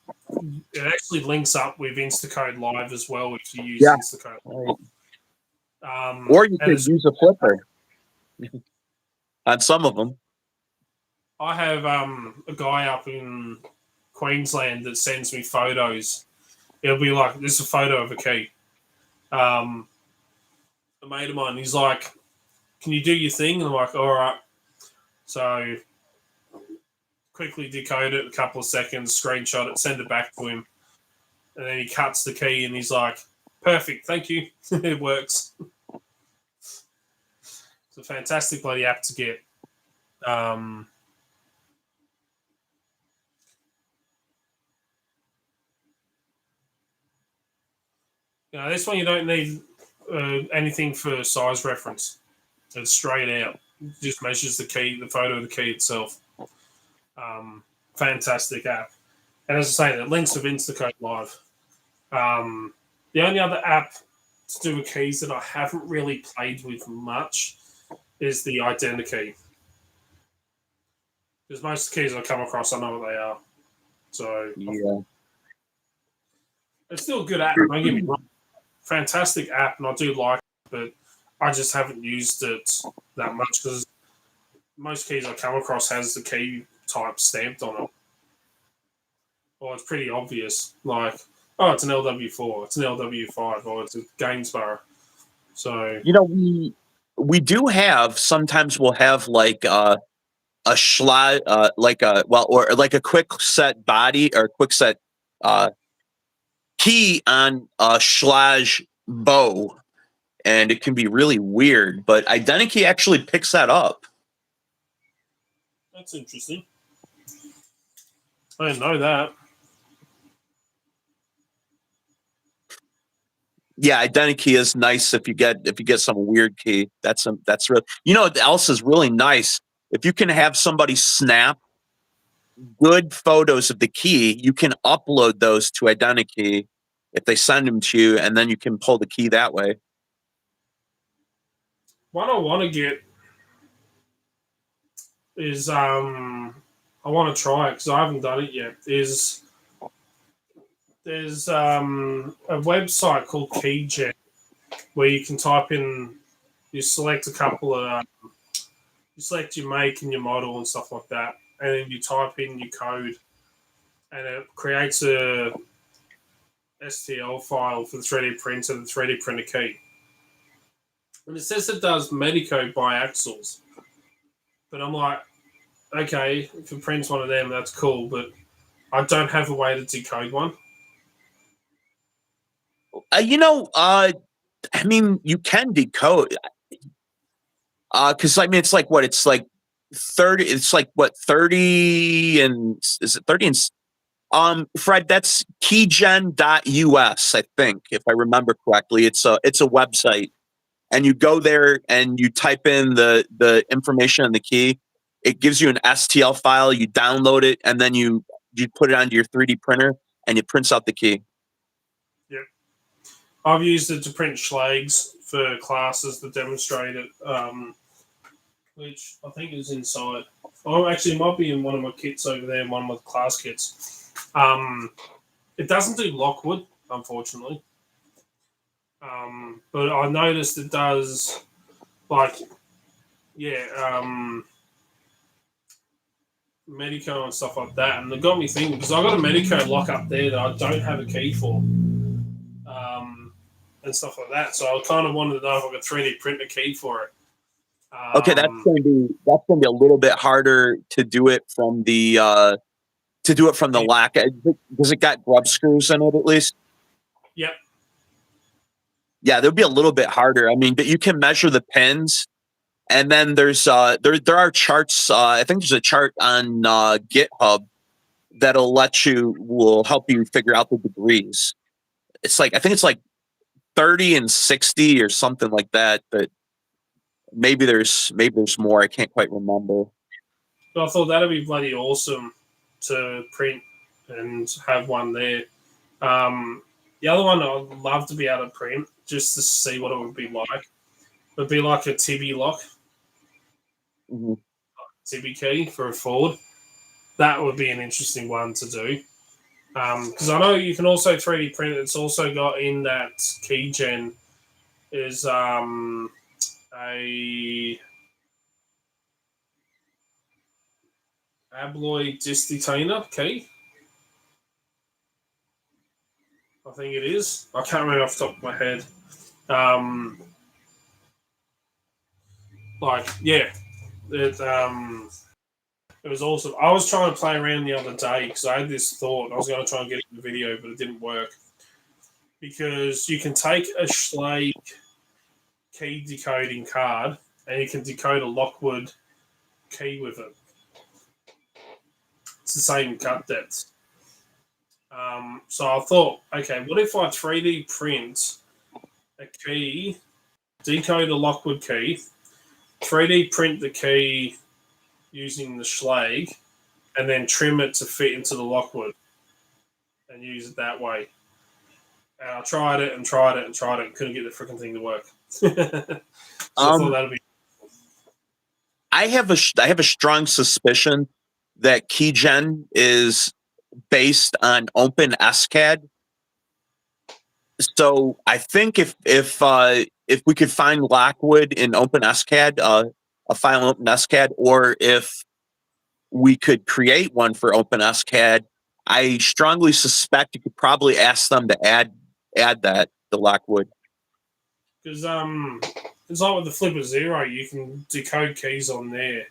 Speaker 1: it actually links up with Instacode Live as well if you use Instacode Live.
Speaker 4: Or you could use a flipper on some of them.
Speaker 1: I have a guy up in Queensland that sends me photos. It'll be like, this is a photo of a key. A mate of mine, he's like, can you do your thing? And I'm like, all right. So quickly decode it, a couple of seconds, screenshot it, send it back to him. And then he cuts the key and he's like, perfect, thank you. It works. It's a fantastic bloody app to get. This one you don't need anything for size reference. It's straight out. It just measures the key, the photo of the key itself. Fantastic app. And as I say, it links with Instacode Live. The only other app to do with keys that I haven't really played with much is the Identikey. Because most of the keys I come across, I know what they are. So
Speaker 4: yeah.
Speaker 1: It's still a good app. Don't get me wrong. Fantastic app, and I do like it, but I just haven't used it that much because most keys I come across has the key type stamped on it. Well, it's pretty obvious. Like, oh, it's an LW4, it's an LW5, or it's a Gainsborough. So
Speaker 4: You know, we do have sometimes we'll have like a slide, like a or like a quick set body or quick set uh, key on a Schlage bow, and it can be really weird. But Identikey actually picks that up.
Speaker 1: that's interesting. I didn't know that.
Speaker 4: Yeah, Identikey is nice if you get some weird key. That's real. You know what else is really nice? If you can have somebody snap good photos of the key, you can upload those to Identikey if they send them to you, and then you can pull the key that way.
Speaker 1: What I want to get is I want to try it because I haven't done it yet. There's a website called KeyGen where you can type in, you select a couple of, you select your make and your model and stuff like that, and then you type in your code, and it creates a STL file for the 3D printer, the 3D printer key. And it says it does Medico biaxials, but I'm like, okay, if it prints one of them, that's cool, but I don't have a way to decode one.
Speaker 4: I mean, you can decode, because I mean, it's like what? It's like 30. It's like what 30 and is it 30 and Fred? That's keygen.us, I think, if I remember correctly. It's a website, and you go there and you type in the information on the key. It gives you an STL file. You download it, and then you put it onto your 3D printer, and it prints out the key.
Speaker 1: Yep. I've used it to print Schlags for classes that demonstrate it, which I think is inside. Oh, actually, it might be in one of my kits over there, one of my class kits. It doesn't do Lockwood, unfortunately. But I noticed it does, like, Medico and stuff like that. And it got me thinking, because I got a Medico lock up there that I don't have a key for. And stuff like that. So I kind of wanted to know if I could 3D print a key for it.
Speaker 4: Okay, that's going to be a little bit harder to do it from the lack. Does it got grub screws in it at least?
Speaker 1: Yep.
Speaker 4: Yeah, there'll be a little bit harder. I mean, but you can measure the pins, and then there's there are charts. I think there's a chart on GitHub will help you figure out the degrees. It's like, I think it's like 30 and 60 or something like that, but maybe there's more. I can't quite remember.
Speaker 1: But I thought that'd be bloody awesome to print and have one there. The other one I'd love to be able to print just to see what it would be like. It would be like a Tibby lock, Tibby key for a Ford. That would be an interesting one to do. Because I know you can also 3D print it. It's also got in that KeyGen is a abloy disc detainer key. I think it is. I can't remember off the top of my head. It was awesome. I was trying to play around the other day because I had this thought. I was going to try and get it in the video, but it didn't work. Because you can take a Schlage key decoding card and you can decode a Lockwood key with it. It's the same cut depth. So I thought, okay, what if I 3D print a key, decode a Lockwood key, 3D print the key using the Schlage, and then trim it to fit into the Lockwood and use it that way. And I tried it and couldn't get the freaking thing to work. So I thought that'd be.
Speaker 4: I have a strong suspicion that KeyGen is based on OpenSCAD, So I think if we could find Lockwood in OpenSCAD, a file in OpenSCAD, or if we could create one for OpenSCAD, I strongly suspect you could probably ask them to add that the Lockwood.
Speaker 1: Because it's like with the Flipper Zero, you can decode keys on there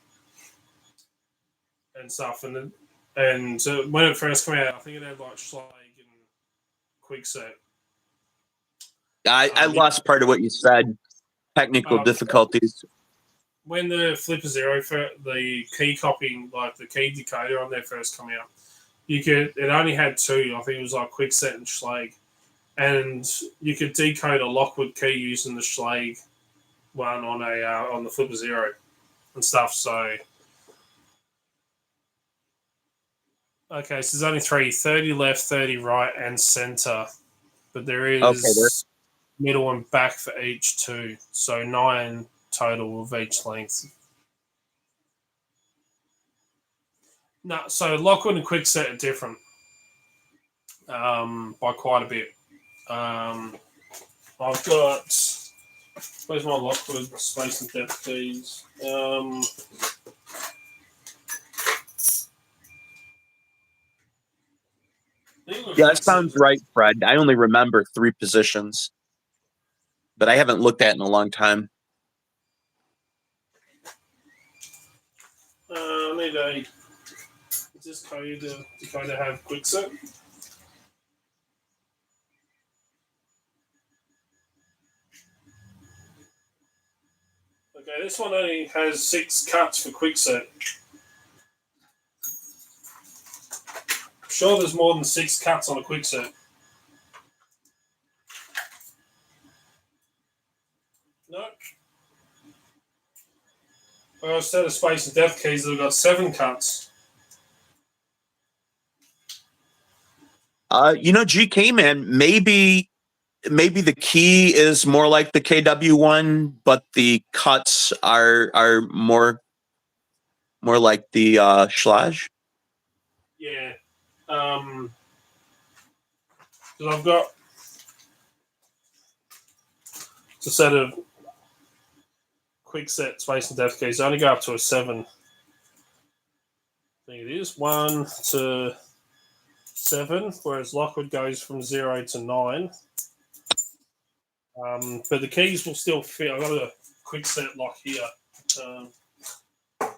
Speaker 1: and stuff, and when it first came out, I think it had like Schlag and Quickset.
Speaker 4: I lost part of what you said. Technical difficulties.
Speaker 1: When the Flipper Zero, for the key copying, like the key decoder on there first come out, it only had two. I think it was like Quickset and Schlag, and you could decode a Lockwood key using the Schlag one on the Flipper Zero and stuff. So okay, so there's only 30 left, 30 right, and center, but there is middle and back for each two, so 9 total of each length. No, so Lockwood and Quickset are different by quite a bit. I've got, where's my Lockwood space and depth keys?
Speaker 4: Yeah, that sounds right, Fred. I only remember 3 positions, but I haven't looked at it in a long time.
Speaker 1: I need a. Is this code to have Quickset? Okay, this one only has 6 cuts for Quickset. I'm sure there's more than 6 cuts on a Quickset. No. Well, instead of space and depth keys, they've got 7 cuts.
Speaker 4: GK man, maybe the key is more like the KW one, but the cuts are more like the Schlage.
Speaker 1: Yeah. Because I've got it's a set of Quickset space and depth keys. They only go up to a 7. I think it is 1 to 7, whereas Lockwood goes from 0 to 9. But the keys will still fit. I've got a Quickset lock here. I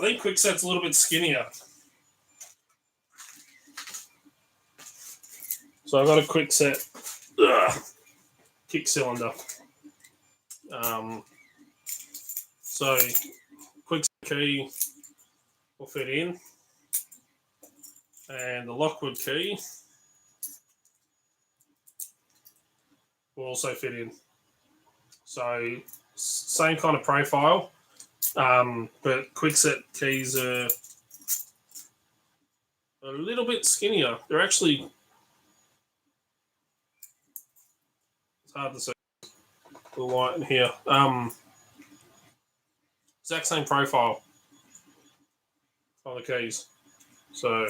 Speaker 1: think Quickset's a little bit skinnier. So I've got a Quickset kick cylinder. So Quickset key will fit in. And the Lockwood key will also fit in. So same kind of profile, but Quickset keys are a little bit skinnier. They're actually, it's hard to see the light in here. Exact same profile on the keys. So,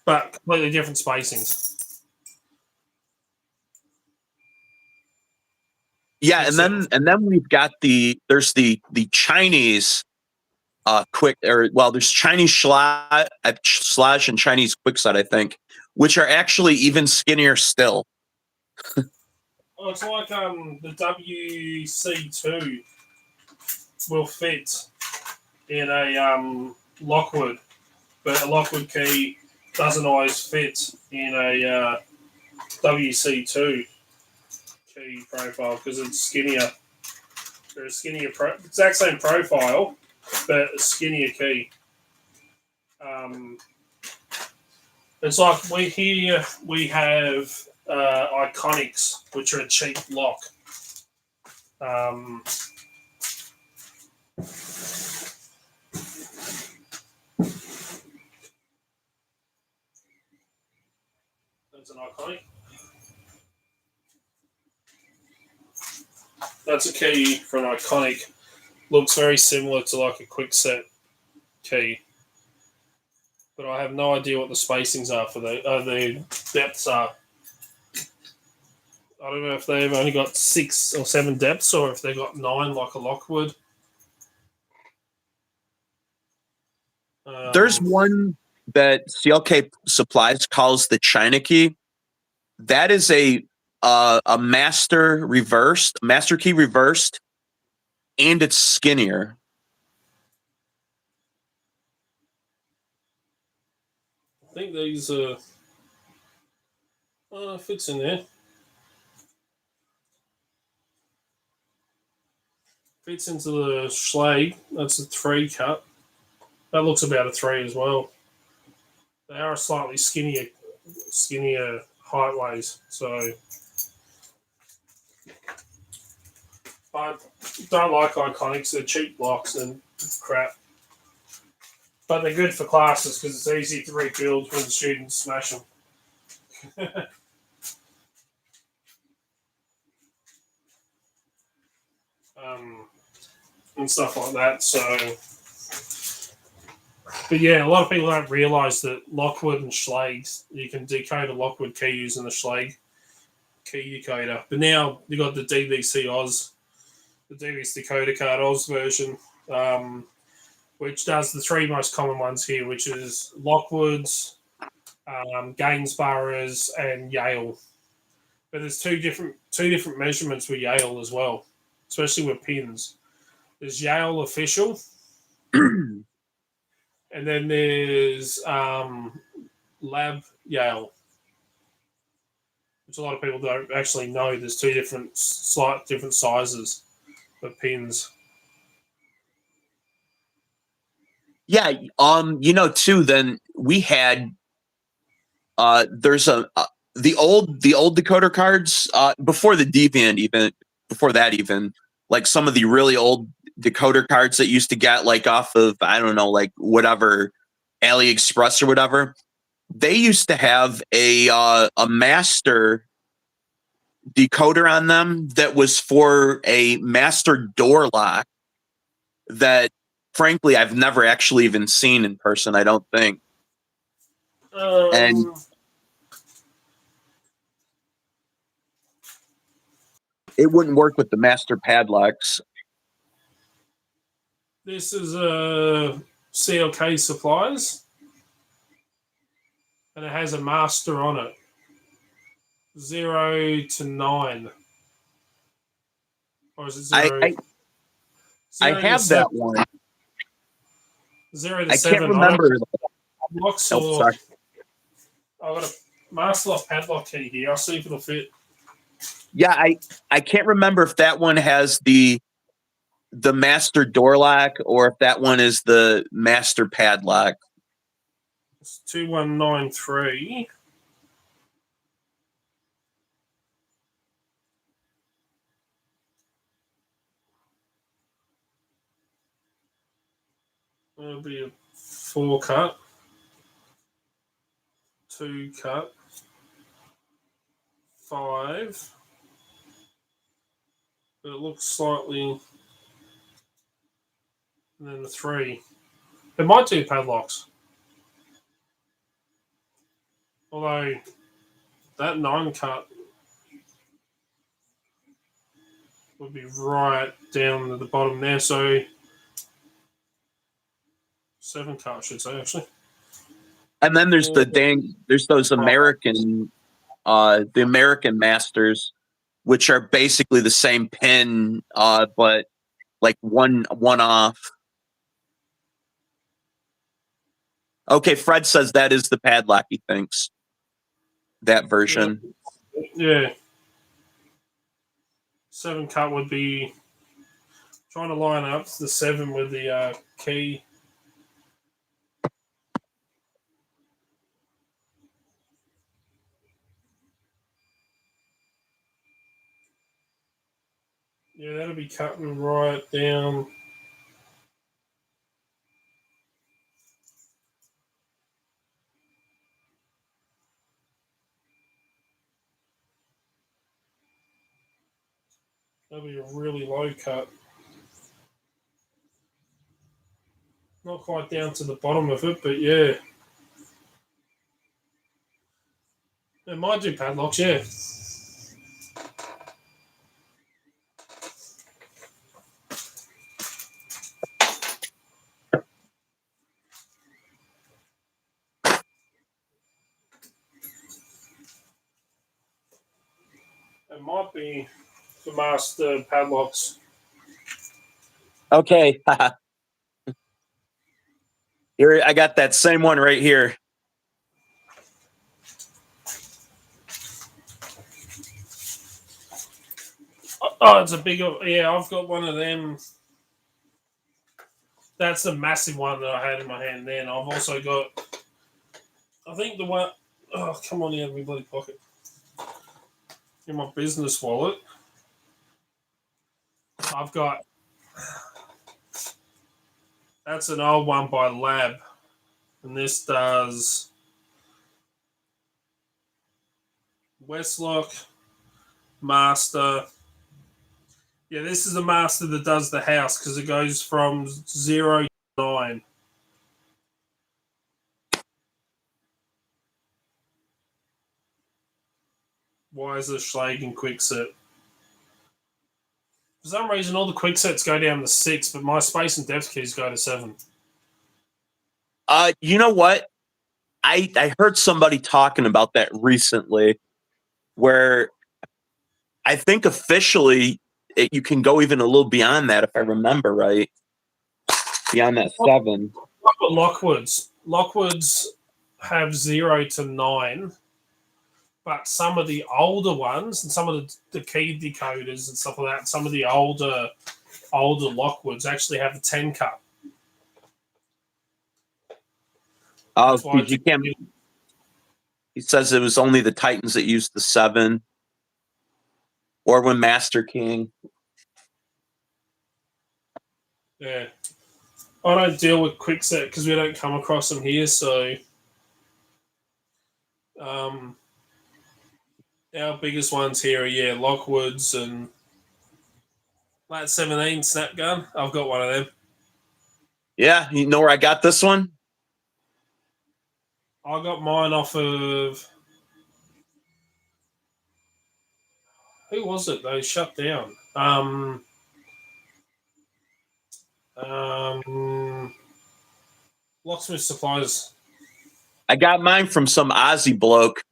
Speaker 1: but completely different spacings.
Speaker 4: Yeah, and then we've got there's the Chinese there's Chinese Schlage and Chinese Quickset, I think, which are actually even skinnier still.
Speaker 1: Oh, it's like the WC2 will fit in a Lockwood, but a Lockwood key doesn't always fit in a WC2 key profile because it's skinnier. They're a skinnier, exact same profile, but a skinnier key. It's like we have Iconics, which are a cheap lock. That's an Iconic. That's a key for an Iconic. Looks very similar to like a Quickset key. But I have no idea what the spacings are for the depths are I don't know if they've only got 6 or 7 depths or if they've got 9 like a Lockwood.
Speaker 4: There's one that CLK Supplies calls the China Key. That is a master key reversed, and it's skinnier.
Speaker 1: I think these fits in there. Fits into the Schlag. That's a 3 cut. That looks about a 3 as well. They are slightly skinnier heightways. So I don't like Iconics. They're cheap blocks and crap. But they're good for classes because it's easy to rebuild when students smash them. And stuff like that. So, but yeah, a lot of people don't realise that Lockwood and Schlags, you can decode a Lockwood key using the Schlag key decoder. But now you've got the DVC Oz, the DVC decoder card Oz version, which does the 3 most common ones here, which is Lockwoods, Gainsboroughs, and Yale. But there's two different measurements with Yale as well, especially with pins. There's Yale official, and then there's Lab Yale, which a lot of people don't actually know. There's 2 slight different sizes of pins.
Speaker 4: Yeah, too. Then we had there's the old decoder cards before the Deviant, even like some of the really old decoder cards that used to get like off of, I don't know, like whatever, AliExpress or whatever. They used to have a master decoder on them that was for a master door lock that frankly I've never actually even seen in person, I don't think. And it wouldn't work with the master padlocks.
Speaker 1: This is CLK Supplies, and it has a master on it, 0 to 9, or is it 0?
Speaker 4: I have that one.
Speaker 1: 0 to
Speaker 4: I
Speaker 1: 7.
Speaker 4: can't remember.
Speaker 1: Sorry. I've got a master lock padlock key here. I'll see if it'll fit.
Speaker 4: Yeah, I can't remember if that one has the master door lock or if that one is the master padlock.
Speaker 1: It's 2193. It'll be a 4 cut, 2 cut, 5. But it looks slightly. And then the 3. It might do padlocks. Although that 9 cut would be right down at the bottom there. So 7 cut, I should say, actually.
Speaker 4: And then there's there's those American, the American Masters, which are basically the same pin, but like one off. Okay, Fred says that is the padlock, he thinks. That version.
Speaker 1: Yeah. 7 cut would be trying to line up the 7 with the key. Yeah, that'll be cutting right down. That'll be a really low cut. Not quite down to the bottom of it, but yeah. It might do padlocks, yeah. It might be the master padlocks.
Speaker 4: Okay. Here, I got that same one right here.
Speaker 1: Oh, it's a bigger. Yeah, I've got one of them. That's the massive one that I had in my hand then. I've also got, I think the one, oh, come on, out of my bloody pocket. In my business wallet, I've got, that's an old one by Lab. And this does Westlock, Master. Yeah, this is a Master that does the house because it goes from 0 to 9. Why is the Schlagen quick set? For some reason, all the quick sets go down to 6, but my space and depth keys go to 7.
Speaker 4: You know what? I heard somebody talking about that recently, where I think officially you can go even a little beyond that, if I remember right. Beyond that 7.
Speaker 1: I've got Lockwoods. Lockwoods have 0 to 9, but some of the older ones and some of the key decoders and stuff like that, some of the older Lockwoods actually have a 10 cut.
Speaker 4: Oh,
Speaker 1: That's why
Speaker 4: you can't. He says it was only the Titans that used the 7, or when Master King.
Speaker 1: Yeah. I don't deal with quickset because we don't come across them here, so our biggest ones here are Lockwoods and Lat 17 snap gun. I've got one of them.
Speaker 4: Yeah, you know where I got this one?
Speaker 1: I got mine off of, who was it? They shut down. Locksmith Supplies.
Speaker 4: I got mine from some Aussie bloke.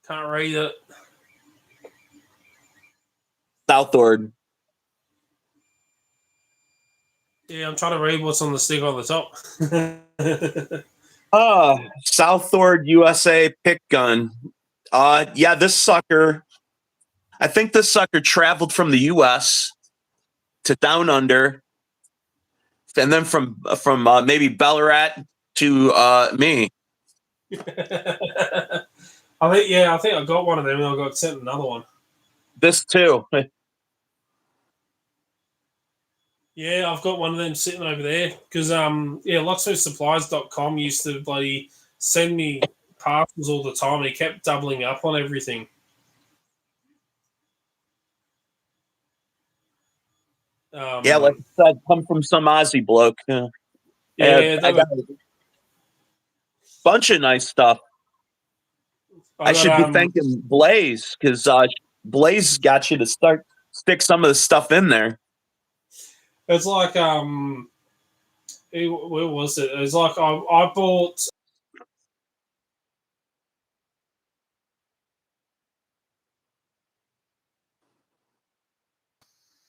Speaker 1: Can't read it.
Speaker 4: Southord.
Speaker 1: Yeah, I'm trying to read what's on the stick on the top.
Speaker 4: Southord USA pick gun. Yeah, this sucker. I think this sucker traveled from the US to down under, and then from maybe Ballarat to me.
Speaker 1: I think I got one of them and I got sent another one.
Speaker 4: This too.
Speaker 1: Yeah, I've got one of them sitting over there because locksmithsupplies.com used to bloody send me parcels all the time. He kept doubling up on everything.
Speaker 4: Yeah, like I said, come from some Aussie bloke.
Speaker 1: Yeah,
Speaker 4: I got a bunch of nice stuff. I should be thanking Blaze because Blaze got you to stick some of the stuff in there.
Speaker 1: It's like where was it? It was like I bought.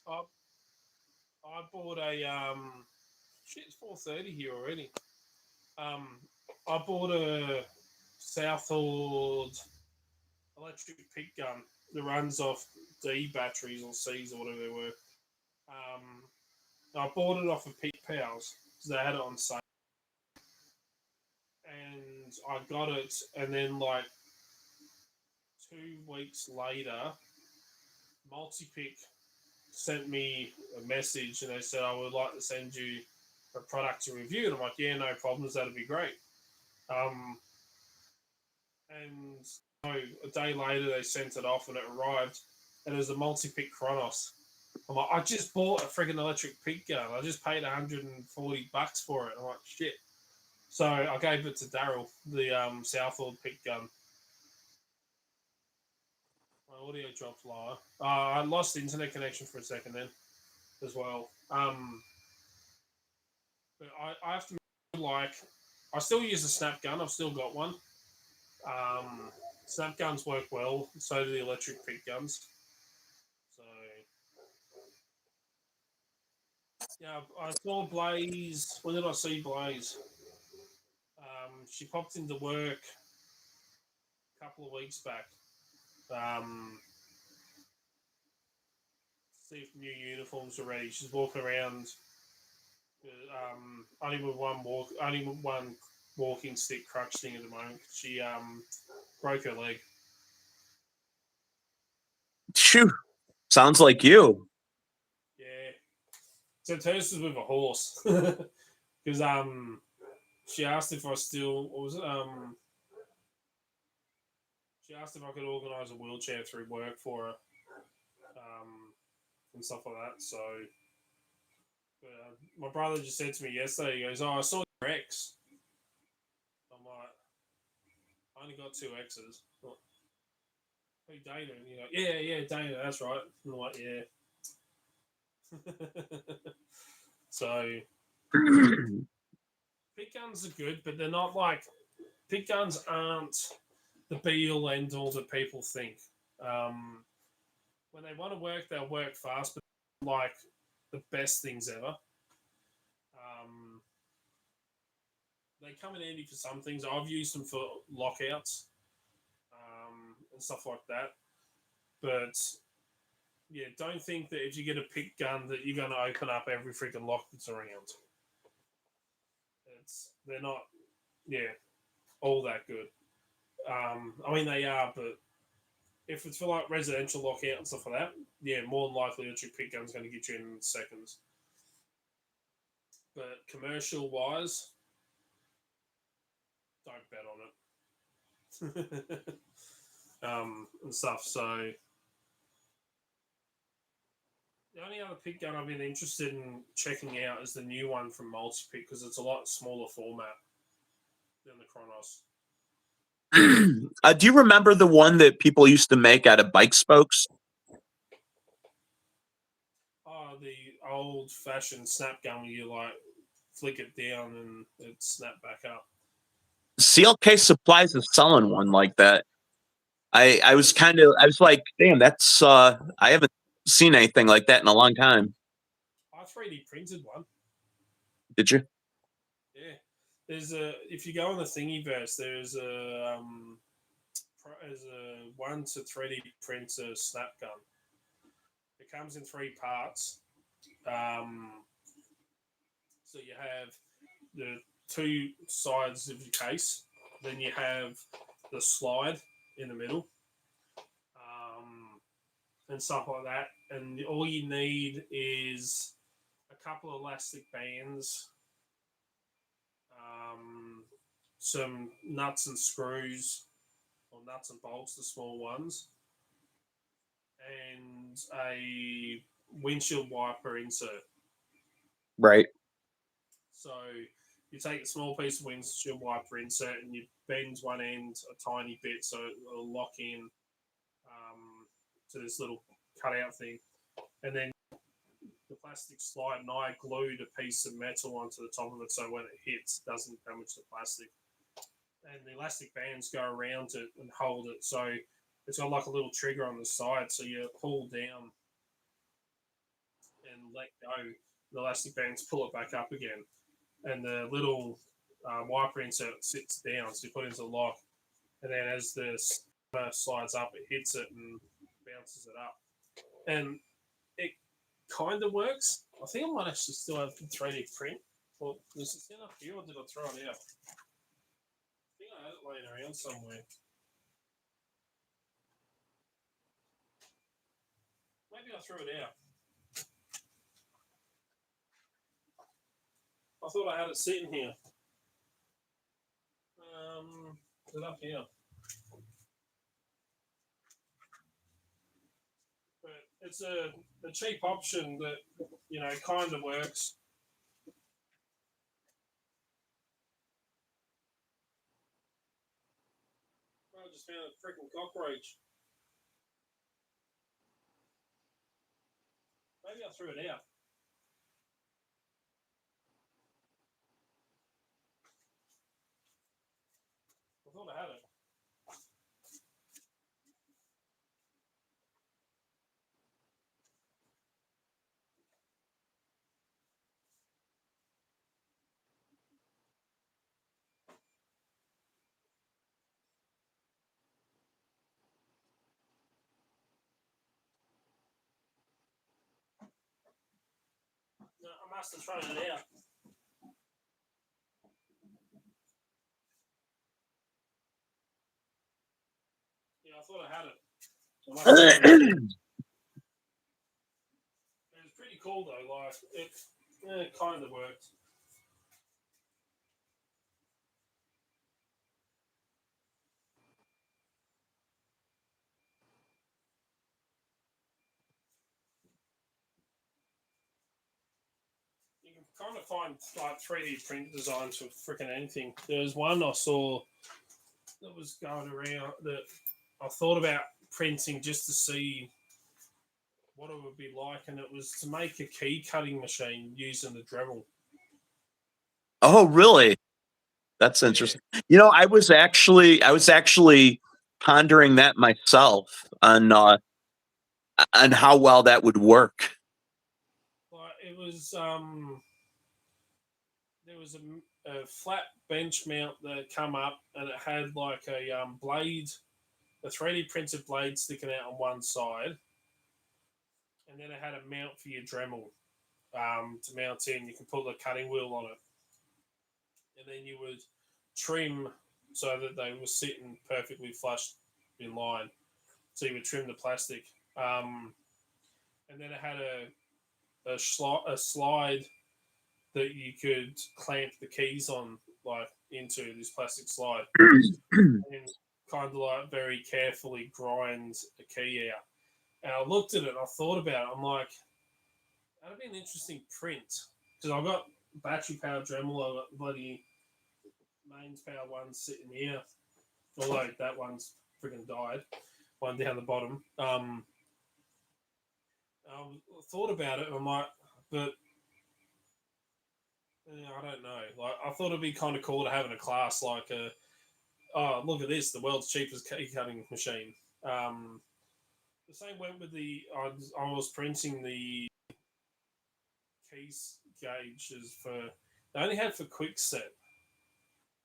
Speaker 1: I bought a shit. It's 4:30 here already. I bought a Southhold electric pick gun that runs off D batteries or C's or whatever they were. I bought it off of Peak Pals because they had it on sale, and I got it, and then like 2 weeks later, Multipick sent me a message and they said I would like to send you a product to review, and I'm like, yeah, no problems, that'd be great. And a day later they sent it off and it arrived, and it was a Multipick Chronos. I'm like, I just bought a friggin' electric pick gun. I just paid $140 for it. I'm like, shit. So I gave it to Daryl, the Southall pick gun. My audio dropped lower. I lost internet connection for a second then as well. But I have to, like, I still use a snap gun. I've still got one. Snap guns work well. So do the electric pick guns. So yeah, I saw Blaze. When did I see Blaze? She popped into work a couple of weeks back. See if new uniforms are ready. She's walking around, only with one walking stick crutch thing at the moment. She broke her leg.
Speaker 4: Phew. Sounds like you.
Speaker 1: Yeah, so hers was with a horse because she asked if I still was she asked if I could organise a wheelchair through work for her, and stuff like that. So my brother just said to me yesterday, he goes, "Oh, I saw your ex." I'm like, I only got two exes. Like, who Dana? And you're like, yeah, Dana, that's right. And I'm like, yeah. So pick guns are good, but they're not like pick guns aren't the be all end all that people think. When they want to work, they'll work fast, but like the best things ever. They come in handy for some things. I've used them for lockouts and stuff like that. But yeah, don't think that if you get a pick gun that you're going to open up every freaking lock that's around. They're not, yeah, all that good. I mean, they are, but if it's for like residential lockout and stuff like that, yeah, more than likely that your pick gun's going to get you in seconds. But commercial wise, don't bet on it. And stuff. So the only other pick gun I've been interested in checking out is the new one from Multipick because it's a lot smaller format than the Chronos.
Speaker 4: Do you remember the one that people used to make out of bike spokes?
Speaker 1: Oh, the old fashioned snap gun where you like flick it down and it snap back up.
Speaker 4: CLK Supplies is selling one like that. I was like, damn, that's I haven't seen anything like that in a long time.
Speaker 1: I 3D printed one.
Speaker 4: Did you?
Speaker 1: Yeah. There's a if you go on the Thingiverse, there's a 1 to 3D printer snap gun. It comes in 3 parts. So you have the 2 sides of your case, then you have the slide in the middle, and stuff like that. And all you need is a couple of elastic bands, some nuts and screws, or nuts and bolts, the small ones, and a windshield wiper insert.
Speaker 4: Right.
Speaker 1: So you take a small piece of windshield wiper insert and you bend one end a tiny bit so it'll lock in to this little cutout thing. And then the plastic slide, and I glued a piece of metal onto the top of it so when it hits, it doesn't damage the plastic. And the elastic bands go around it and hold it. So it's got like a little trigger on the side. So you pull down and let go. The elastic bands pull it back up again. And the little wiper insert sits down. So you put it into the lock. And then as the slides up, it hits it and bounces it up. And it kind of works. I think I might actually still have 3D print. Well, was it still up here or did I throw it out? I think I had it laying around somewhere. Maybe I threw it out. I thought I had it sitting here. Is it up here? But it's a cheap option that kind of works. I just found a freaking cockroach. Maybe I threw it out. I thought I had it. No, I must have thrown it out. Yeah, I thought I had it. I must have thrown it out. It was pretty cool though. Like it kind of worked. You can kind of find like 3D print designs for freaking anything. There was one I saw that was going around that I thought about printing just to see what it would be like, and it was to make a key cutting machine using the Dremel.
Speaker 4: Oh, really? That's
Speaker 1: Yeah.
Speaker 4: interesting. You know, I was actually pondering that myself on how well that would work.
Speaker 1: Like it was, there was a flat bench mount that come up, and it had like a blade, a 3D printed blade sticking out on one side, and then it had a mount for your Dremel to mount in. You can put the cutting wheel on it, and then you would trim so that they were sitting perfectly flush in line. So you would trim the plastic, and then it had a slide that you could clamp the keys on, like into this plastic slide, and kind of like very carefully grind a key out. And I looked at it, and I thought about it. I'm like, that'd be an interesting print because I've got battery powered Dremel. I've got bloody mains power one sitting here, although that one's freaking died. One down the bottom. I thought about it, and I'm like, but I don't know. Like, I thought it'd be kind of cool to have in a class like oh, look at this, the world's cheapest key cutting machine. The same went with I was printing the keys gauges for. They only had for quick set,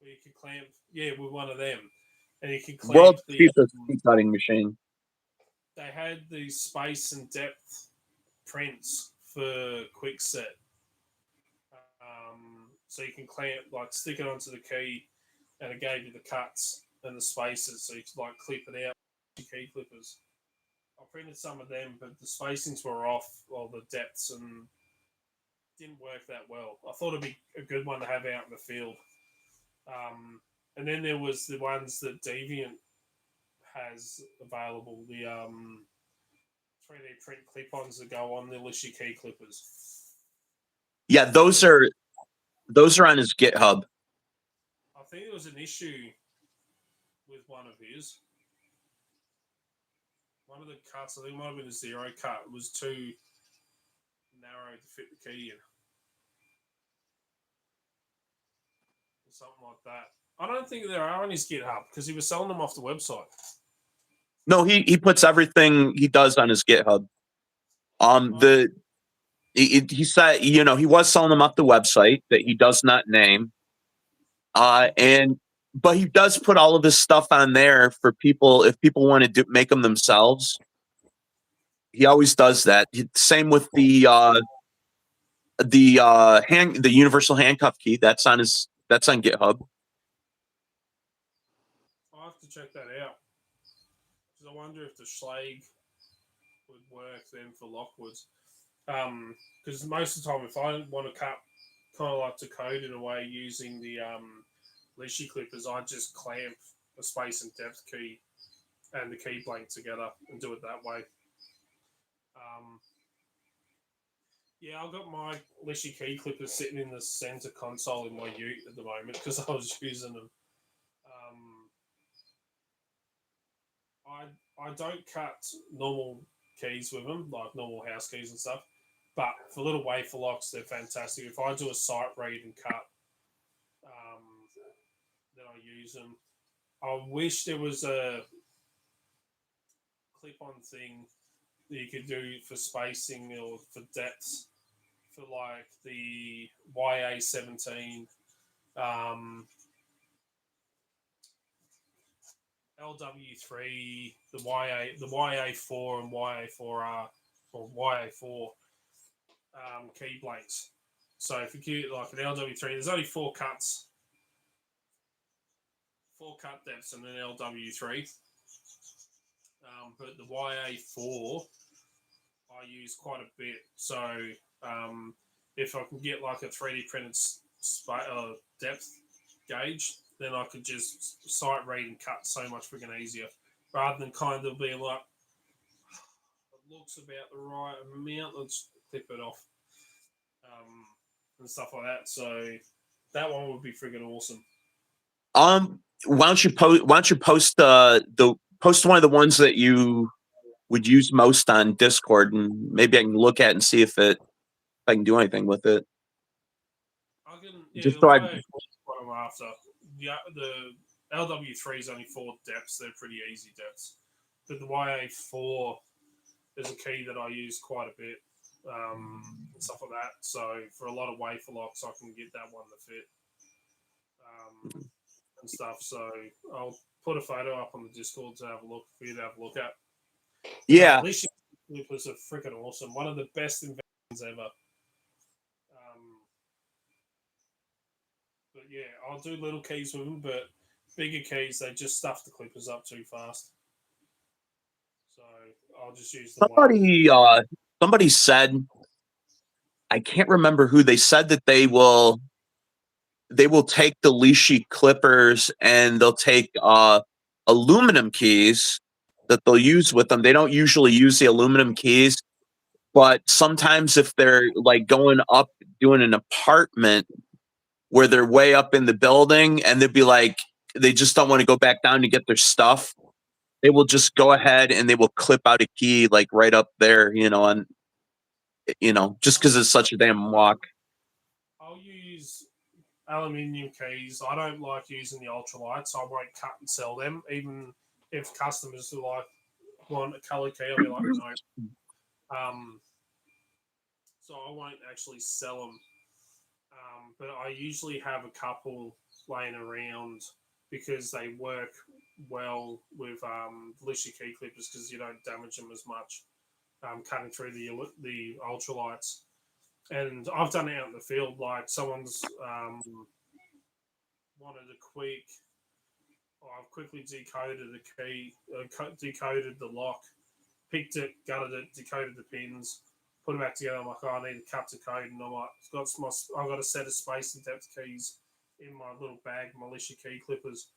Speaker 1: where you could clamp. Yeah, with one of them, and you could clamp
Speaker 4: World's
Speaker 1: the.
Speaker 4: cheapest key cutting machine.
Speaker 1: They had the space and depth prints for quick set. So you can clamp, like, stick it onto the key, and it gave you the cuts and the spaces, so you could like clip it out with key clippers. I printed some of them, but the spacings were off, or the depths, and didn't work that well. I thought it'd be a good one to have out in the field. And then there was the ones that Deviant has available, the 3D print clip-ons that go on the Lishy key clippers.
Speaker 4: Yeah, those are on his GitHub.
Speaker 1: I think there was an issue with one of his. One of the cuts, I think it might have been a zero cut, was too narrow to fit the key in. Or something like that. I don't think there are on his GitHub because he was selling them off the website.
Speaker 4: No, he puts everything he does on his GitHub. The he said, you know, he was selling them off the website that he does not name. And but he does put all of his stuff on there for people if people want to make them themselves. He always does that. Same with the universal handcuff key. That's on GitHub.
Speaker 1: I'll have to check that out. Because I wonder if the Schlag would work then for Lockwoods. Because most of the time, if I want to cut, kind of like to code in a way using the Lishy clippers, I just clamp a space and depth key and the key blank together and do it that way. Yeah, I've got my Lishy key clippers sitting in the center console in my Ute at the moment because I was using them. I don't cut normal keys with them, like normal house keys and stuff. But for little wafer locks, they're fantastic. If I do a sight read and cut, then I use them. I wish there was a clip-on thing that you could do for spacing or for depths for like the YA17, LW3, the YA4 and YA4R or YA4. key blanks. So if you get like an LW3, there's only 4 cut depths in an LW3. But the YA4 I use quite a bit. So if I can get like a 3D printed depth gauge, then I could just sight read and cut so much freaking easier, rather than kind of being like, it looks about the right amount, let's clip it off, and stuff like that. So that one would be freaking awesome.
Speaker 4: Why don't you post post one of the ones that you would use most on Discord, and maybe I can look at it and see if I can do anything with it.
Speaker 1: I can,
Speaker 4: Just
Speaker 1: the
Speaker 4: so
Speaker 1: way what I'm after. The LW3 is only 4 depths. They're pretty easy depths. But the YA4 is a key that I use quite a bit, and stuff like that. So for a lot of wafer locks, I can get that one to fit, and stuff. So I'll put a photo up on the Discord to have a look for you to have a look at.
Speaker 4: Yeah.
Speaker 1: Lishi clippers are freaking awesome. One of the best inventions ever. But yeah, I'll do little keys with them, but bigger keys, they just stuff the clippers up too fast. So I'll just use the one.
Speaker 4: Somebody said, I can't remember who, they said that they will take the Lishi clippers and they'll take aluminum keys that they'll use with them. They don't usually use the aluminum keys, but sometimes if they're like going up doing an apartment where they're way up in the building and they'd be like, they just don't want to go back down to get their stuff, they will just go ahead and they will clip out a key like right up there, and just because it's such a damn walk.
Speaker 1: I'll use aluminium keys. I don't like using the ultralights. I won't cut and sell them, even if customers want a color key. I'll be like, no. So I won't actually sell them. But I usually have a couple laying around because they work well with Lishi key clippers because you don't damage them as much cutting through the ultralights. And I've done it out in the field, like someone's wanted a quick. I've quickly decoded the key, decoded the lock, picked it, gutted it, decoded the pins, put them back together. I'm like, oh, I need to cut the code, and I'm like, I've got a set of space and depth keys in my little bag, my Lishi key clippers,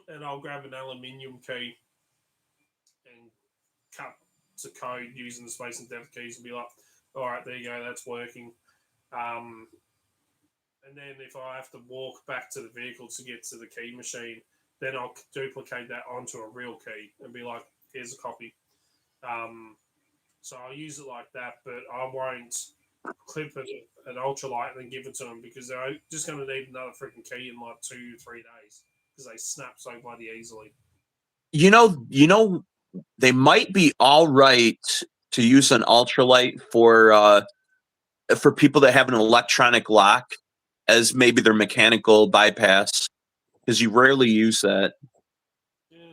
Speaker 1: and I'll grab an aluminium key and cut to code using the space and depth keys and be like, all right, there you go, that's working. And then if I have to walk back to the vehicle to get to the key machine, then I'll duplicate that onto a real key and be like, here's a copy. So I'll use it like that, but I won't clip it an ultralight and then give it to them because they're just going to need another freaking key in like 2-3 days because they snap so bloody easily.
Speaker 4: They might be all right to use an ultralight for people that have an electronic lock as maybe their mechanical bypass, because you rarely use that.
Speaker 1: Yeah.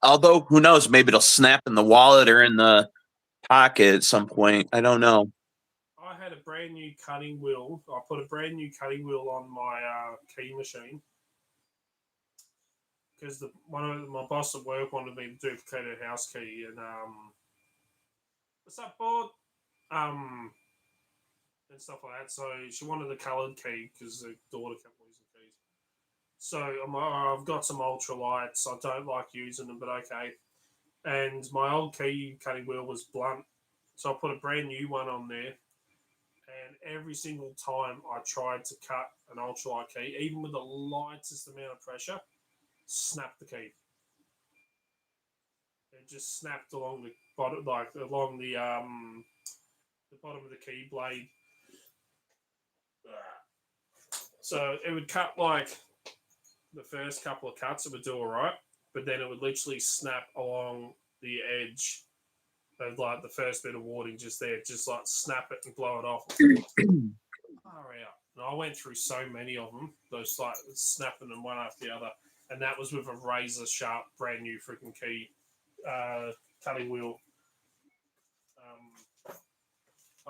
Speaker 4: Although, who knows, maybe it'll snap in the wallet or in the pocket at some point. I don't know.
Speaker 1: I had a brand new cutting wheel. I put a brand new cutting wheel on my key machine because my boss at work wanted me to duplicate a house key. And what's up, board? And stuff like that. So she wanted a coloured key because the daughter kept losing keys. So I'm like, oh, I've got some ultralights. I don't like using them, but okay. And my old key cutting wheel was blunt, so I put a brand new one on there. And every single time I tried to cut an ultralight key, even with the lightest amount of pressure, snapped the key. It just snapped along the bottom, like along the bottom of the key blade. So it would cut like the first couple of cuts, it would do all right, but then it would literally snap along the edge of like the first bit of warding just there, just like snap it and blow it off. Far out. And I went through so many of them, those like snapping them one after the other, and that was with a razor sharp, brand new freaking key cutting wheel.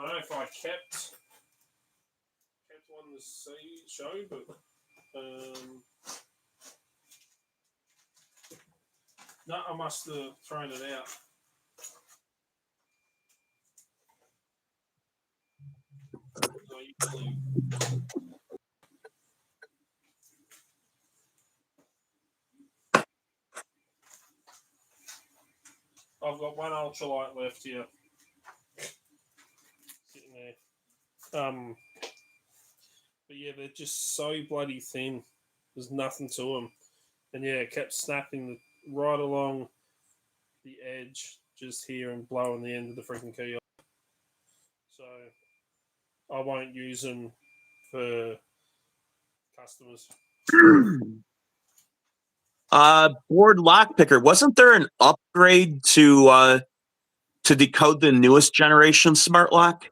Speaker 1: I don't know if I kept one this show, but no, I must have thrown it out. I've got one ultralight left here, sitting there. But yeah, they're just so bloody thin. There's nothing to them, and yeah, it kept snapping right along the edge, just here, and blowing the end of the freaking key off. So I won't use them for customers.
Speaker 4: Board lockpicker. Wasn't there an upgrade to decode the newest generation smart lock?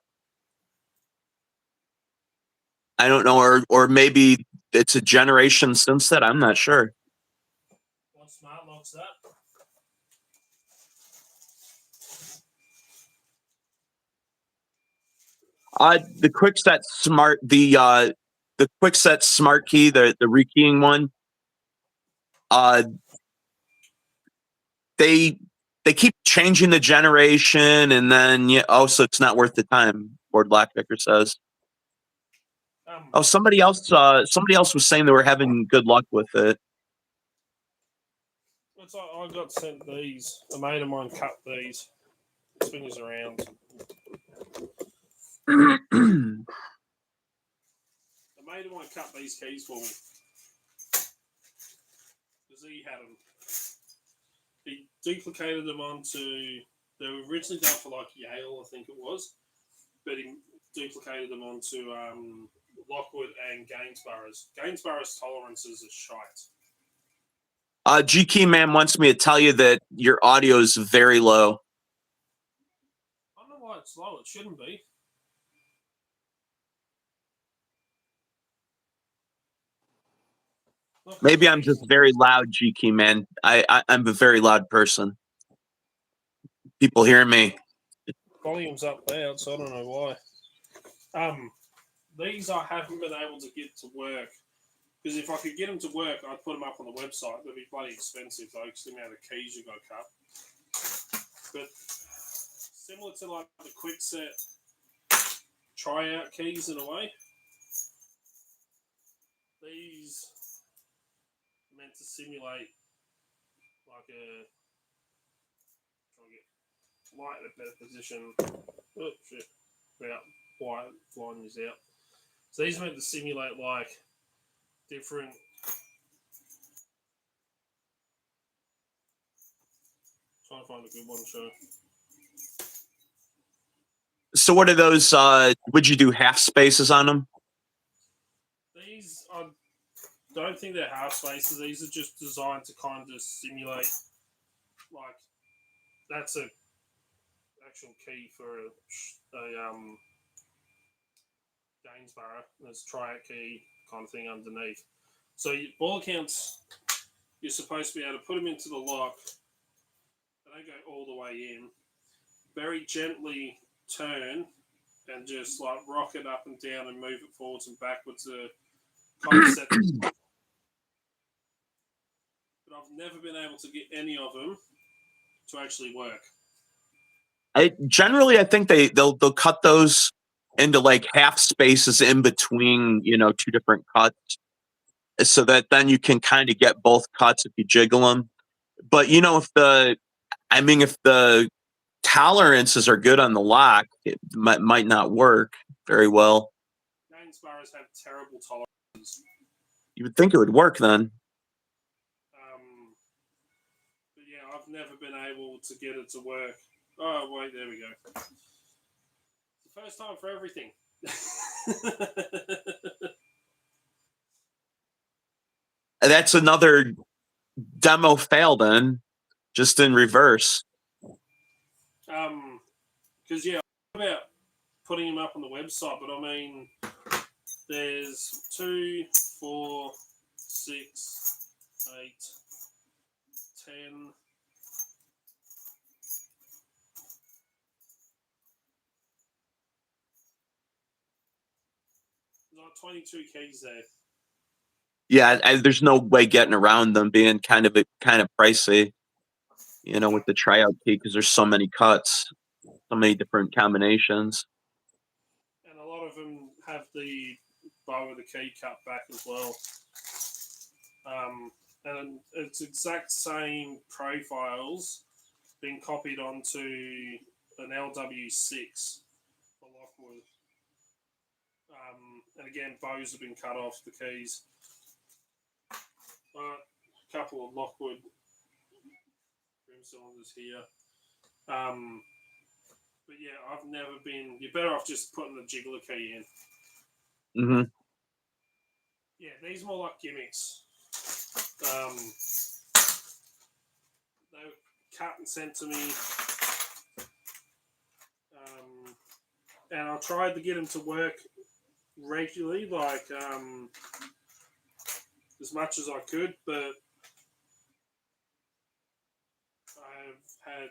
Speaker 4: I don't know, or maybe it's a generation since that. I'm not sure.
Speaker 1: What smart lock's that?
Speaker 4: The quickset smart, the quickset smart key, the rekeying one. They keep changing the generation, and then so it's not worth the time. Board lockpicker says. Somebody else was saying they were having good luck with it.
Speaker 1: It's like I got sent these. A mate of mine cut these. Spins around. A mate of mine cut these keys for me because he had them. He duplicated them onto. They were originally done for like Yale, I think it was, but he duplicated them onto Lockwood and Gainsborough's. Gainsborough's tolerances are shite.
Speaker 4: GK Man wants me to tell you that your audio is very low.
Speaker 1: I don't know why it's low. It shouldn't be.
Speaker 4: Maybe I'm just very loud, GK Man. I'm a very loud person. People hear me.
Speaker 1: Volume's up loud, so I don't know why. These I haven't been able to get to work. Because if I could get them to work, I'd put them up on the website. They'd be bloody expensive, though, because the amount of keys you got to cut. But similar to like the quickset tryout keys in a way, these are meant to simulate like a. Try to get light in a better position. Oh shit! Without white flying these out. So these are meant to simulate like different. Trying to find a good one, show.
Speaker 4: So what are those? Would you do half spaces on them?
Speaker 1: These, I don't think they're half spaces. These are just designed to kind of simulate, like, that's a actual key for a Gainsborough. There's a tryout key kind of thing underneath. So ball accounts, you're supposed to be able to put them into the lock. They don't go all the way in. Very gently turn and just like rock it up and down and move it forwards and backwards to kind of set. But I've never been able to get any of them to actually work.
Speaker 4: I think they'll cut those into like half spaces in between, two different cuts, so that then you can kind of get both cuts if you jiggle them. But if the tolerances are good on the lock, it might not work very well.
Speaker 1: Gainsboroughs have terrible tolerances.
Speaker 4: You would think it would work then.
Speaker 1: But yeah, I've never been able to get it to work. Oh, wait, there we go. It's the first time for everything.
Speaker 4: That's another demo fail then, just in reverse.
Speaker 1: Because yeah, I'm about putting them up on the website, but I mean, there's 2, 4, 6, 8, 10. like 22 keys there.
Speaker 4: Yeah, there's no way getting around them being kind of pricey, with the tryout key because there's so many cuts, so many different combinations.
Speaker 1: And a lot of them have the bow of the key cut back as well. And it's exact same profiles being copied onto an LW6 for Lockwood. And again, bows have been cut off the keys. A couple of Lockwood rim cylinders here. But yeah, I've never been. You're better off just putting the jiggler key in.
Speaker 4: Mm-hmm.
Speaker 1: Yeah, these are more like gimmicks. They were cut and sent to me. And I tried to get them to work regularly, like as much as I could, but I've had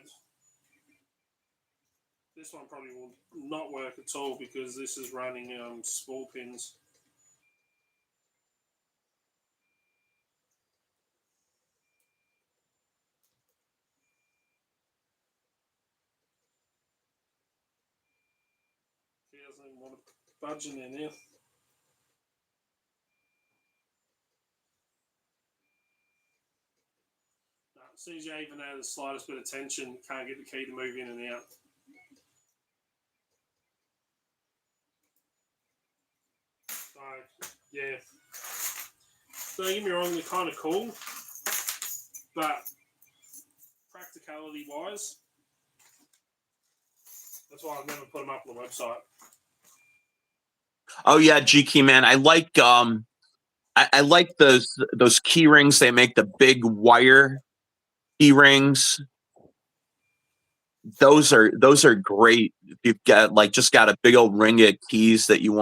Speaker 1: this one probably will not work at all because this is running small pins. He doesn't even want to budge in there now. As soon as you even add the slightest bit of tension, you can't get the key to move in and out. So, yeah. Don't get me wrong, they're kind of cool, but practicality-wise, that's why I've never put them up on the website.
Speaker 4: Oh yeah, G-Key man, I like I like those key rings. They make the big wire key rings. Those are great. If you've got a big old ring of keys that you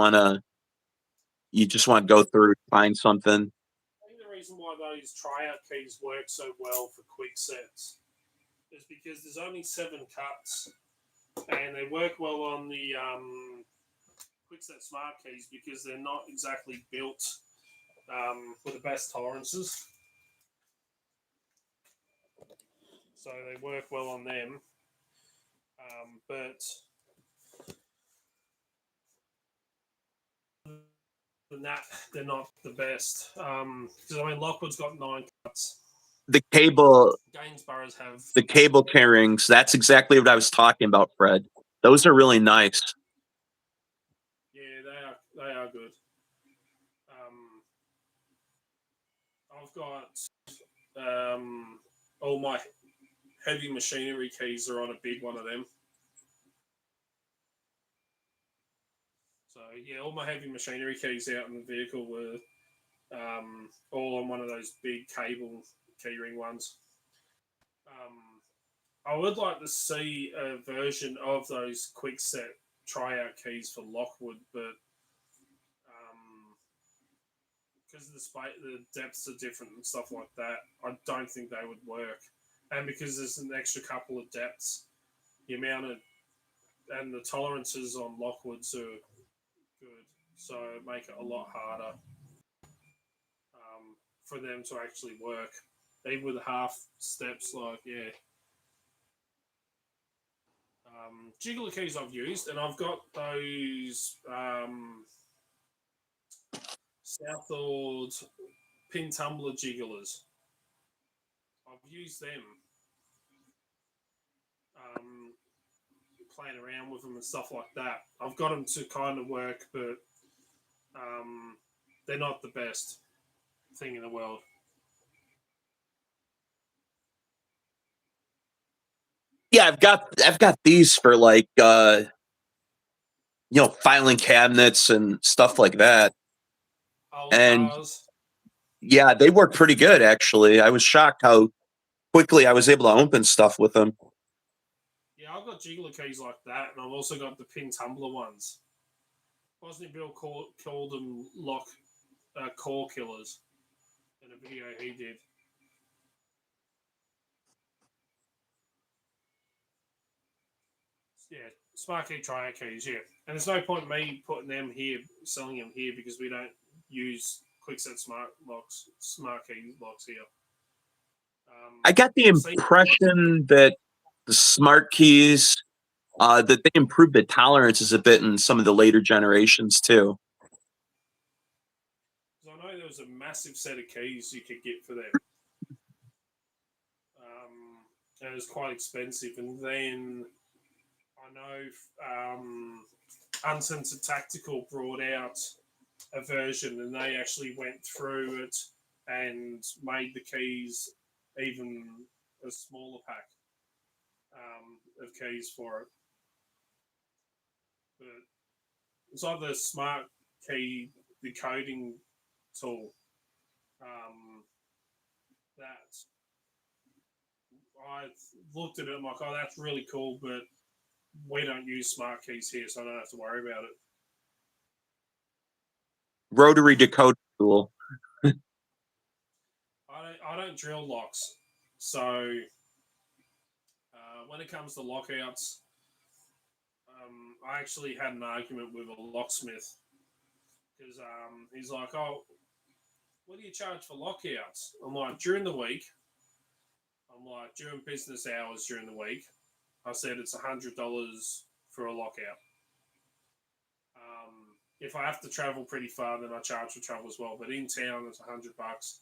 Speaker 4: just want to go through find something.
Speaker 1: I think the reason why those tryout keys work so well for quick sets is because there's only 7 cuts, and they work well on the quickset smart keys because they're not exactly built for the best tolerances. So they work well on them, but than that, they're not the best. Because I mean, Lockwood's got 9 cuts.
Speaker 4: The cable
Speaker 1: Gainsborough's have
Speaker 4: the cable carryings. That's exactly what I was talking about, Fred. Those are really nice.
Speaker 1: Yeah, they are good. I've got all my heavy machinery keys are on a big one of them. So yeah, all my heavy machinery keys out in the vehicle were all on one of those big cable keyring ones. I would like to see a version of those quick set tryout keys for Lockwood, but because the depths are different and stuff like that, I don't think they would work. And because there's an extra couple of depths, the amount of and the tolerances on Lockwoods are good, so make it a lot harder for them to actually work. Even with half steps, like yeah. Jiggler keys I've used, and I've got those Southord pin tumbler jigglers. I've used them, playing around with them and stuff like that. I've got them to kind of work, but they're not the best thing in the world.
Speaker 4: Yeah, I've got these for filing cabinets and stuff like that.
Speaker 1: Old
Speaker 4: And
Speaker 1: cars.
Speaker 4: yeah, they work pretty good actually. I was shocked how quickly I was able to open stuff with them.
Speaker 1: Yeah, I've got jiggler keys like that, and I've also got the pin tumbler ones. Wasn't it Bill called them core killers in a video he did? Yeah, smart key tryout keys. Yeah, and there's no point in me putting them here, selling them here because we don't use quickset smart key locks here.
Speaker 4: I got the impression that the smart keys that they improved the tolerances a bit in some of the later generations too.
Speaker 1: I know there was a massive set of keys you could get for them, and it was quite expensive. And then I know Uncensored Tactical brought out a version, and they actually went through it and made the keys even a smaller pack of keys for it. But it's like the smart key decoding tool that I looked at it. I'm like, oh, that's really cool, but we don't use smart keys here, so I don't have to worry about it.
Speaker 4: Rotary decoder tool.
Speaker 1: I don't drill locks, so when it comes to lockouts, I actually had an argument with a locksmith because he's like, "Oh, what do you charge for lockouts?" I'm like, "During the week." I'm like, "During business hours during the week." I said it's $100 for a lockout. If I have to travel pretty far, then I charge for travel as well. But in town, it's $100.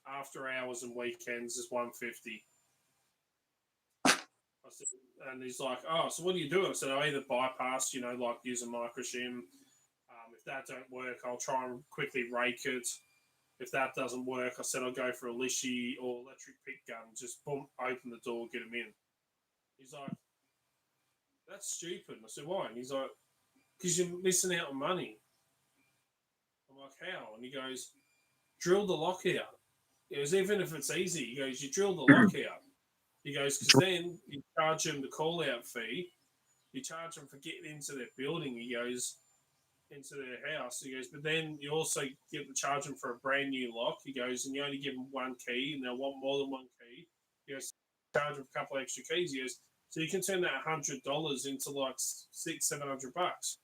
Speaker 1: After hours and weekends, it's $150. I said, and he's like, "Oh, so what do you do?" I said, "I either bypass, like use a microshim. If that don't work, I'll try and quickly rake it. If that doesn't work, I said I'll go for a Lishi or electric pick gun. Just boom, open the door, get him in." He's like, "That's stupid." I said, "Why?" And he's like, "Because you're missing out on money." I'm like, "How?" And he goes, "Drill the lockout." He goes, "Even if it's easy," he goes, "you drill the lockout." He goes, "Because then you charge them the call out fee. You charge them for getting into their building." He goes, "into their house." He goes, "but then you also get to charge them for a brand new lock." He goes, "and you only give them one key, and they'll want more than one key." He goes, "Charge them a couple of extra keys." He goes, "so you can turn that $100 into like $600-700."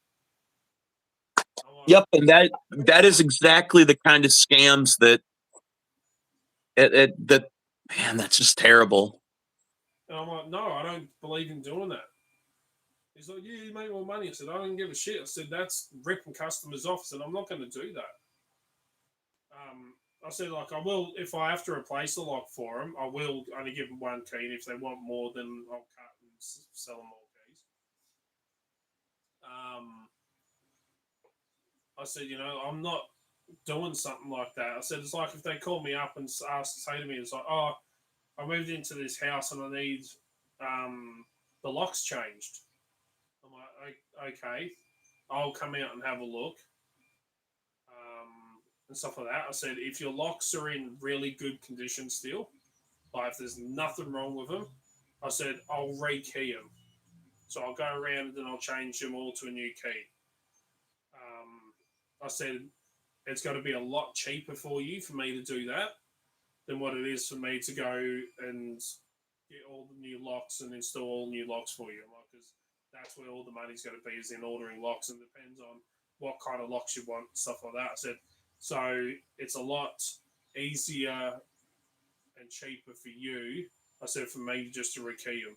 Speaker 1: Like,
Speaker 4: Yep, and that is exactly the kind of scams that that man, that's just terrible.
Speaker 1: and I'm like, "No, I don't believe in doing that." He's like, "Yeah, you make more money." I said, "I don't give a shit." I said, "That's ripping customers off." I said, "I'm not going to do that." I said, like, I will, if I have to replace a lock for them, I will only give them one key. And if they want more, then I'll cut and sell them more keys. I said, I'm not doing something like that. I said, it's like if they call me up and say to me, it's like, "Oh, I moved into this house and I need the locks changed." I'm like, "Okay, I'll come out and have a look." And stuff like that. I said, if your locks are in really good condition still, like if there's nothing wrong with them, I said, I'll rekey them. So I'll go around and then I'll change them all to a new key. I said, it's got to be a lot cheaper for you for me to do that than what it is for me to go and get all the new locks and install all new locks for you. Because that's where all the money's going to be, is in ordering locks, and depends on what kind of locks you want, stuff like that. I said, so it's a lot easier and cheaper for you. I said, for me just to rekey them.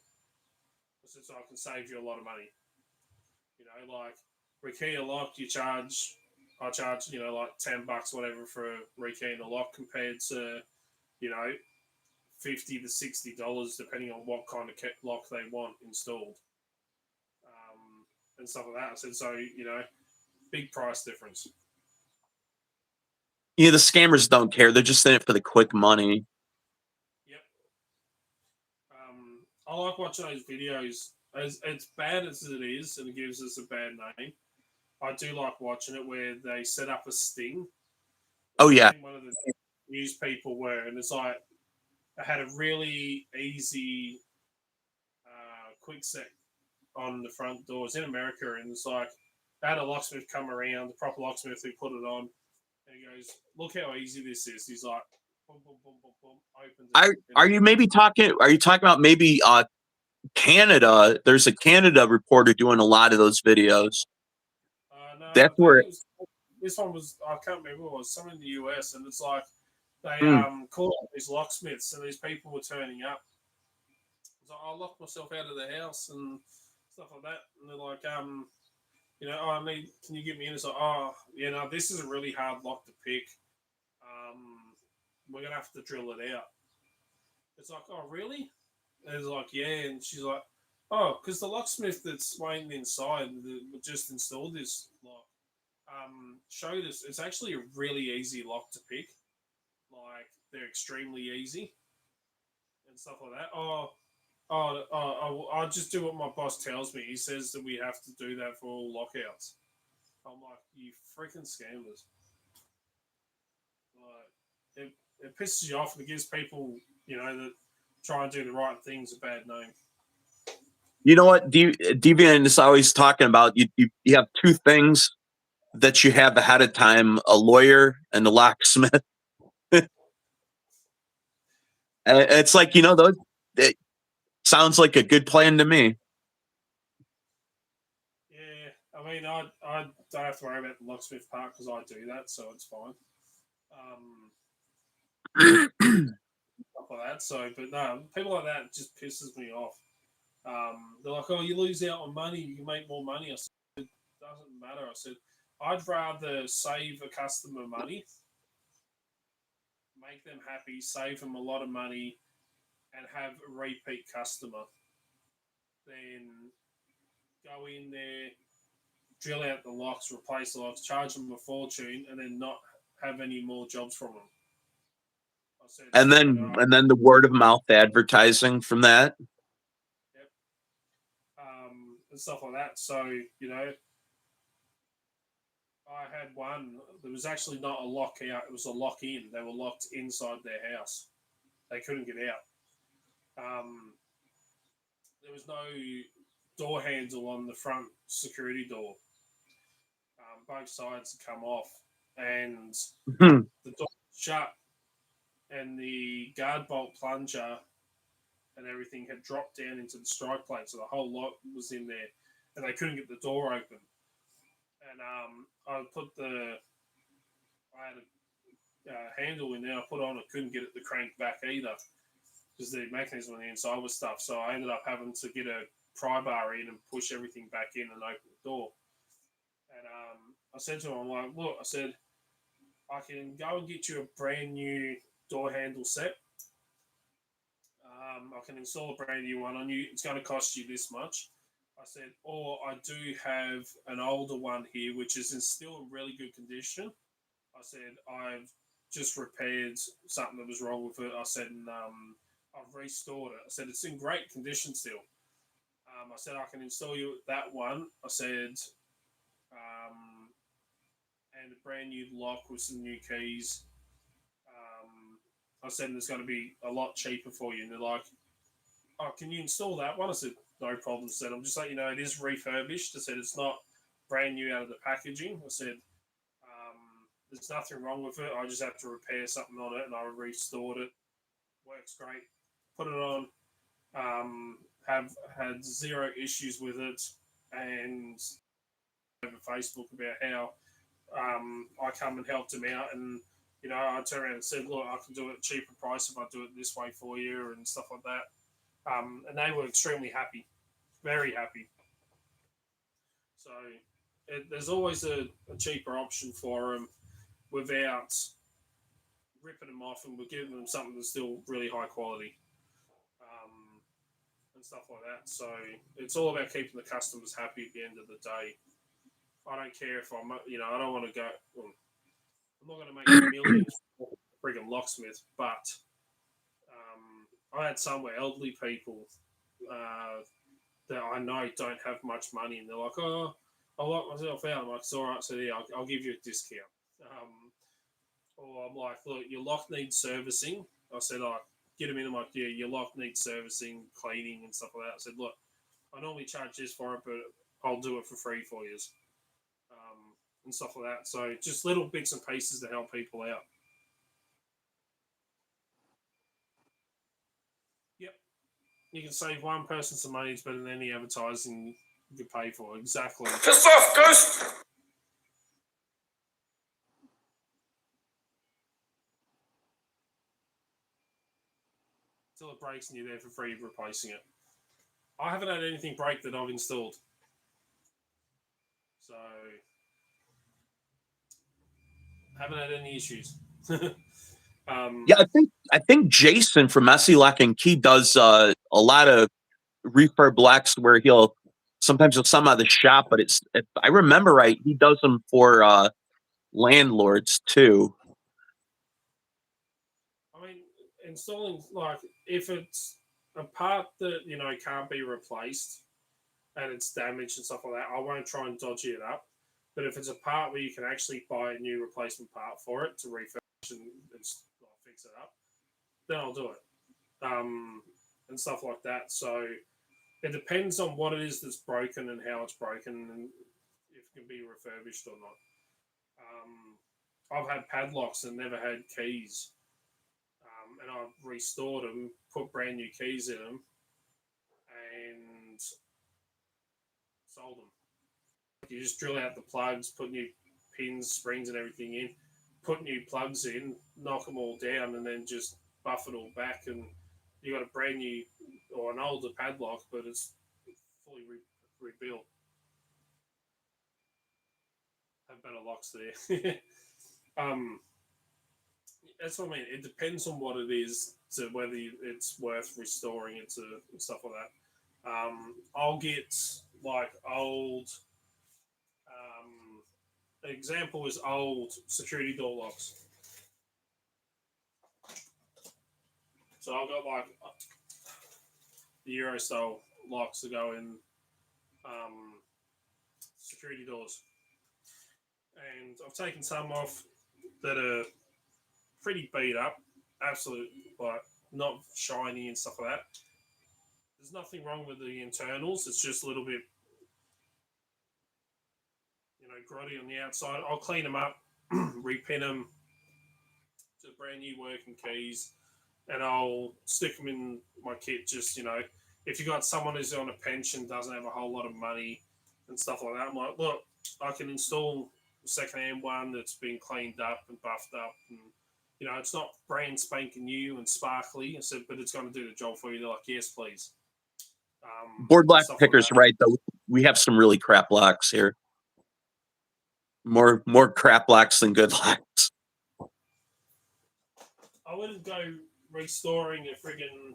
Speaker 1: I said, so I can save you a lot of money. Like rekey a lock, I charge, like $10, whatever, for rekeying a lock compared to, $50 to $60, depending on what kind of lock they want installed, and stuff like that. I said, so big price difference.
Speaker 4: Yeah, the scammers don't care. They're just in it for the quick money.
Speaker 1: Yep. I like watching those videos. As bad as it is, and it gives us a bad name, I do like watching it where they set up a sting.
Speaker 4: Oh yeah.
Speaker 1: I think one of the news people were, and it's like I had a really easy quick set on the front doors in America, and it's like I had a locksmith come around, the proper locksmith who put it on, and he goes, "Look how easy this is." He's like, boom, boom, boom, boom, boom, opens it.
Speaker 4: Are you talking about maybe Canada, there's a Canada reporter doing a lot of those videos.
Speaker 1: No, I
Speaker 4: That's
Speaker 1: think
Speaker 4: where.
Speaker 1: it was, this one was, I can't remember what it was, something in the US, and it's like they
Speaker 4: Hmm.
Speaker 1: called up these locksmiths, and these people were turning up. It's like, I locked myself out of the house and stuff like that, and they're like, oh, I need, can you get me in? It's like, oh, no, this is a really hard lock to pick. We're gonna have to drill it out. It's like, oh, really? And it's like, yeah, and she's like, oh, because the locksmith that's waiting inside that just installed this lock showed us it's actually a really easy lock to pick. Like they're extremely easy and stuff like that. I'll just do what my boss tells me. He says that we have to do that for all lockouts. I'm like, you freaking scammers. Like, it pisses you off and it gives people, that try and do the right things a bad name.
Speaker 4: You know what? Deviant is always talking about you have two things that you have ahead of time: a lawyer and a locksmith. It's like those. It sounds like a good plan to me.
Speaker 1: Yeah, I mean, I don't have to worry about the locksmith part because I do that, so it's fine. Stuff like that. So, but no, people like that just pisses me off. They're like, "Oh, you lose out on money, you can make more money." I said, "It doesn't matter." I said, "I'd rather save a customer money, make them happy, save them a lot of money, and have a repeat customer than go in there, drill out the locks, replace the locks, charge them a fortune, and then not have any more jobs from them." I said,
Speaker 4: and
Speaker 1: you
Speaker 4: then
Speaker 1: know,
Speaker 4: and then the word of mouth advertising from that.
Speaker 1: yep, and stuff like that. So, I had one. There was actually not a lock out. It was a lock in. They were locked inside their house. They couldn't get out. There was no door handle on the front security door. Both sides had come off, and
Speaker 4: Hmm.
Speaker 1: the door was shut, and the guard bolt plunger and everything had dropped down into the strike plate, so the whole lot was in there, and they couldn't get the door open. And I had a handle in there. I put on it, couldn't get it to crank back either because the mechanism on the inside was stuff. So I ended up having to get a pry bar in and push everything back in and open the door. And I said to him, I'm like, look, I said, I can go and get you a brand new door handle set. I can install a brand new one on you. It's going to cost you this much. I said, or I do have an older one here, which is still in really good condition. I said, I've just repaired something that was wrong with it. I said, and I've restored it. I said, it's in great condition still. I said, I can install you that one. I said, and a brand new lock with some new keys. I said, and it's going to be a lot cheaper for you. And they're like, oh, can you install that one? I said, no problem. I said, I'm just letting you know it is refurbished. I said, it's not brand new out of the packaging. I said, there's nothing wrong with it. I just have to repair something on it, and I restored it. Works great. Put it on. Have had zero issues with it, and over Facebook about how I come and helped him out, and I turned around and said, "Look, I can do it at a cheaper price if I do it this way for you," and stuff like that. And they were extremely happy, very happy. So there's always a cheaper option for them without ripping them off, and we're giving them something that's still really high quality and stuff like that. So it's all about keeping the customers happy at the end of the day. I don't care if I don't want to go. Well, I'm not going to make millions for a frigging locksmith, but I had some elderly people that I know don't have much money, and they're like, "Oh, I'll lock myself out." I'm like, "It's all right." So yeah, I'll give you a discount. Or I'm like, "Look, your lock needs servicing." I said, "I get them in." I'm like, "Yeah, your lock needs servicing, cleaning, and stuff like that." I said, "Look, I normally charge this for it, but I'll do it for free for you." And stuff like that. So just little bits and pieces to help people out. Yep. You can save one person some money. It's better than any advertising you could pay for. Exactly.
Speaker 3: Piss off, Ghost!
Speaker 1: Until it breaks and you're there for free replacing it. I haven't had anything break that I've installed. So, haven't had any issues.
Speaker 4: Yeah, I think Jason from Messy Lock and Key does a lot of refurb locks where he'll sometimes some out of the shop, but it's if I remember right, he does them for landlords too.
Speaker 1: I mean, installing, like, if it's a part that, can't be replaced and it's damaged and stuff like that, I won't try and dodgy it up. But if it's a part where you can actually buy a new replacement part for it to refurbish and fix it up, then I'll do it. And stuff like that. So it depends on what it is that's broken and how it's broken and if it can be refurbished or not. I've had padlocks and never had keys. And I've restored them, put brand new keys in them, and sold them. You just drill out the plugs, put new pins, springs, and everything in, put new plugs in, knock them all down, and then just buff it all back, and you got a brand new or an older padlock, but it's fully rebuilt. Have better locks there. That's what I mean. It depends on what it is to whether it's worth restoring it to and stuff like that. I'll get like old. Example is old security door locks. So I've got like the Euro style locks that go in security doors, and I've taken some off that are pretty beat up, absolute, like not shiny and stuff like that. There's nothing wrong with the internals. It's just a little bit, grotty on the outside. I'll clean them up, repin them to brand new working keys, and I'll stick them in my kit. Just if you got someone who's on a pension, doesn't have a whole lot of money and stuff like that, I'm like, look, I can install a secondhand one that's been cleaned up and buffed up, and it's not brand spanking new and sparkly. I said, but it's going to do the job for you. They're like, yes, please.
Speaker 4: Board lock
Speaker 1: stuff like
Speaker 4: picker's
Speaker 1: that.
Speaker 4: right though. We have some really crap locks here. More crap locks than good locks.
Speaker 1: I wouldn't go restoring a friggin'.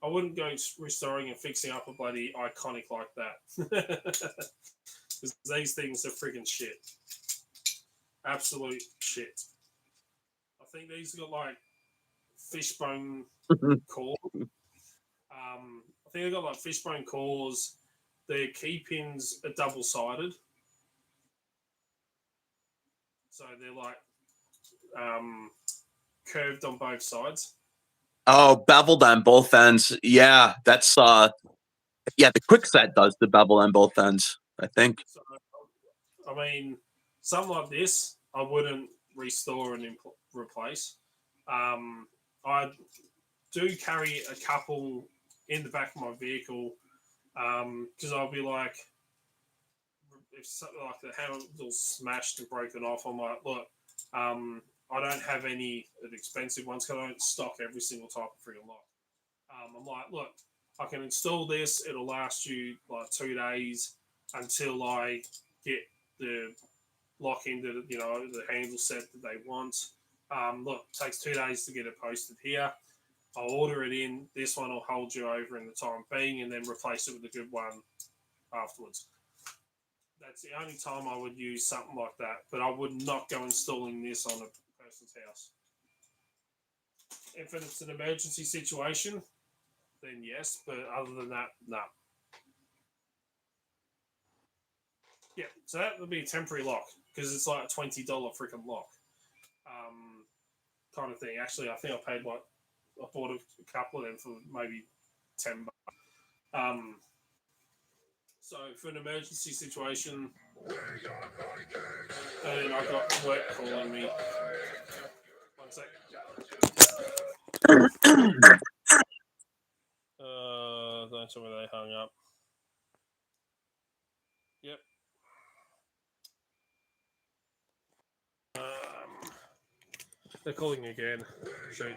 Speaker 1: I wouldn't go restoring and fixing up a bloody iconic like that. Because these things are friggin' shit. Absolute shit. I think these got like fishbone core. I think they got like fishbone cores. Their key pins are double-sided. So they're like curved on both sides.
Speaker 4: Oh, beveled on both ends. Yeah, that's the Quickset does the bevel on both ends, I think.
Speaker 1: So, I mean, something like this, I wouldn't restore and replace. I do carry a couple in the back of my vehicle because I'll be like, if something like the handle's smashed and broken off, I'm like, look, I don't have any expensive ones because I don't stock every single type of friggin' lock. I'm like, look, I can install this. It'll last you like 2 days until I get the lock into the handle set that they want. Look, it takes 2 days to get it posted here. I'll order it in. This one will hold you over in the time being, and then replace it with a good one afterwards. That's the only time I would use something like that, but I would not go installing this on a person's house. If it's an emergency situation, then yes, but other than that, no. Yeah, so that would be a temporary lock because it's like a $20 freaking lock kind of thing. Actually, I think I paid I bought a couple of them for maybe $10. So for an emergency situation, and I got work calling me. 1 sec. Don't tell me they hung up. Yep. They're calling again. Shoot.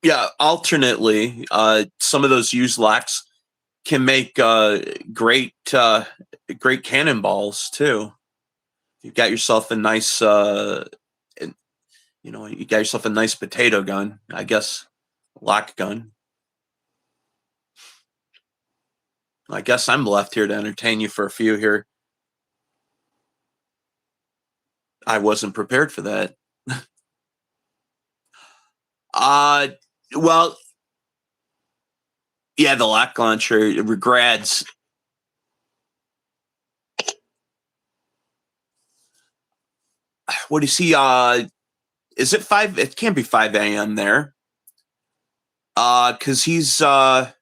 Speaker 4: Yeah, alternately, some of those used locks can make great cannonballs too. You got yourself a nice, you got yourself a nice potato gun, I guess, lock gun. I guess I'm left here to entertain you for a few here. I wasn't prepared for that. Well, yeah, the lock launcher. Regrets. What do you see? Is it 5? It can't be 5 a.m. there. Because he's 10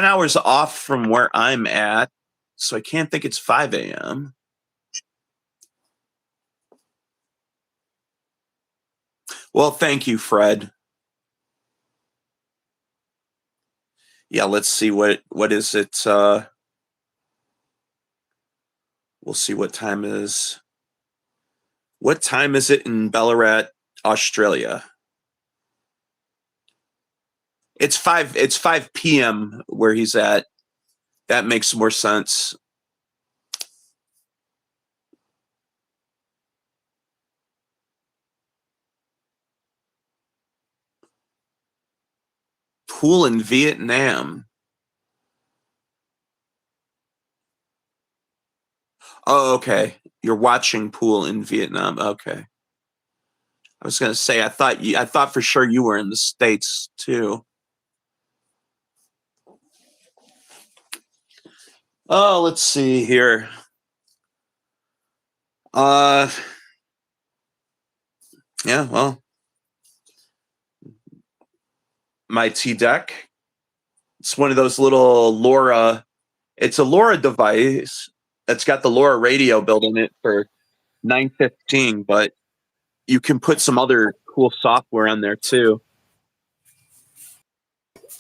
Speaker 4: hours off from where I'm at, so I can't think it's 5 a.m. Well, thank you, Fred. Yeah, let's see what is it. We'll see what time is. What time is it in Ballarat, Australia? It's 5 p.m. where he's at. That makes more sense. Pool in Vietnam. Oh, okay. You're watching pool in Vietnam. Okay. I was gonna say I thought for sure you were in the States too. Oh, let's see here. Yeah, well, my T deck. It's one of those little LoRa. It's a LoRa device that's got the LoRa radio built in it for 915, but you can put some other cool software on there too.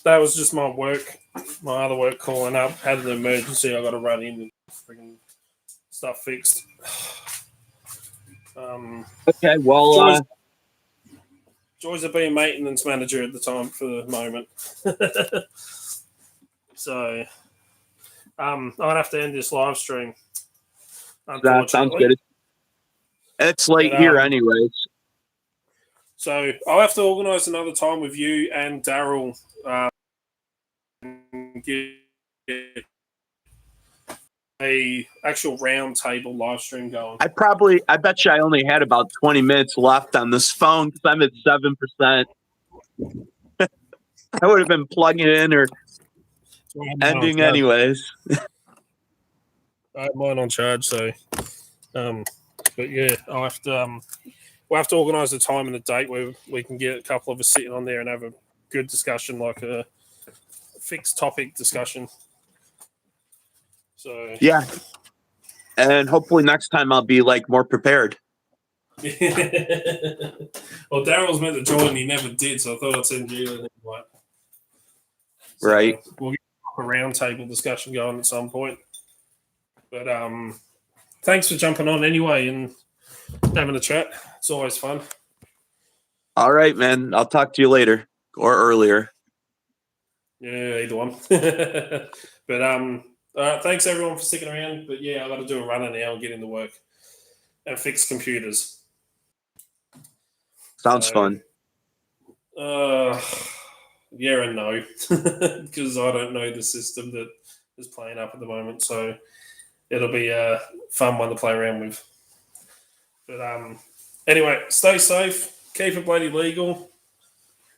Speaker 1: That was just my other work calling up. Had an emergency. I got to run in and freaking stuff fixed.
Speaker 4: Okay, well,
Speaker 1: Joys of being maintenance manager at the time for the moment. So, I'm gonna have to end this live stream.
Speaker 4: that sounds good. It's late here, anyways.
Speaker 1: So I'll have to organise another time with you and Daryl. Get a actual round table live stream going.
Speaker 4: I bet you I only had about 20 minutes left on this phone because I'm at 7%. I would have been plugging it in or ending anyways.
Speaker 1: I have mine on charge, so but yeah, I'll have to we'll have to organise a time and a date where we can get a couple of us sitting on there and have a good discussion, like a fixed topic discussion. So
Speaker 4: yeah, and hopefully next time I'll be like more prepared.
Speaker 1: Well, Daryl's meant to join, he never did, so I thought I'd send you an invite. So
Speaker 4: right.
Speaker 1: We'll get a roundtable discussion going at some point. But thanks for jumping on anyway and having a chat. It's always fun.
Speaker 4: All right, man. I'll talk to you later or earlier.
Speaker 1: Yeah, either one. But thanks everyone for sticking around. But yeah, I got to do a runner now and get into work and fix computers.
Speaker 4: Sounds fun.
Speaker 1: Yeah and no, because I don't know the system that is playing up at the moment. So it'll be a fun one to play around with. But anyway, stay safe. Keep it bloody legal.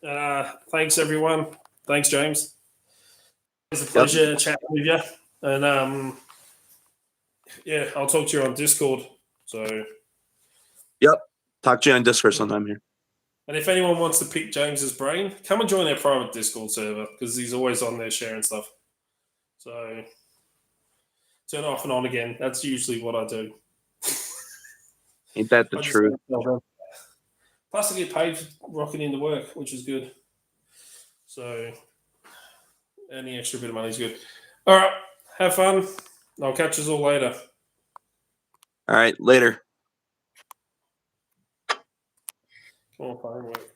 Speaker 1: Thanks everyone. Thanks, James. It's a pleasure chatting with you. And yeah, I'll talk to you on Discord. So
Speaker 4: yep. Talk to you on Discord sometime here.
Speaker 1: And if anyone wants to pick James's brain, come and join our private Discord server because he's always on there sharing stuff. So turn it off and on again. That's usually what I do.
Speaker 4: Ain't that the
Speaker 1: I just
Speaker 4: truth?
Speaker 1: don't tell them. Plus, I get paid for rocking into work, which is good. So, any extra bit of money is good. All right, have fun. I'll catch us all later.
Speaker 4: All right, later.
Speaker 1: Come on, phone work.